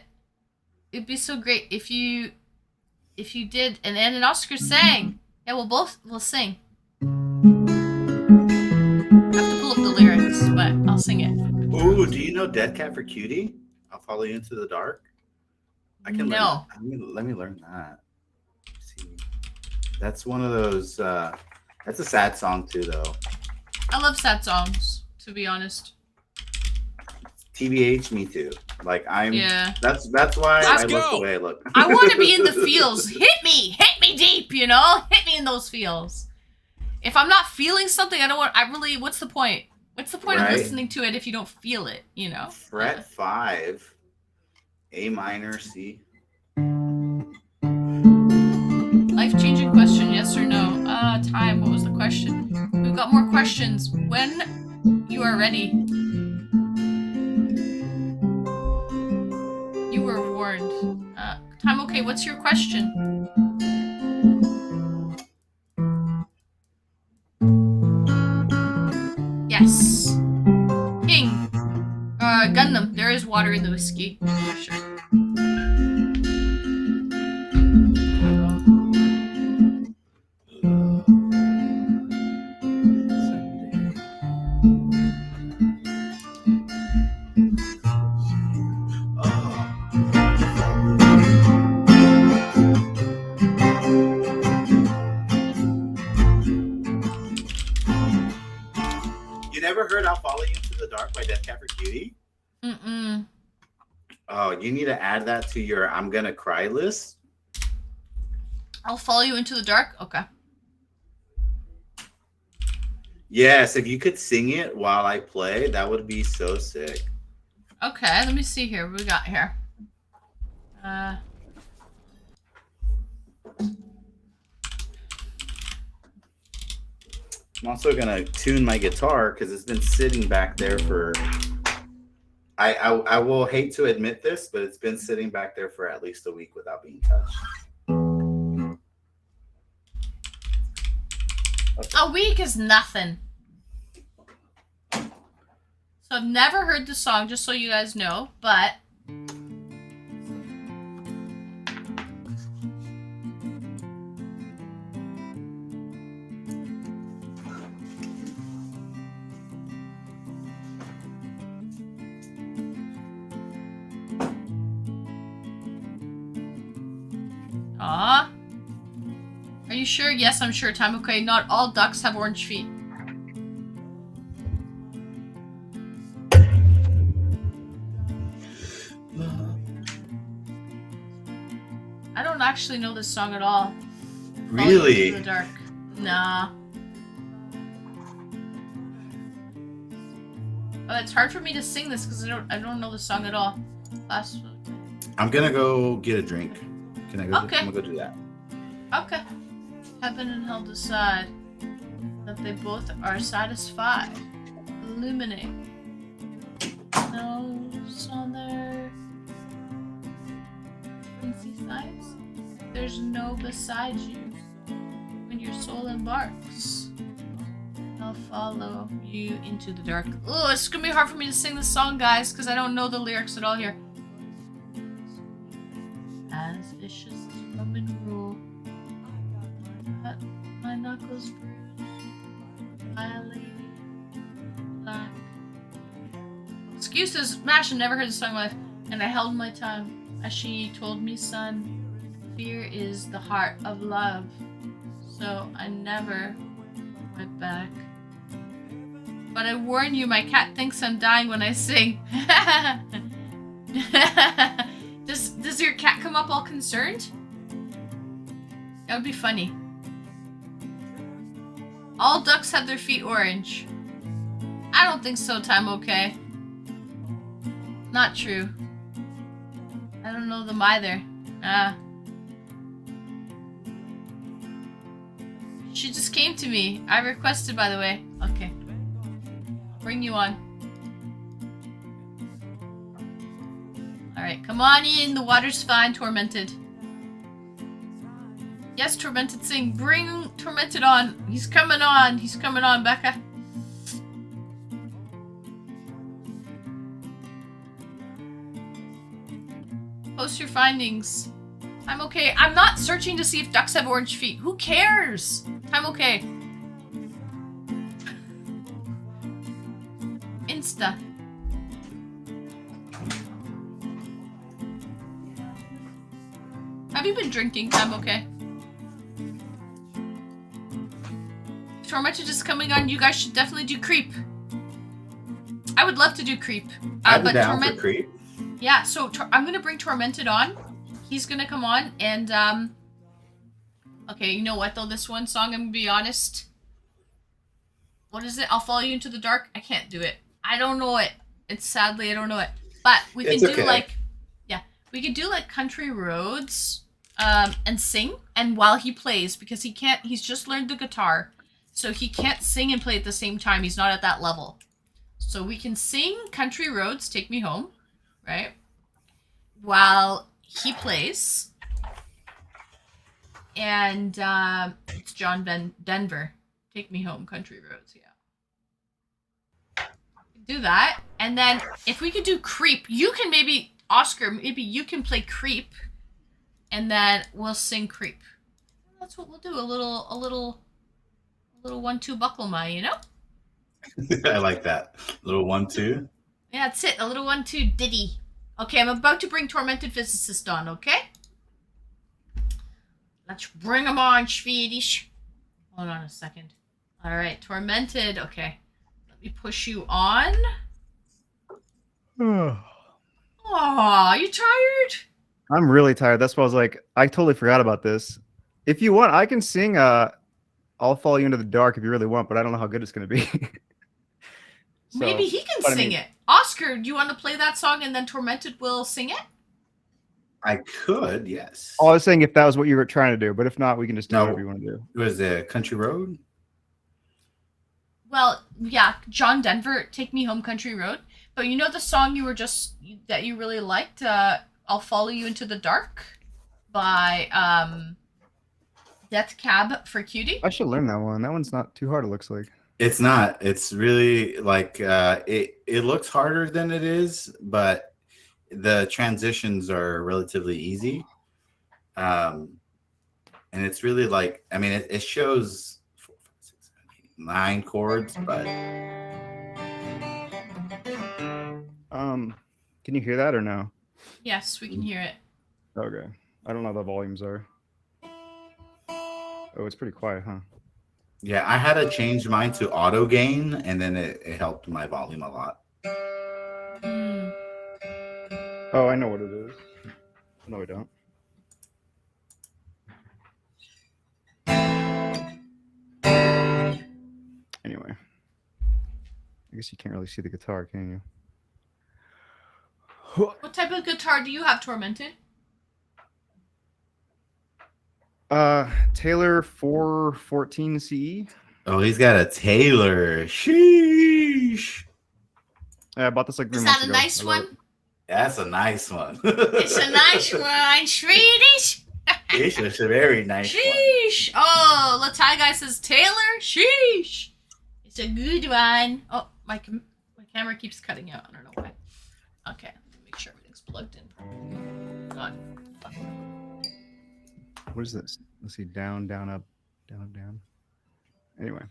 Speaker 1: It'd be so great if you did, and then Oscar sang. Yeah, we'll sing. I have to pull up the lyrics, but I'll sing it.
Speaker 11: Ooh, do you know Dead Cat for Cutie? I'll follow you into the dark. I can
Speaker 1: No.
Speaker 11: Let me learn that. Let's see. That's one of those. That's a sad song too, though.
Speaker 1: I love sad songs, to be honest.
Speaker 11: TBH, me too. Like
Speaker 1: Yeah.
Speaker 11: That's why
Speaker 2: Let's
Speaker 11: I
Speaker 2: go.
Speaker 11: look the way I look.
Speaker 1: I want to be in the feels. Hit me deep, you know? Hit me in those feels. If I'm not feeling something, what's the point? What's the point of
Speaker 11: Right.
Speaker 1: listening to it if you don't feel it, you know?
Speaker 11: Fret 5, A minor, C.
Speaker 1: Life-changing question, yes or no? Time, what was the question? We've got more questions. When you are ready. You were warned. Time, okay, what's your question? Yes. King. Gundam. There is water in the whiskey. For sure.
Speaker 11: You never heard I'll Follow You Into the Dark by Death Cat for Cutie?
Speaker 1: Mm-mm.
Speaker 11: Oh, you need to add that to your I'm Gonna Cry list.
Speaker 1: I'll follow you into the dark? Okay.
Speaker 11: Yes, if you could sing it while I play, that would be so sick.
Speaker 1: Okay, let me see here. What we got here?
Speaker 11: I'm also gonna tune my guitar because it's been sitting back there for. I will hate to admit this, but it's been sitting back there for at least a week without being touched. Okay.
Speaker 1: A week is nothing. So I've never heard the song, just so you guys know, but you sure? Yes, I'm sure. Time okay. Not all ducks have orange feet. I don't actually know this song at all.
Speaker 11: Really?
Speaker 1: Into the dark. Nah. Oh, it's hard for me to sing this because I don't know the song at all. Last.
Speaker 11: I'm gonna go get a drink. Can I go?
Speaker 1: Okay.
Speaker 11: I'm gonna go do that.
Speaker 1: Okay. Heaven and hell decide that they both are satisfied. Illuminate. Nose on their fancy sides. There's no beside you when your soul embarks. I'll follow you into the dark. Oh, it's gonna be hard for me to sing this song, guys, because I don't know the lyrics at all here. As vicious as Roman rule, cut my knuckles bruised by a lady black. Excuses, Mash, I never heard this song in my life, and I held my tongue as she told me, son, fear is the heart of love, so I never went back. But I warn you, my cat thinks I'm dying when I sing. Does your cat come up all concerned? That would be funny. All ducks have their feet orange. I don't think so, Time okay. Not true. I don't know them either. She just came to me. I requested, by the way. Okay. Bring you on. Alright, come on in. The water's fine, Tormented. Yes, Tormented, sing. Bring Tormented on. He's coming on. He's coming on, Becca. Post your findings. I'm okay. I'm not searching to see if ducks have orange feet. Who cares? I'm okay. Insta. Have you been drinking? I'm okay. Tormented is coming on. You guys should definitely do Creep. I would love to do Creep.
Speaker 11: I'm down for Creep.
Speaker 1: Yeah, so I'm gonna bring Tormented on. He's gonna come on and okay, you know what though, this one song, I'm gonna be honest. What is it? I'll follow you into the dark. I can't do it. I don't know it. It's sadly I don't know it. But we can do like, yeah, we could do like Country Roads and sing, and while he plays, because he can't, he's just learned the guitar, so he can't sing and play at the same time. He's not at that level. So we can sing Country Roads, Take Me Home, right? While he plays. And it's John Denver, Take Me Home, Country Roads, yeah. Do that. And then if we could do Creep, you can maybe, Oscar, maybe you can play Creep. And then we'll sing Creep. That's what we'll do. A little 1-2 buckle my, you know?
Speaker 11: I like that. Little 1-2.
Speaker 1: Yeah, that's it. A little 1-2 ditty. Okay, I'm about to bring Tormented Physicist on, okay? Let's bring him on, Swedish. Hold on a second. All right, Tormented. Okay, let me push you on. Aw, you tired?
Speaker 12: I'm really tired. That's why I was like, I totally forgot about this. If you want, I can sing I'll Follow You Into the Dark if you really want, but I don't know how good it's going to be. So,
Speaker 1: maybe he can sing it. Oscar, do you want to play that song and then Tormented will sing it?
Speaker 11: I could, yes.
Speaker 12: Oh, I was saying if that was what you were trying to do, but if not, we can just do whatever you want to do.
Speaker 11: It was a Country Road?
Speaker 1: Well, yeah, John Denver, Take Me Home, Country Road. But you know the song that you really liked, I'll Follow You Into the Dark by Death Cab for Cutie?
Speaker 12: I should learn that one. That one's not too hard, it looks like.
Speaker 11: It's not. It's really like it looks harder than it is, but the transitions are relatively easy. And it's really like, I mean, it shows 4, 5, 6, 7, 8, 9 chords, but
Speaker 12: can you hear that or no?
Speaker 1: Yes, we can hear it.
Speaker 12: Okay. I don't know what the volumes are. Oh, it's pretty quiet, huh?
Speaker 11: Yeah, I had to change mine to auto gain, and then it helped my volume a lot.
Speaker 12: Oh, I know what it is. No, I don't. Anyway, I guess you can't really see the guitar, can you?
Speaker 1: What type of guitar do you have, Tormented?
Speaker 12: Taylor 414 CE.
Speaker 11: Oh, he's got a Taylor. Sheesh.
Speaker 12: Yeah, I bought this like 3
Speaker 1: Is
Speaker 12: months
Speaker 1: that a
Speaker 12: ago.
Speaker 1: nice one?
Speaker 11: That's a nice one.
Speaker 1: It's a nice one, Swedish.
Speaker 11: It's a very nice one.
Speaker 1: Sheesh. Oh, Latai guy says Taylor. Sheesh. It's a good one. Oh, my camera keeps cutting out. I don't know why. Okay, let me make sure everything's plugged in. God.
Speaker 12: What is this? Let's see. Down, down, up, down, up, down. Anyway.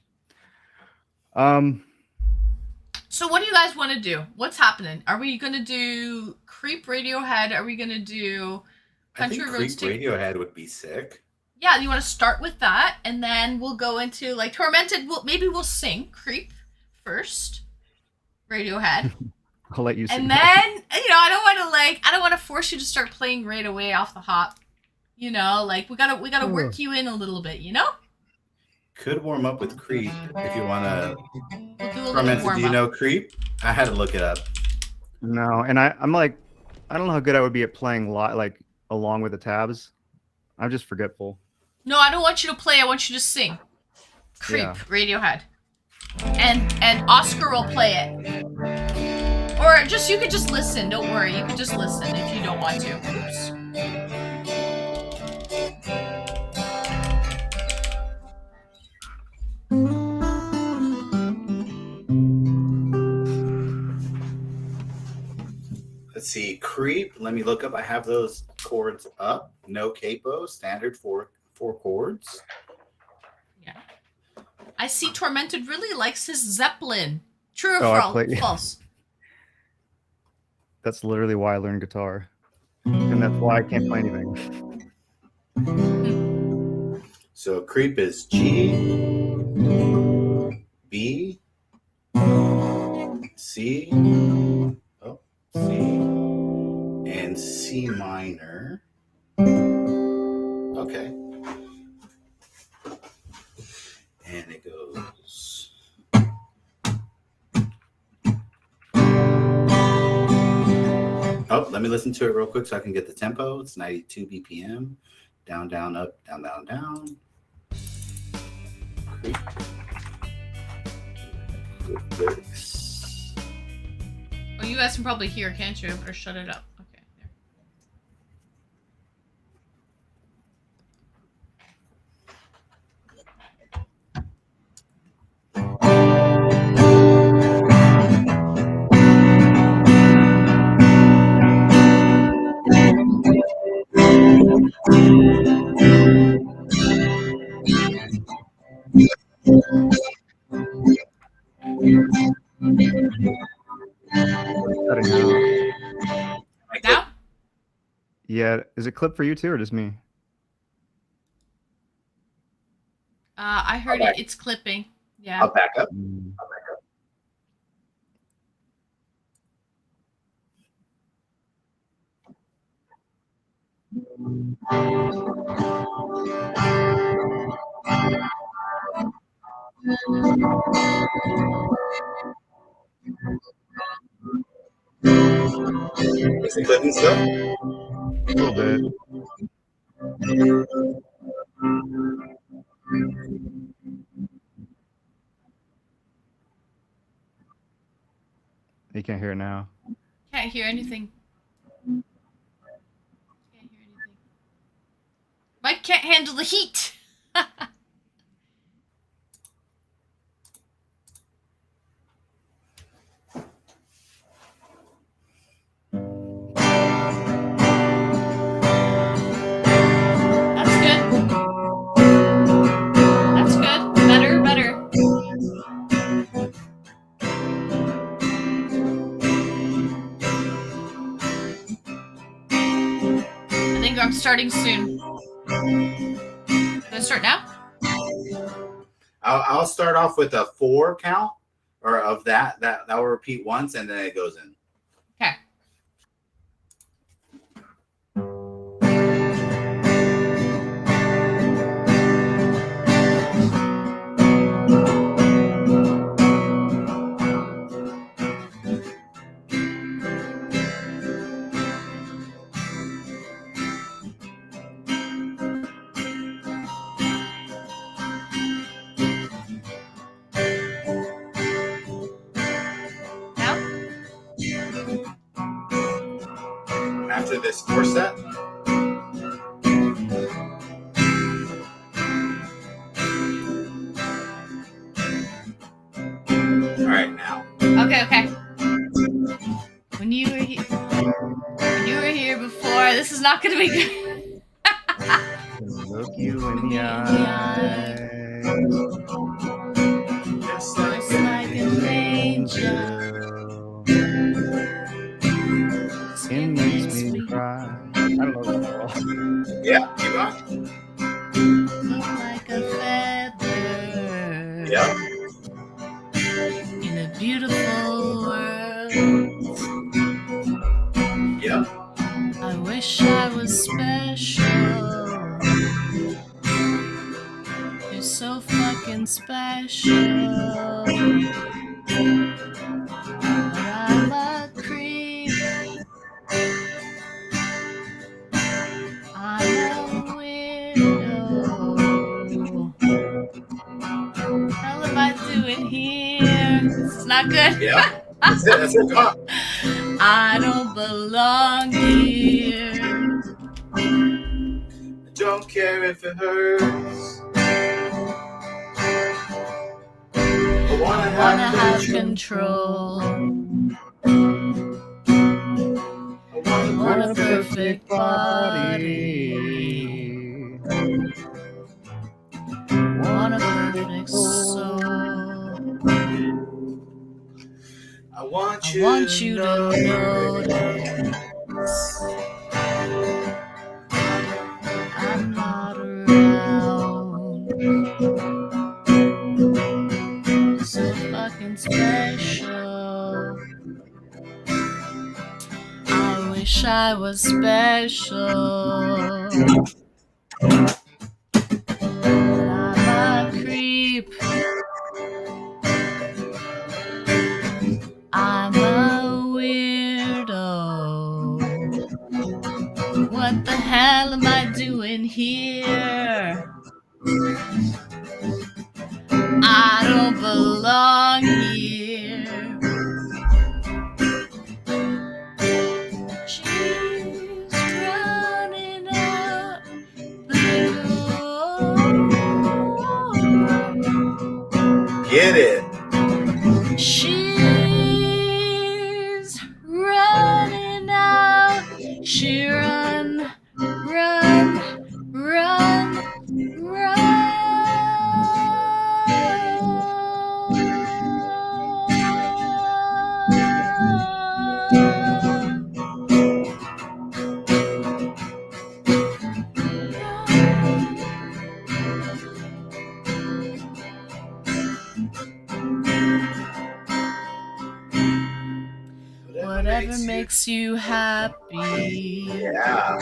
Speaker 1: So what do you guys want to do? What's happening? Are we gonna do Creep Radiohead? Are we gonna do
Speaker 11: I think
Speaker 1: Country
Speaker 11: Creep
Speaker 1: Roads to
Speaker 11: Radiohead would be sick.
Speaker 1: Yeah, you want to start with that, and then we'll go into like Tormented. Maybe we'll sing Creep first, Radiohead,
Speaker 12: I'll let you sing.
Speaker 1: and then I don't want to force you to start playing right away off the hop. You know, like we gotta work you in a little bit. You know.
Speaker 11: Could warm up with Creep if you want to.
Speaker 1: We'll do a little
Speaker 11: Tormented,
Speaker 1: warm
Speaker 11: do you
Speaker 1: up.
Speaker 11: know Creep? I had to look it up.
Speaker 12: No, and I'm like, I don't know how good I would be at playing like along with the tabs. I'm just forgetful.
Speaker 1: No, I don't want you to play. I want you to sing. Creep,
Speaker 12: Yeah.
Speaker 1: Radiohead, and Oscar will play it, or you could just listen. Don't worry, you could just listen if you don't want to. Oops.
Speaker 11: Let's see, Creep. Let me look up. I have those chords up. No capo, standard four chords.
Speaker 1: Yeah. I see Tormented really likes his Zeppelin. True or
Speaker 12: Oh, I
Speaker 1: false?
Speaker 12: play-
Speaker 1: False.
Speaker 12: That's literally why I learned guitar, and that's why I can't play anything.
Speaker 11: So Creep is G, B, C, C, and C minor. Okay. And it goes. Oh, let me listen to it real quick so I can get the tempo. It's 92 BPM. Down, down, up, down, down, down. Creep. Good lyrics.
Speaker 1: Oh, you guys can probably hear, can't you? I better shut it up. Okay, there.
Speaker 12: Cutting out.
Speaker 1: Now?
Speaker 12: Yeah, is it clip for you too, or just me?
Speaker 1: I heard it. It's clipping. Yeah.
Speaker 11: I'll back up. Is it clipping still?
Speaker 12: A little bit. You can't hear it now.
Speaker 1: Can't hear anything. Can't hear anything. Mike can't handle the heat. That's good. That's good. Better, better. I think I'm starting soon. Gonna start now?
Speaker 11: I'll start off with a 4 count, or of that will repeat once, and then it goes in.
Speaker 1: Okay.
Speaker 11: After this 4 set. All right, now.
Speaker 1: Okay. When you were here before, this is not gonna be good.
Speaker 12: Look you in the eye.
Speaker 11: Just
Speaker 1: like an angel.
Speaker 12: It makes me cry. I don't know this at all.
Speaker 11: Yeah, keep going.
Speaker 1: Look like a feather.
Speaker 11: Yeah.
Speaker 1: In a beautiful world.
Speaker 11: Yeah.
Speaker 1: I wish I was special. You're so fucking special. But I'm a creep. I'm a weirdo. What the hell am I doing here? This is not good.
Speaker 11: Yeah. That's it. That's it. Come on.
Speaker 1: I don't belong here.
Speaker 11: I don't care if it hurts. I wanna have
Speaker 1: control. I want a perfect body. Want a perfect soul.
Speaker 11: I want
Speaker 1: you to notice I'm not around. So fucking special. I wish I was special. But I'm a creep. I'm a weirdo. What the hell am I doing here? I don't belong here. She's running out the door.
Speaker 11: Get it.
Speaker 1: She's running out. She run. Whatever makes you happy.
Speaker 11: Yeah.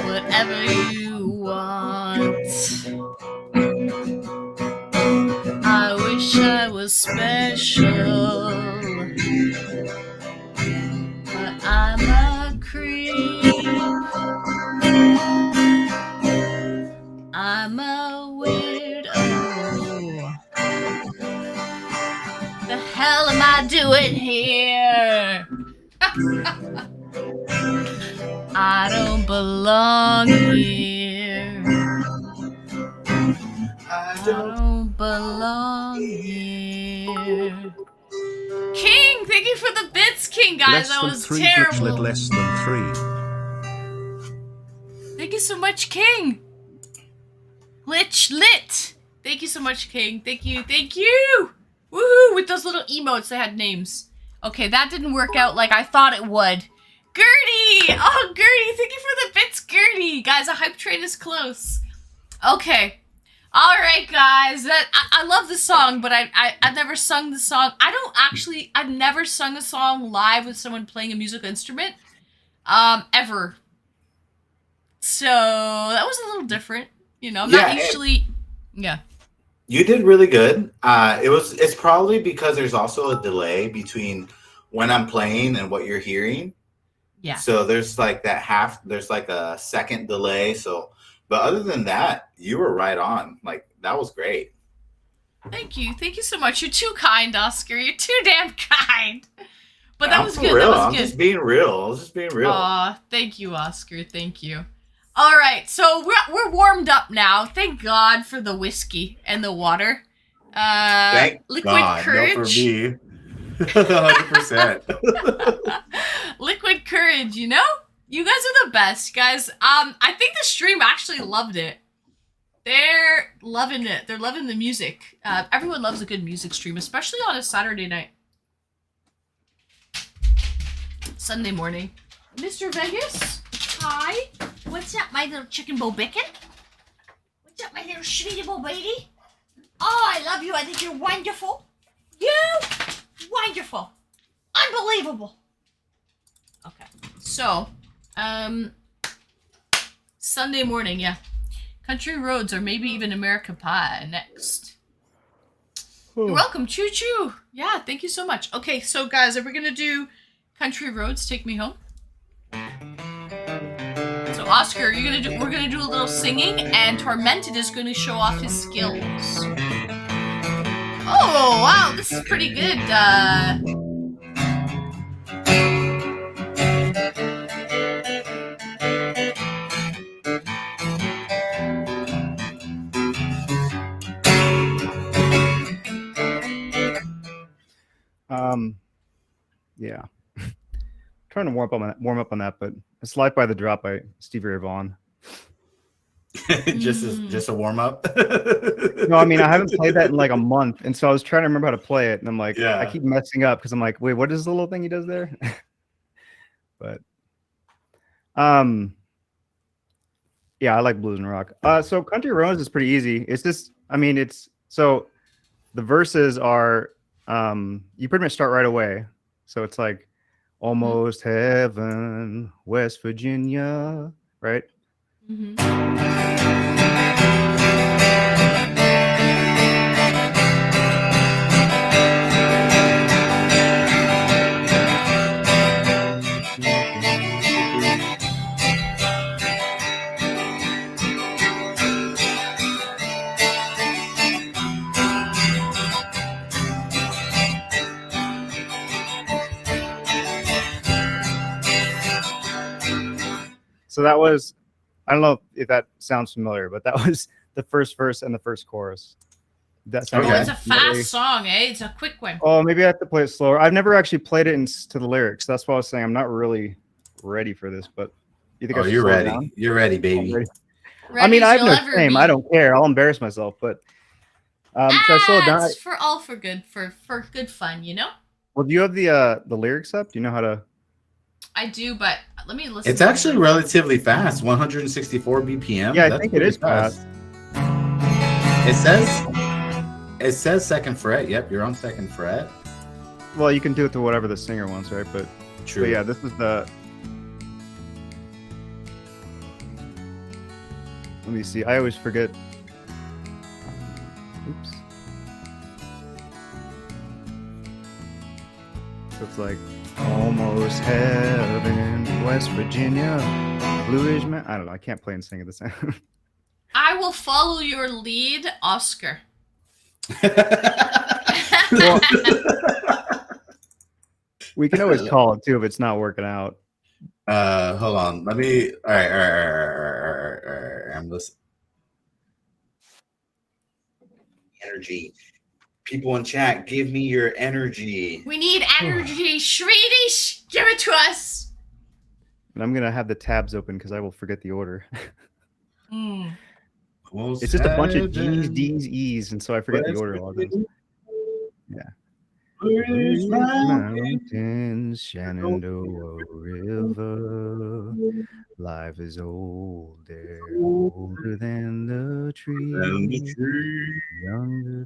Speaker 1: Whatever you want. I wish I was special. But I'm a creep. I'm a weirdo. The hell am I doing here? I don't belong here. I don't belong here. King, thank you for the bits, King, guys.
Speaker 8: Less
Speaker 1: That
Speaker 8: than
Speaker 1: was
Speaker 8: 3
Speaker 1: terrible.
Speaker 8: Glitchlet, less than 3.
Speaker 1: Thank you so much, King. Glitch lit. Thank you so much, King. Thank you. Woohoo! With those little emotes that had names. Okay, that didn't work out like I thought it would. Gertie! Oh, Gertie, thank you for the bits, Gertie. Guys, a hype train is close. Okay, All right, guys. I love the song, but I've never sung the song. I've never sung a song live with someone playing a musical instrument, ever. So that was a little different. You know, I'm not usually. Yeah.
Speaker 11: You did really good. It's probably because there's also a delay between when I'm playing and what you're hearing.
Speaker 1: Yeah.
Speaker 11: So there's like there's like a second delay. So, but other than that, you were right on. Like, that was great.
Speaker 1: Thank you so much. You're too kind, Oscar. You're too damn kind. But that
Speaker 11: I'm
Speaker 1: was
Speaker 11: for
Speaker 1: good.
Speaker 11: real.
Speaker 1: That was
Speaker 11: I'm
Speaker 1: good.
Speaker 11: just being real. I was just being real.
Speaker 1: Aw, thank you, Oscar. Thank you. All right, so we're warmed up now. Thank God for the whiskey and the water.
Speaker 11: Thank
Speaker 1: Liquid
Speaker 11: God.
Speaker 1: courage.
Speaker 11: No, for me. 100%.
Speaker 1: Liquid courage, you know? You guys are the best, guys. I think the stream actually loved it. They're loving it. They're loving the music. Everyone loves a good music stream, especially on a Saturday night. Sunday morning. Mr. Vegas? Hi. What's up, my little chicken bowl bacon? What's up, my little sweetie bowl baby? Oh, I love you. I think you're wonderful. You? Wonderful. Unbelievable. Okay. So, Sunday morning, yeah. Country Roads or maybe even American Pie next. You're welcome. Choo choo. Yeah, thank you so much. Okay, so guys, are we gonna do Country Roads, Take Me Home? So Oscar, we're gonna do a little singing, and Tormented is gonna show off his skills. Oh wow, this is pretty good.
Speaker 12: Yeah. Trying to warm up on that, but it's Life by the Drop by Stevie Ray Vaughan.
Speaker 11: just a warm up.
Speaker 12: No, I mean, I haven't played that in like a month, and so I was trying to remember how to play it, and I'm like,
Speaker 11: Yeah.
Speaker 12: I keep messing up because I'm like, wait, what is the little thing he does there? But yeah, I like blues and rock. So Country Roads is pretty easy. It's just, I mean, it's so the verses are you pretty much start right away. So it's like almost heaven, West Virginia, right? So that was, I don't know if that sounds familiar, but that was the first verse and the first chorus. That sounds
Speaker 1: Oh, it's a fast song, eh? It's a quick one.
Speaker 12: Oh, maybe I have to play it slower. I've never actually played it to the lyrics. That's why I was saying I'm not really ready for this. But you think I should
Speaker 11: you're
Speaker 12: slow it
Speaker 11: ready.
Speaker 12: down?
Speaker 11: You're ready, baby.
Speaker 12: Ready. I mean, I have no shame. I don't care. I'll embarrass myself. But should I slow it down?
Speaker 1: It's for good fun, you know.
Speaker 12: Well, do you have the lyrics up? Do you know how to?
Speaker 1: I do, but let me listen.
Speaker 11: It's actually relatively fast, 164 BPM.
Speaker 12: Yeah, I think it is fast.
Speaker 11: It says second fret. Yep, you're on second fret.
Speaker 12: Well, you can do it to whatever the singer wants, right? But
Speaker 11: true.
Speaker 12: But yeah, this is the. Let me see. I always forget. Oops. So it's like almost heaven, West Virginia, bluish man. I don't know. I can't play and sing at the same.
Speaker 1: I will follow your lead, Oscar.
Speaker 12: Well, we can always call it too if it's not working out.
Speaker 11: Hold on. Let me. All right. I'm listening. Energy. People in chat, give me your energy.
Speaker 1: We need energy, Swedish. Give it to us.
Speaker 12: And I'm gonna have the tabs open because I will forget the order. It's just a bunch of D's, E's, and so I forget the order a lot of times. Yeah.
Speaker 11: British
Speaker 12: Mountains, Shenandoah River. Life is older, older than the tree, younger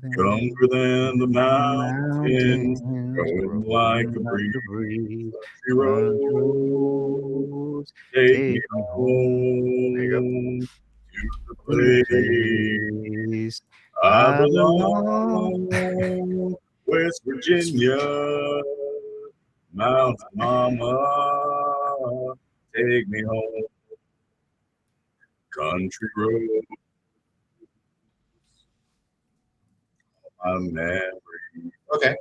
Speaker 11: than the mountains,
Speaker 12: mountains,
Speaker 11: growing like a
Speaker 12: rolling like
Speaker 11: breeze.
Speaker 12: a breeze.
Speaker 11: Country
Speaker 12: Country
Speaker 11: roads,
Speaker 12: roads,
Speaker 11: take me
Speaker 12: take me home. There you go.
Speaker 11: home to
Speaker 12: To the
Speaker 11: the place
Speaker 12: place
Speaker 11: I
Speaker 12: I belong.
Speaker 11: belong. West Virginia, Mountain Mama, take me home. Country road, my memory. Okay.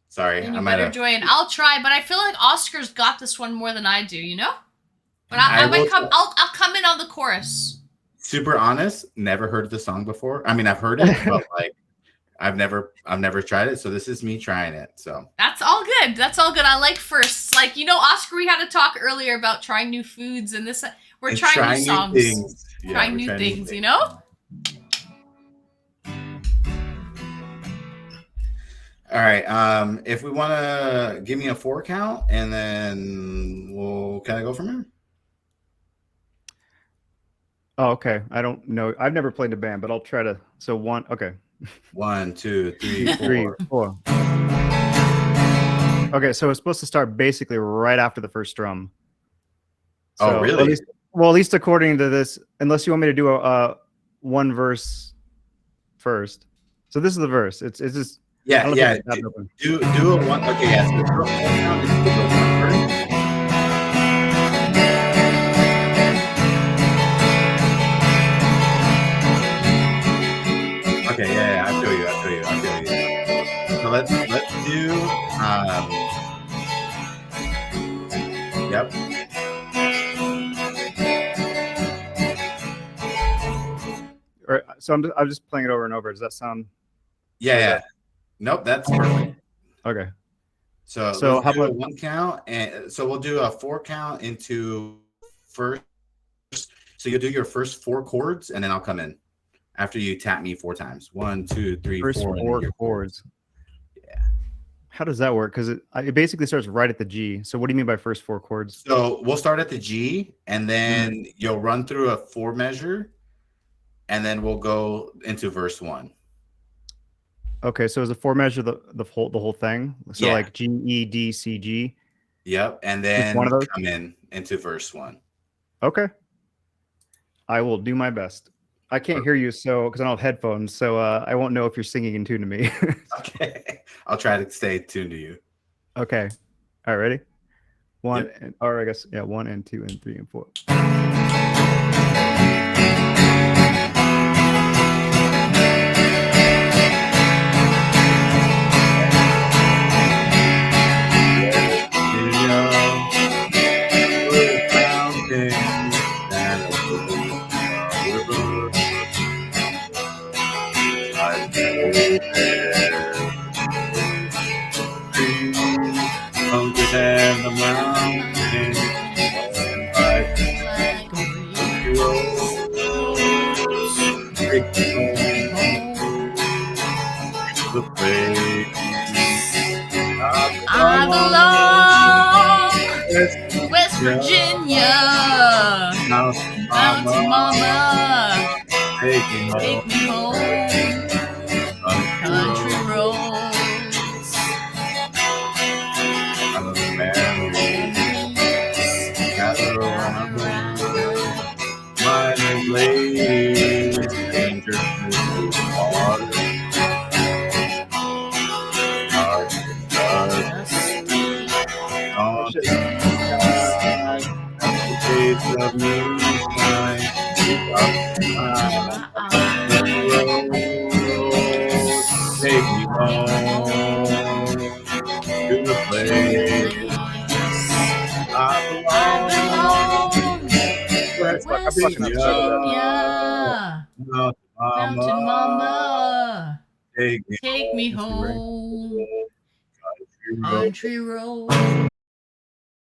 Speaker 11: Sorry,
Speaker 1: Then
Speaker 11: I
Speaker 1: you
Speaker 11: might
Speaker 1: better
Speaker 11: have.
Speaker 1: join. I'll try, but I feel like Oscar's got this one more than I do. You know. But
Speaker 11: I
Speaker 1: I might
Speaker 11: will
Speaker 1: come.
Speaker 11: try.
Speaker 1: I'll come in on the chorus.
Speaker 11: Super honest, never heard the song before. I mean, I've heard it, but like I've never tried it. So this is me trying it. So
Speaker 1: That's all good. That's all good. I like firsts. Like, you know, Oscar, we had a talk earlier about trying new foods and this. We're
Speaker 11: and
Speaker 1: trying
Speaker 11: try
Speaker 1: new
Speaker 11: new
Speaker 1: songs.
Speaker 11: things. Yeah,
Speaker 1: Trying
Speaker 11: we're
Speaker 1: new
Speaker 11: trying
Speaker 1: things, you know?
Speaker 11: All right. If we want to give me a 4 count, and then we'll kind of go from there.
Speaker 12: Oh, okay. I don't know. I've never played in a band, but I'll try to. So one. Okay.
Speaker 11: 1, 2, 3, 4.
Speaker 12: 3, 4. Okay, so it's supposed to start basically right after the first drum. So,
Speaker 11: Oh, really?
Speaker 12: At least according to this, unless you want me to do a one verse first. So this is the verse. It's just
Speaker 11: Yeah, yeah. Do a one. Okay, yeah. So do a 4 count and do the 1 verse. Okay, yeah, I feel you. So let's do yep.
Speaker 12: So I'm just playing it over and over. Does that sound?
Speaker 11: Yeah. Nope, that's perfect.
Speaker 12: Okay.
Speaker 11: So let's
Speaker 12: how
Speaker 11: do a
Speaker 12: about
Speaker 11: 1 count, and so we'll do a 4 count into first. So you'll do your first 4 chords, and then I'll come in after you tap me 4 times. 1, 2, 3,
Speaker 12: first
Speaker 11: 4, and
Speaker 12: 4
Speaker 11: then your
Speaker 12: chords?
Speaker 11: Yeah.
Speaker 12: How does that work? Because it basically starts right at the G. So what do you mean by first 4 chords?
Speaker 11: So we'll start at the G, and then you'll run through a 4 measure, and then we'll go into verse 1.
Speaker 12: Okay, so is a 4 measure the whole thing? So
Speaker 11: Yeah.
Speaker 12: like G, E, D, C, G.
Speaker 11: Yep, and then
Speaker 12: one of those?
Speaker 11: come in into verse 1.
Speaker 12: Okay. I will do my best. I can't hear you, so because I don't have headphones, so I won't know if you're singing in tune to me.
Speaker 11: Okay, I'll try to stay tuned to you.
Speaker 12: Okay. All right, ready? 1,
Speaker 11: Yep.
Speaker 12: or I guess 1 and 2 and 3 and 4.
Speaker 11: Longer than the mountain, like take me home to the place
Speaker 1: I belong. West Virginia.
Speaker 11: Mountain
Speaker 1: Mountain Mama.
Speaker 11: take me
Speaker 1: Take me home. Country roads.
Speaker 11: Gather around. My name's ladies, danger to the water. On the side, the face of moonshine, take me home to the place I belong.
Speaker 1: West Virginia. Mountain Mama.
Speaker 11: Take me
Speaker 1: home. Country roads.